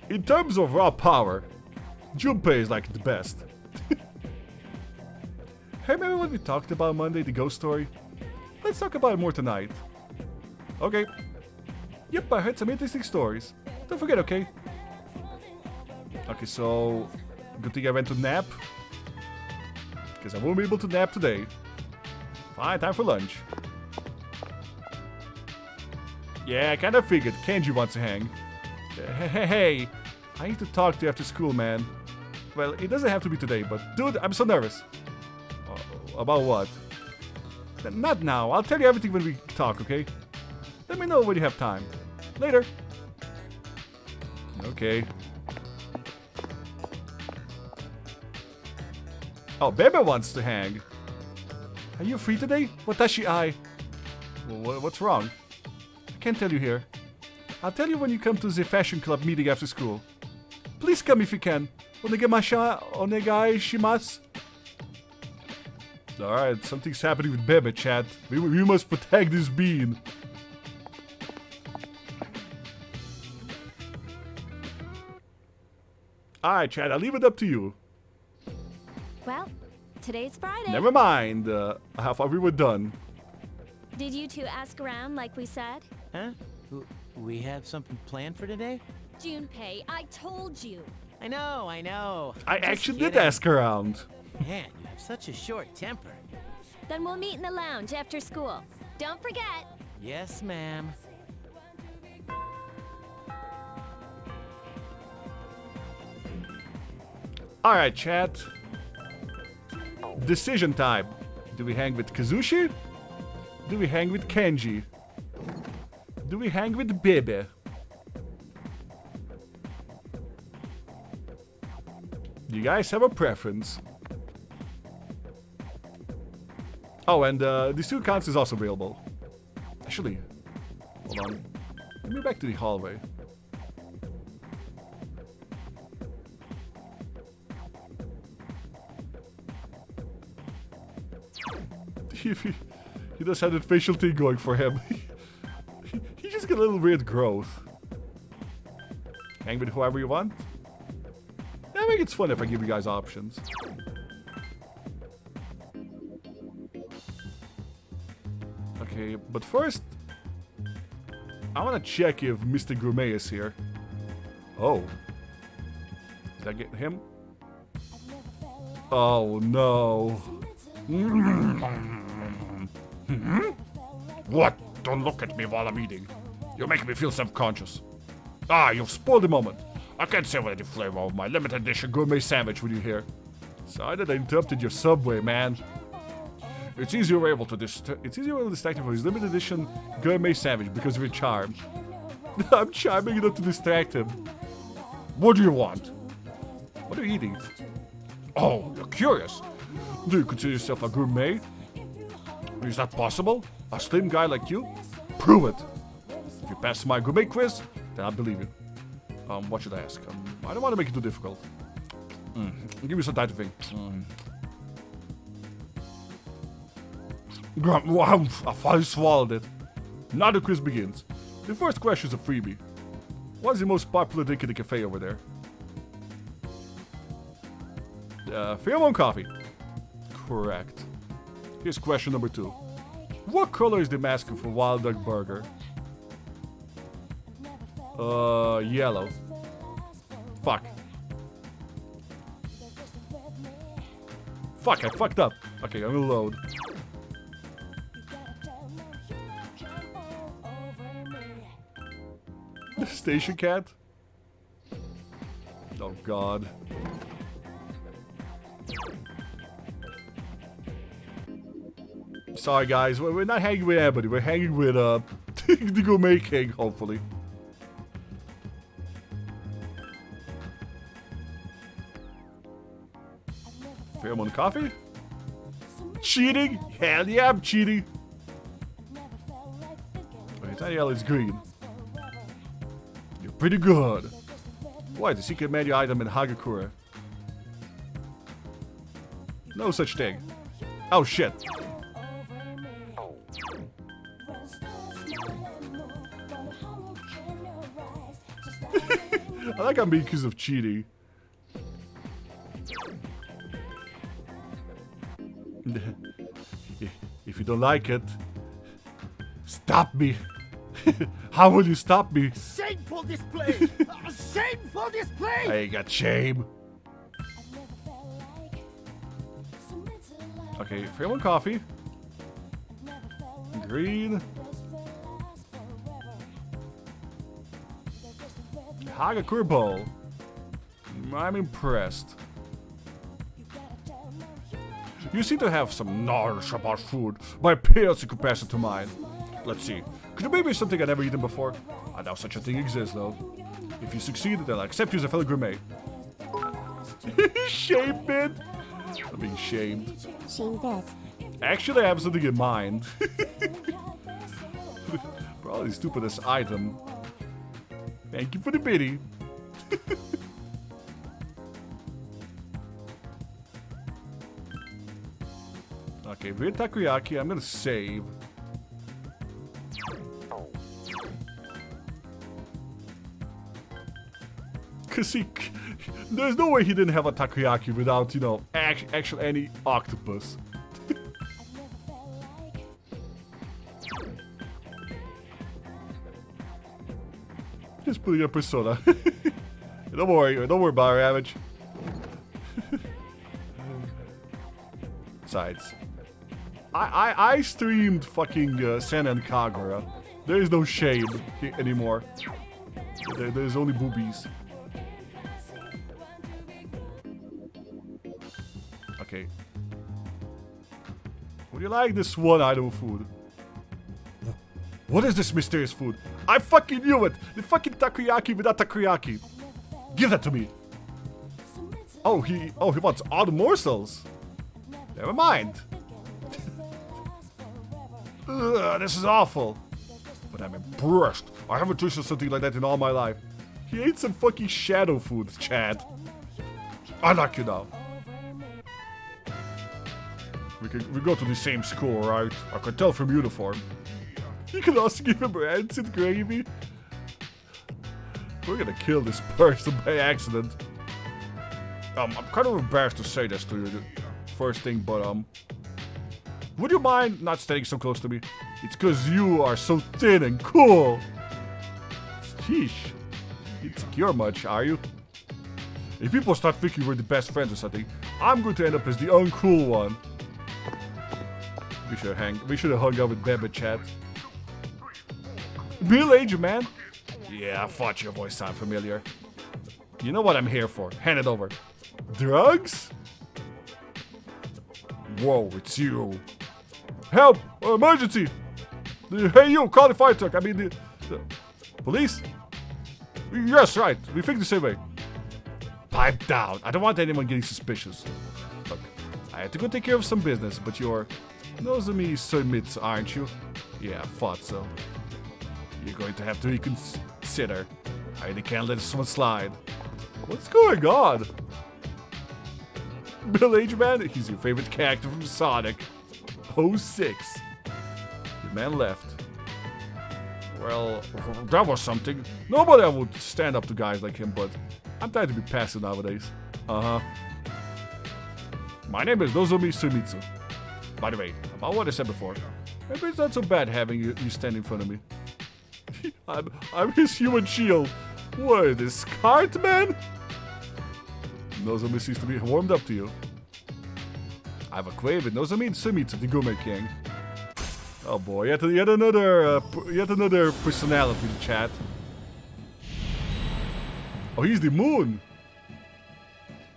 in terms of raw power, Junpei is like the best. Hey, remember what we talked about Monday, the ghost story? Let's talk about it more tonight. Okay. Yep, I heard some interesting stories. Don't forget, okay? Okay, so good thing I went to nap. Because I won't be able to nap today. Fine, time for lunch. Yeah, I kinda figured. Kenji wants to hang. Hey, I need to talk to you after school, man. Well, it doesn't have to be today, but dude, I'm so nervous. About what? Not now. I'll tell you everything when we talk, okay? Let me know when you have time. Later. Okay. Oh, Bebe wants to hang. Are you free today? Watashi ai. Well, what's wrong? I can't tell you here. I'll tell you when you come to the fashion club meeting after school. Please come if you can. Onegai shimasu. Alright, something's happening with Bebe, chat. We must protect this bean. Alright, chat, I'll leave it up to you. Well, today's Friday. Never mind. How far we were done. Did you two ask around like we said? Huh? We have something planned for today? Junpei, I told you. I know. I Just actually kidding. did ask around. Man, you have such a short temper. Then we'll meet in the lounge after school. Don't forget. Yes, ma'am. Alright, chat. Decision time. Do we hang with Kazushi? Do we hang with Kenji? Do we hang with Bebe? You guys have a preference. Oh, and the student council is also available. Actually, hold on. Let me back to the hallway. He does have that facial thing going for him. He just got a little weird growth. Hang with whoever you want. I think it's fun if I give you guys options. Okay, but first, I want to check if Mr. Gourmet is here. Oh. Did I get him? Oh, no. What? Don't look at me while I'm eating. You make me feel self-conscious. Ah, you've spoiled the moment. I can't savor the flavor of my limited edition gourmet sandwich with you here. Sorry that I interrupted your subway, man. It's easier we're able to distract him from his limited edition gourmet sandwich because of your charm. I'm charming enough to distract him. What do you want? What are you eating? Oh, you're curious. Do you consider yourself a gourmet? Is that possible? A slim guy like you? Prove it. If you pass my gourmet quiz, then I believe you. What should I ask? I don't want to make it too difficult. Give me some time to think. Wow, I finally swallowed it. Now the quiz begins. The first question is a freebie. What is the most popular drink in the cafe over there? Pheromone coffee. Correct. Here's question number 2. What color is the mascot for Wild Duck Burger? Yellow. Fuck. Fuck, I fucked up. Okay, I'm gonna load. Station cat? Oh god. Sorry guys, we're not hanging with anybody, we're hanging with the Gourmet King, hopefully. Pheromone coffee? Cheating? Hell yeah, I'm cheating. Wait, it's not yellow, it's green. You're pretty good. What, the secret menu item in Hagakure? No such thing. Oh shit. I like I'm being accused of cheating. If you don't like it, stop me. How will you stop me? Shameful display! Shameful display! I ain't got shame. Okay, Pheromone coffee. Green. Hagakure bowl. I'm impressed. You seem to have some knowledge about food. My pales in comparison to mine. Let's see. Could you maybe something I've never eaten before? I doubt such a thing exists, though. If you succeed, then I'll accept you as a fellow gourmet. Shame bit. I'm being shamed. Actually, I have something in mind. Probably the stupidest item. Thank you for the pity. Okay, weird takoyaki. I'm gonna save. Cause there's no way he didn't have a takoyaki without, you know, actually any octopus. Just putting a persona. Don't worry about our damage. Besides, I streamed fucking Sen and Kagura. There is no shame anymore. There's only boobies. Okay. Would you like this one item of food? What is this mysterious food? I fucking knew it! The fucking takoyaki without takoyaki. Give that to me. Oh, he wants all the morsels. Never mind. Ugh, this is awful. But I'm impressed. I haven't tasted something like that in all my life. He ate some fucking shadow food, Chad. I like you now. We go to the same school, right? I can tell from uniform. You can also give him rancid gravy. We're gonna kill this person by accident. I'm kind of embarrassed to say this to you, the first thing, but would you mind not standing so close to me? It's cause you are so thin and cool. Sheesh. You insecure much, are you? If people start thinking we're the best friends or something, I'm going to end up as the uncool one. We should have hung out with Bebe, chat. Middle-aged man? Yeah, I thought your voice sounded familiar. You know what I'm here for. Hand it over. Drugs? Whoa, it's you. Help! Emergency! Hey you, call the fire truck. I mean the police? Yes, right. We think the same way. Pipe down. I don't want anyone getting suspicious. Look, I have to go take care of some business, but you're Nozomi Sumitsu, aren't you? Yeah, I thought so. You're going to have to reconsider. I really can't let this one slide. What's going on? Middle-aged man? He's your favorite character from Sonic. 06. The man left. Well, that was something. Nobody would stand up to guys like him, but I'm trying to be passive nowadays. Uh-huh. My name is Nozomi Sumitsu. By the way, about what I said before, maybe it's not so bad having you stand in front of me. I'm his human shield. What is this, cart man? Nozomi seems to be warmed up to you. I have a quave with Nozomi Sumitsu, the Gume King. Oh boy, yet another personality to chat. Oh, he's the moon.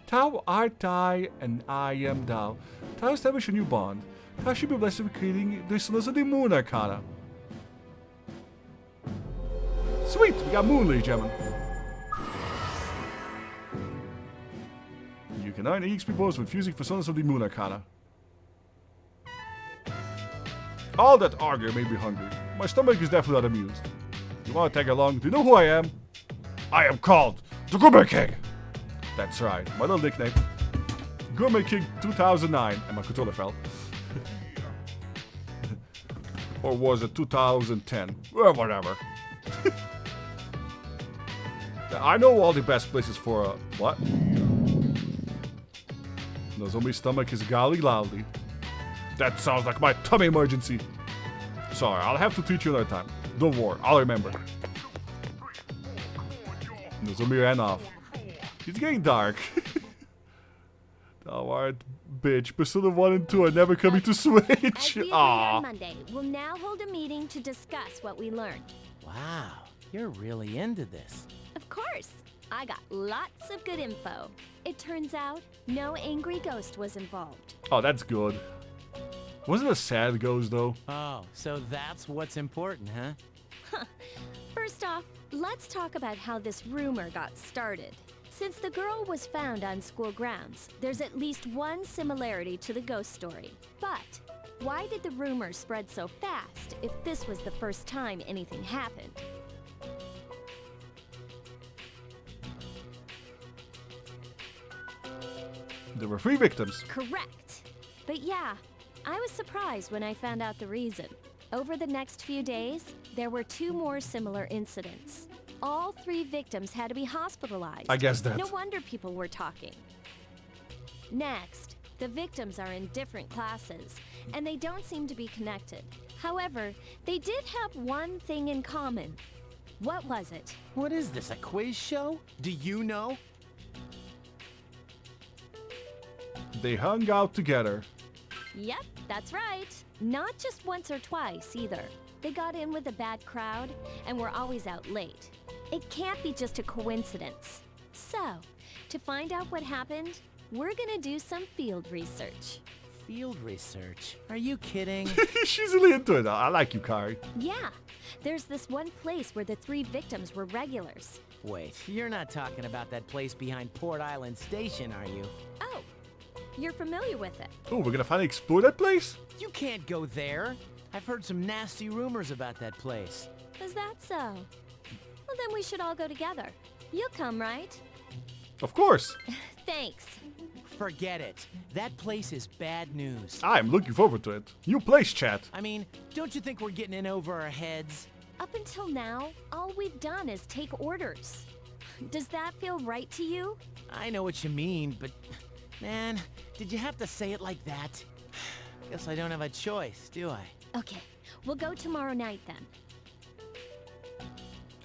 Thou art I, and I am thou. Thou establish a new bond. Thou should be blessed with creating the sons of the moon arcana. Sweet, we got moon, ladies and gentlemen. You can earn EXP bonus with fusing for sons of the moon arcana. All that argue made me hungry. My stomach is definitely not amused. You want to tag along? Do you know who I am? I am called the Gourmet King. That's right, my little nickname. Gourmet King 2009. And my controller fell. Or was it 2010? Well, whatever. I know all the best places for what? Nozomi's stomach is growling loudly. That sounds like my tummy emergency. Sorry, I'll have to teach you another time. Don't worry, I'll remember. Nozomi ran off. It's getting dark. Thou art bitch. Persona 1 and 2 are never coming to Switch. As we agreed on Monday, we'll now hold a meeting to discuss what we learned. Wow, you're really into this. Of course. I got lots of good info. It turns out, no angry ghost was involved. Oh, that's good. Wasn't it a sad ghost, though? Oh, so that's what's important, huh? First off, let's talk about how this rumor got started. Since the girl was found on school grounds, there's at least one similarity to the ghost story. But why did the rumor spread so fast if this was the first time anything happened? There were 3 victims. Correct. But yeah, I was surprised when I found out the reason. Over the next few days, there were 2 more similar incidents. All 3 victims had to be hospitalized. I guess that. No wonder people were talking. Next, the victims are in different classes, and they don't seem to be connected. However, they did have one thing in common. What was it? What is this, a quiz show? Do you know? They hung out together. Yep, that's right. Not just once or twice, either. They got in with a bad crowd and were always out late. It can't be just a coincidence. So, to find out what happened, we're gonna do some field research. Field research? Are you kidding? She's really into it. I like you, Kari. Yeah, there's this one place where the 3 victims were regulars. Wait, you're not talking about that place behind Port Island Station, are you? Oh, you're familiar with it. Oh, we're gonna finally explore that place? You can't go there. I've heard some nasty rumors about that place. Is that so? Well, then we should all go together. You'll come, right? Of course. Thanks. Forget it. That place is bad news. I'm looking forward to it. New place, chat. I mean, don't you think we're getting in over our heads? Up until now, all we've done is take orders. Does that feel right to you? I know what you mean, but... Man, did you have to say it like that? Guess I don't have a choice, do I? Okay, we'll go tomorrow night then.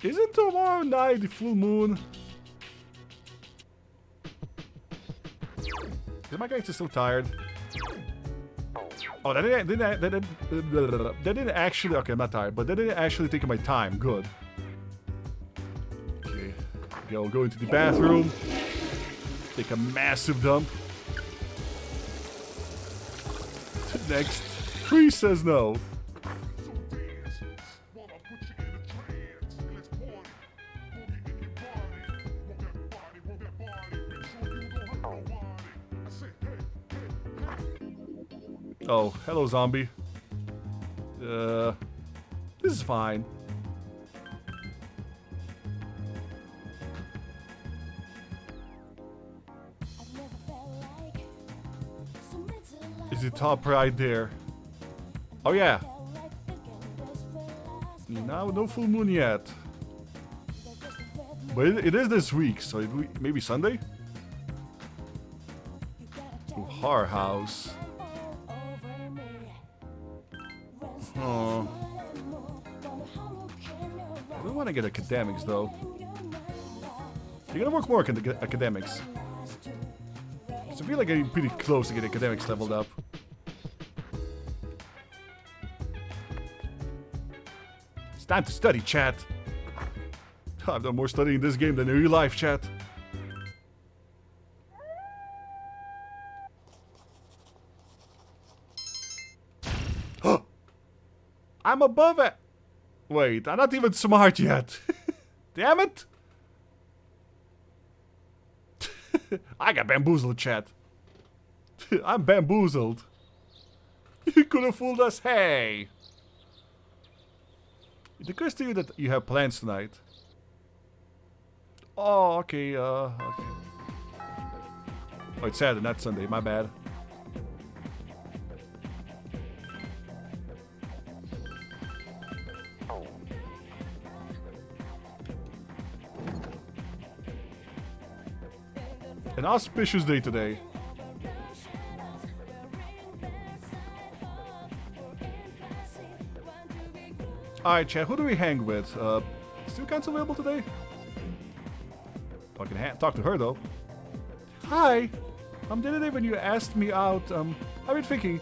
Isn't tomorrow night the full moon? Is my character still tired? Oh, that didn't actually... Okay, I'm not tired, but that didn't actually take my time. Good. Okay. Go into the bathroom. Take a massive dump. Next. Tree says no. Oh, hello, zombie. This is fine. Is the top right there? Oh yeah. Now no full moon yet. But it is this week, so maybe Sunday? Oh, Horror House. Oh. I don't want to get academics though. You're gonna work more on the academics. So I feel like getting pretty close to get academics leveled up. It's time to study, chat. I've done more studying in this game than in real life, chat. I'm above it. Wait, I'm not even smart yet. Damn it. I got bamboozled, chat. I'm bamboozled. You could have fooled us. Hey. It occurs to you that you have plans tonight. Oh, okay, okay. Oh, it's Saturday, not Sunday. My bad. An auspicious day today. Alright, chat, who do we hang with? Still council available today? I can talk to her though. Hi! The other day when you asked me out, I've been thinking,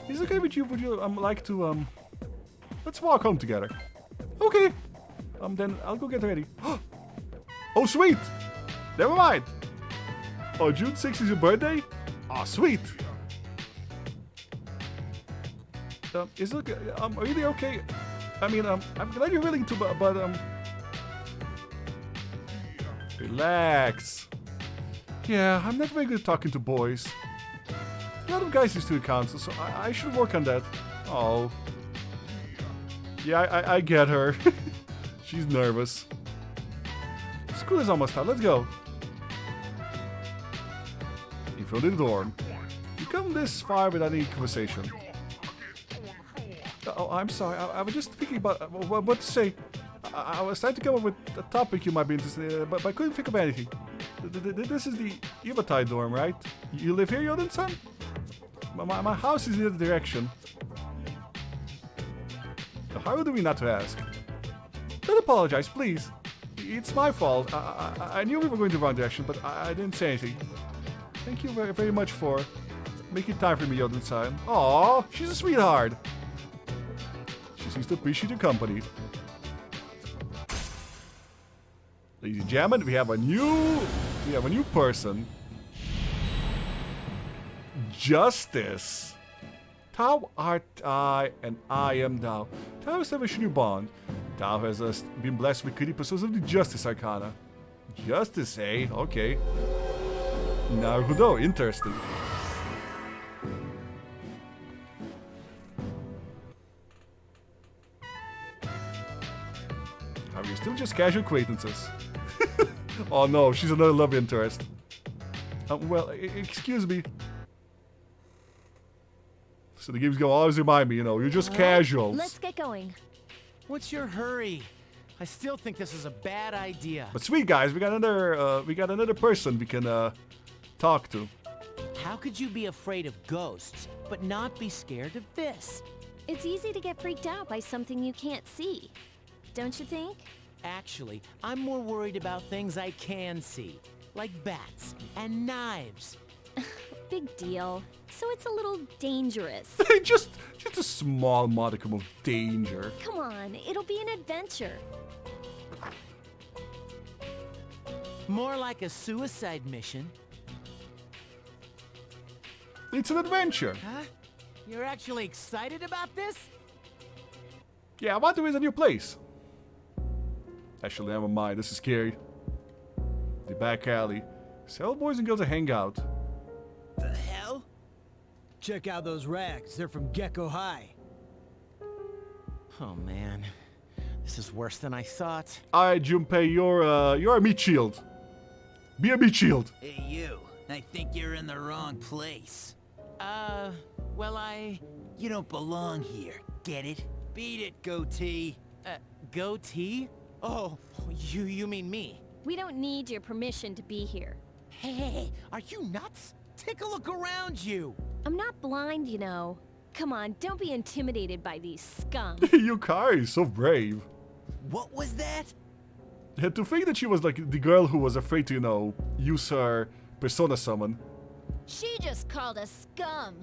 is it okay with you? Would you like to let's walk home together? Okay. Then I'll go get ready. Oh sweet! Never mind! Oh, June 6th is your birthday? Oh, sweet. Is it okay? Are you okay? I mean, I'm glad you're willing to, but relax. Yeah, I'm not very good at talking to boys. A lot of guys used to the council, so I should work on that. Oh. Yeah, I get her. She's nervous. School is almost out. Let's go. From the dorm. You come this far without any conversation. Oh, I'm sorry. I was just thinking about what to say. I was trying to come up with a topic you might be interested in, but I couldn't think of anything. This is the Ivatai dorm, right? You live here, Yeoden-san? My house is in the other direction. How rude are we not to ask? Don't apologize, please. It's my fault. I knew we were going the wrong direction, but I didn't say anything. Thank you very, very much for making time for me, Yeoden-san. Aww, she's a sweetheart. She seems to appreciate your company. Ladies and gentlemen, we have a new person. Justice. Thou art I, and I am thou. Thou established a new bond. Thou has been blessed with critical pursuits of the Justice Arcana. Justice, eh? Okay. Naruto, interesting. Are we still just casual acquaintances? Oh no, she's another love interest. Well, excuse me. So the game's gonna always remind me, you know, you're just casuals. Let's get going. What's your hurry? I still think this is a bad idea. But sweet guys, we got another person we can talk to. How could you be afraid of ghosts, but not be scared of this? It's easy to get freaked out by something you can't see. Don't you think? Actually, I'm more worried about things I can see, like bats and knives. Big deal. So it's a little dangerous. just a small modicum of danger. Come on, it'll be an adventure. More like a suicide mission. It's an adventure. Huh? You're actually excited about this? Yeah, I want to visit a new place. Actually, never mind. This is scary. The back alley. Several boys and girls to hang out. The hell? Check out those rags. They're from Gecko High. Oh man, this is worse than I thought. Alright, Junpei, you're a meat shield. Be a meat shield. Hey, you. I think you're in the wrong place. Well, You don't belong here. Get it? Beat it, goatee. goatee? Oh, you mean me? We don't need your permission to be here. Hey, are you nuts? Take a look around you. I'm not blind, you know. Come on, don't be intimidated by these scum. Yukari is so brave. What was that? And to think that she was like the girl who was afraid to, you know, use her persona summon. She just called us scum.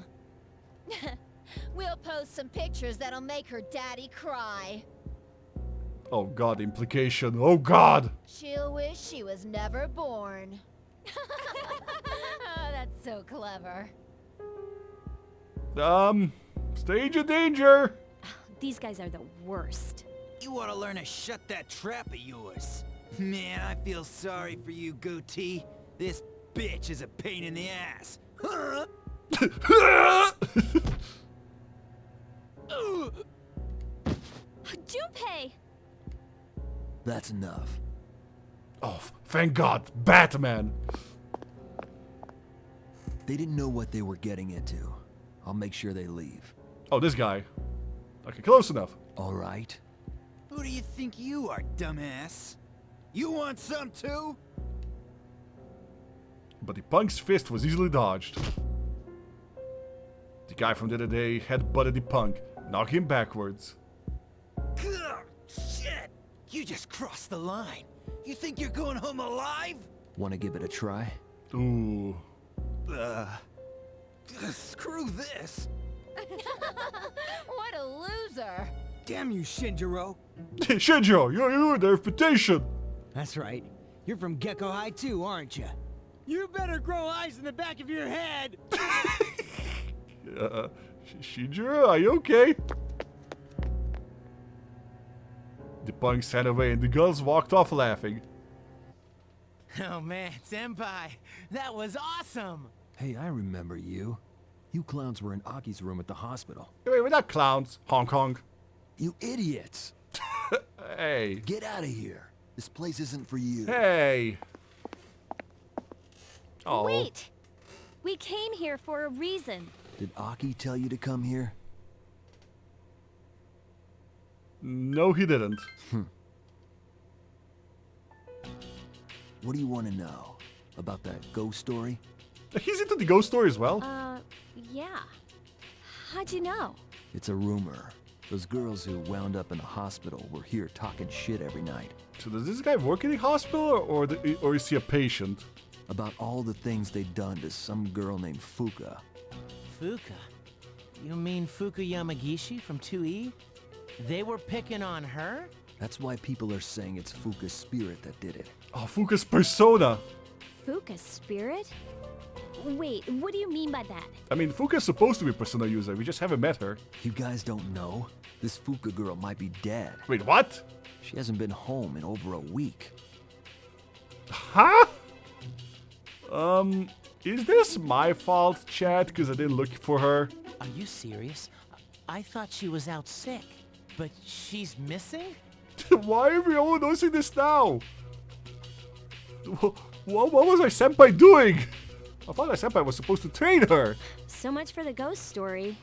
We'll post some pictures that'll make her daddy cry. Oh god, implication. Oh god! She'll wish she was never born. Oh, that's so clever. Stage of danger! These guys are the worst. You ought to learn to shut that trap of yours. Man, I feel sorry for you, goatee. This bitch is a pain in the ass. Huh? Junpei! That's enough. Oh, thank god, Batman! They didn't know what they were getting into. I'll make sure they leave. Oh, this guy. Okay, close enough. All right? Who do you think you are, dumbass? You want some too? But the punk's fist was easily dodged. The guy from the other day headbutted the punk, knocking him backwards. Gah, shit! You just crossed the line. You think you're going home alive? Want to give it a try? Ooh. Screw this. What a loser. Damn you, Shinjiro. Shinjo, you're the reputation! That's right. You're from Gecko High too, aren't you? You better grow eyes in the back of your head. Shinjiro, are you okay? The punks ran away and the girls walked off laughing. Oh man, Senpai, that was awesome! Hey, I remember you. You clowns were in Aki's room at the hospital. Wait, we're not clowns. Honk honk. You idiots! Hey. Get out of here. This place isn't for you. Hey. Oh. Wait! We came here for a reason. Did Aki tell you to come here? No, he didn't. What do you want to know? About that ghost story? He's into the ghost story as well. Yeah. How'd you know? It's a rumor. Those girls who wound up in the hospital were here talking shit every night. So does this guy work in the hospital or is he a patient? About all the things they'd done to some girl named Fuka. Fuka? You mean Fuka Yamagishi from 2E? They were picking on her? That's why people are saying it's Fuka's spirit that did it. Oh, Fuka's persona. Fuka's spirit? Wait, what do you mean by that? I mean, Fuka's supposed to be a persona user. We just haven't met her. You guys don't know? This Fuka girl might be dead. Wait, what? She hasn't been home in over a week. Huh? Is this my fault, chat? Because I didn't look for her. Are you serious? I thought she was out sick. But she's missing? Why are we all noticing this now? What was our senpai doing? I thought our senpai was supposed to train her. So much for the ghost story.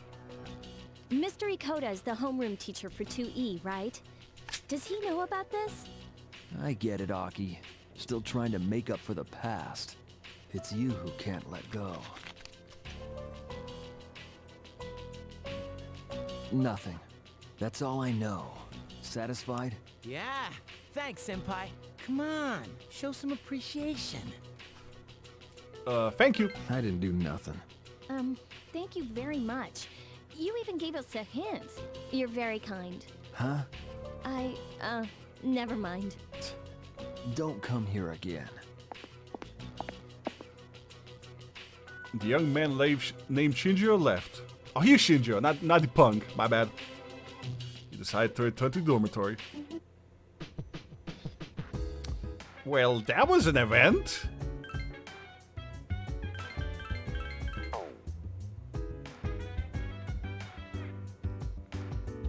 Mr. Ikoda is the homeroom teacher for 2E, right? Does he know about this? I get it, Aki. Still trying to make up for the past. It's you who can't let go. Nothing. That's all I know. Satisfied? Yeah. Thanks, Senpai. Come on, show some appreciation. Thank you. I didn't do nothing. Thank you very much. You even gave us a hint. You're very kind. Huh? Never mind. Don't come here again. The young man named Shinjiro left. Oh, he's Shinjiro, not the punk. My bad. He decided to return to the dormitory. Well, that was an event.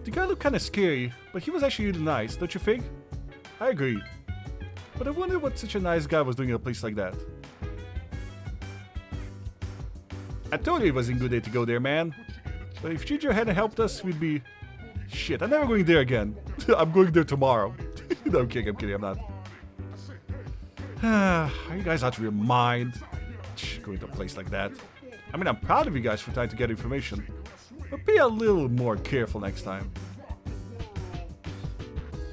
The guy looked kinda scary, but he was actually really nice, don't you think? I agree. But I wonder what such a nice guy was doing in a place like that. I told you it wasn't a good day to go there, man. But if Shinjiro hadn't helped us, we'd be... Shit, I'm never going there again. I'm going there tomorrow. No, I'm kidding, I'm not. Are you guys out of your mind? Going to a place like that. I mean, I'm proud of you guys for trying to get information. But be a little more careful next time.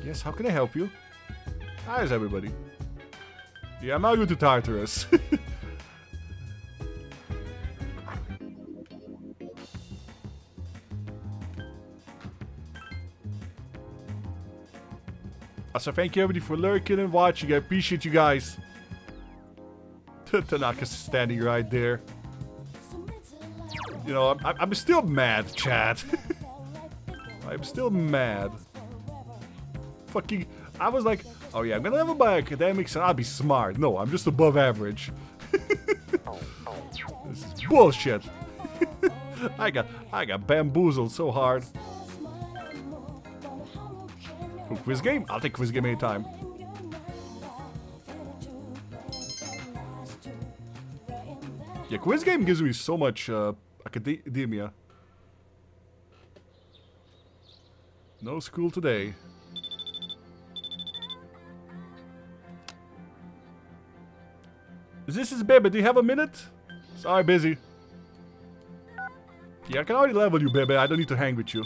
Yes, how can I help you? How's everybody? Yeah, I'm not going to Tartarus. Also, thank you everybody for lurking and watching. I appreciate you guys. Tanaka's standing right there. You know, I'm still mad, chat. I'm still mad. Fucking, I was like, oh yeah, I'm gonna level by academics and I'll be smart. No, I'm just above average. This is bullshit. I got bamboozled so hard. Cool, quiz game? I'll take quiz game anytime. Yeah, quiz game gives me so much academia. No school today. This is Bebe. Do you have a minute? Sorry, busy. Yeah, I can already level you, Bebe. I don't need to hang with you.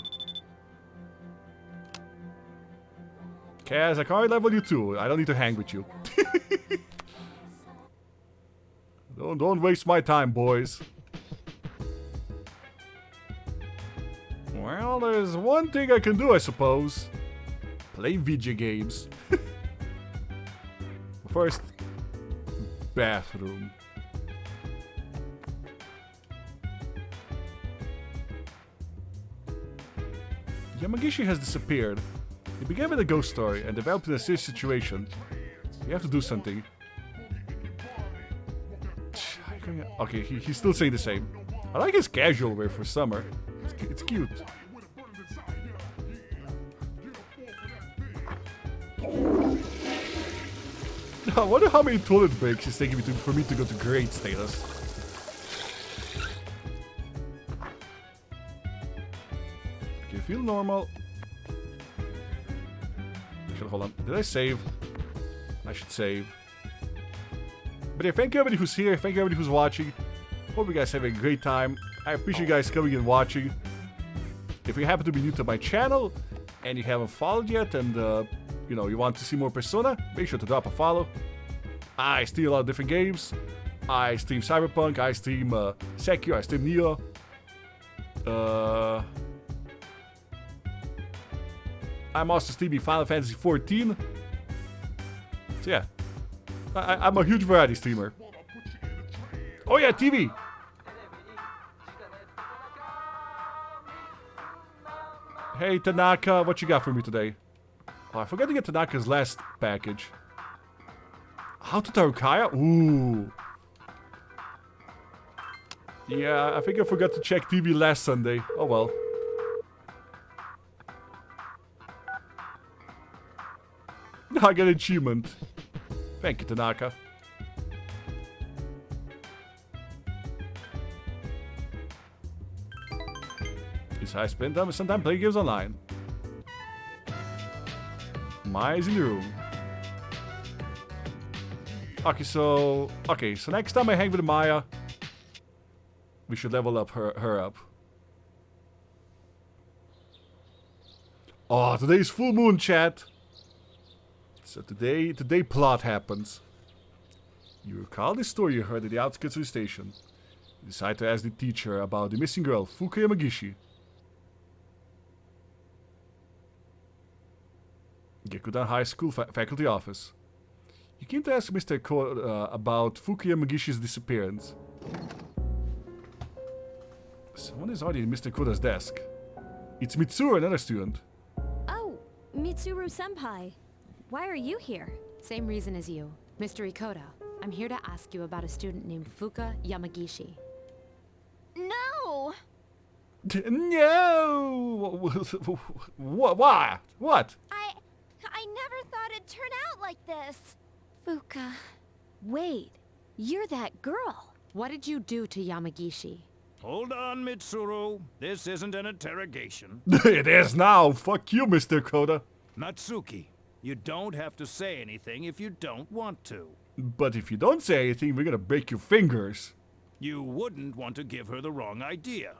Kaz, I can already level you too. I don't need to hang with you. Don't waste my time, boys. Well, there's one thing I can do, I suppose. Play video games. First, bathroom. Yamagishi has disappeared. He began with a ghost story and developed in a serious situation. You have to do something. Okay, he's still saying the same. I like his casual wear for summer. It's cute. I wonder how many toilet breaks it's taking for me to go to grade status. Okay, feel normal. Actually, hold on. Did I save? I should save. But yeah, thank you everybody who's here. Thank you everybody who's watching. Hope you guys have a great time. I appreciate you guys coming and watching. If you happen to be new to my channel and you haven't followed yet and you know, you want to see more Persona, make sure to drop a follow. I stream a lot of different games. I stream Cyberpunk, I stream Sekiro, I stream Neo. I'm also streaming Final Fantasy 14. So yeah, I'm a huge variety streamer. Oh yeah, TV! Hey Tanaka, what you got for me today? Oh, I forgot to get Tanaka's last package. How to Tarukaya? Ooh. Yeah, I think I forgot to check TV last Sunday. Oh well. I get an achievement. Thank you, Tanaka. Yes, I spend some time playing games online. Maya's in the room. Okay, so next time I hang with Maya, we should level up her up. Oh, today's full moon, chat. So today plot happens. You recall the story you heard at the outskirts of the station. You decide to ask the teacher about the missing girl, Fuka Yamagishi. Gekudan High School faculty office. You came to ask Mr. Koda about Fuka Yamagishi's disappearance. Someone is already at Mr. Koda's desk. It's Mitsuru, another student. Oh, Mitsuru-senpai. Why are you here? Same reason as you. Mr. Ikoda, I'm here to ask you about a student named Fuka Yamagishi. No! No! What? What? I never thought it'd turn out like this. Fuka. Wait, you're that girl. What did you do to Yamagishi? Hold on, Mitsuru. This isn't an interrogation. It is now. Fuck you, Mr. Koda. Natsuki, you don't have to say anything if you don't want to. But if you don't say anything, we're gonna break your fingers. You wouldn't want to give her the wrong idea.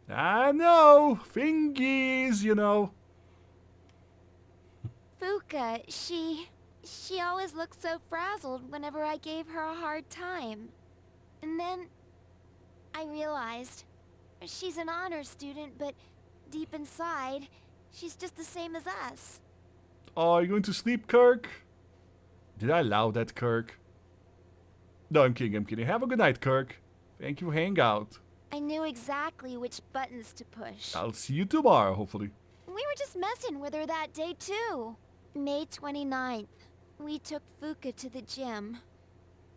I know. Fingies, you know. Fuka, she always looked so frazzled whenever I gave her a hard time. And then I realized she's an honor student, but deep inside, she's just the same as us. Oh, are you going to sleep, Kirk? Did I allow that, Kirk? No, I'm kidding. Have a good night, Kirk. Thank you, hang out. I knew exactly which buttons to push. I'll see you tomorrow, hopefully. We were just messing with her that day, too. May 29th, we took Fuka to the gym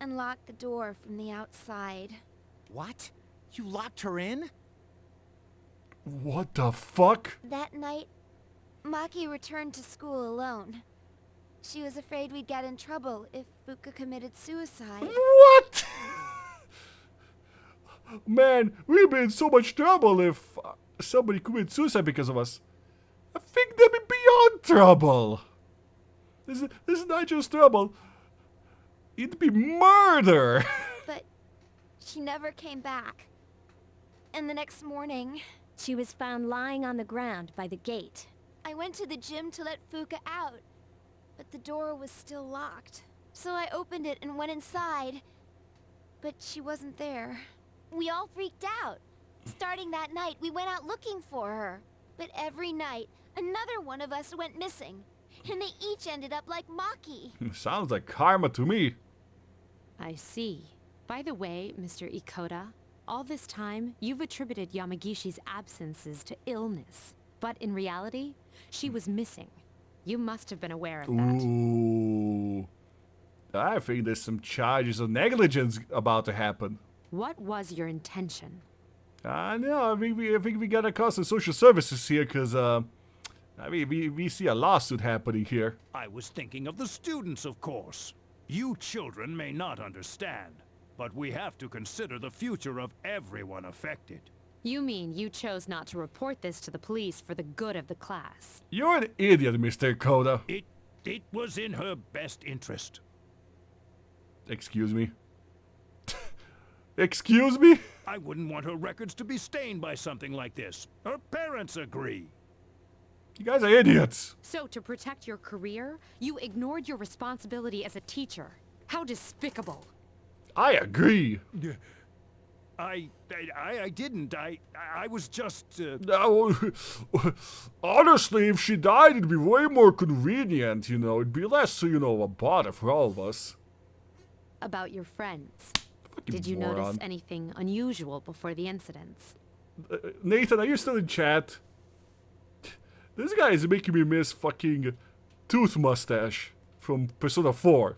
and locked the door from the outside. What? You locked her in? What the fuck? That night, Maki returned to school alone. She was afraid we'd get in trouble if Fuka committed suicide. What? Man, we'd be in so much trouble if somebody committed suicide because of us. I think they'd be beyond trouble. This is not just trouble. It'd be murder. But she never came back. And the next morning, She was found lying on the ground by the gate. I went to the gym to let Fuka out, but the door was still locked. So I opened it and went inside, but she wasn't there. We all freaked out. Starting that night, we went out looking for her. But every night, another one of us went missing. And they each ended up like Maki. Sounds like karma to me. I see. By the way, Mr. Ikoda, all this time, you've attributed Yamagishi's absences to illness. But in reality, she was missing. You must have been aware of that. Ooh. I think there's some charges of negligence about to happen. What was your intention? I know. I think we gotta call some social services here, cause we see a lawsuit happening here. I was thinking of the students, of course. You children may not understand, but we have to consider the future of everyone affected. You mean you chose not to report this to the police for the good of the class? You're an idiot, Mr. Koda. It was in her best interest. Excuse me? Excuse me? I wouldn't want her records to be stained by something like this. Her parents agree. You guys are idiots. So, to protect your career, you ignored your responsibility as a teacher. How despicable. I agree. I didn't. I was just... Honestly, if she died, it'd be way more convenient, you know. It'd be less, a bother for all of us. About your friends. Fucking Did you moron. notice anything unusual before the incidents? Nathan, are you still in chat? This guy is making me miss fucking Tooth Mustache from Persona 4.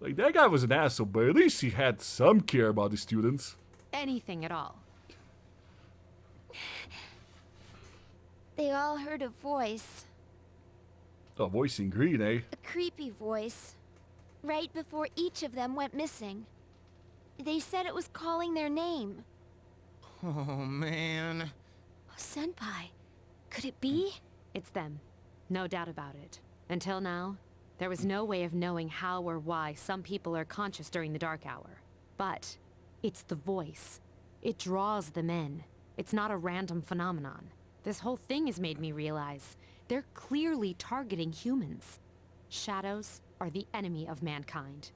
Like, that guy was an asshole, but at least he had some care about his students. Anything at all. They all heard a voice. A voice in green, eh? A creepy voice. Right before each of them went missing. They said it was calling their name. Oh, man. Oh, Senpai, could it be? It's them. No doubt about it. Until now, there was no way of knowing how or why some people are conscious during the dark hour. But it's the voice. It draws them in. It's not a random phenomenon. This whole thing has made me realize they're clearly targeting humans. Shadows are the enemy of mankind.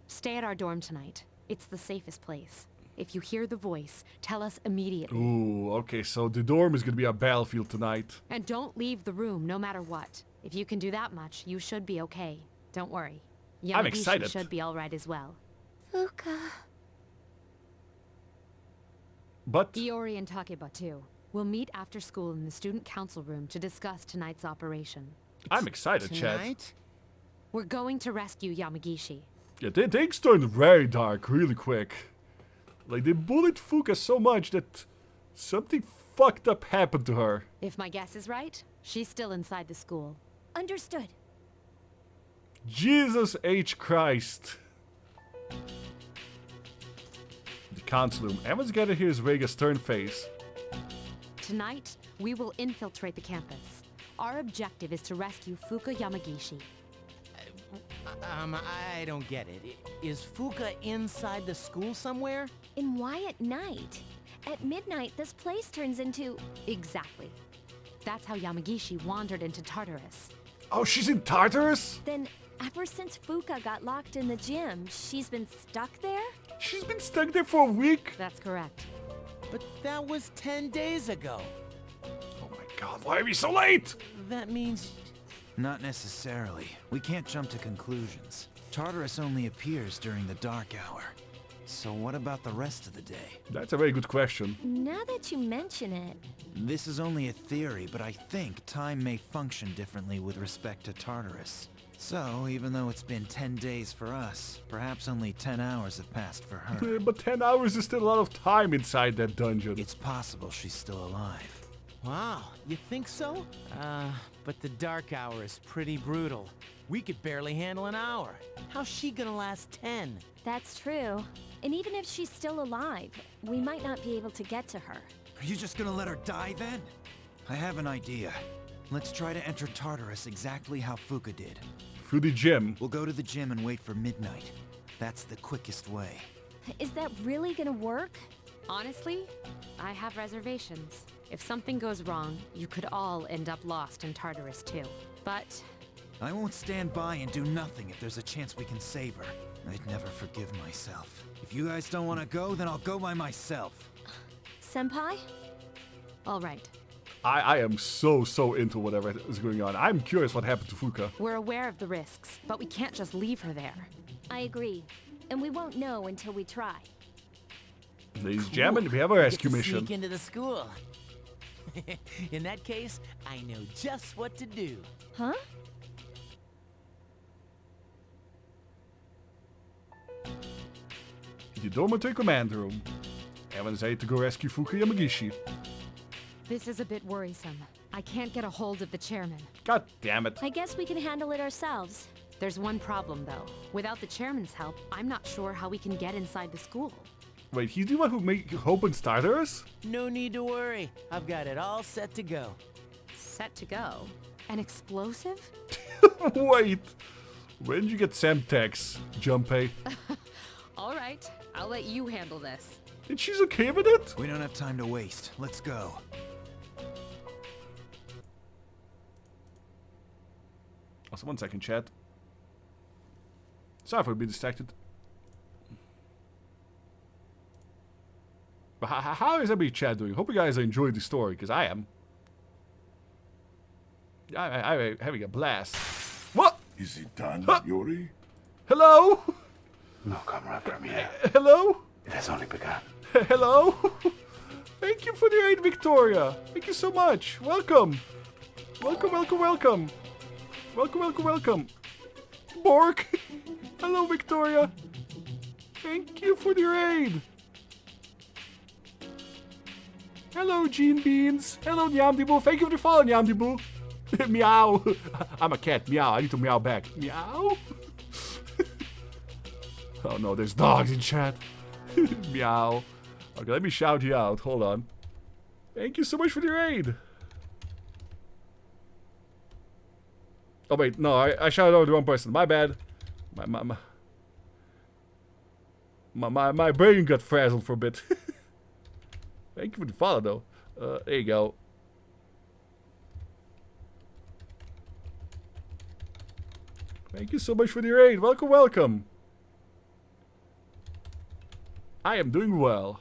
Stay at our dorm tonight. It's the safest place. If you hear the voice, tell us immediately. Ooh, okay, so the dorm is gonna be a battlefield tonight. And don't leave the room no matter what. If you can do that much, you should be okay. Don't worry. I'm Yamagishi excited. should be alright as well. Fuka. But Iori and Takeba too. We'll meet after school in the student council room to discuss tonight's operation. I'm excited, Chad. Tonight? We're going to rescue Yamagishi. Yeah, things turned very dark really quick. Like, they bullied Fuka so much that something fucked up happened to her. If my guess is right, she's still inside the school. Understood. Jesus H. Christ. The council room. Everyone's gathered here is Vega's stern face. Tonight, we will infiltrate the campus. Our objective is to rescue Fuka Yamagishi. I don't get it. Is Fuka inside the school somewhere? And why at night? At midnight, this place turns into... Exactly. That's how Yamagishi wandered into Tartarus. Oh, she's in Tartarus? Then, ever since Fuka got locked in the gym, she's been stuck there? She's been stuck there for a week? That's correct. But that was 10 days ago. Oh my god, why are we so late? That means... Not necessarily. We can't jump to conclusions. Tartarus only appears during the dark hour. So what about the rest of the day? That's a very good question. Now that you mention it... This is only a theory, but I think time may function differently with respect to Tartarus. So, even though it's been 10 days for us, perhaps only 10 hours have passed for her. But 10 hours is still a lot of time inside that dungeon. It's possible she's still alive. Wow, you think so? But the dark hour is pretty brutal. We could barely handle an hour. How's she gonna last 10? That's true. And even if she's still alive, we might not be able to get to her. Are you just gonna let her die then? I have an idea. Let's try to enter Tartarus exactly how Fuka did. Through the gym. We'll go to the gym and wait for midnight. That's the quickest way. Is that really gonna work? Honestly, I have reservations. If something goes wrong, you could all end up lost in Tartarus too. But... I won't stand by and do nothing if there's a chance we can save her. I'd never forgive myself. If you guys don't want to go, then I'll go by myself. Senpai? all right. I am so into whatever is going on. I'm curious what happened to Fuka. We're aware of the risks, but we can't just leave her there. I agree. And we won't know until we try. Ladies and gentlemen, we have a rescue Get to mission. sneak into the school. In that case, I know just what to do. Huh? The dormitory command room. Everyone's ready to go rescue Fuka Yamagishi. This is a bit worrisome. I can't get a hold of the chairman. God damn it. I guess we can handle it ourselves. There's one problem, though. Without the chairman's help, I'm not sure how we can get inside the school. Wait, he's the one who opens starters? No need to worry. I've got it all set to go. Set to go? An explosive? Wait. When did you get Semtex, Junpei? All right, I'll let you handle this. And she's okay with it? We don't have time to waste. Let's go. Also, 1 second, chat. Sorry for being distracted. But how is everybody chat doing? Hope you guys enjoyed the story, because I am. I'm having a blast. What? Is it done, Yuri? Hello? No, Comrade Premier. Hello? It has only begun. Hello? Thank you for the aid, Victoria. Thank you so much. Welcome. Welcome. Welcome. Bork. Hello, Victoria. Thank you for the raid. Hello, Gene Beans. Hello, Nyamdibu. Thank you for the follow, Nyamdibu. Meow. I'm a cat. Meow. I need to meow back. Meow. Oh no, there's dogs in chat. Meow. Okay, let me shout you out. Hold on. Thank you so much for the raid. Oh wait, no, I shouted out the wrong person. My bad. My brain got frazzled for a bit. Thank you for the follow though. There you go. Thank you so much for the raid. Welcome, welcome. I am doing well.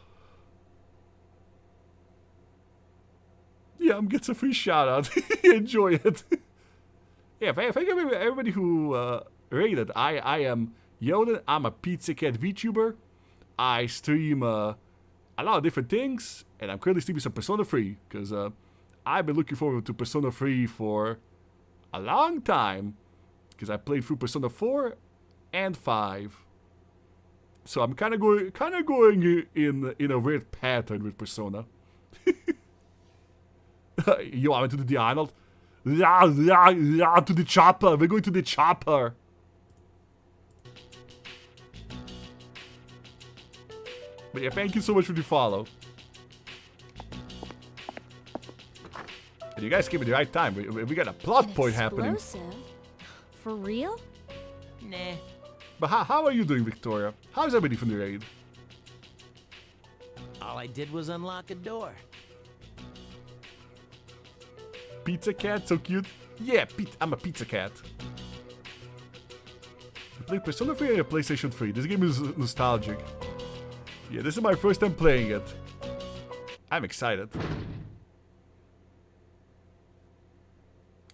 Yeah, I'm getting a free shout out. Enjoy it. Yeah, thank you everybody who rated. I am Yeoden. I'm a Pizza Cat VTuber. I stream a lot of different things, and I'm currently streaming some Persona 3 because I've been looking forward to Persona 3 for a long time because I played through Persona 4 and 5. So I'm kind of going in a weird pattern with Persona. You want me to do the Arnold? To the chopper. We're going to the chopper. But yeah, thank you so much for the follow. And you guys came at the right time. We got a plot point happening. For real? Nah. But how are you doing, Victoria? How's everybody from the raid? All I did was unlock a door. Pizza cat, so cute. Yeah, I'm a pizza cat. I played Persona 3 on PlayStation 3. This game is nostalgic. Yeah, this is my first time playing it. I'm excited.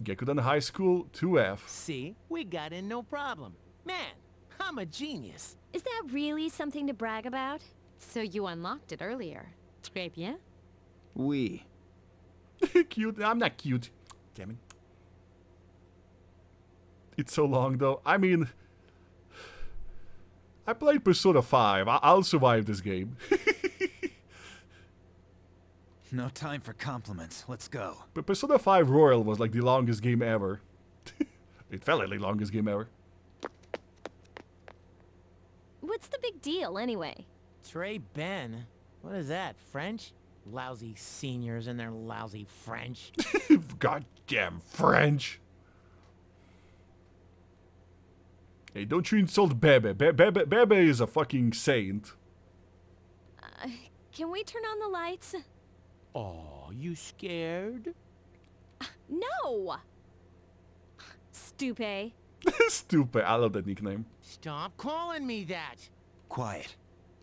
Gekuden High School 2F. See, we got in no problem. Man, I'm a genius. Is that really something to brag about? So you unlocked it earlier. Très bien. Oui. Cute. I'm not cute. Damn it. It's so long though. I mean, I played Persona 5. I'll survive this game. No time for compliments. Let's go. But Persona 5 Royal was like the longest game ever. It felt like the longest game ever. What's the big deal anyway? Trey Ben? What is that, French? Lousy seniors and their lousy French. Goddamn French. Hey, don't you insult Bebe. Bebe is a fucking saint. Can we turn on the lights? Oh, you scared? No! Stupid. Stupid. I love that nickname. Stop calling me that. Quiet.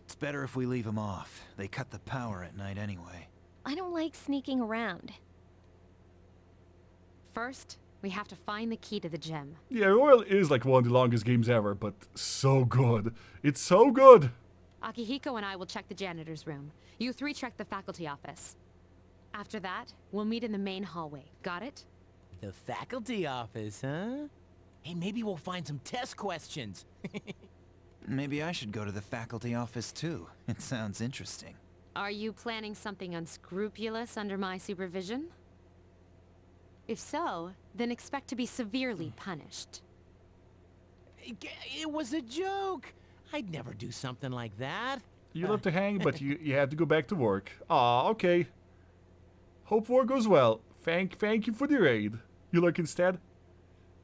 It's better if we leave them off. They cut the power at night anyway. I don't like sneaking around. First, we have to find the key to the gem. Yeah, Royal is like one of the longest games ever, but so good. It's so good. Akihiko and I will check the janitor's room. You three check the faculty office. After that, we'll meet in the main hallway. Got it? The faculty office, huh? Hey, maybe we'll find some test questions. Maybe I should go to the faculty office too. It sounds interesting. Are you planning something unscrupulous under my supervision? If so, then expect to be severely punished. It was a joke. I'd never do something like that. You love to hang, but you have to go back to work. Aw, okay. Hope work goes well. Thank you for the raid. You look instead.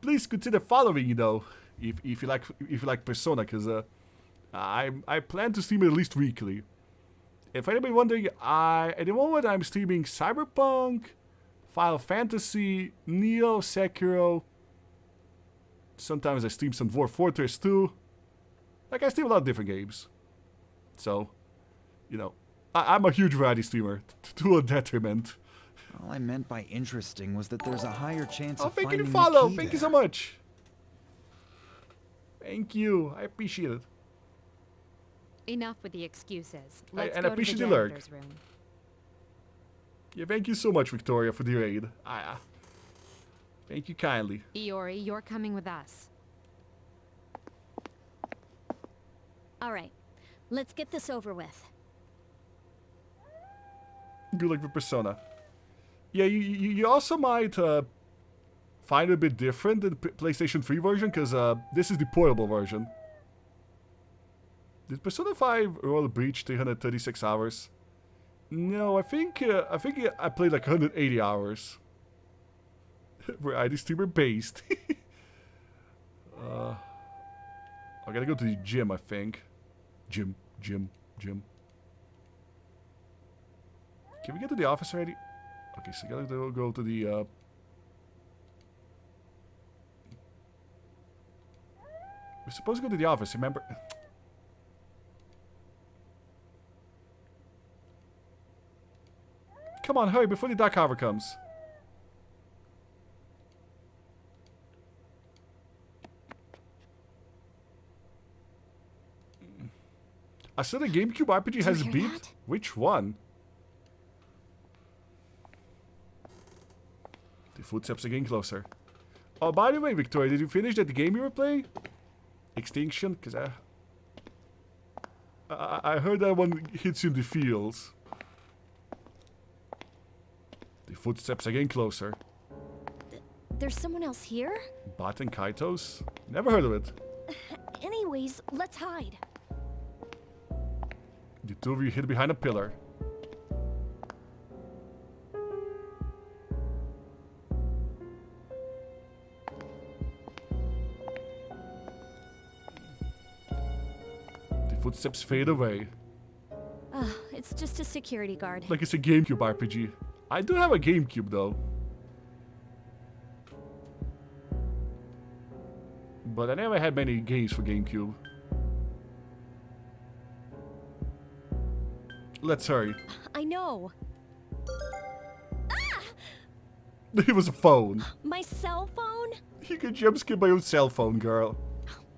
Please consider following, though, if you like Persona, because I plan to stream it at least weekly. If anybody wondering, at the moment I'm streaming Cyberpunk, Final Fantasy, Neo, Sekiro. Sometimes I stream some Dwarf Fortress 2. Like, I stream a lot of different games. So, you know, I'm a huge variety streamer, to a detriment. All I meant by interesting was that there's a higher chance of thank you finding to the follow. key Thank you there. so much. Thank you. I appreciate it. Enough with the excuses. Let's And go appreciate to the the lurk. janitor's room. Yeah, thank you so much, Victoria, for the raid. Thank you kindly. Iori, you're coming with us. All right, let's get this over with. Good luck with Persona. Yeah, you also might find it a bit different in the PlayStation 3 version, because this is the portable version. Did Persona 5 Royal Breach 336 hours? No, I think I played like 180 hours. Where ID streamer based. I gotta go to the gym, I think. Gym. Can we get to the office already? Okay, so gotta go to the we're supposed to go to the office, remember? Come on, hurry before the dark hour comes. I said the GameCube RPG has beeped. Which one? The footsteps are getting closer. Oh, by the way, Victoria, did you finish that game you were playing? Extinction? Because I heard that one hits you in the feels. The footsteps are getting closer. There's someone else here? Bat and Kaitos? Never heard of it. Anyways, let's hide. The two of you hid behind a pillar. The footsteps fade away. It's just a security guard. Like it's a GameCube RPG. I do have a GameCube though. But I never had many games for GameCube. Let's hurry. I know. It was a phone. My cell phone? You could jump skip my own cell phone, girl.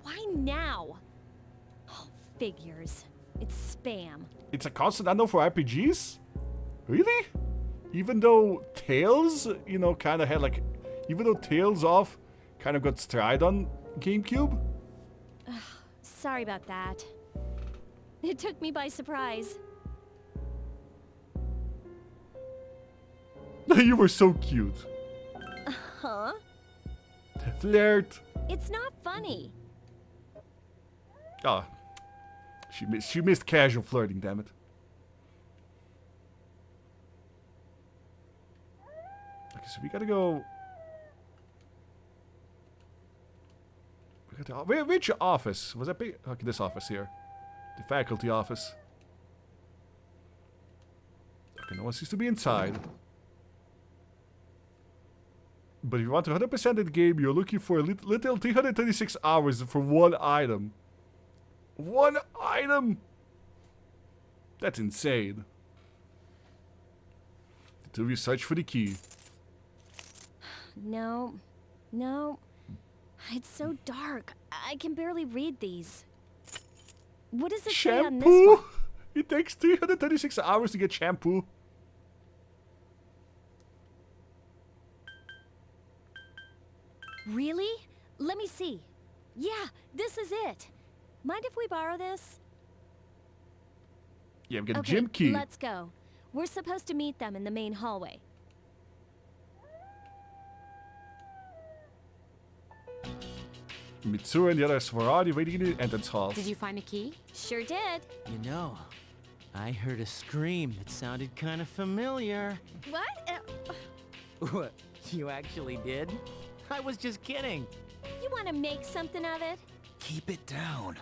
Why now? Oh, figures. It's spam. It's a constant unknown for RPGs? Really? Even though Tales, you know, kind of had like... Even though Tales of kind of got stride on GameCube? Sorry about that. It took me by surprise. You were so cute. Huh? Flirt. It's not funny. Ah. She missed casual flirting, damn it. Okay, so we gotta go... Which office? Was that big? Okay, this office here. The faculty office. Okay, no one seems to be inside. But if you want to 100% the game, you're looking for a little 336 hours for one item. One item? That's insane. The two of you search for the key. No. It's so dark. I can barely read these. What does it say on this one? Shampoo? It takes 336 hours to get shampoo. Really? Let me see. Yeah, this is it. Mind if we borrow this? Yeah, we got a gym key. Let's go. We're supposed to meet them in the main hallway. Mitsuru and the others were already waiting in the entrance hall. Did you find a key? Sure did. You know, I heard a scream that sounded kind of familiar. What? What? You actually did? I was just kidding. You want to make something of it? Keep it down.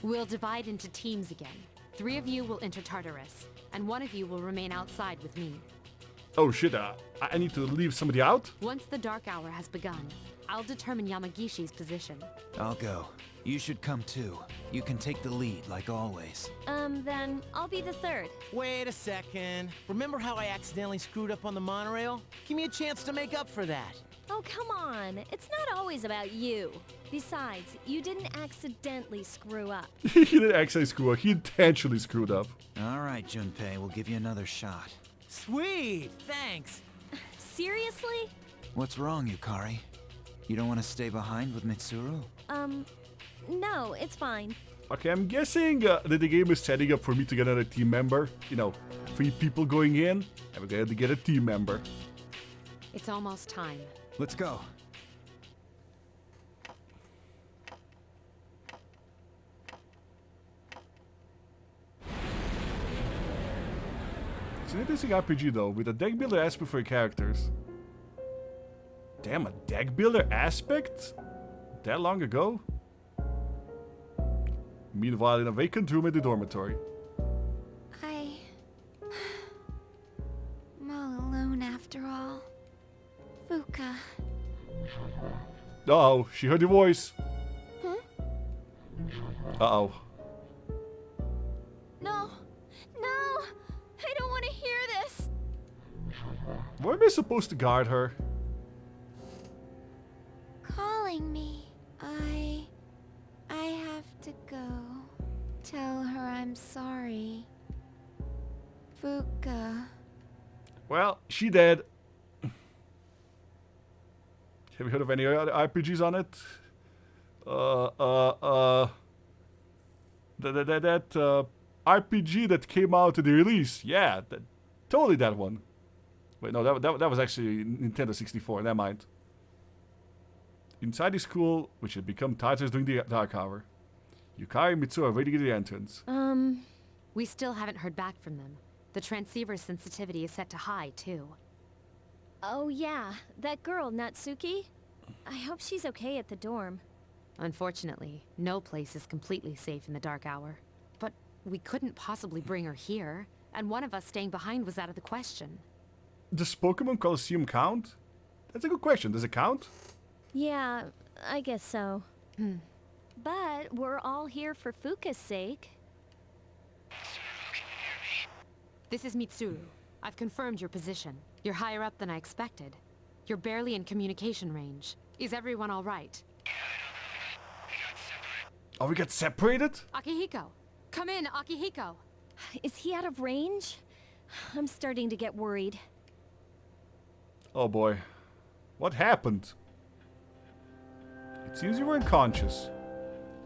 We'll divide into teams again. 3 of you will enter Tartarus, and 1 of you will remain outside with me. Oh shit, I need to leave somebody out? Once the dark hour has begun, I'll determine Yamagishi's position. I'll go. You should come too. You can take the lead, like always. Then I'll be the third. Wait a second. Remember how I accidentally screwed up on the monorail? Give me a chance to make up for that. Oh, come on. It's not always about you. Besides, you didn't accidentally screw up. He didn't actually screw up. He intentionally screwed up. All right, Junpei. We'll give you another shot. Sweet! Thanks! Seriously? What's wrong, Yukari? You don't want to stay behind with Mitsuru? No, it's fine. Okay, I'm guessing that the game is setting up for me to get another team member. You know, 3 people going in, and we're going to get a team member. It's almost time. Let's go. It's an interesting RPG though, with a deck builder aspect for your characters. Damn, a deck builder aspect? That long ago? Meanwhile, in a vacant room in the dormitory. I'm all alone after all. Fuka. Uh-oh, she heard your voice. Huh? Uh-oh. No! No! I don't want to hear this! Weren't we supposed to guard her? Calling me. I have to go. Tell her I'm sorry. Fuka. Well, she dead. Have you heard of any other RPGs on it? That RPG that came out to the release. Yeah, totally that one. Wait, no, that was actually Nintendo 64. Never mind. Inside the school, which had become tighter during the dark hour. Yukari and Mitsuo are waiting at the entrance. We still haven't heard back from them. The transceiver's sensitivity is set to high, too. Oh yeah, that girl, Natsuki? I hope she's okay at the dorm. Unfortunately, no place is completely safe in the dark hour. But we couldn't possibly bring her here, and one of us staying behind was out of the question. Does Pokemon Colosseum count? That's a good question. Does it count? Yeah, I guess so. But we're all here for Fuka's sake. This is Mitsuru. I've confirmed your position. You're higher up than I expected. You're barely in communication range. Is everyone all right? Oh, we got separated? Akihiko! Come in, Akihiko! Is he out of range? I'm starting to get worried. Oh boy. What happened? It seems you were unconscious.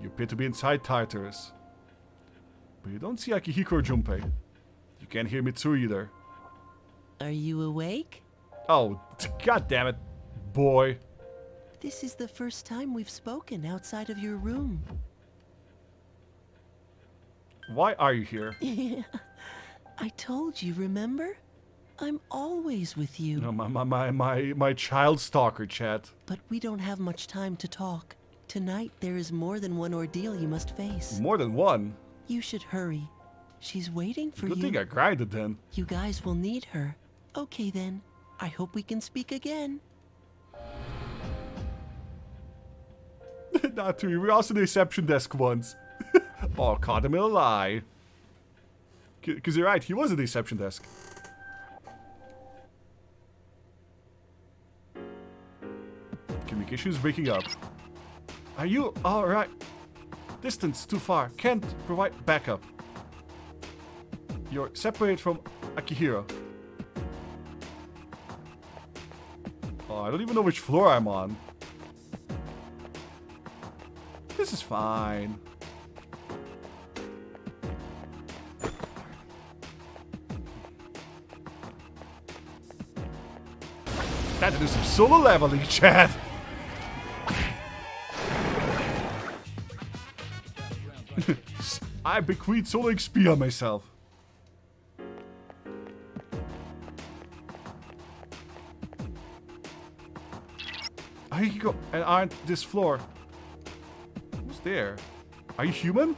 You appear to be inside Tartarus. But you don't see Akihiko or Junpei. You can't hear Mitsuru either. Are you awake? Oh, god damn it, boy. This is the first time we've spoken outside of your room. Why are you here? I told you, remember? I'm always with you. No, my child stalker, chat. But we don't have much time to talk. Tonight, there is more than one ordeal you must face. More than one? You should hurry. She's waiting for you. Good thing I grinded then. You guys will need her. Okay then. I hope we can speak again. Not to. We were also in the reception desk once. Oh, caught him in a lie. Because you're right, he was in the reception desk. Communication is breaking up. Are you alright? Distance too far. Can't provide backup. You're separated from Akihiro. Oh, I don't even know which floor I'm on. This is fine. Time to do some solo leveling, chat. I bequeath solo XP on myself. Here you go. And aren't this floor? Who's there? Are you human?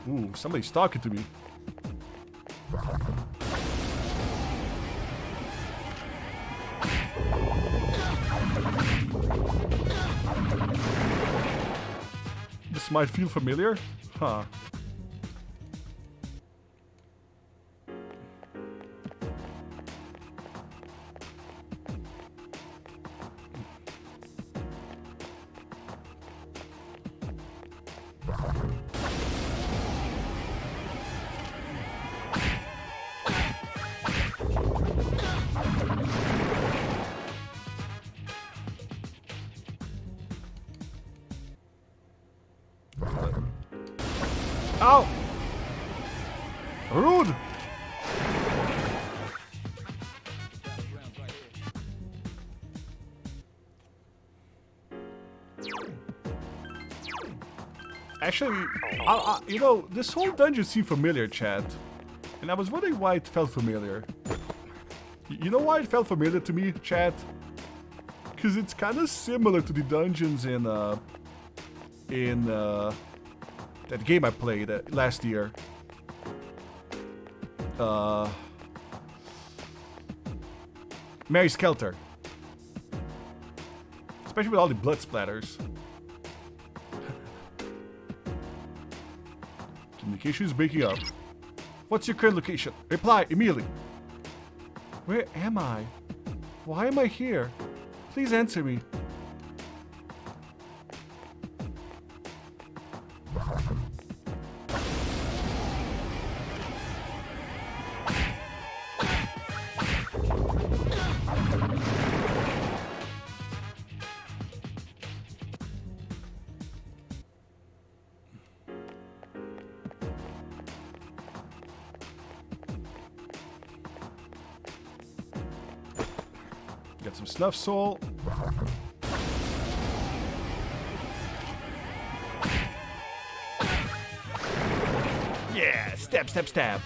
Ooh, somebody's talking to me. This might feel familiar. Huh. Ow! Rude! Actually, you know, this whole dungeon seemed familiar, chat. And I was wondering why it felt familiar. You know why it felt familiar to me, chat? Because it's kind of similar to the dungeons in that game I played last year. Mary Skelter. Especially with all the blood splatters. Communication is breaking up. What's your current location? Reply immediately. Where am I? Why am I here? Please answer me. Got some snuff soul. Yeah, stab, stab, stab.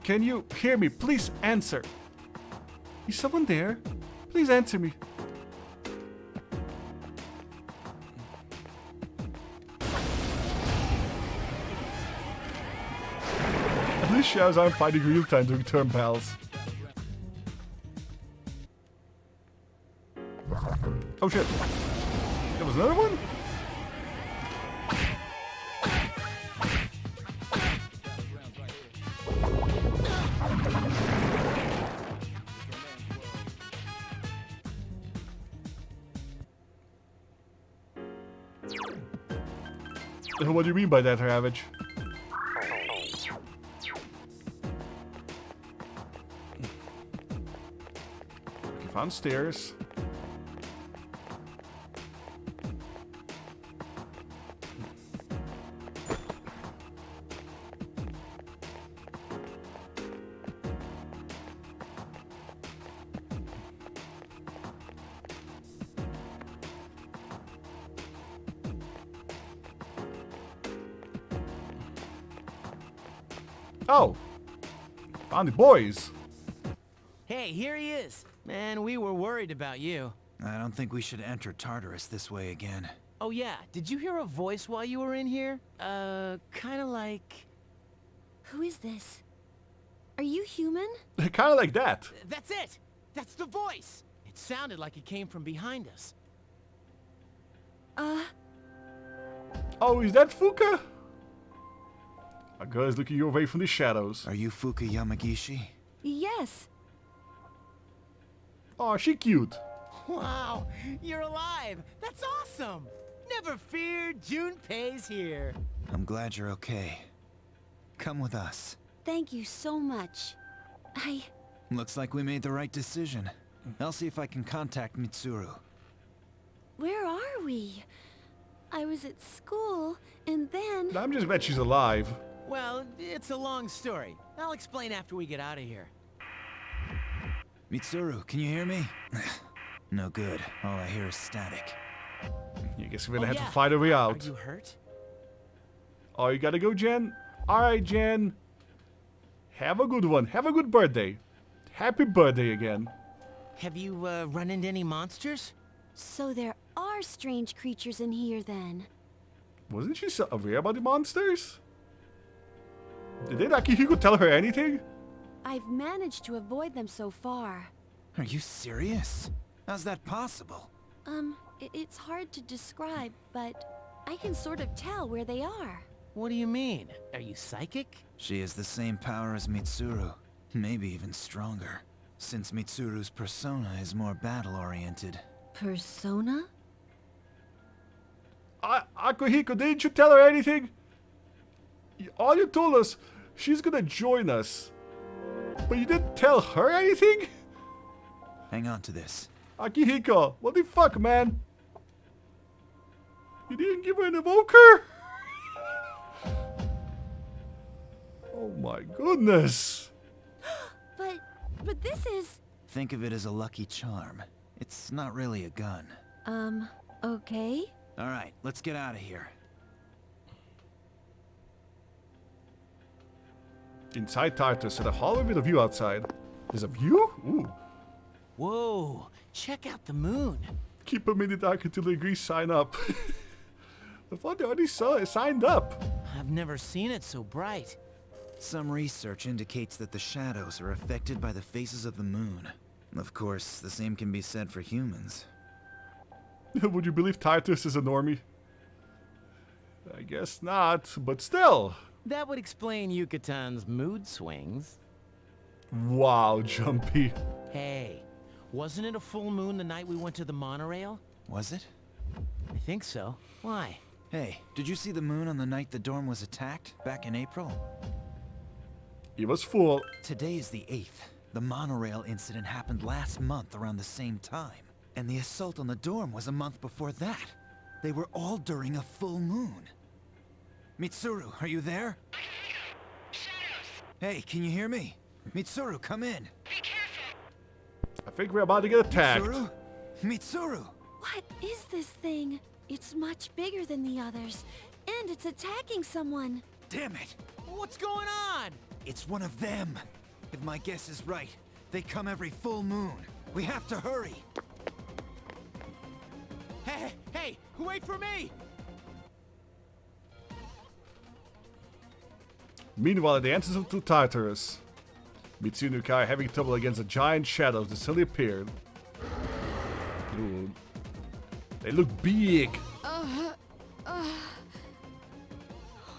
Can you hear me? Please answer. Is someone there? Please answer me. At least shows I'm fighting real time during turn pals. Oh shit. There was another one? What do you mean by that, Ravage? Okay, found stairs. Oh, found the boys. Hey, here he is. Man, we were worried about you. I don't think we should enter Tartarus this way again. Oh yeah, did you hear a voice while you were in here? Kinda like... Who is this? Are you human? Kinda like that. That's it! That's the voice! It sounded like it came from behind us. Oh, is that Fuka? A girl is looking your way from the shadows. Are you Fuka Yamagishi? Yes. Oh, she cute. Wow, you're alive! That's awesome! Never fear, Junpei's here. I'm glad you're okay. Come with us. Thank you so much. Looks like we made the right decision. I'll see if I can contact Mitsuru. Where are we? I was at school, and then... I'm just glad she's alive. Well, it's a long story. I'll explain after we get out of here. Mitsuru, can you hear me? No good. All I hear is static. I guess we're gonna have to fight our way out. Are you hurt? Oh, you gotta go, Jen? Alright, Jen. Have a good one. Have a good birthday. Happy birthday again. Have you, run into any monsters? So there are strange creatures in here, then. Wasn't she so aware about the monsters? Did Akihiko tell her anything? I've managed to avoid them so far. Are you serious? How's that possible? It's hard to describe, but I can sort of tell where they are. What do you mean? Are you psychic? She has the same power as Mitsuru, maybe even stronger, since Mitsuru's persona is more battle-oriented. Persona? Akihiko, didn't you tell her anything? All you told us, she's gonna join us. But you didn't tell her anything? Hang on to this. Akihiko, what the fuck, man? You didn't give her an evoker? Oh my goodness. But this is... Think of it as a lucky charm. It's not really a gun. Okay. Alright, let's get out of here. Inside Tartarus, at a hallway with a view outside. There's a view? Ooh. Whoa, check out the moon. Keep them in the dark until they agree sign up. I thought they already signed up. I've never seen it so bright. Some research indicates that the shadows are affected by the phases of the moon. Of course, the same can be said for humans. Would you believe Tartarus is a normie? I guess not, but still. That would explain Yucatan's mood swings. Wow, Jumpy. Hey, wasn't it a full moon the night we went to the monorail? Was it? I think so. Why? Hey, did you see the moon on the night the dorm was attacked, back in April? He was full. Today is the 8th. The monorail incident happened last month around the same time. And the assault on the dorm was a month before that. They were all during a full moon. Mitsuru, are you there? Hey, can you hear me? Mitsuru, come in. I think we're about to get attacked. Mitsuru? Mitsuru! What is this thing? It's much bigger than the others. And it's attacking someone. Damn it! What's going on? It's one of them. If my guess is right, they come every full moon. We have to hurry. Hey, wait for me! Meanwhile, at the entrance to Tartarus, Mitsuru and Yukai are having trouble against the giant shadows that suddenly appeared. Ooh. They look big.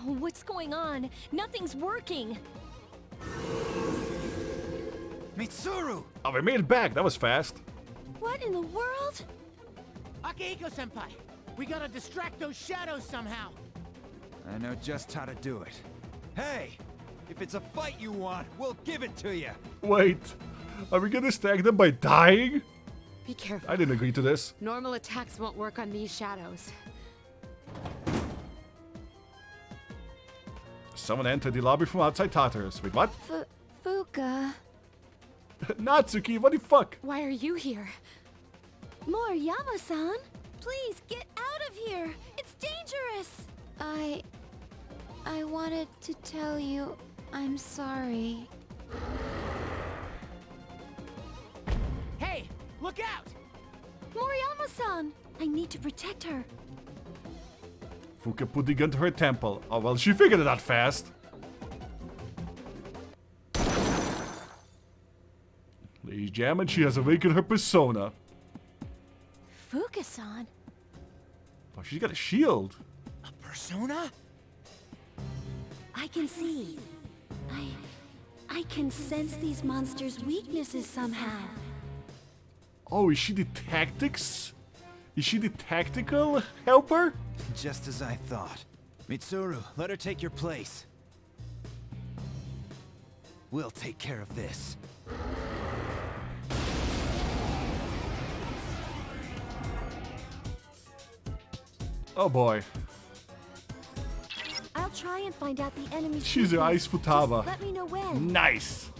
What's going on? Nothing's working. Mitsuru! Oh, we made it back. That was fast. What in the world? Akihiko-senpai, we gotta distract those shadows somehow. I know just how to do it. Hey! If it's a fight you want, we'll give it to you! Wait, are we gonna stack them by dying? Be careful. I didn't agree to this. Normal attacks won't work on these shadows. Someone entered the lobby from outside Tartarus. Wait, what? Fuka. Natsuki, what the fuck? Why are you here? Moriyama-san, please get out of here. It's dangerous. I wanted to tell you I'm sorry. Hey, look out! Moriyama-san, I need to protect her. Fuka put the gun to her temple. Oh, well, she figured it out fast. Ladies and gentlemen, she has awakened her persona. Fuka-san? Oh, she's got a shield. A persona? I can see. I can sense these monsters' weaknesses somehow. Oh, is she the tactics? Is she the tactical helper? Just as I thought. Mitsuru, let her take your place. We'll take care of this. Oh boy. I'll try and find out the enemy's She's the weakness. Ice Futaba. Just let me know when. Nice.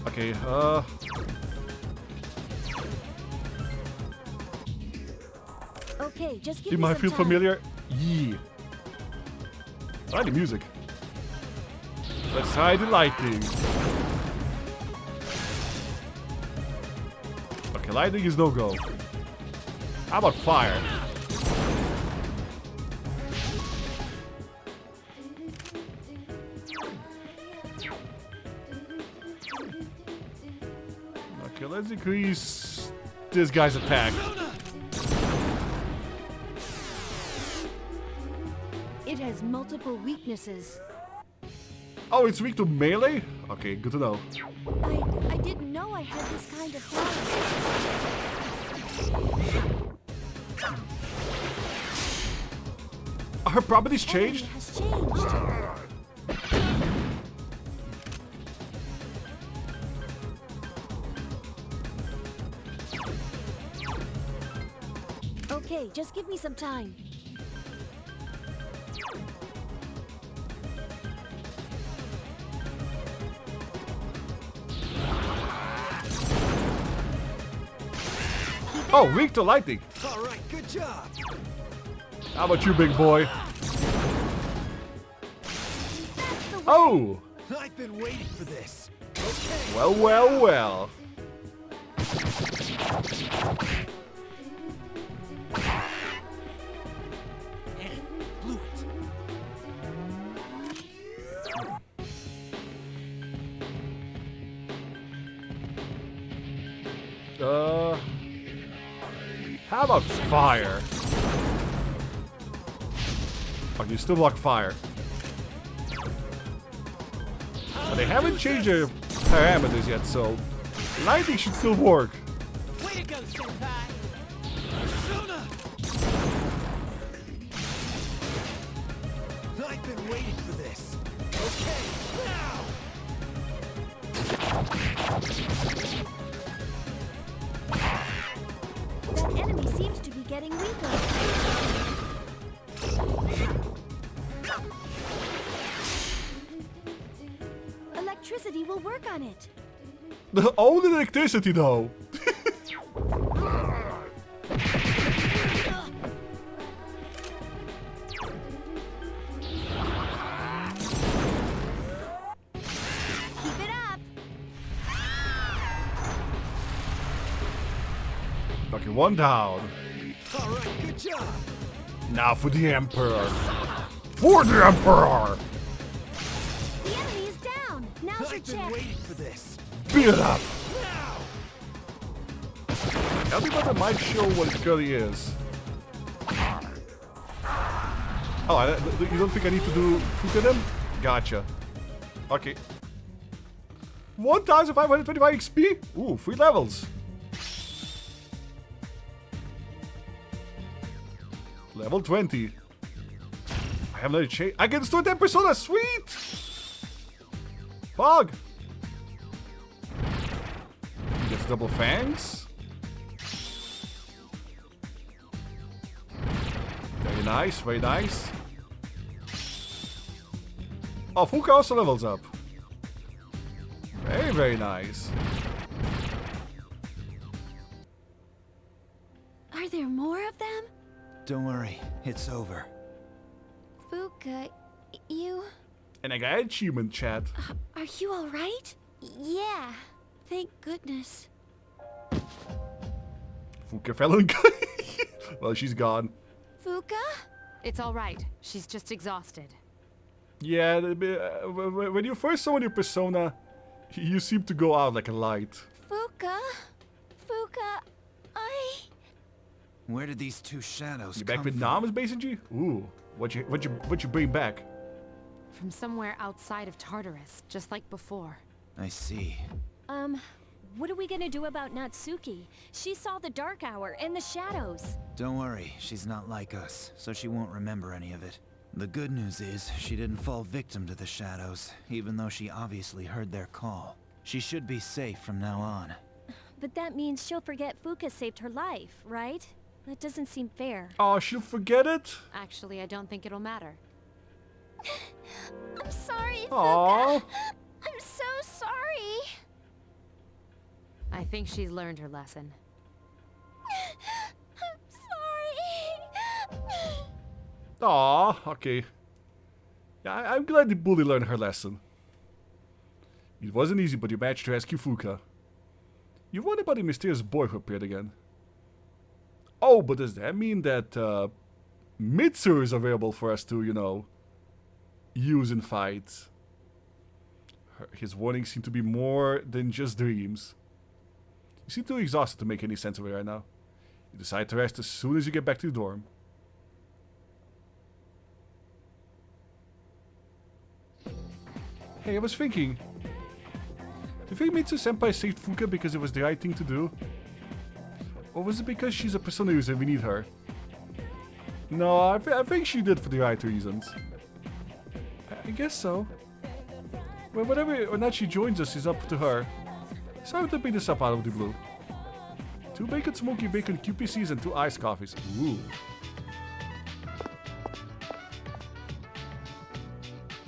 Okay, Okay, just give it me might some feel time. familiar. Yeah. I like the music. Let's try the lightning. Okay, lightning is no go. How about fire? Okay, let's increase this guy's attack. It has multiple weaknesses. Oh, it's weak to melee? Okay, good to know. I didn't know I had this kind of power. Are her properties changed? Enemy has changed. okay. Just give me some time. Oh, weak to lightning. All right, good job. How about you, big boy? Oh! I've been waiting for this. Okay. Well, well, well. Blew it. How about fire? Oh, you still block fire. But they haven't changed their parameters yet, so lightning should still work. Way to go, Senpai! Persona! I've been waiting for this. Okay, now! That enemy seems to be getting weaker. Electricity will work on it. The old electricity, though. Keep it up. Okay, one down. All right, good job. Now for the Emperor. For the Emperor! The enemy is down. Now's your I've been chance. waiting for this. Beat it up! Now! Everybody might show what it really is. Oh, you don't think I need to do Fuka then? Gotcha. Okay. 1,525 XP? Ooh, 3 levels. Level 20. I have another change. I can store 10 persona. Sweet! Fog. He gets double fangs. Very nice, very nice. Oh, Fuka also levels up. Very, very nice. Are there more of them? Don't worry, it's over. Fuka, you... And I got an achievement, chat. Are you all right? Yeah. Thank goodness. Fuka fell in. Well, she's gone. Fuka? It's all right. She's just exhausted. Yeah, when you first summon your persona, you seem to go out like a light. Fuka? Fuka, Where did these two shadows You come back with from? Namas, basically? Ooh, what you bring back? From somewhere outside of Tartarus, just like before. I see. What are we gonna do about Natsuki? She saw the dark hour and the shadows. Don't worry, she's not like us, so she won't remember any of it. The good news is, she didn't fall victim to the shadows, even though she obviously heard their call. She should be safe from now on. But that means she'll forget Fuka saved her life, right? That doesn't seem fair. Oh, she'll forget it? Actually, I don't think it'll matter. I'm sorry, Aww. Fuka. I'm so sorry. I think she's learned her lesson. I'm sorry. Aw, okay. Yeah, I'm glad the bully learned her lesson. It wasn't easy, but you managed to rescue Fuka. You wonder about the mysterious boy who appeared again. Oh, but does that mean that Mitsu is available for us to, you know, use in fights? His warnings seem to be more than just dreams. You seem too exhausted to make any sense of it right now. You decide to rest as soon as you get back to the dorm. Hey, I was thinking. Do you think Mitsu-senpai saved Fuka because it was the right thing to do? Or was it because she's a persona user and we need her? No, I think she did for the right reasons. I guess so. Well, whatever or not she joins us is up to her. Sorry to pick this up out of the blue. 2 bacon smoky bacon QPCs and 2 iced coffees. Ooh.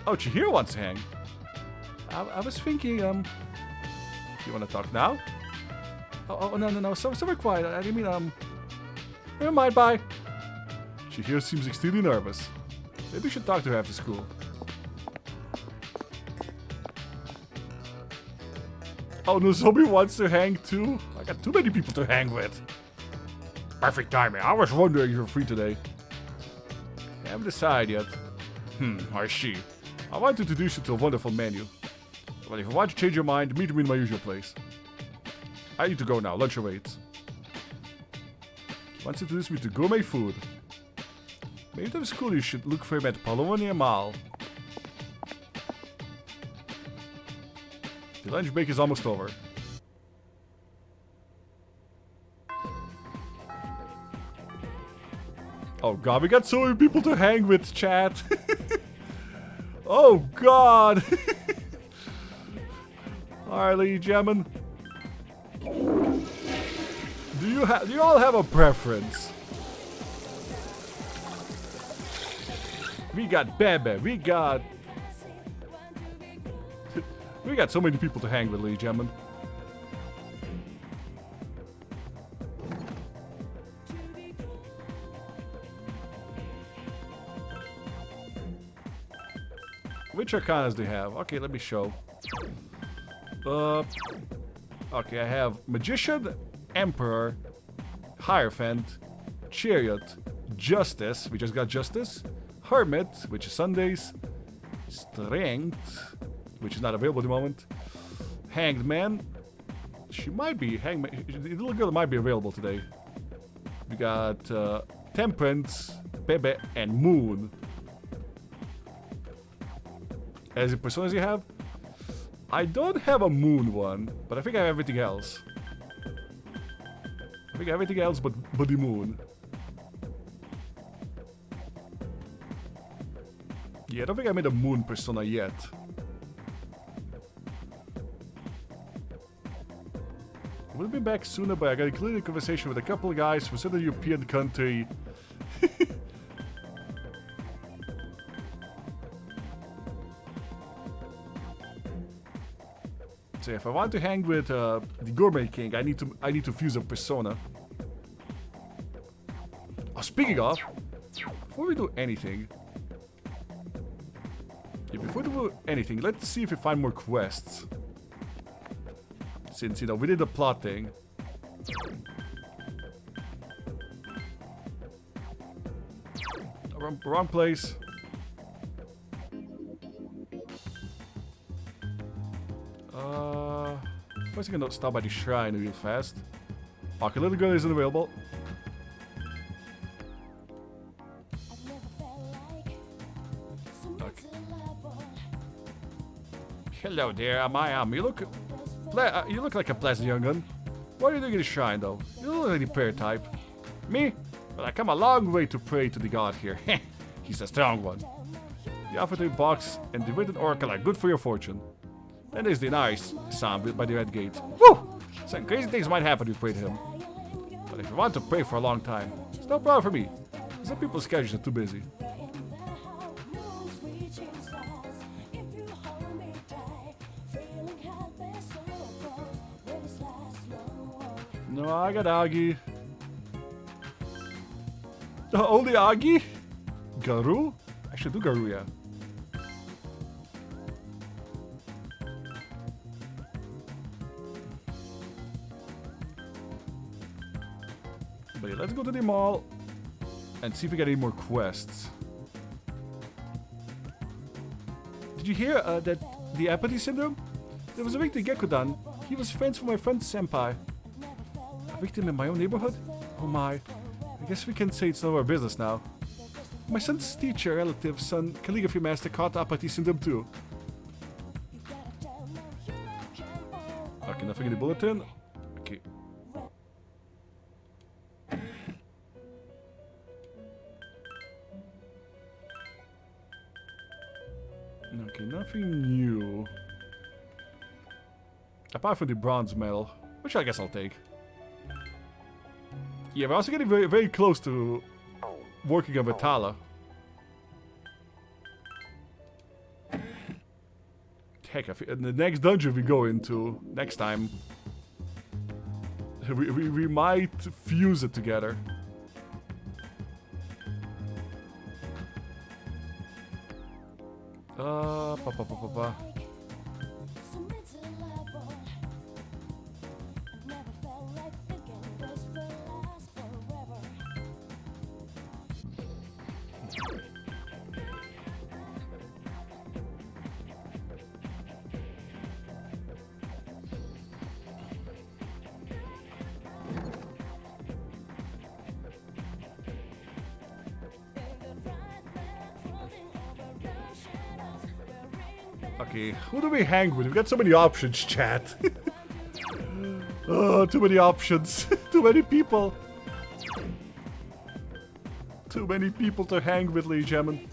Oh, Chihiro wants to hang. I was thinking, you wanna talk now? Oh, no, somewhere quiet. I didn't mean, never mind, bye. Chihiro seems extremely nervous. Maybe we should talk to her after school. Oh, Nozomi wants to hang too? I got too many people to hang with. Perfect timing. I was wondering if you're free today. I haven't decided yet. I see. I want to introduce you to a wonderful menu. But if you want to change your mind, meet me in my usual place. I need to go now. Lunch awaits. He wants to introduce me to gourmet food. Maybe to the school you should look for him at Polonia Mall. The lunch break is almost over. Oh god, we got so many people to hang with, chat. Oh god. Alright, ladies and gentlemen. Do you all have a preference? We got Bebe, we got so many people to hang with, ladies and gentlemen. Which arcanas do you have? Okay, let me show. Okay, I have Magician, Emperor, Hierophant, Chariot, Justice, we just got Justice, Hermit, which is Sundays, Strength, which is not available at the moment, Hanged Man, she might be, the little girl might be available today. We got Temperance, Bebe, and Moon. As the personas you have? I don't have a Moon one, but I think I have everything else. I think everything else but the Moon. Yeah, I don't think I made a Moon persona yet. I would have been back sooner, but I got included in a conversation with a couple of guys from Southern European country. So if I want to hang with the Gourmet King, I need to fuse a persona. Oh, speaking of, before we do anything, let's see if we find more quests. Since, you know, we did the plot thing. Wrong place. What's he gonna stop by the shrine real fast? Okay, little girl isn't available. Okay. Hello there, you look like a pleasant young gun. What are you doing in the shrine, though? You don't look like the prayer type. Me? Well, I come a long way to pray to the god here. He's a strong one. The Alpha box and the written oracle are good for your fortune. Then there's the nice sound by the red gate. Woo! Some crazy things might happen if you pray to him. But if you want to pray for a long time, it's no problem for me. Some people's schedules are too busy. No, I got Agi. Only Agi? Garu? I should do Garu, yeah. But yeah, let's go to the mall and see if we get any more quests. Did you hear that the apathy syndrome? There was a victim Gekudan. He was friends with my friend Senpai. A victim in my own neighborhood? Oh my. I guess we can say it's none of our business now. My son's teacher, relative, son, calligraphy master caught apathy syndrome too. Okay, nothing in the bulletin. Okay. Okay, nothing new. Apart from the bronze medal, which I guess I'll take. Yeah, we're also getting very, very close to working on Vitala. Heck, in the next dungeon we go into next time, we might fuse it together. Pa, pa, pa, pa, pa. Okay, who do we hang with? We've got so many options, chat. Oh, too many options. Too many people. Too many people to hang with, ladies and gentlemen.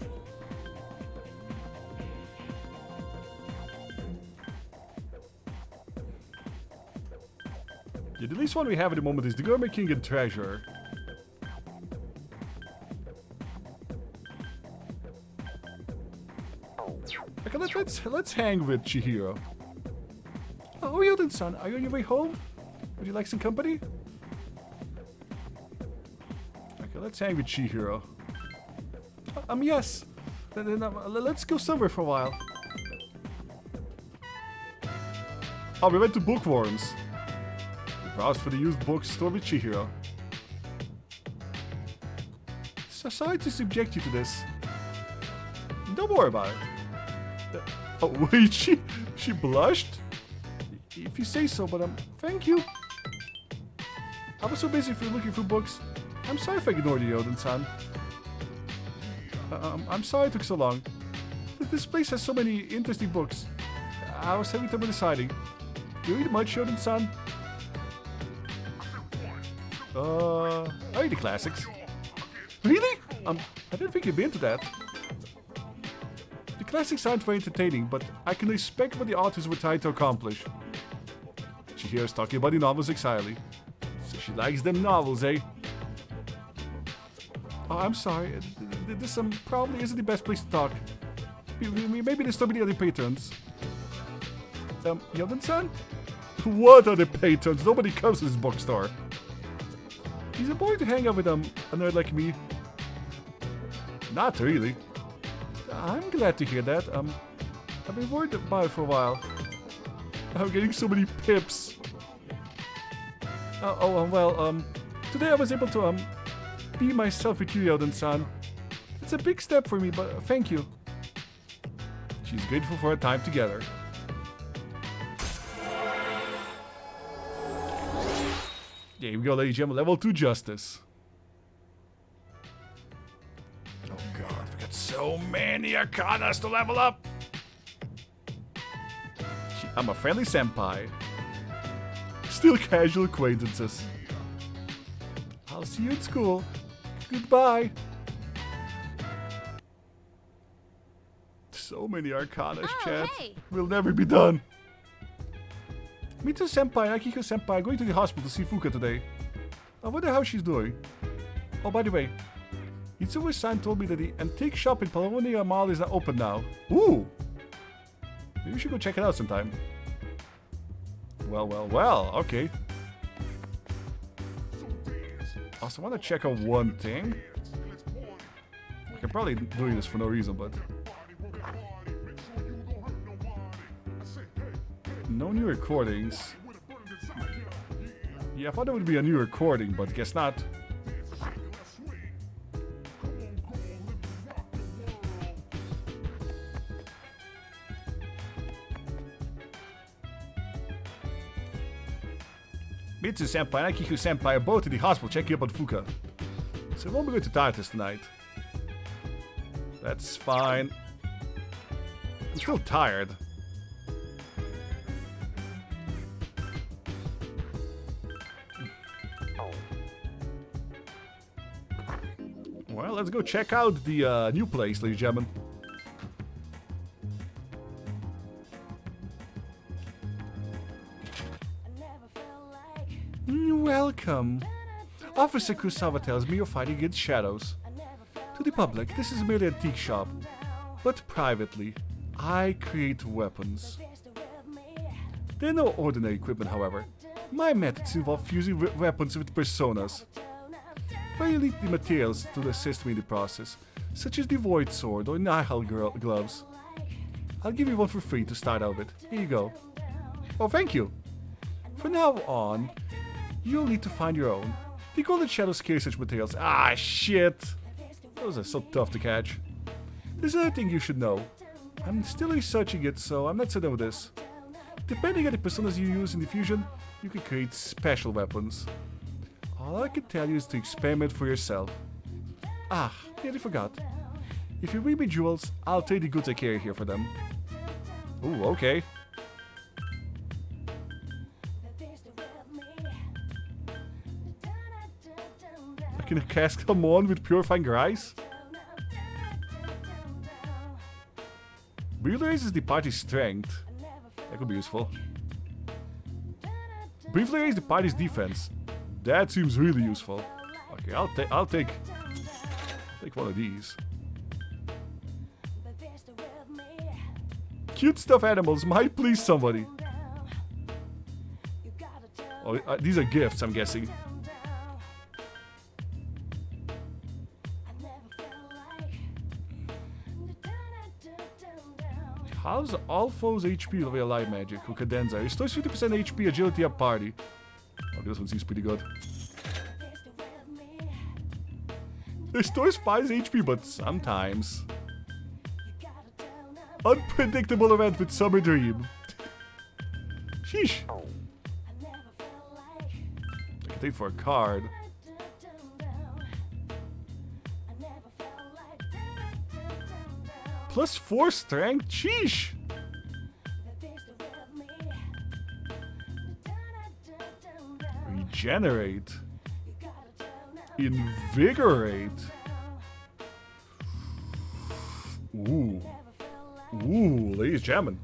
Yeah, the least one we have at the moment is the Gourmet King and Treasure. Okay, let's hang with Chihiro. Oh, Yeoden-san, are you on your way home? Would you like some company? Okay, let's hang with Chihiro. Yes. Then, let's go somewhere for a while. Oh, we went to Bookworms. We browsed for the used bookstore with Chihiro. So sorry to subject you to this. Don't worry about it. Oh wait, she blushed? If you say so, but thank you. I was so busy looking for books. I'm sorry if I ignored you, Yeoden-san. I'm sorry it took so long. This place has so many interesting books. I was having trouble deciding. Do you read much, Yeoden-san? I read the classics. Really? I didn't think you'd be into that. The classics aren't very entertaining, but I can respect what the authors were trying to accomplish. She hears talking about the novels excitedly. So she likes them novels, eh? Oh, I'm sorry. This probably isn't the best place to talk. Maybe there's so many other patrons. Yeoden-san? What other patrons? Nobody comes to this bookstore. He's a boy to hang out with a nerd like me. Not really. I'm glad to hear that. I've been worried about it for a while. I'm getting so many pips. Today I was able to, be myself with you, Yeoden-san. It's a big step for me, but thank you. She's grateful for our time together. There we go, ladies and gentlemen. Level 2 Justice. Oh god, we got so many Arcanas to level up. I'm a friendly senpai. Still casual acquaintances. I'll see you at school. Goodbye. So many Arcanas, chat. Hey. We'll never be done. Mitsu senpai and Akiko senpai are going to the hospital to see Fuka today. I wonder how she's doing. Oh, by the way, Itsuo-san told me that the antique shop in Paulownia Mall is not open now. Ooh! Maybe we should go check it out sometime. Well, okay. Also, I want to check out one thing. I'm probably doing this for no reason, but... No new recordings. Yeah, I thought there would be a new recording, but guess not. Mitsu senpai and Akiku senpai are both in the hospital checking up on Fuka. So we won't be going to Tartarus tonight. That's fine. I'm still tired. Well, let's go check out the new place, ladies and gentlemen. Welcome. Officer Kusawa tells me you're fighting against shadows. To the public, this is merely an antique shop. But privately, I create weapons. They're no ordinary equipment, however. My methods involve fusing weapons with personas. But you need the materials to assist me in the process, such as the Void Sword or Nihil gloves. I'll give you one for free to start out with. Here you go. Oh, thank you. From now on, you'll need to find your own. The Golden Shadows carry such materials. Ah, shit! Those are so tough to catch. There's another thing you should know. I'm still researching it, so I'm not certain of this. Depending on the personas you use in the fusion, you can create special weapons. All I can tell you is to experiment for yourself. Ah, nearly forgot. If you bring me jewels, I'll trade the goods I carry here for them. Ooh, okay. I can cast come on with purifying ice? Briefly raises the party's strength. That could be useful. Briefly raise the party's defense. That seems really useful. Okay, I'll take one of these. Cute stuffed animals might please somebody. Oh, these are gifts, I'm guessing. How's all foes HP via light magic? Who cadenza? Restores 50% HP agility at party. Okay, this one seems pretty good. Restores 5 HP, but sometimes. Unpredictable event with Summer Dream. Sheesh. I can take for a card. Plus 4 strength? Sheesh! Regenerate. Invigorate. Ooh. Ooh, ladies and gentlemen.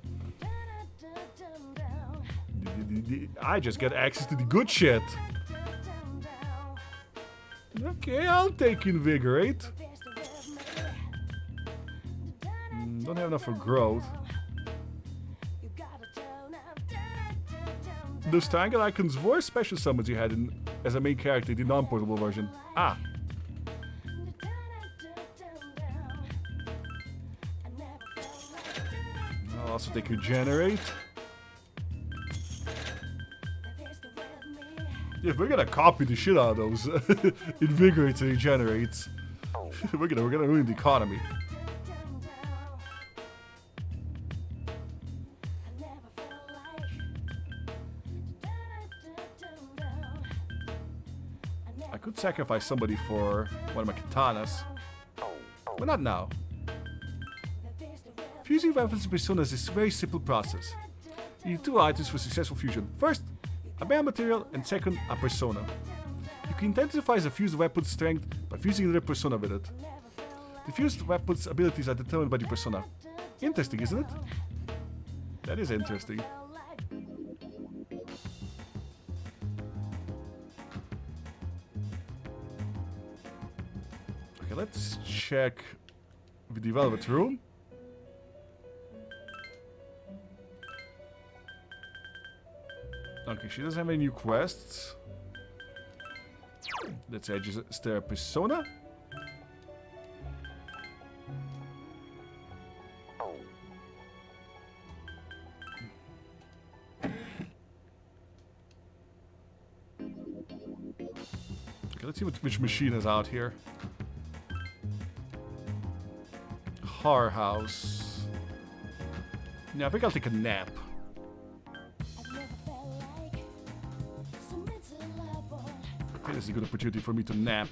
I just get access to the good shit. Okay, I'll take Invigorate. Don't have enough for growth. Those triangle icons were special summons you had as a main character in the non-portable version. Ah. I'll also take Regenerate. Yeah, we're gonna copy the shit out of those Invigorates and Regenerates. we're gonna ruin the economy. I could sacrifice somebody for one of my katanas. But not now. Fusing weapons and personas is a very simple process. You need 2 items for successful fusion. First, a bare material, and second, a persona. You can intensify the fused weapon's strength by fusing another persona with it. The fused weapon's abilities are determined by the persona. Interesting, isn't it? That is interesting. Okay, let's check the Velvet Room. Okay, she doesn't have any new quests. Let's register a persona. Okay, let's see which machine is out here. Horror House. Yeah, I think I'll take a nap. Okay, this is a good opportunity for me to nap.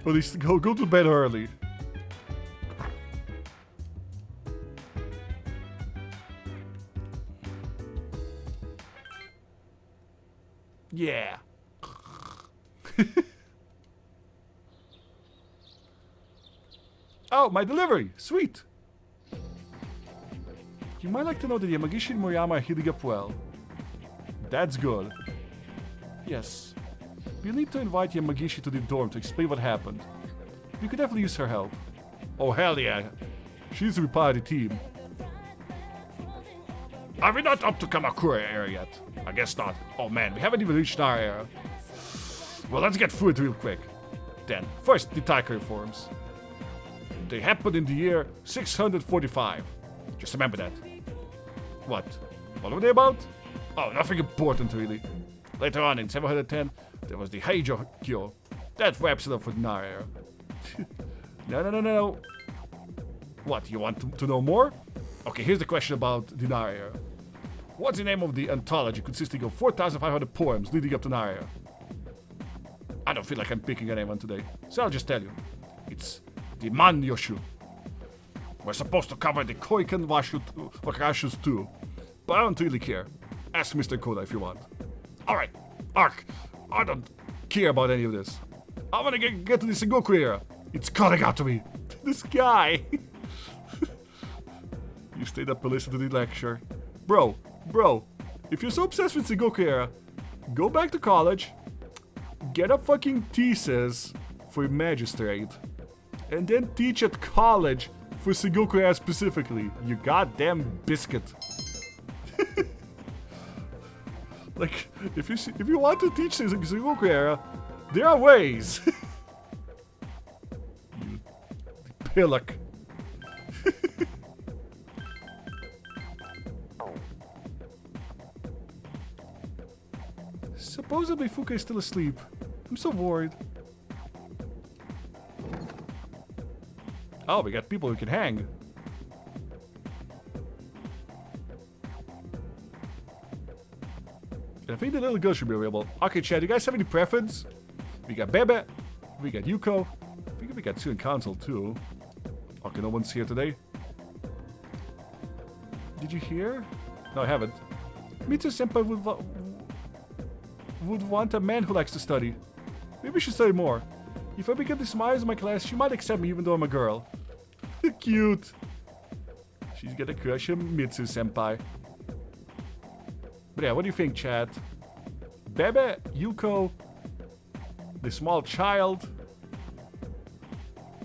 Or at least go to bed early. Yeah. Oh, my delivery! Sweet! You might like to know that Yamagishi and Moriyama are healing up well. That's good. Yes. We'll need to invite Yamagishi to the dorm to explain what happened. We could definitely use her help. Oh, hell yeah. She needs to be part of the team. Are we not up to Kamakura area yet? I guess not. Oh man, we haven't even reached our area. Well, let's get through it real quick. Then, first, the Taika reforms. They happened in the year 645. Just remember that. What? What were they about? Oh, nothing important really. Later on, in 710, there was the Heijō-kyo. That wraps it up for the Nara era. No. What, you want to know more? Okay, here's the question about the Nara era. What's the name of the anthology consisting of 4,500 poems leading up to Nara era? I don't feel like I'm picking anyone today, so I'll just tell you. It's the Man-yoshu. We're supposed to cover the Koiken Wakashus too, but I don't really care. Ask Mr. Koda if you want. Alright, Ark, I don't care about any of this. I wanna get to the Sengoku era. It's calling out to me. This guy. You stayed up to listen to the lecture. Bro, if you're so obsessed with Sengoku era, go back to college, get a fucking thesis for your magistrate, and then teach at college for Sengoku era specifically. You goddamn biscuit. Like, if you want to teach Sengoku era, there are ways. You pillock. Supposedly Fuka is still asleep. I'm so worried. Oh, we got people who can hang. And I think the little girl should be available. Okay, chat, you guys have any preference? We got Bebe, we got Yuko. I think we got Sue and Council too. Okay, no one's here today. Did you hear? No, I haven't. Mitsu Senpai would want a man who likes to study. Maybe we should study more. If I become the smartest in my class, she might accept me even though I'm a girl. Cute. She's got a crush on Mitsu Senpai. But yeah, what do you think, chat? Bebe, Yuko, the small child,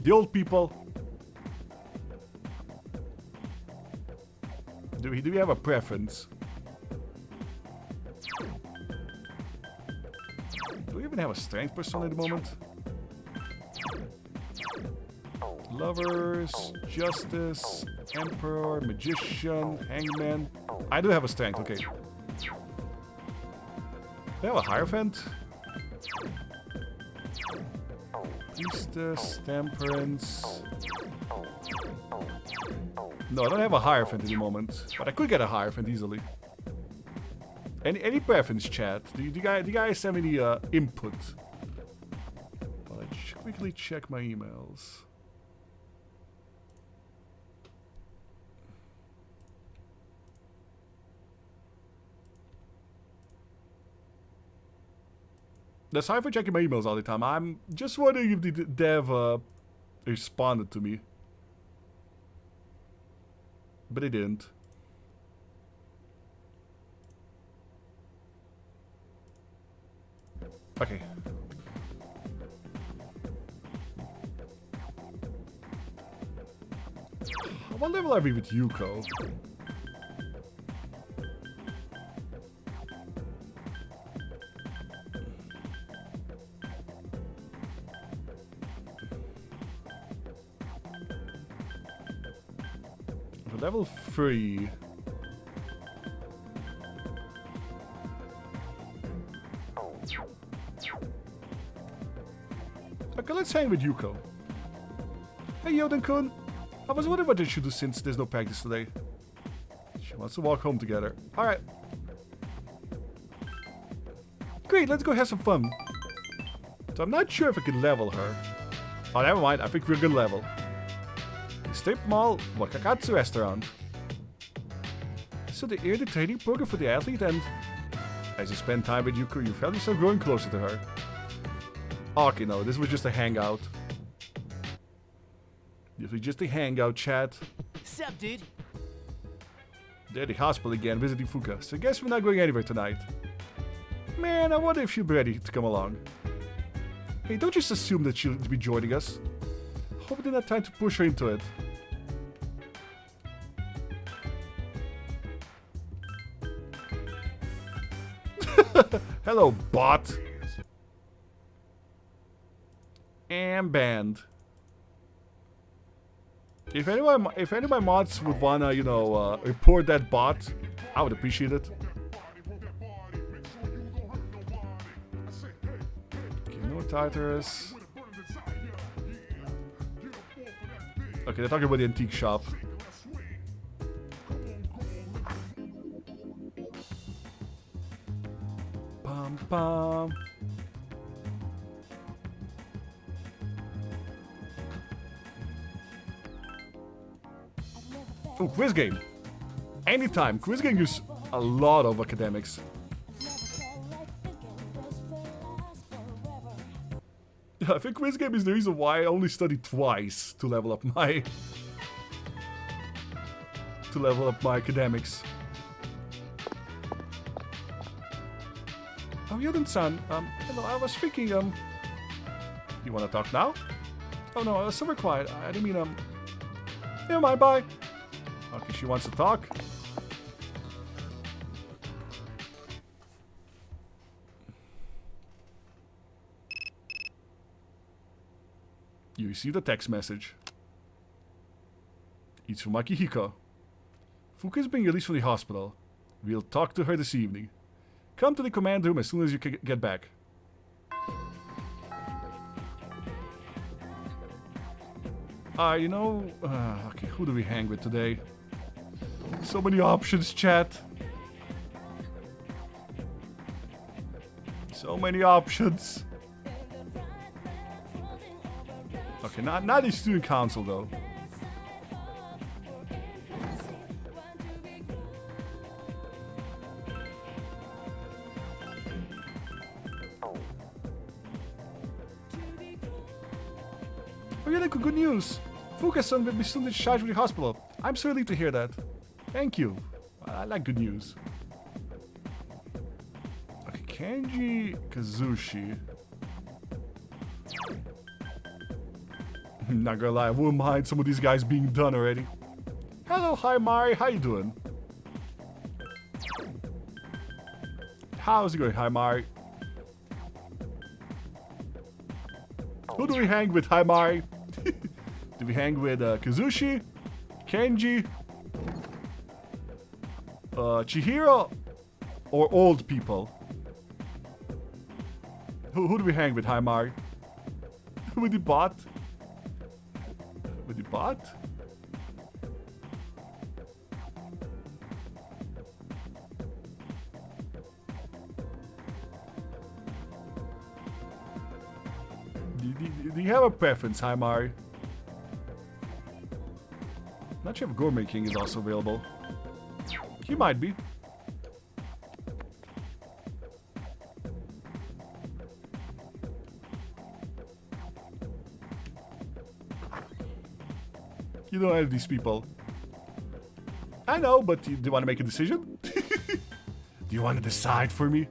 the old people. Do we have a preference? Do we even have a strength person at the moment? Lovers, Justice, Emperor, Magician, Hangman. I do have a strength, okay. They have a Hierophant? Priestess, Temperance. No, I don't have a Hierophant at the moment, but I could get a Hierophant easily. Any preference, chat? Do you guys have any input? I'll quickly check my emails. Sorry for checking my emails all the time. I'm just wondering if the dev responded to me. But it didn't. Okay. What level are we with Yuko? Level 3. Okay, let's hang with Yuko. Hey Yeoden-kun. I was wondering what I should do since there's no practice today. She wants to walk home together. Alright. Great, let's go have some fun. So I'm not sure if I can level her. Oh, never mind. I think we're good level. Strip mall, Wakakatsu restaurant. So they aired the training program for the athlete, and as you spend time with Yuko, you felt yourself growing closer to her. Okay, no, this was just a hangout. This was just a hangout, chat. Sup, dude? They're at the hospital again, visiting Fuka, so I guess we're not going anywhere tonight. Man, I wonder if she'll be ready to come along. Hey, don't just assume that she'll be joining us. Hope we didn't have time to push her into it. Hello, bot. And banned. If any of my mods would wanna, you know, report that bot, I would appreciate it. Okay, no Tartarus. Okay, they're talking about the antique shop. Pam pam. Oh, quiz game. Anytime. Quiz game use a lot of academics. I think quiz game is the reason why I only studied twice to level up my academics. Oh, Yeoden-san, hello, I was thinking, you wanna talk now? Oh no, I was super quiet. I didn't mean, never mind, bye. Okay, she wants to talk. You received a text message. It's from Akihiko. Fuka is being released from the hospital. We'll talk to her this evening. Come to the command room as soon as you get back. You know... okay, who do we hang with today? So many options, chat. So many options. Okay, not the student council, though. Oh yeah, good news! Fuka-san will be soon discharged from the hospital. I'm so relieved to hear that. Thank you. I like good news. Okay, Kenji Kazushi. Not gonna lie, I wouldn't mind some of these guys being done already. Hello, hi Mari, how you doing? How's it going, hi Mari? Who do we hang with, hi Mari? Do we hang with Kazushi, Kenji, Chihiro, or old people? Who do we hang with, hi Mari? With the bot? With the bot? Do you have a preference, hi Mari? Not sure if Gourmet King is also available. He might be. You don't have these people. I know, but do you want to make a decision? Do you want to decide for me?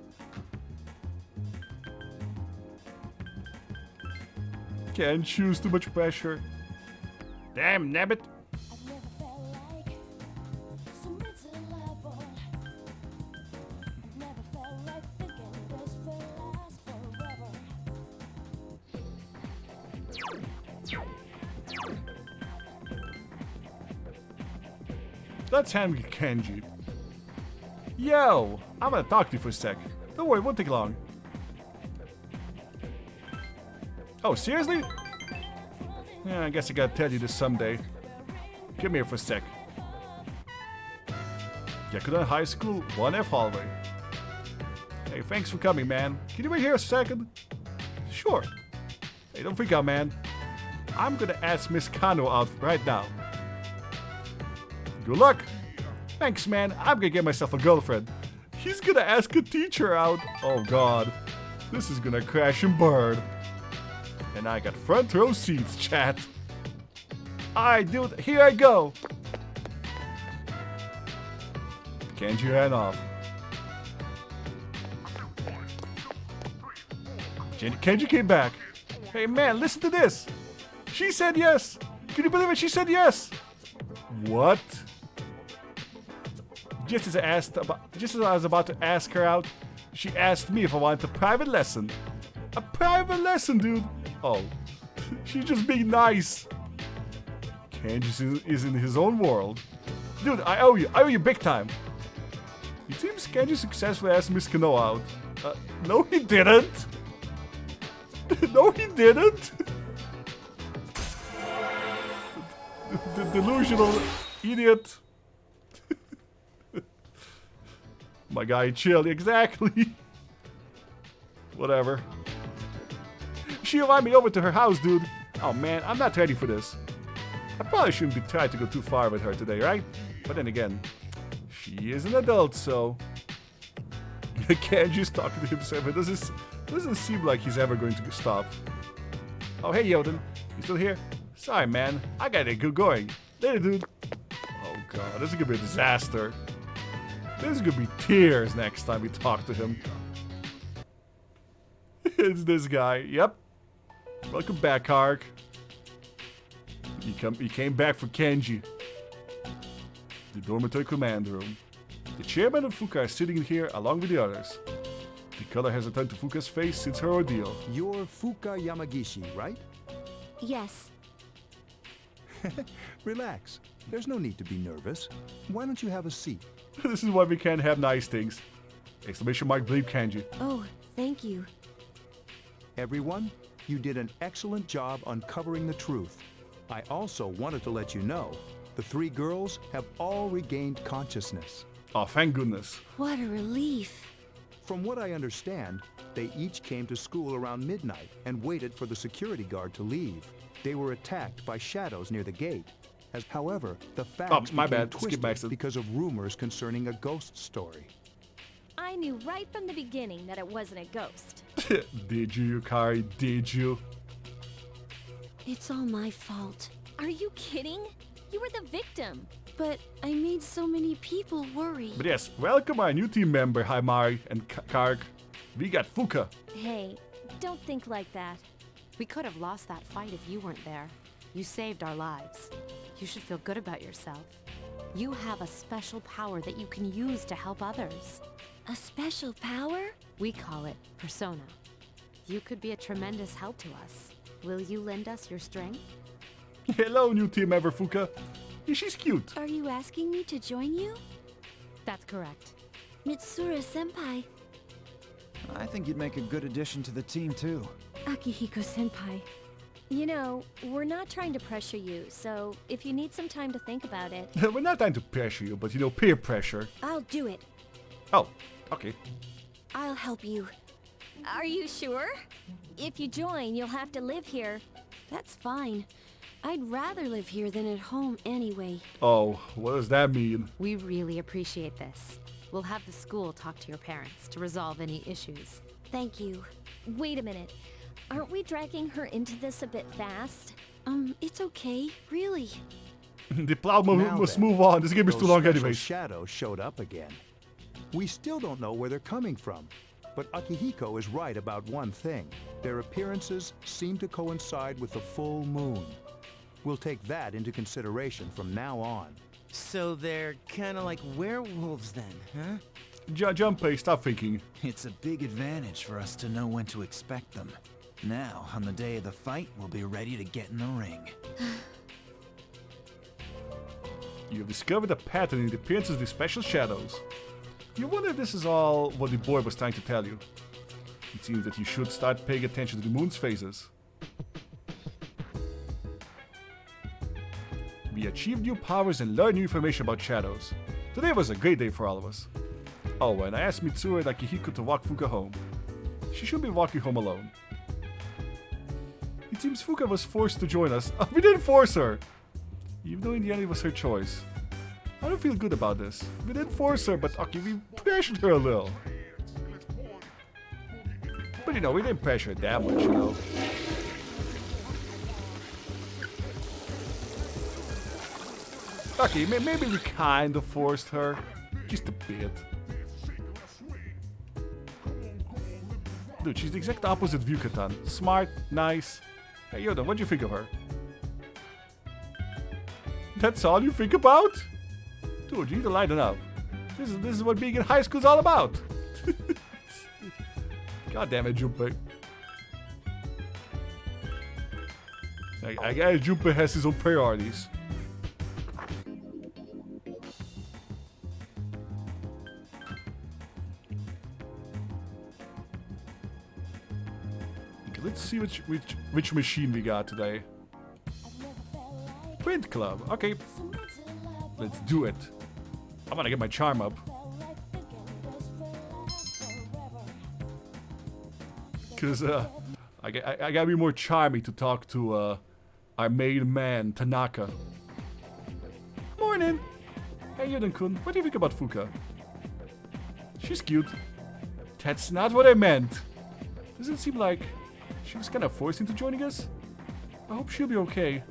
Can't choose, too much pressure. Damn, nabbit. Let's hang with Kenji. Yo, I'm gonna talk to you for a sec. Don't worry, it won't take long. Oh, seriously? Yeah, I guess I gotta tell you this someday. Come here for a sec. Yakuza High School, 1F hallway. Hey, thanks for coming, man. Can you wait here a second? Sure. Hey, don't freak out, man. I'm gonna ask Miss Kano out right now. Good luck. Thanks, man. I'm gonna get myself a girlfriend. He's gonna ask a teacher out. Oh, God. This is gonna crash and burn. And I got front row seats, chat. Alright, dude. Here I go. Kenji ran off. Kenji came back. Hey man, listen to this. She said yes. Can you believe it? She said yes. What? Just as I was about to ask her out, she asked me if I wanted a private lesson. A private lesson, dude. Oh, she's just being nice. Kenji is in his own world. Dude, I owe you big time. It seems Kenji successfully asked Miss Kano out. No he didn't. No he didn't. The delusional idiot. My guy chilled, exactly. Whatever. She invited me over to her house, dude. Oh man, I'm not ready for this. I probably shouldn't be trying to go too far with her today, right? But then again, she is an adult, so... Kenji's talking to himself. It doesn't seem like he's ever going to stop. Oh, hey, Yeoden. You still here? Sorry, man. I gotta get going. Later, dude. Oh, God. This is gonna be a disaster. This is gonna be tears next time we talk to him. It's this guy. Yep. Welcome back, Hark. He came back for Kenji. The dormitory command room. The chairman and Fuka are sitting here along with the others. The color has returned to Fuka's face since her ordeal. You're Fuka Yamagishi, right? Yes. Relax. There's no need to be nervous. Why don't you have a seat? This is why we can't have nice things. Exclamation mark bleep Kenji. Oh, thank you. Everyone, you did an excellent job uncovering the truth. I also wanted to let you know, the three girls have all regained consciousness. Oh, thank goodness. What a relief. From what I understand, they each came to school around midnight and waited for the security guard to leave. They were attacked by shadows near the gate. However, the facts became twisted because of rumors concerning a ghost story. I knew right from the beginning that it wasn't a ghost. Did you, Yukari? Did you? It's all my fault. Are you kidding? You were the victim. But I made so many people worry. But yes, welcome our new team member, Haimari and Kark. We got Fuka. Hey, don't think like that. We could have lost that fight if you weren't there. You saved our lives. You should feel good about yourself. You have a special power that you can use to help others. A special power? We call it persona. You could be a tremendous help to us. Will you lend us your strength? Hello, new team member Fuka. She's cute. Are you asking me to join you? That's correct. Mitsuru-senpai. I think you'd make a good addition to the team, too. Akihiko-senpai. You know, we're not trying to pressure you, so if you need some time to think about it... We're not trying to pressure you, but you know, peer pressure. I'll do it. Oh, okay. I'll help you. Are you sure? If you join, you'll have to live here. That's fine. I'd rather live here than at home anyway. Oh, what does that mean? We really appreciate this. We'll have the school talk to your parents to resolve any issues. Thank you. Wait a minute. Aren't we dragging her into this a bit fast? It's okay, really. The plow must move on. This game is too long anyways. Shadows showed up again. We still don't know where they're coming from, but Akihiko is right about one thing. Their appearances seem to coincide with the full moon. We'll take that into consideration from now on. So they're kind of like werewolves then, huh? Junpei, stop thinking. It's a big advantage for us to know when to expect them. Now, on the day of the fight, we'll be ready to get in the ring. You have discovered a pattern in the appearances of the special shadows. You wonder if this is all what the boy was trying to tell you. It seems that you should start paying attention to the moon's phases. We achieved new powers and learned new information about shadows. Today was a great day for all of us. Oh, and I asked Mitsuru and Akihiko to walk Fuka home. She should be walking home alone. It seems Fuka was forced to join us. We didn't force her! Even though in the end it was her choice. I don't feel good about this. We didn't force her, but okay, we pressured her a little. But you know, we didn't pressure her that much, you know. Okay, maybe we kind of forced her. Just a bit. Dude, she's the exact opposite of Yucatan. Smart, nice. Hey, Yeoden, what do you think of her? That's all you think about? Dude, you need to lighten up. This is what being in high school is all about. God damn it, Junpei. I guess Junpei has his own priorities. Okay, let's see which machine we got today. Print club. Okay. Let's do it. I'm gonna get my charm up. Cause I gotta be more charming to talk to our main man, Tanaka. Morning! Hey Yeoden-kun, what do you think about Fuka? She's cute. That's not what I meant. Doesn't seem like she was kinda forced into joining us? I hope she'll be okay.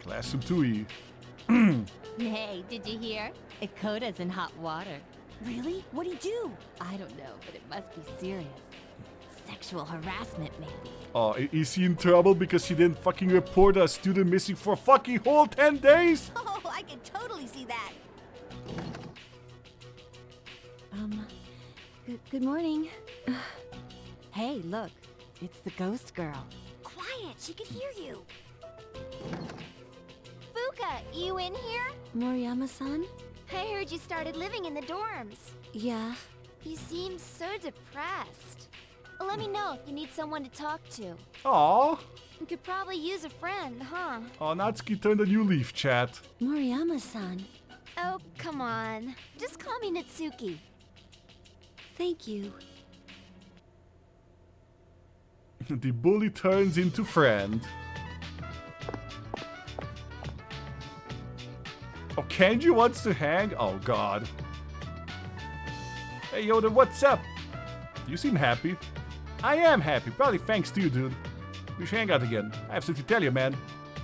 Classroom 2E. Hey, did you hear? Ikota's in hot water. Really? What'd he do? I don't know, but it must be serious. Sexual harassment, maybe. Oh, is he in trouble because he didn't fucking report a student missing for a fucking whole 10 days? Oh, I can totally see that. Good morning. Hey, look. It's the ghost girl. Quiet, she could hear you. Fuka, you in here? Moriyama-san? I heard you started living in the dorms. Yeah. You seem so depressed. Let me know if you need someone to talk to. Aww. You could probably use a friend, huh? Oh, Natsuki turned a new leaf, chat. Moriyama-san. Oh, come on. Just call me Natsuki. Thank you. The bully turns into friend. Oh, Kenji wants to hang? Oh, God. Hey, Yoda, what's up? You seem happy. I am happy, probably thanks to you, dude. We should hang out again. I have something to tell you, man.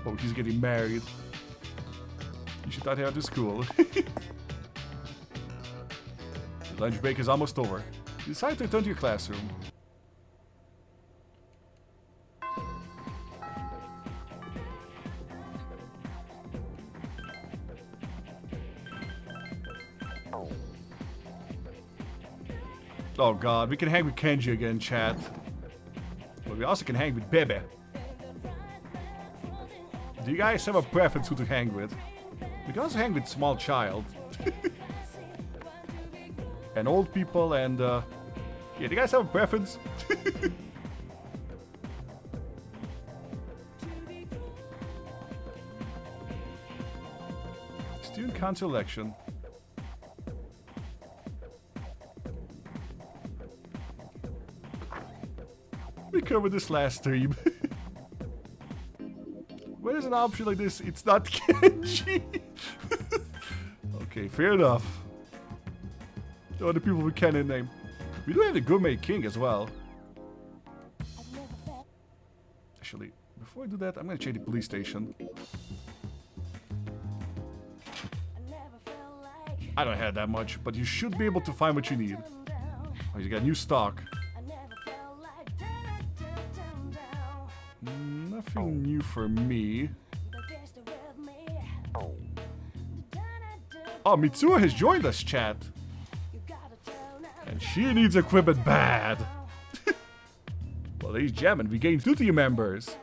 Oh, he's getting married. You should not head to school. The lunch break is almost over. You decide to return to your classroom. Oh god, we can hang with Kenji again, chat. But we also can hang with Bebe. Do you guys have a preference who to hang with? We can also hang with small child. And old people and yeah, do you guys have a preference? Student council election. We covered this last stream. When there's an option like this, it's not Kenji. Okay, fair enough. The other people we can name. We do have the Gourmet King as well. Actually, before I do that, I'm gonna check the police station. I don't have that much, but you should be able to find what you need. Oh, you got new stock. Nothing new for me. Oh, Mitsuru has joined us, chat. And she needs equipment bad. Well, he's jamming. We gained 2 team members.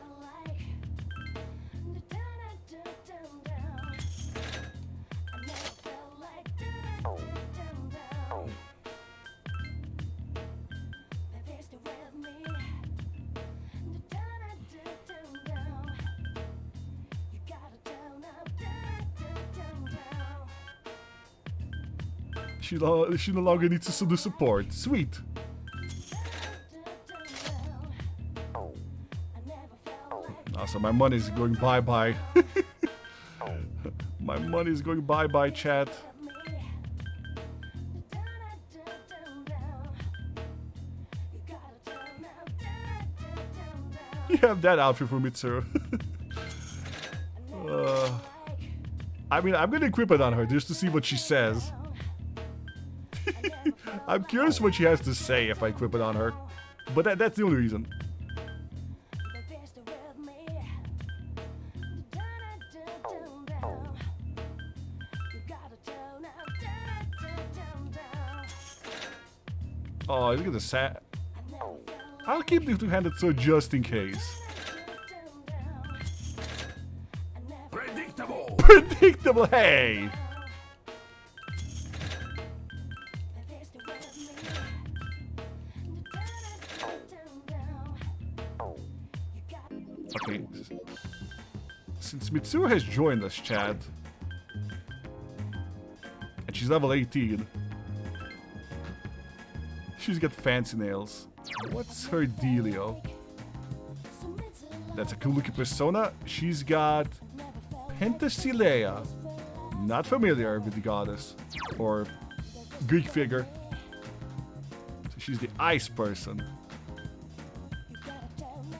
She no longer needs to do support. Sweet. Also, my money is going bye-bye. My money is going bye-bye, chat. You have that outfit for Mitsuru. I mean, I'm gonna equip it on her just to see what she says. I'm curious what she has to say if I equip it on her. But that's the only reason. Oh, look at the sat. I'll keep the two-handed sword just in case. Predictable. Predictable, hey! Okay. Since Mitsuru has joined us, chat, and she's level 18, she's got fancy nails. What's her dealio? That's a cool looking persona. She's got Penthesilea. Not familiar with the goddess or Greek figure. So she's the ice person.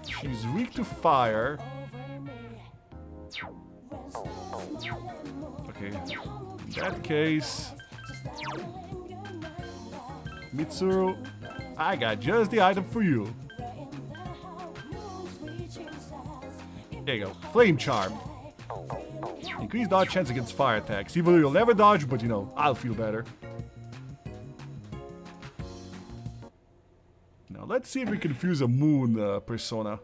She's weak to fire. Okay, in that case, Mitsuru, I got just the item for you. There you go, Flame Charm. Increase dodge chance against fire attacks. Even though you'll never dodge, but you know, I'll feel better. Now let's see if we can fuse a moon persona.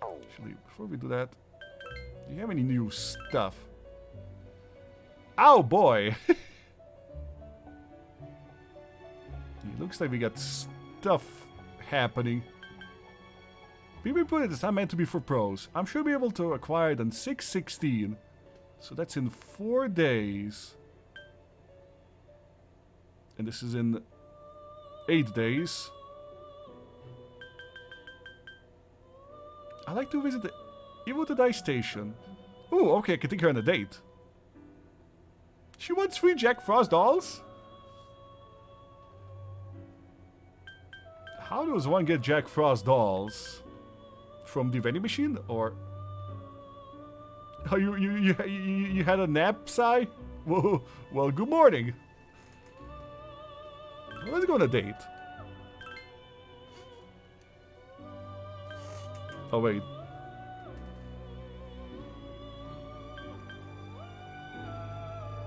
Actually, before we do that, do you have any new stuff? Oh boy! It looks like we got stuff happening. People put it's not meant to be for pros. I'm sure we'll be able to acquire it on 6/16. So that's in 4 days. And this is in 8 days. I like to visit the Evil to Die station. Ooh, okay, I can take her on a date. She wants free Jack Frost dolls? How does one get Jack Frost dolls? From the vending machine, or oh, you had a nap, Sai? Whoa, well, good morning. Let's go on a date. Oh wait.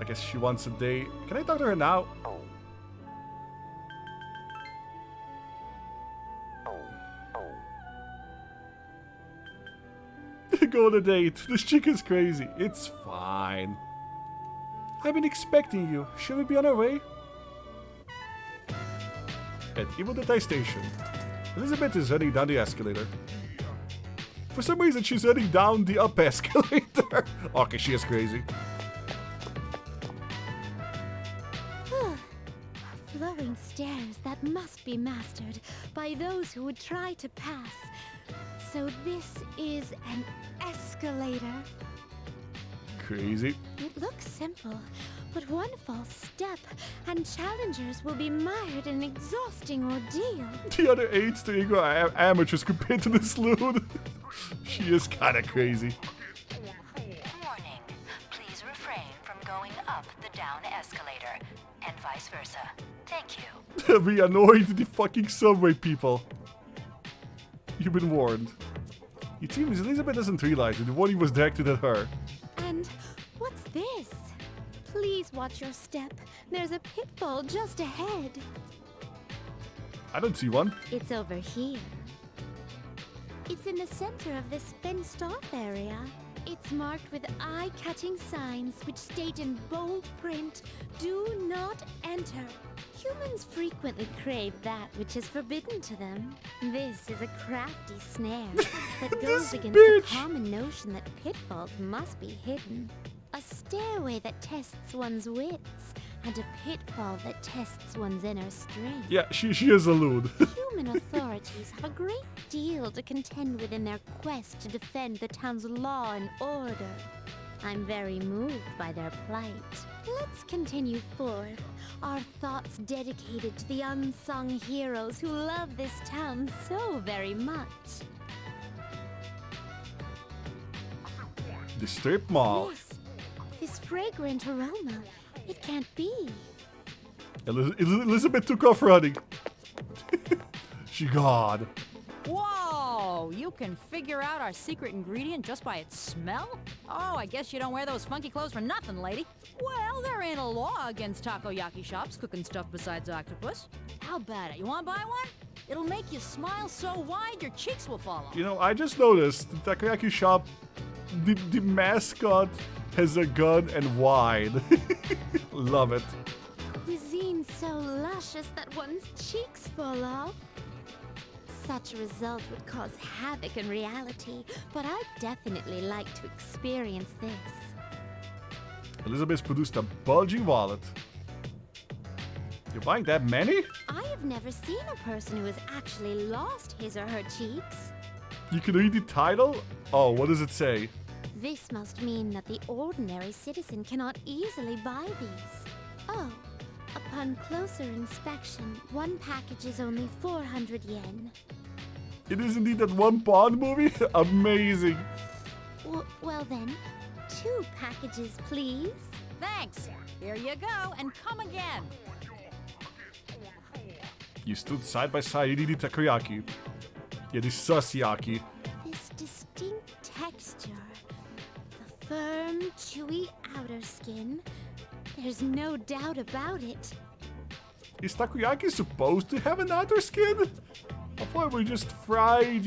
I guess she wants a date. Can I talk to her now? Go on a date. This chick is crazy. It's fine. I've been expecting you. Should we be on our way? At Evil to Die station, Elizabeth is heading down the escalator. For some reason, she's heading down the up escalator. Okay, she is crazy. Flowing stairs that must be mastered by those who would try to pass. So this is an escalator. Crazy. It looks simple, but one false step and challengers will be mired in an exhausting ordeal. The other aides to Igor are amateurs compared to this loon. She is kinda crazy. Warning. Please refrain from going up the down escalator, and vice versa. Thank you. Be annoyed the fucking subway people. You've been warned. It seems Elizabeth doesn't realize that the warning was directed at her. And what's this? Please watch your step. There's a pitfall just ahead. I don't see one. It's over here. It's in the center of this fenced-off area. It's marked with eye-catching signs which state in bold print, "Do not enter." Humans frequently crave that which is forbidden to them. This is a crafty snare that goes against the common notion that pitfalls must be hidden. A stairway that tests one's wits, and a pitfall that tests one's inner strength. Yeah, she is a loon. Human authorities have a great deal to contend with in their quest to defend the town's law and order. I'm very moved by their plight. Let's continue forth, our thoughts dedicated to the unsung heroes who love this town so very much. The strip mall. This fragrant aroma. It can't be. Elizabeth took off running. She gone. Whoa! You can figure out our secret ingredient just by its smell? Oh, I guess you don't wear those funky clothes for nothing, lady. Well, there ain't a law against takoyaki shops cooking stuff besides octopus. How about it? You want to buy one? It'll make you smile so wide your cheeks will fall off. You know, I just noticed the takoyaki shop, the mascot has a gun and wine. Love it. Cuisine so luscious that one's cheeks fall off. Such a result would cause havoc in reality, but I'd definitely like to experience this. Elizabeth produced a bulging wallet. You're buying that many? I have never seen a person who has actually lost his or her cheeks. You can read the title? Oh, what does it say? This must mean that the ordinary citizen cannot easily buy these. Oh, upon closer inspection, one package is only 400 yen. It is indeed that one Bond movie? Amazing. Well then, 2 packages, please. Thanks. Here you go, and come again. You stood side by side eating the takoyaki. Yeah, the sasayaki. This distinct texture. The firm, chewy outer skin. There's no doubt about it. Is takoyaki supposed to have an outer skin? I thought we just fried,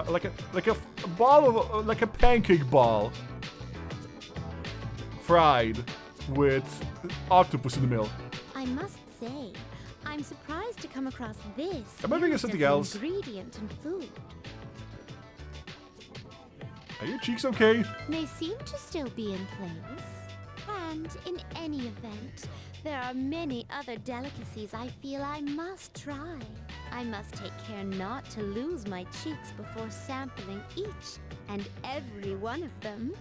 like a ball of, like a pancake ball. Fried with octopus in the middle. I must say, I'm surprised to come across this. Am I thinking something else? Ingredient in food. Are your cheeks okay? They seem to still be in place. And in any event, there are many other delicacies I feel I must try. I must take care not to lose my cheeks before sampling each and every one of them.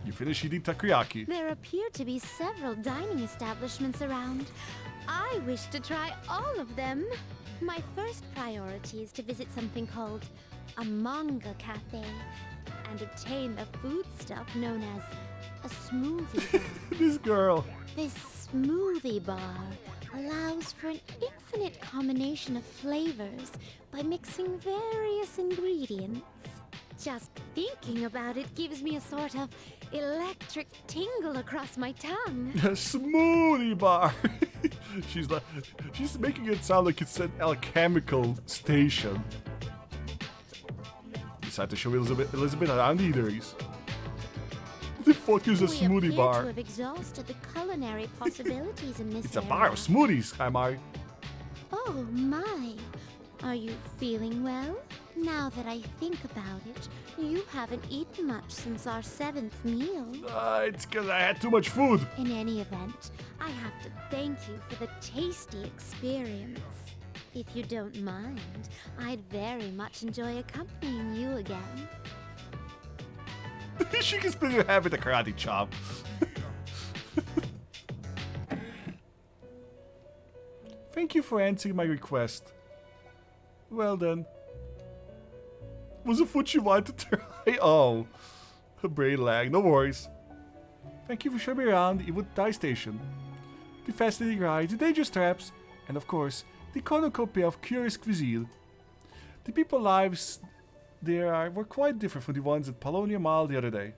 You finish eating takoyaki. There appear to be several dining establishments around. I wish to try all of them. My first priority is to visit something called a manga cafe and obtain a foodstuff known as a smoothie bar. This girl. This smoothie bar allows for an infinite combination of flavors by mixing various ingredients. Just thinking about it gives me a sort of electric tingle across my tongue. A smoothie bar. She's making it sound like it's an alchemical station. Decide to show Elizabeth around the eateries. What the fuck is a smoothie bar? We appear to have exhausted the culinary possibilities in this It's a area. bar of smoothies, am I? Oh my. Are you feeling well? Now that I think about it, you haven't eaten much since our 7th meal. It's because I had too much food. In any event, I have to thank you for the tasty experience. If you don't mind, I'd very much enjoy accompanying you again. She can split her hair with a karate chop. Thank you for answering my request. Well then. Was it food you wanted to try? Oh. Her brain lag, no worries. Thank you for showing me around the Evil Dye Station. The fascinating rides, the dangerous traps, and of course, the cornucopia of curious cuisine. The people lives there were quite different from the ones at Polonia Mall the other day.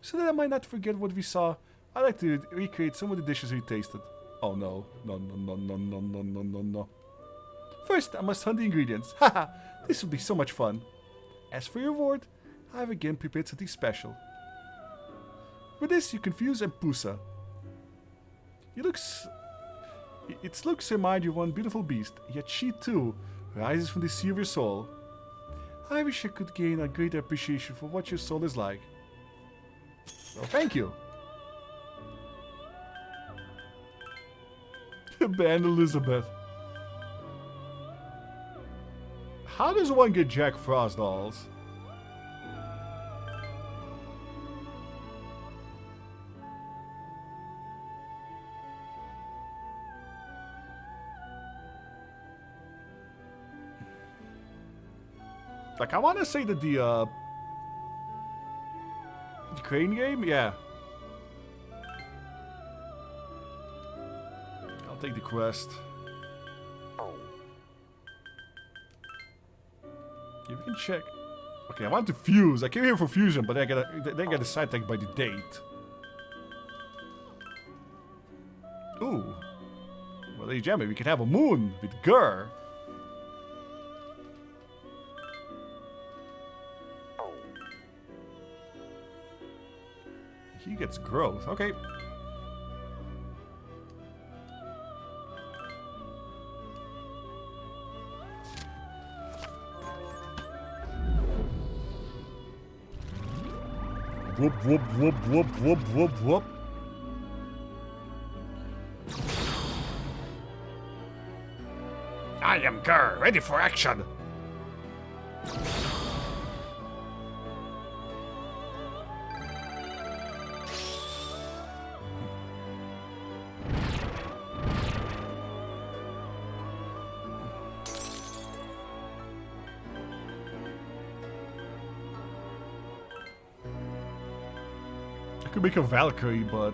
So that I might not forget what we saw, I'd like to recreate some of the dishes we tasted. Oh no. No. First, I must hunt the ingredients. Haha, this will be so much fun. As for your reward, I have again prepared something special. With this, you confuse Empusa. Its looks remind you of one beautiful beast, yet she too rises from the sea of your soul. I wish I could gain a greater appreciation for what your soul is like. Well, thank you. Ban Elizabeth. How does one get Jack Frost dolls? Like, I want to say that the crane game? Yeah. I'll take the quest. Yeah, we can check. Okay, I want to fuse. I came here for fusion, but they get sidetracked by the date. Ooh. Well, ladies and gentlemen, we can have a moon with Gur. He gets growth. Okay. Whoop, whoop, whoop, whoop, whoop, whoop, whoop. I am Gur, ready for action. I could make a Valkyrie, but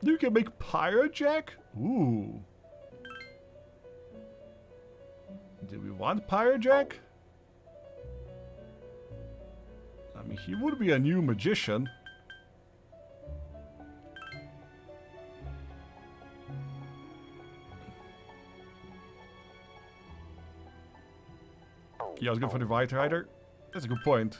you can make Pyrojack? Ooh. Do we want Pyrojack? I mean, he would be a new magician. Yeah, I was going for the White Rider. That's a good point.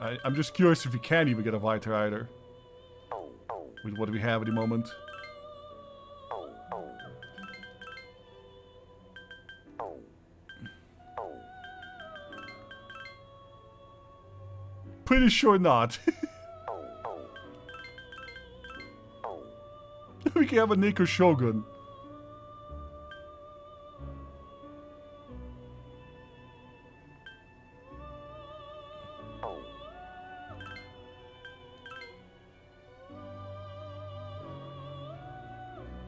I'm just curious if we can even get a White Rider with what we have at the moment. Pretty sure not. We can have a Neko Shogun.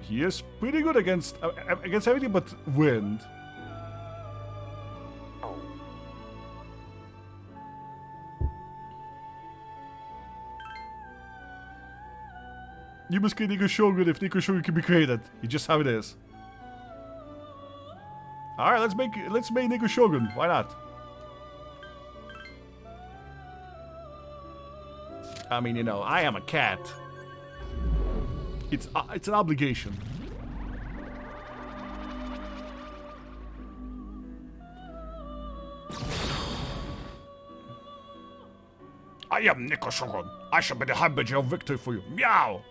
He is pretty good against everything but wind. You must create Neko Shogun if Neko Shogun can be created. It's just how it is. Alright, let's make Neko Shogun. Why not? I mean, you know, I am a cat. It's an obligation. I am Neko Shogun. I shall be the harbinger of victory for you. Meow!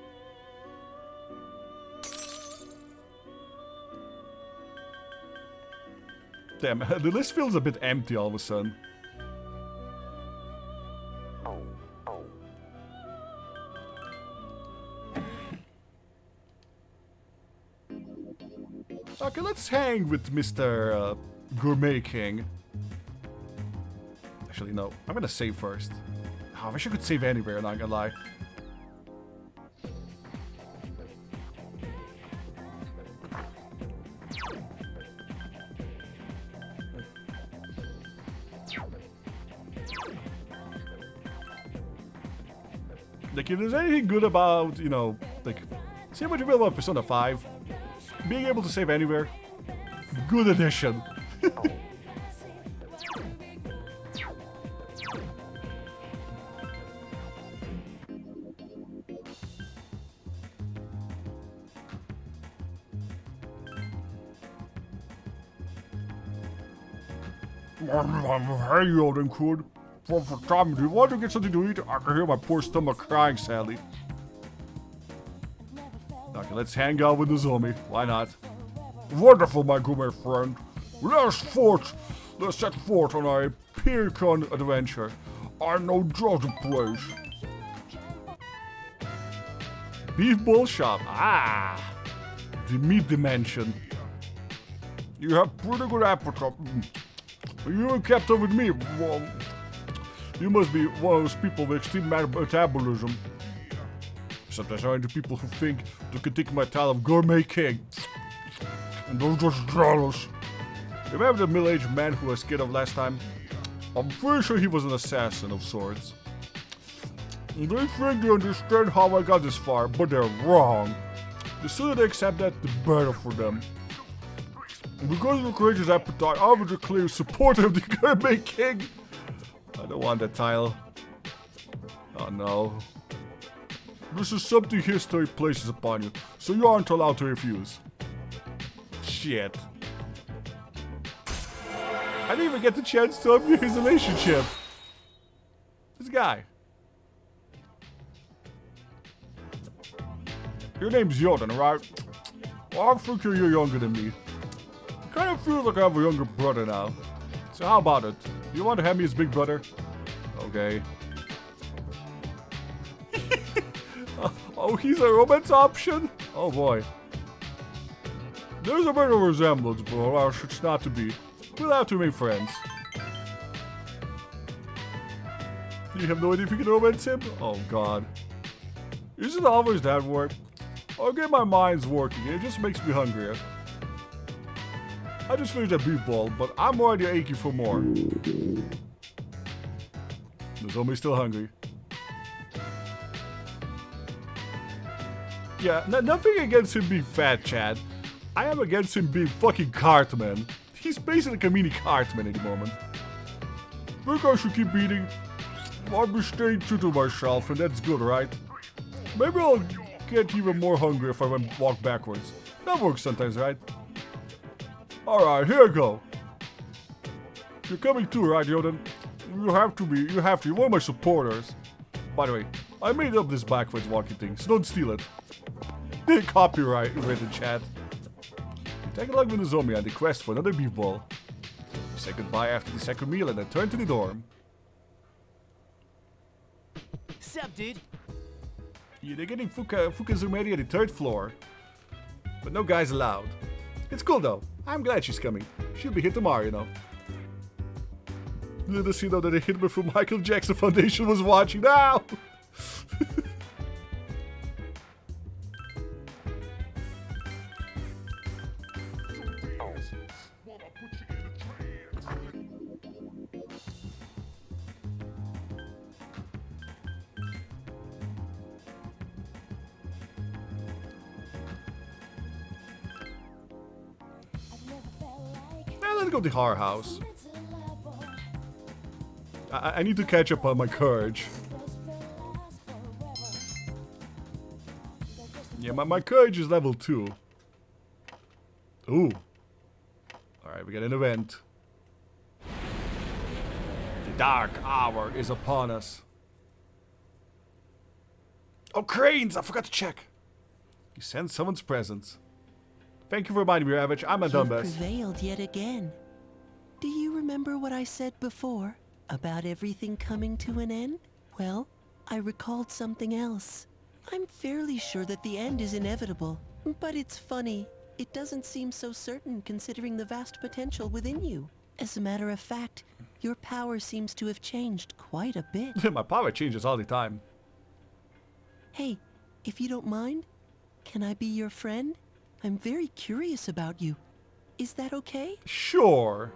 Damn, the list feels a bit empty all of a sudden. Okay, let's hang with Mr. Gourmet King. Actually, no. I'm gonna save first. Oh, I wish I could save anywhere, not gonna lie. Like, if there's anything good about, you know, like, see what you will about Persona 5. Being able to save anywhere. Good addition. Hey, Yeoden kid. For Tom, do you want to get something to eat? I can hear my poor stomach crying sadly. Okay, let's hang out with the zombie. Why not? Wonderful, my gourmet friend. Let's set forth on our Pircon adventure. I know just the place. Beef Bowl Shop. Ah! The meat dimension. You have pretty good appetite. You kept up with me. Well, you must be one of those people with extreme metabolism. Sometimes there are the people who think they can take my title of Gourmet King. And they're just jealous. Remember the middle-aged man who was scared of last time? I'm pretty sure he was an assassin of sorts. They think they understand how I got this far, but they're wrong. The sooner they accept that, the better for them. Because of the courageous appetite, I will declare supporter of the Gourmet King. I don't want that title. Oh no. This is something history places upon you, so you aren't allowed to refuse. Shit. I didn't even get the chance to undo his relationship. This guy. Your name's Yeoden, right? Well, I'm thinking you're younger than me. It kind of feels like I have a younger brother now. So how about it? You want to have me as big brother? Okay. Oh, he's a romance option? Oh boy. There's a bit of resemblance, but alas, it's not to be. We'll have to make friends. You have no idea if you can romance him? Oh god. Is it always that way? Okay, my mind's working, it just makes me hungrier. I just finished that beef ball, but I'm already aching for more. The zombie's still hungry. Yeah, nothing against him being fat, Chad. I am against him being fucking Cartman. He's basically a mini Cartman at the moment. I think I should keep eating. I'll be staying true to myself, and that's good, right? Maybe I'll get even more hungry if I walk backwards. That works sometimes, right? Alright, here I go. You're coming too, right, Yeoden? You have to be. You're one of my supporters. By the way, I made up this backwards walking thing, so don't steal it. Copyright written, chat. You tag along with the zombie on the quest for another beef ball. You say goodbye after the second meal and then turn to the dorm. Sup, dude? Yeah, they're getting Fukazume at the third floor. But no guys allowed. It's cool though. I'm glad she's coming. She'll be here tomorrow, you know. Let us see though that the hitman from Michael Jackson Foundation was watching now. Let's go to the horror house. I need to catch up on my courage. Yeah, my courage is level 2. Ooh. Alright, we got an event. The dark hour is upon us. Oh, cranes! I forgot to check. You sent someone's presents. Thank you for reminding me, Ravage. I'm a dumbass. You prevailed yet again. Do you remember what I said before about everything coming to an end? Well, I recalled something else. I'm fairly sure that the end is inevitable, but it's funny. It doesn't seem so certain considering the vast potential within you. As a matter of fact, your power seems to have changed quite a bit. My power changes all the time. Hey, if you don't mind, can I be your friend? I'm very curious about you. Is that okay? Sure.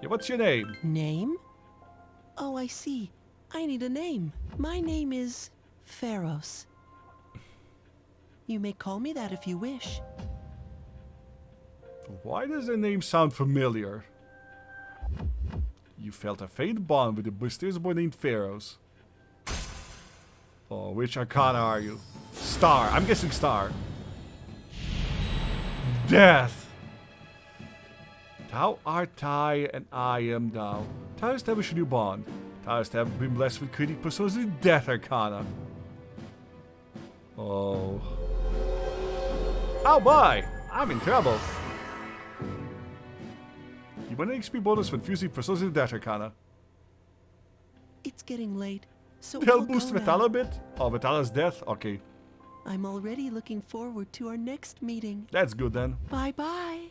Yeah, what's your name? Name? Oh, I see. I need a name. My name is Pharos. You may call me that if you wish. Why does the name sound familiar? You felt a faint bond with the mysterious boy named Pharos. Oh, which arcana are you? Star. I'm guessing Star. Death. Thou art I, and I am thou. Thou establish a new bond. Thou hast been blessed with creating personas in Death Arcana. Oh. Oh boy! I'm in trouble. You want an XP bonus when fusing personas in Death Arcana. It's getting late, so They'll I'll boost go Vitala now. a bit? Oh, Vitala's death? Okay. I'm already looking forward to our next meeting. That's good then. Bye-bye.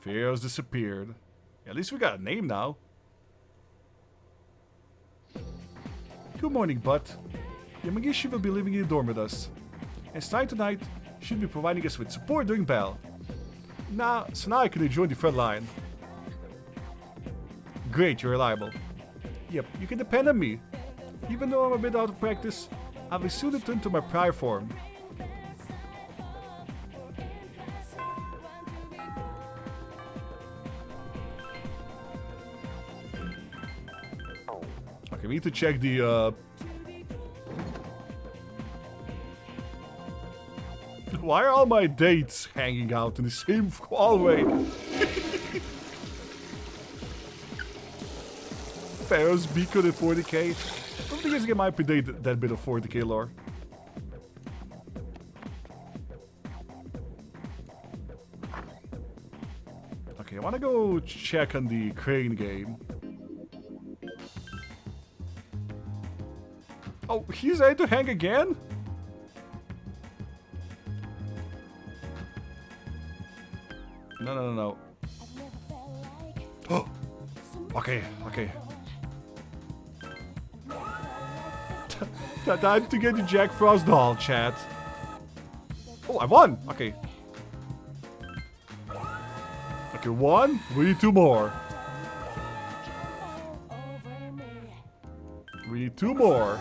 Pharos disappeared. At least we got a name now. Good morning, Butt. Yamagishi will be living in the dorm with us. And starting tonight, she'll be providing us with support during Bell. So now I can join the front line. Great, you're reliable. Yep, you can depend on me. Even though I'm a bit out of practice, I will soon return to my prior form. Okay, we need to check the Why are all my dates hanging out in the same hallway? Pharaoh's Beacon at 40k. I don't think I might predate that bit of 40k lore. Okay, I wanna go check on the crane game. Oh, he's ready to hang again? No. Oh! Okay. Time to get the Jack Frost doll, chat. Oh, I won! Okay. Okay, one. We need two more. We need two more.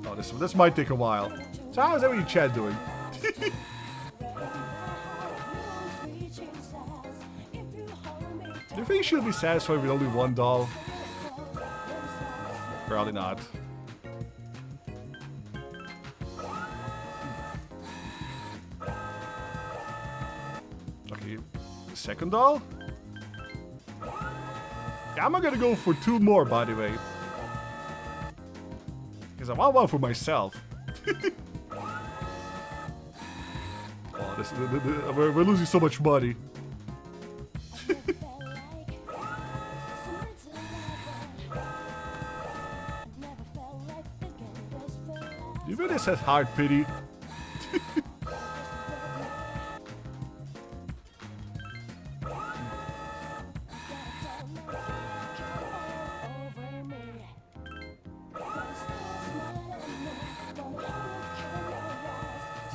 Oh, this might take a while. So how is everybody in chat doing? Do you think you should be satisfied with only one doll? Probably not. Okay, second doll? Yeah, I'm not gonna go for two more, by the way. Because I want one for myself. Oh, we're losing so much money. You really says hard pity.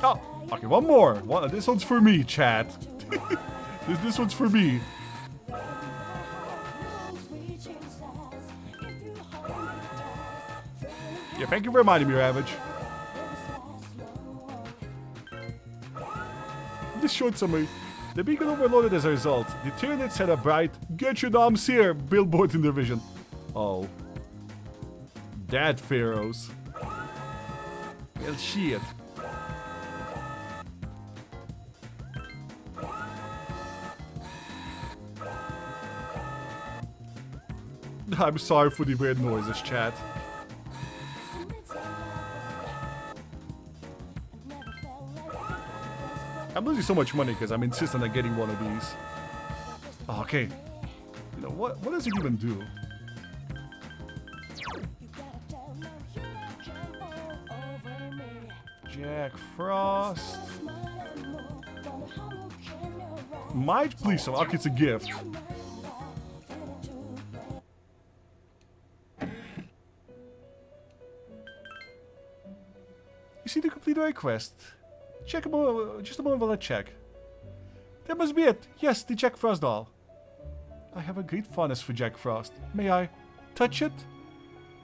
Oh, okay, one more. This one's for me, chat. this one's for me. Yeah, thank you for reminding me, Ravage. This short summary. The beacon overloaded as a result. The Tyranids had a bright "Get your noms here" billboard in their vision. Oh. That pharaohs. Well, shit. I'm sorry for the weird noises, chat. I'm losing so much money because I'm insistent on getting one of these. Oh, okay. You know, what does it even do? Jack Frost. Might please some. Okay, it's a gift. You see to complete the request. Check a moment, just a moment while I check. That must be it. Yes, the Jack Frost doll. I have a great fondness for Jack Frost. May I touch it?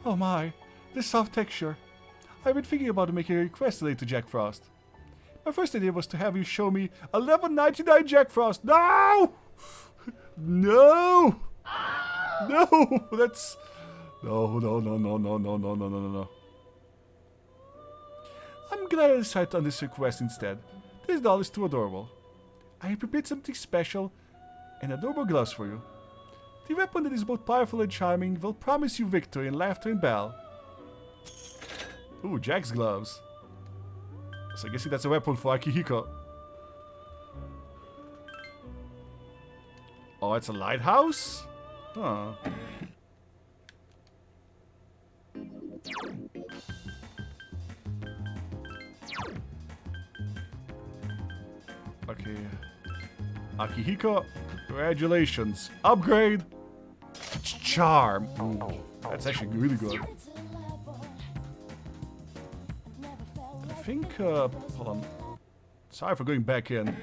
Oh my, this soft texture. I've been thinking about making a request today to Jack Frost. My first idea was to have you show me a level 99 Jack Frost. No! No! No! That's... No. I'm glad I decided on this request instead. This doll is too adorable. I have prepared something special and adorable gloves for you. The weapon that is both powerful and charming will promise you victory and laughter in battle. Ooh, Jack's gloves. So I guess that's a weapon for Akihiko. Oh, it's a lighthouse? Huh. Okay. Akihiko, congratulations. Upgrade! charm. Ooh, that's actually really good. I think, hold on. Sorry for going back in.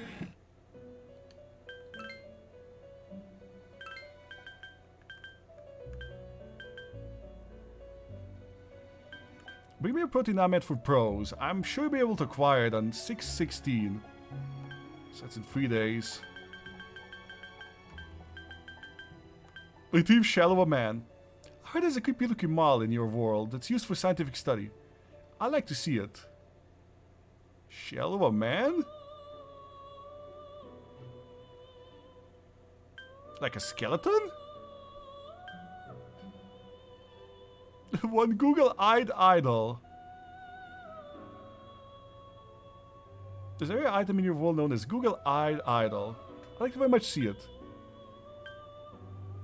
Bring me a protein not meant for pros. I'm sure you'll be able to acquire it on 6/16. So that's in 3 days. Retrieve shell of a man. I heard there's a creepy looking mall in your world that's used for scientific study. I'd like to see it. Shell of a man? Like a skeleton? One Google-eyed idol. There's a rare item in your world known as Google-eyed idol. I'd like to very much see it.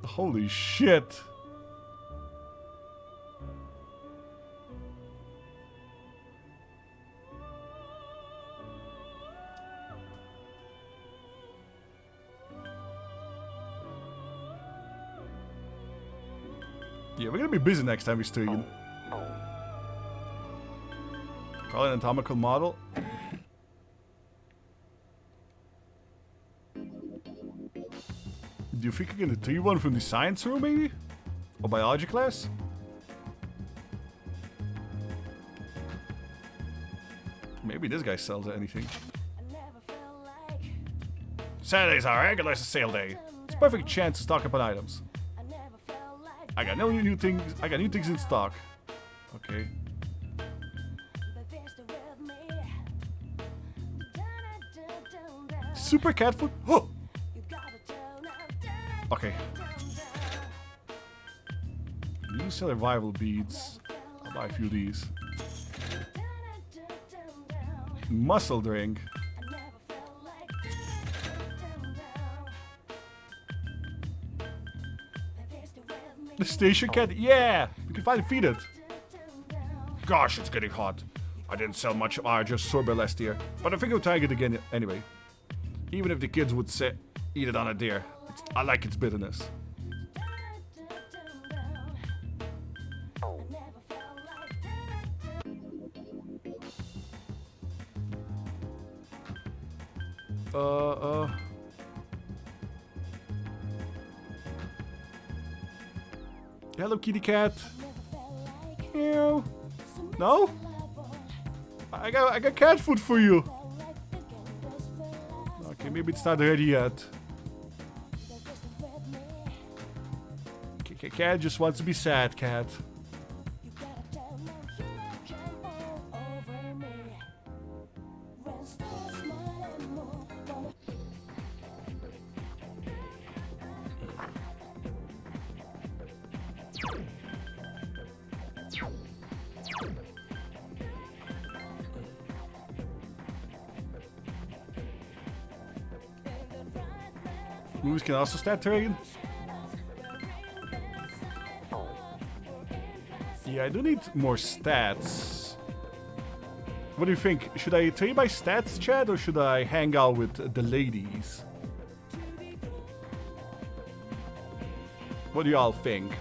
Holy shit. Yeah, we're gonna be busy next time we stream. Call it an anatomical model. Do you think I can retrieve one from the science room, maybe? Or biology class? Maybe this guy sells anything. Saturdays are regular sale day. It's a perfect chance to stock up on items. I got no new things. I got new things in stock. Okay. Super cat food. Oh. Okay. New survival beads. I'll buy a few of these. Muscle drink. The station cat, yeah! We can finally feed it. Gosh, it's getting hot. I didn't sell much just sorbet last year, but I think I'll try it again anyway. Even if the kids would say, eat it on a deer. I like its bitterness. Hello, kitty cat. Meow. No? I got cat food for you. Okay, maybe it's not ready yet. Cat just wants to be sad, cat. Movies can also start trading. Yeah, I do need more stats. What do you think? Should I trade my stats, Chad, or should I hang out with the ladies? What do y'all think?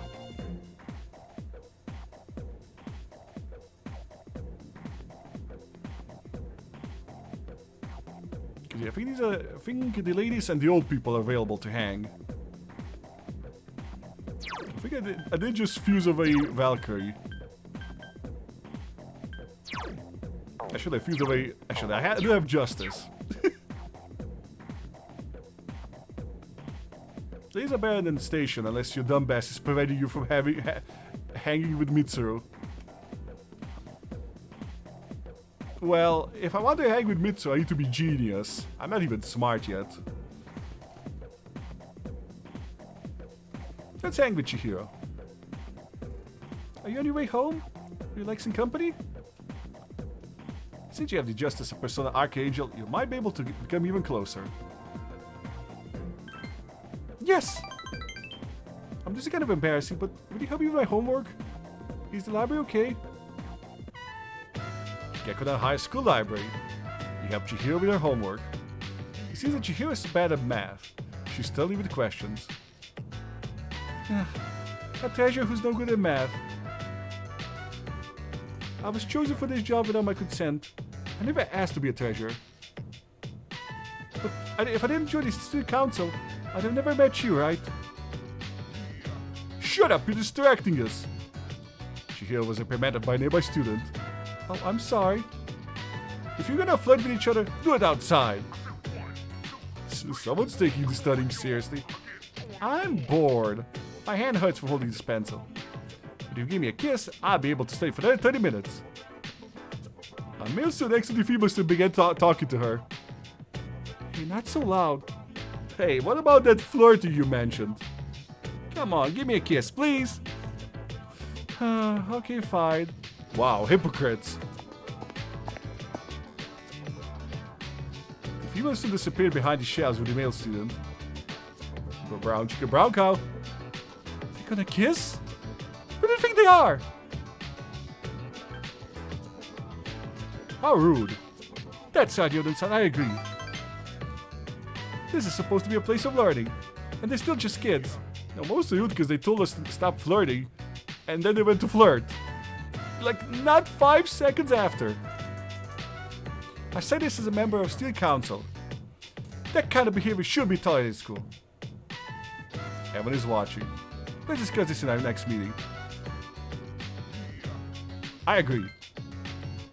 Yeah, I think the ladies and the old people are available to hang. I think I did just fuse away Valkyrie. Actually, I fused away. Actually, I do have Justice. These are better than the station, unless your dumbass is preventing you from hanging with Mitsuru. Well, if I want to hang with Mitsuru, I need to be genius. I'm not even smart yet. Let's hang with Chihiro. Are you on your way home? Would you like some company? Since you have the Justice of Persona Archangel, you might be able to become even closer. Yes! This is kind of embarrassing, but would you help me with my homework? Is the library okay? Gekkodan High School Library. You helped Chihiro with her homework. It seems that Chihiro is bad at math. She's studying with questions. A treasure who's no good at math. I was chosen for this job without my consent. I never asked to be a treasure. But if I didn't join the student council, I'd have never met you, right? Shut up, you're distracting us. Chihiro was reprimanded by a nearby student. Oh, I'm sorry. If you're gonna flirt with each other, do it outside. Someone's taking the studying seriously. I'm bored. My hand hurts from holding this pencil. But if you give me a kiss, I'll be able to stay for another 30 minutes. A male student next to the female student began talking to her. Hey, not so loud. Hey, what about that flirting you mentioned? Come on, give me a kiss, please. Okay, fine. Wow, hypocrites. The female student disappeared behind the shelves with the male student. Brown chicken, brown cow. They gonna kiss? Who do you think they are? How rude. That's right, Yeoden-san, I agree. This is supposed to be a place of learning, and they're still just kids. Now, mostly rude because they told us to stop flirting, and then they went to flirt. Like, not 5 seconds after. I say this as a member of Student Council. That kind of behavior should be tolerated at school. Everyone is watching. Let's discuss this in our next meeting. I agree.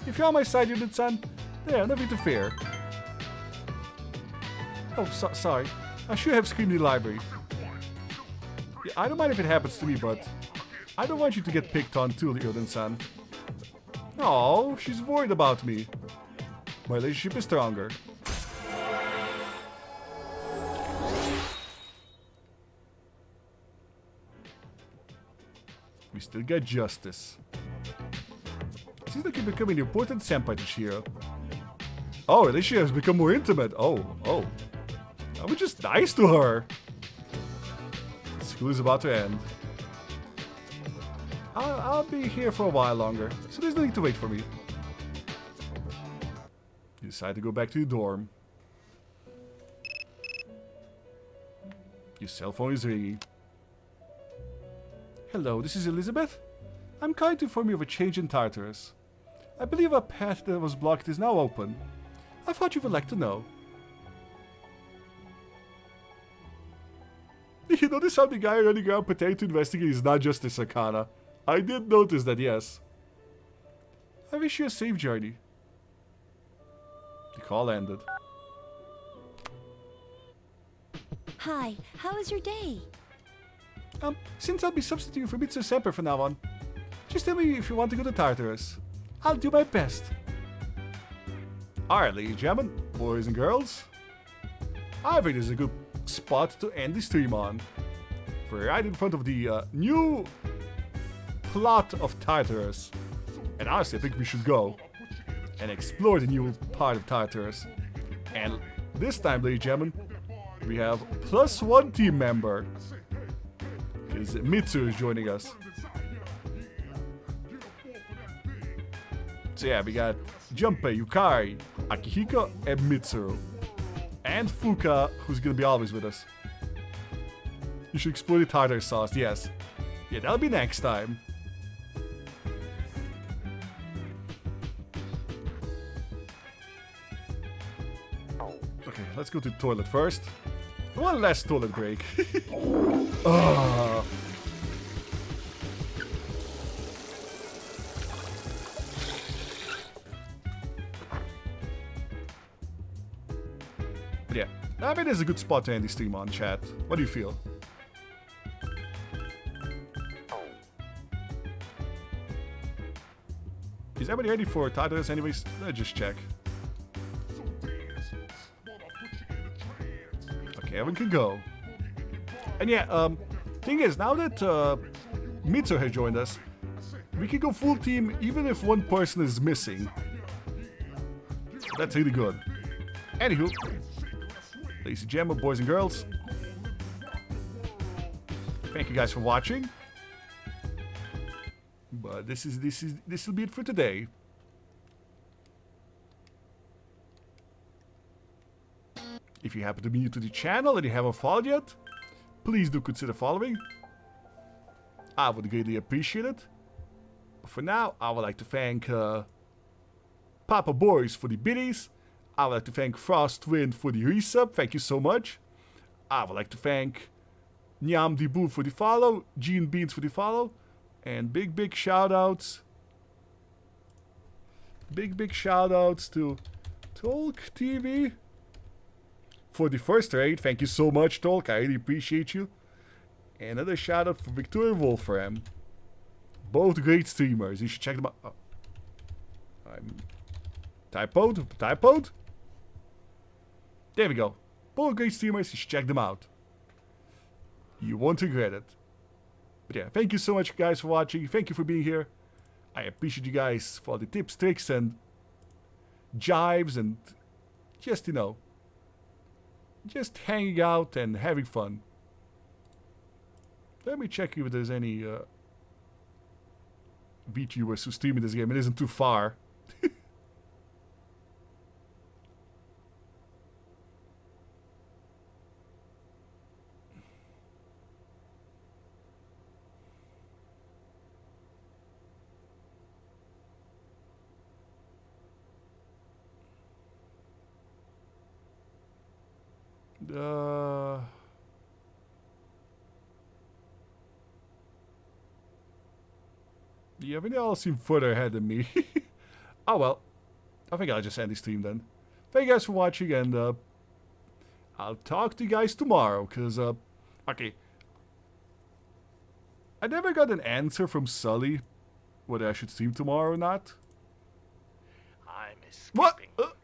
If you're on my side, Yeoden-san, there, nothing to fear. Oh, sorry. I should have screamed in the library. Yeah, I don't mind if it happens to me, but I don't want you to get picked on too, Yeoden-san. Oh, she's worried about me. My relationship is stronger. We still get justice. Seems like you're becoming an important senpai to Shiro. Oh, relationship has become more intimate. Oh. I was just nice to her. School is about to end. I'll be here for a while longer, so there's no need to wait for me. You decide to go back to your dorm. Your cell phone is ringing. Hello, this is Elizabeth. I'm calling to inform you of a change in Tartarus. I believe a path that was blocked is now open. I thought you would like to know. You notice how the guy running around pretending to investigate is not just a Sakana? I did notice that, yes. I wish you a safe journey. The call ended. Hi, how was your day? Since I'll be substituting for Mitsu Semper from now on, just tell me if you want to go to Tartarus. I'll do my best. Alright, ladies and gentlemen, boys and girls. I think this is a good spot to end the stream on. We're right in front of the new plot of Tartarus. And honestly, I think we should go and explore the new part of Tartarus. And this time, ladies and gentlemen, we have +1 team member. Because Mitsu is joining us. So yeah, we got Junpei, Yukari, Akihiko, and Mitsuru. And Fuka, who's gonna be always with us. You should explore the tartar sauce, yes. Yeah, that'll be next time. Okay, let's go to the toilet first. One last toilet break. But yeah, I mean, it's a good spot to end the stream on, chat. What do you feel? Is everybody ready for Tartarus anyways? Let's just check. Okay, everyone can go. And yeah, thing is, now that Mitsu has joined us, we can go full team even if one person is missing. That's really good. Anywho, ladies and gentlemen, boys and girls, thank you guys for watching. But this will be it for today. If you happen to be new to the channel and you haven't followed yet, please do consider following. I would greatly appreciate it. But for now, I would like to thank Papa Boris for the biddies. I would like to thank Frostwind for the resub. Thank you so much. I would like to thank Nyam Dibu for the follow. Gene Beans for the follow. And big shout outs. Big shout outs to Tolk TV for the first raid. Thank you so much, Tolk. I really appreciate you. And another shout out for Victoria Wolfram. Both great streamers. You should check them out. Oh. I'm typoed. There we go. Both great streamers. You should check them out. You won't regret it. But yeah, thank you so much, guys, for watching. Thank you for being here. I appreciate you guys for all the tips, tricks, and jives, and just, you know, just hanging out and having fun. Let me check if there's any VTubers who stream in this game. It isn't too far. Yeah, they all seem further ahead than me. Oh well. I think I'll just end the stream then. Thank you guys for watching, and I'll talk to you guys tomorrow, because, okay. I never got an answer from Sully whether I should stream tomorrow or not. I'm escaping What?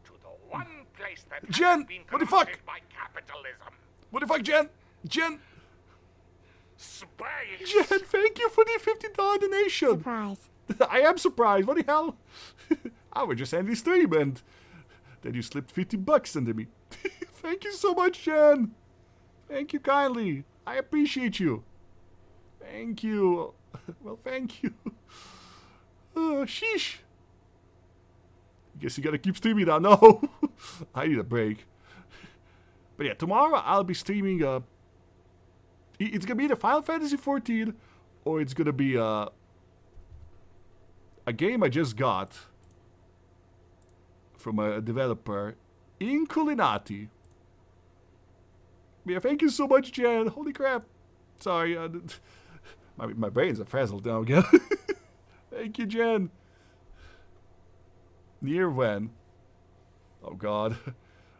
to the one place that Jen, has been what the fuck? corrupted by capitalism. What the fuck, Jen? Jen, Space. thank you for the $50 donation. Surprise. I am surprised. What the hell? I was just ending the stream and then you slipped $50 under me. Thank you so much, Jen. Thank you kindly. I appreciate you. Thank you. Well, thank you. Sheesh. Guess you gotta keep streaming now. No. I need a break. But yeah, tomorrow I'll be streaming, it's gonna be either Final Fantasy XIV, or it's gonna be, a game I just got from a developer, Inculinati. Yeah, thank you so much, Jen. Holy crap. Sorry, my brains are frazzled now again. Thank you, Jen. Near when? Oh god.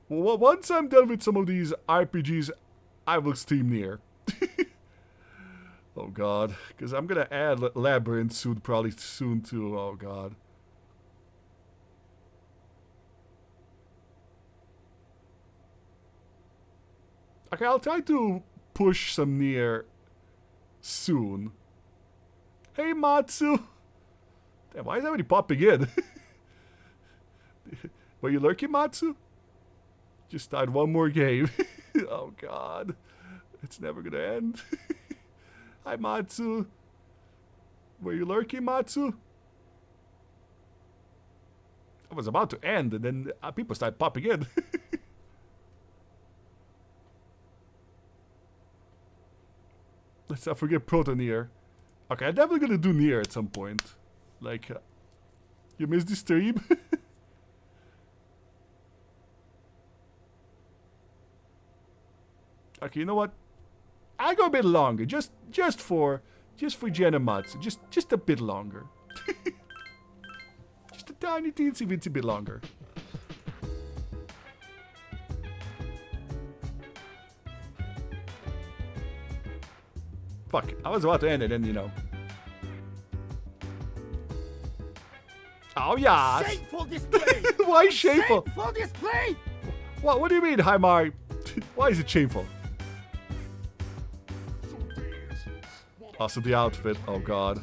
Well, once I'm done with some of these RPGs, I will stream Nier. Oh god. Because I'm gonna add Labyrinth soon, probably soon too. Oh god. Okay, I'll try to push some Nier soon. Hey, Matsu! Damn, why is everybody popping in? Were you lurking, Matsu? Just started one more game. Oh god. It's never gonna end. Hi, Matsu. Were you lurking, Matsu? I was about to end, and then people started popping in. Let's not forget Proto Nier. Okay, I'm definitely gonna do Nier at some point. Like, you missed the stream? Okay, you know what? I go a bit longer, just for Jen and Matsu, just a bit longer. Just a tiny teensy bit longer. Fuck, I was about to end it, and you know. Oh yeah. Shameful display. Why shameful? Shameful display. What do you mean, Haimari? Why is it shameful? Also the outfit. Oh god.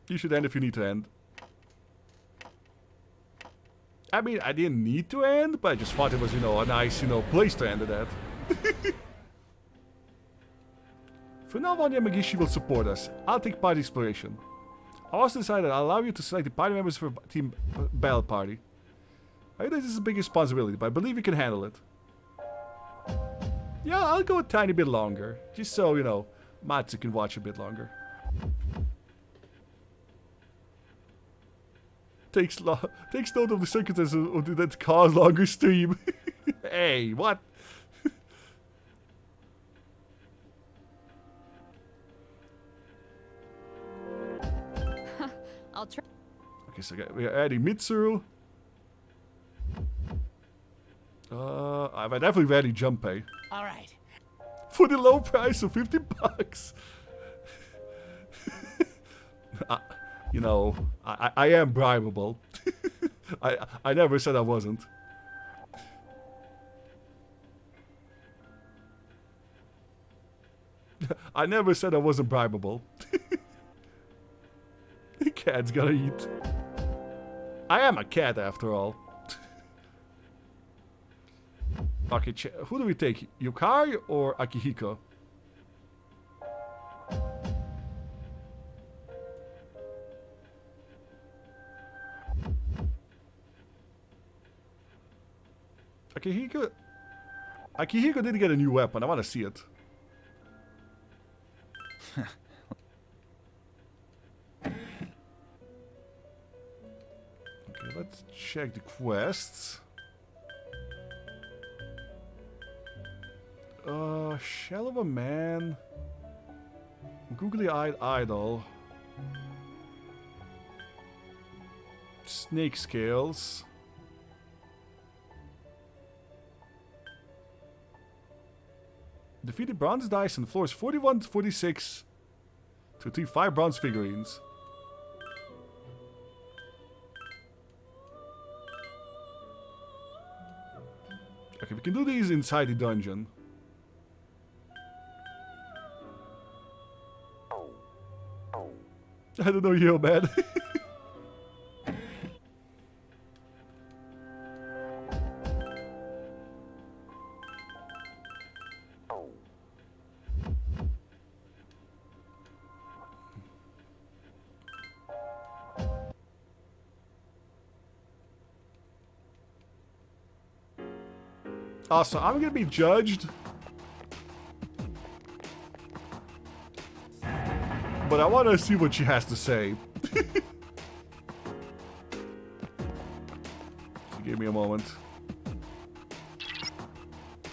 You should end if you need to end. I mean, I didn't need to end, but I just thought it was, you know, a nice, you know, place to end it at. For now on, Yamagishi will support us. I'll take party exploration. I also decided I'll allow you to select the party members for Team Battle Party. I know this is a big responsibility, but I believe you can handle it. Yeah, I'll go a tiny bit longer. Just so, you know, Matsu can watch a bit longer. Takes note of the circumstances that cause longer stream. Hey, what? I'll try. Okay, so we're adding Mitsuru. I'm definitely adding Junpei. All right. For the low price of $50. You know, I am bribable. I never said I wasn't. I never said I wasn't bribable. The cat's gotta eat. I am a cat after all. Okay, who do we take? Yukari or Akihiko? Akihiko did get a new weapon. I want to see it. Okay, let's check the quests. Shell of a man. Googly-eyed idol. Snake scales. Defeated bronze dice on floors 41 to 46 to retrieve 5 bronze figurines. Okay, we can do these inside the dungeon. I don't know you, man. Also, I'm gonna be judged. But I want to see what she has to say. So give me a moment.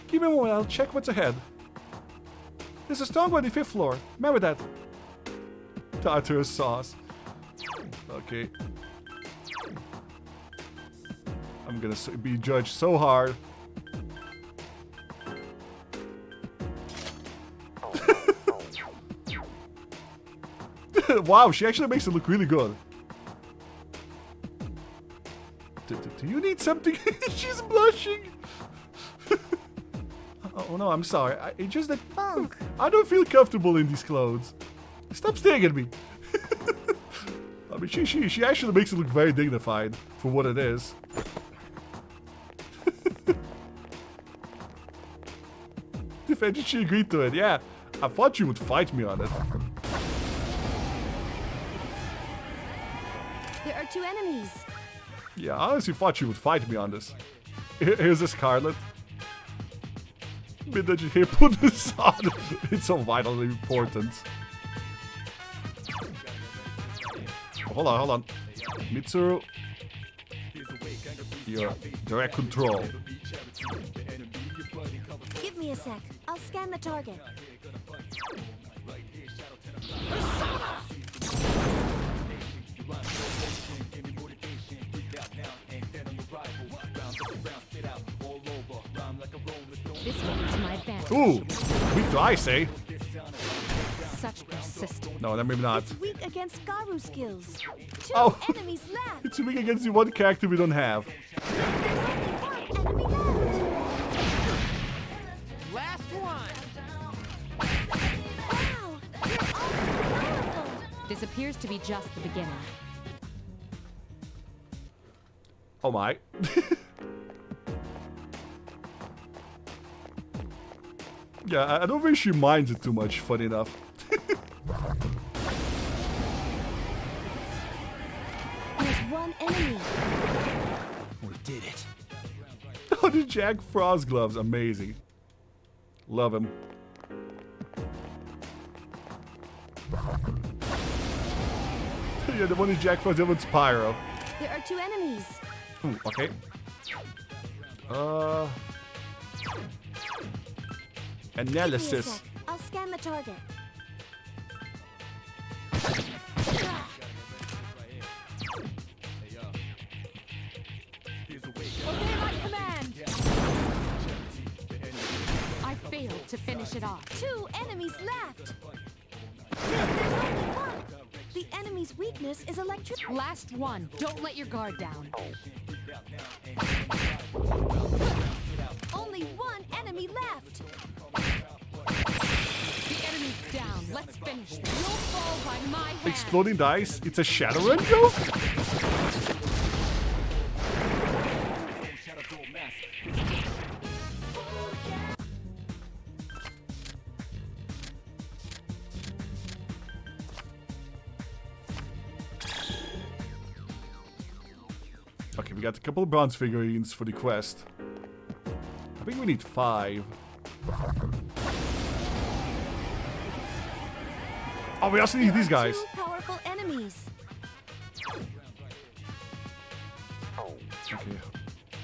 Give me a moment, I'll check what's ahead. There's a strong one on the 5th floor. Remember that. Tartar sauce. Okay. I'm gonna be judged so hard. Wow, she actually makes it look really good. Do you need something? She's blushing. Oh no, I'm sorry. It's just that I don't feel comfortable in these clothes. Stop staring at me. I mean, she actually makes it look very dignified for what it is. Defended, she agreed to it. Yeah, I thought you would fight me on it. There are 2 enemies. Yeah, I honestly thought you would fight me on this. Here's a Scarlet. But that you here put this on. It's so vitally important. Oh, hold on. Mitsuru. Your direct control. Give me a sec. I'll scan the target. This will be to my advantage. Ooh, weak to ice, eh? Such persistence. No, then maybe not. It's weak against Garu skills. 2 Oh. enemies left. It's weak against the one character we don't have. Last one. Wow, you're awfully powerful. This appears to be just the beginning. Oh my. Yeah, I don't think she minds it too much, funny enough. There's 1 enemy. We did it. Oh, the Jack Frost gloves, amazing. Love him. Yeah, the one is Jack for with Spyro. There are 2 enemies. Ooh, okay. Analysis. I'll scan the target. Obey my command! I failed to finish it off. 2 enemies left. There's only 1. The enemy's weakness is electric. Last one. Don't let your guard down. Only 1 enemy left. The enemy's down. Let's finish this. You'll fall by my hand. Exploding dice? It's a Shadowrun joke? Okay, we got a couple of bronze figurines for the quest. I think we need 5. Oh, we also need these guys. 2 powerful enemies. Okay.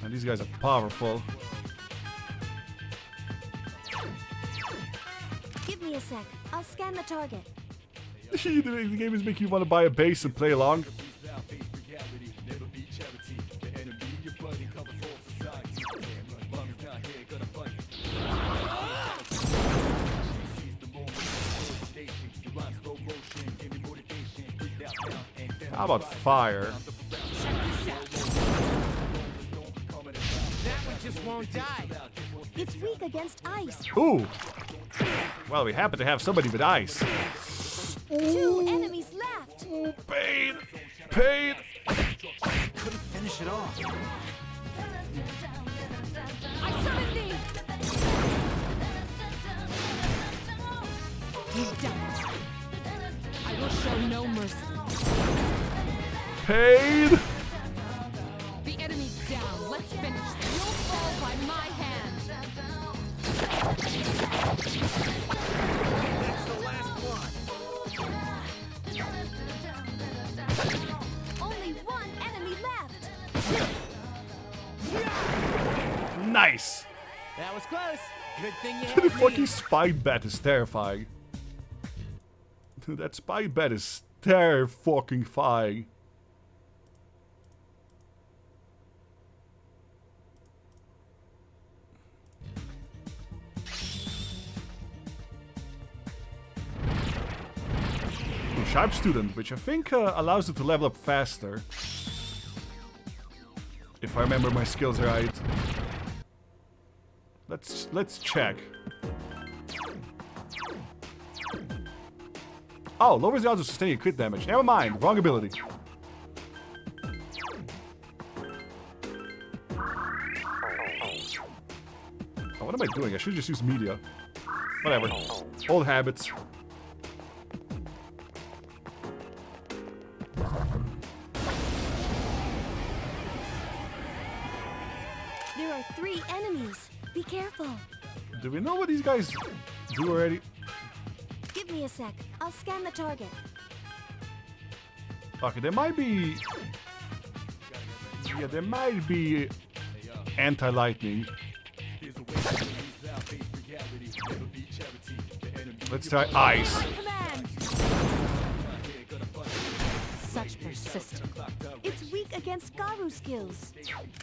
And these guys are powerful. Give me a sec. I'll scan the target. The game is making you want to buy a base and play along. How about fire? That one just won't die. It's weak against ice. Ooh. Well, we happen to have somebody with ice. 2 enemies left. Pain. Pain. Couldn't finish it off. I summon thee. You've done it. I will show no mercy. Pain. The enemy's down. Let's finish this. You'll fall by my hand. That's the last one. Only 1 enemy left. Nice. That was close. Good thing you The had fucking me. spike bat is terrifying. That spike bat is terrifying. Sharp student, which I think allows it to level up faster. If I remember my skills right. Let's check. Oh, lowers the odds of sustaining crit damage. Never mind, wrong ability. Oh, what am I doing? I should just use media. Whatever. Old habits. There are 3 enemies. Be careful. Do we know what these guys do already? Give me a sec. I'll scan the target. Okay, there might be... Yeah, there might be anti-lightning. Let's try ice. Such persistence. It's weak against Garu skills.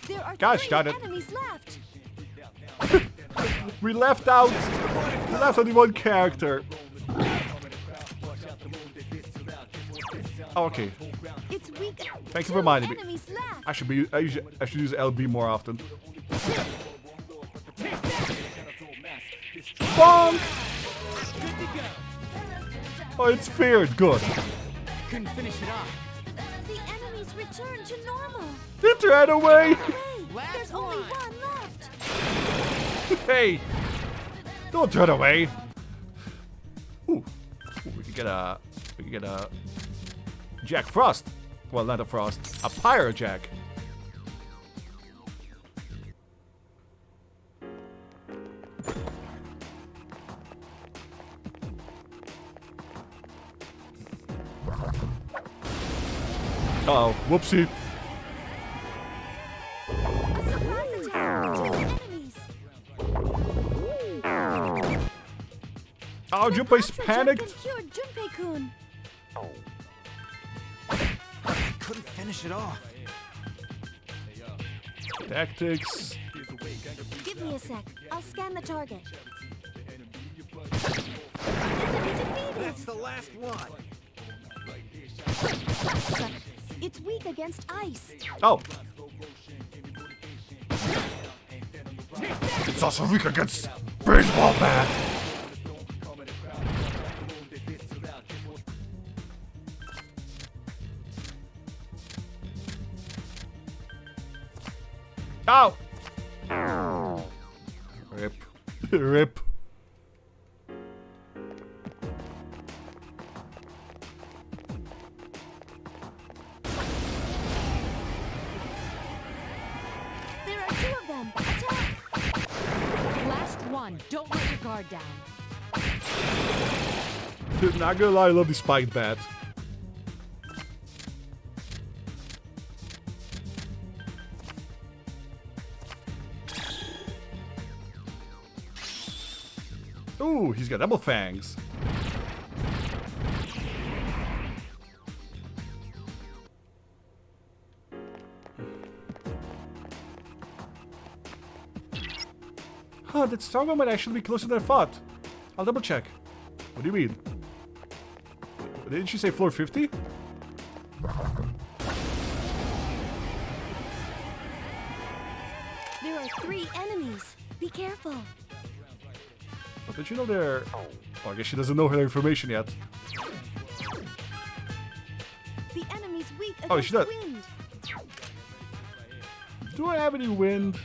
There are Gosh, 3 darn it. enemies left. We left out... We left only one character. Oh, okay. It's weak. Thank you for reminding me. Enemies left. I should use LB more often. Bonk! Oh, it's feared. Good. Couldn't finish it off. The enemies return to normal. It ran away. Hey, there's only 1 left. Hey, don't turn away. Ooh, we could get a Jack Frost. Well, not a Frost, a Pyro Jack. Uh-oh, whoopsie. Oh, Junpei's panicked. Junpei-kun. Couldn't finish it off. Tactics. Give me a sec. I'll scan the target. That's the last one. It's weak against ice. Oh. It's also weak against baseball bat. Ow! Rip. Rip. There are 2 of them. Attack! Last one. Don't let your guard down. Not gonna lie, I love the spiked bat. Ooh, he's got double fangs. Huh, that strongman might actually be closer than I thought. I'll double check. What do you mean? Didn't she say floor 50? There are 3 enemies. Be careful. But did you know they're... Oh, I guess she doesn't know her information yet. The enemy's weak Oh, against she does. wind. Do I have any wind?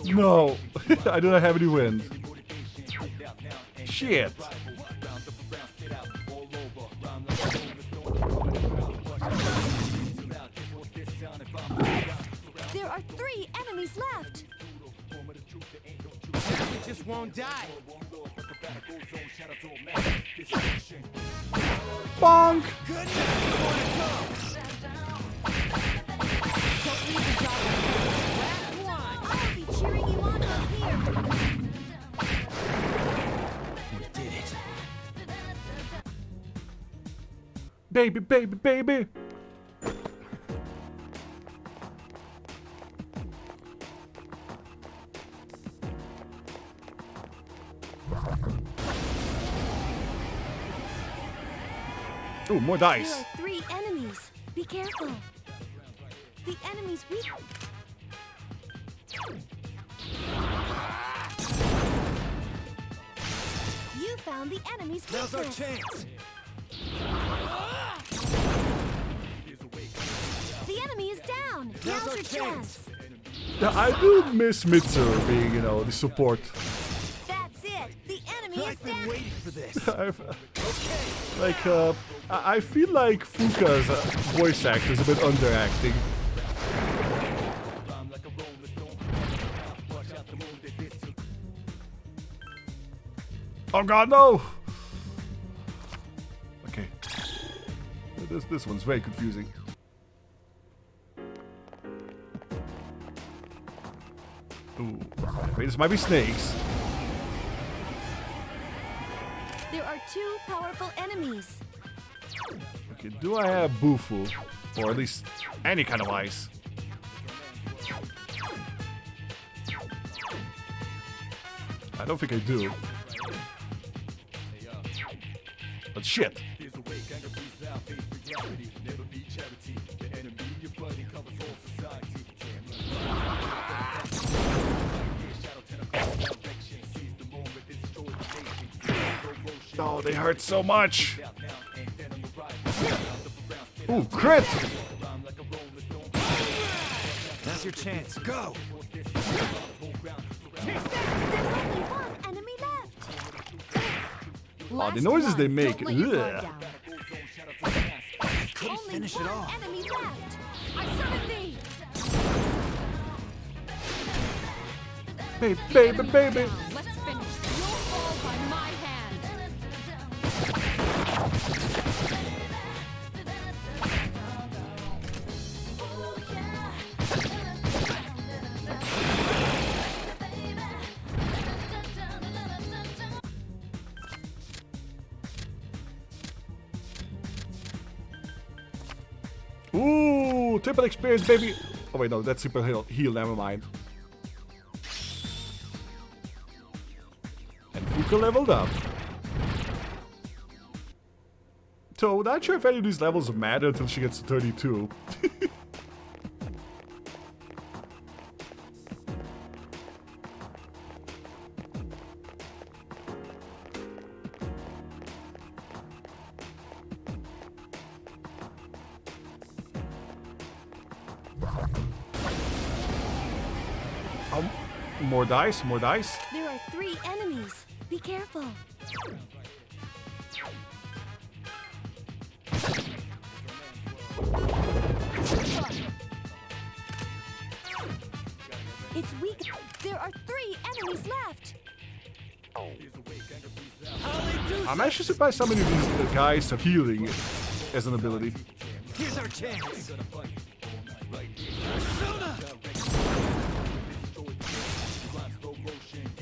No, I do not have any wind. Shit. There are 3 enemies left. You just won't die. Bonk! I'll be cheering you on from here. We did it. Baby, baby, baby! Ooh, more dice. There are 3 enemies. Be careful. The enemy's weak. You found the enemy's weakness. Now's our chance. The enemy is down. Now's your chance. Yeah, I do miss Mitsuru being, you know, the support. That's it. The enemy is down. Waiting for this. I feel like Fuka's voice actor is a bit underacting. Oh god, no! Okay. This one's very confusing. Ooh. Wait, this might be snakes. There are 2 powerful enemies. Okay, do I have Bufu? Or at least any kind of ice? I don't think I do. But shit. Oh, they hurt so much. Ooh, crit! That's your chance. Go. There's only 1 enemy left. Oh, the noises they make. Don't let your guard Ugh. down. Couldn't Only finish it 1 off. enemy left. I summon thee. Baby, baby, baby. Let's finish. You'll fall by my hand. Ooh, triple experience, baby. Oh wait, no, that's super heal. Never mind. And Fuka leveled up. So, not sure if any of these levels matter until she gets to 32. More dice, more dice. There are 3 enemies. Be careful. It's weak. There are 3 enemies left. I'm actually surprised how many of these guys have healing as an ability. Here's our chance.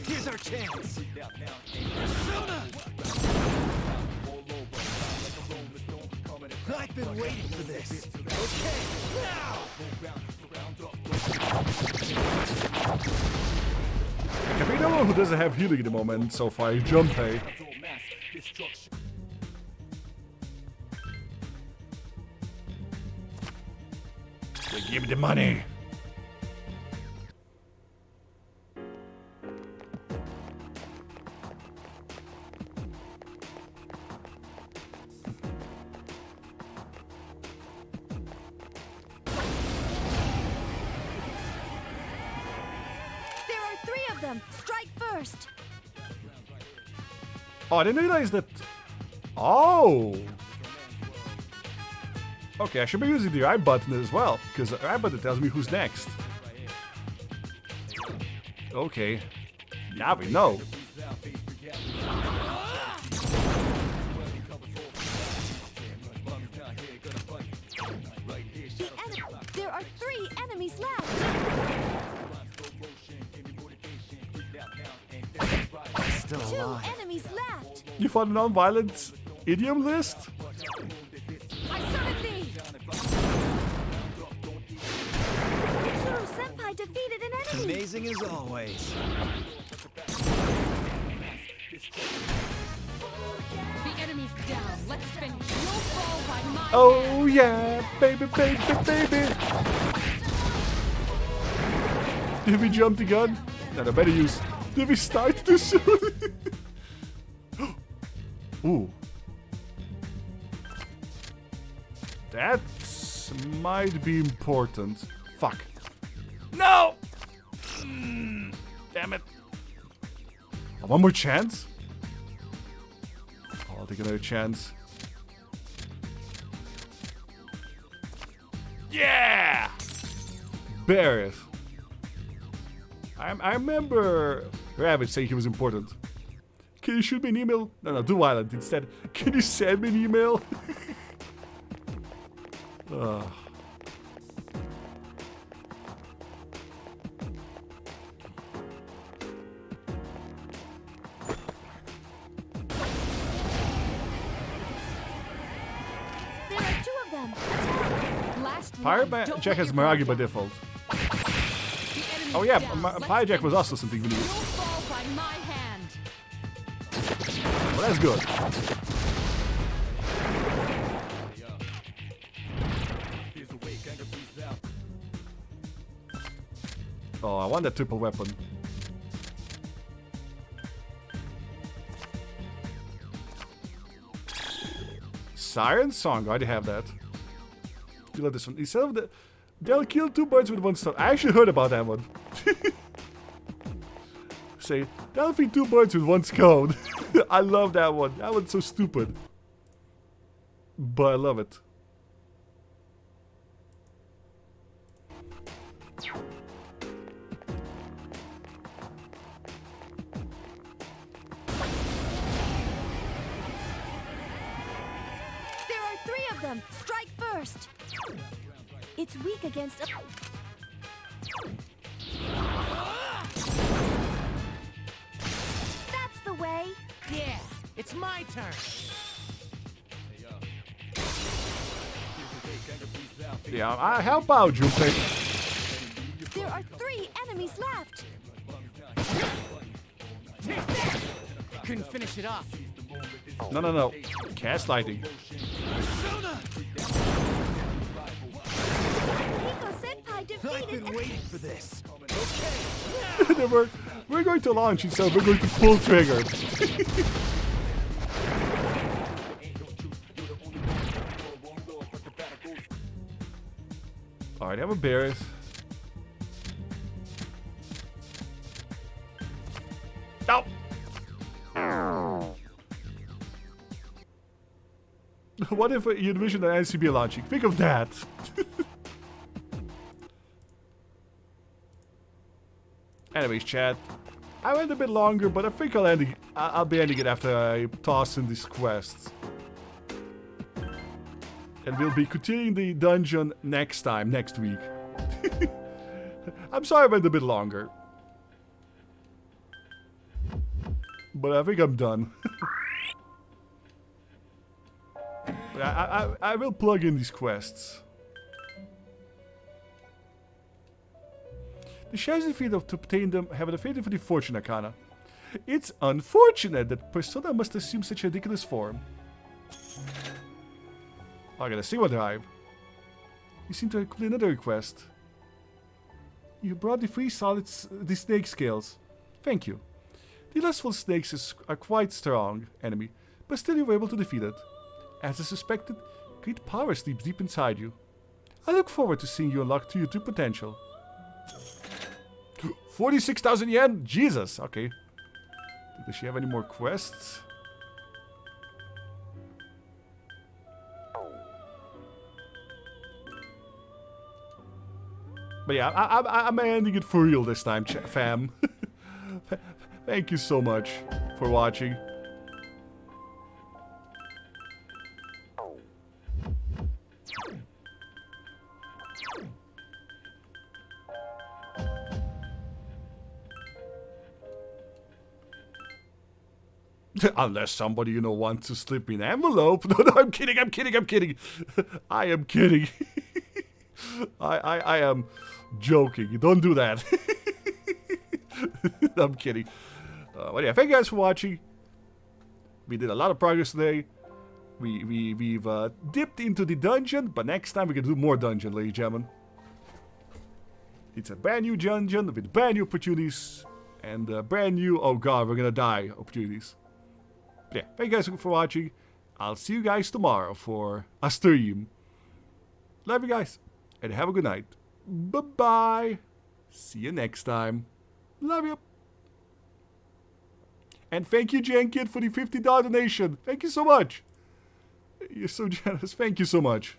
Here's our chance. I've been waiting for this. Okay, now. If you don't know who doesn't have healing at the moment so far, Junpei. Give me the money. Strike first. Oh, I didn't realize that. Oh. Okay, I should be using the right button as well, because the right button tells me who's next. Okay. Now we know. There are 3 enemies left. Still 2 alive. enemies left. You found a non-violent idiom list? I summoned thee. Mitsuru Senpai defeated an enemy. Amazing as always. The enemy's down. Let's finish. You'll fall by my Oh yeah, baby, baby, baby. Did we jump the gun? No, better use. Did we start too soon? Ooh. That might be important. Fuck. No! Damn it. Oh, one more chance? Oh, I'll take another chance. Yeah! Bareth. I remember Rabbit saying he was important. Can you shoot me an email? No, do violent instead. Can you send me an email? Ugh. There are 2 of them. Attack. Last Pirate Jack has Maragi by default. Oh yeah, Pirate Jack was also something we needed. You'll fall by my hand. Well, that's good. Oh, I want that triple weapon. Siren Song, I already have that. You love this one. Instead of they'll kill 2 birds with 1 stone. I actually heard about that one. Say, that'll feed 2 birds with 1 scone. I love that one. That one's so stupid. But I love it. them. Strike first. It's weak against a... That's the way. Yeah, it's my turn. Yeah, I help out, Junpei. There are 3 enemies left. Take that! Couldn't finish it off. No. Gaslighting. Senpai defeated. I've been waiting for this. Okay. we're going to launch instead. We're going to pull trigger. Alright, I have a Barret. No! What if you envision an NCB launching? Think of that. Anyways, chat. I went a bit longer, but I think I'll be ending it after I toss in these quests. And we'll be continuing the dungeon next week. I'm sorry I went a bit longer. But I think I'm done. But I will plug in these quests. The shares defeated to obtain them have an affinity for the Fortune Arcana. It's unfortunate that Persona must assume such a ridiculous form. I gotta see what drive. You seem to include another request. You brought the 3 the snake scales. Thank you. The lustful snakes are quite strong enemy, but still you were able to defeat it. As I suspected, great power sleeps deep inside you. I look forward to seeing you unlock to your true potential. 46,000 yen? Jesus, okay. Does she have any more quests? But yeah, I'm ending it for real this time, fam. Thank you so much for watching. Unless somebody, you know, wants to slip me an envelope. No, I'm kidding. I am kidding. I am joking. Don't do that. I'm kidding. But yeah, thank you guys for watching. We did a lot of progress today. We've dipped into the dungeon, but next time we're gonna do more dungeon, ladies and gentlemen. It's a brand new dungeon with brand new opportunities and brand new, oh god, we're gonna die opportunities. But yeah, thank you guys for watching. I'll see you guys tomorrow for a stream. Love you guys, and have a good night. Bye-bye. See you next time. Love you. And thank you, Jenkid, for the $50 donation. Thank you so much. You're so generous. Thank you so much.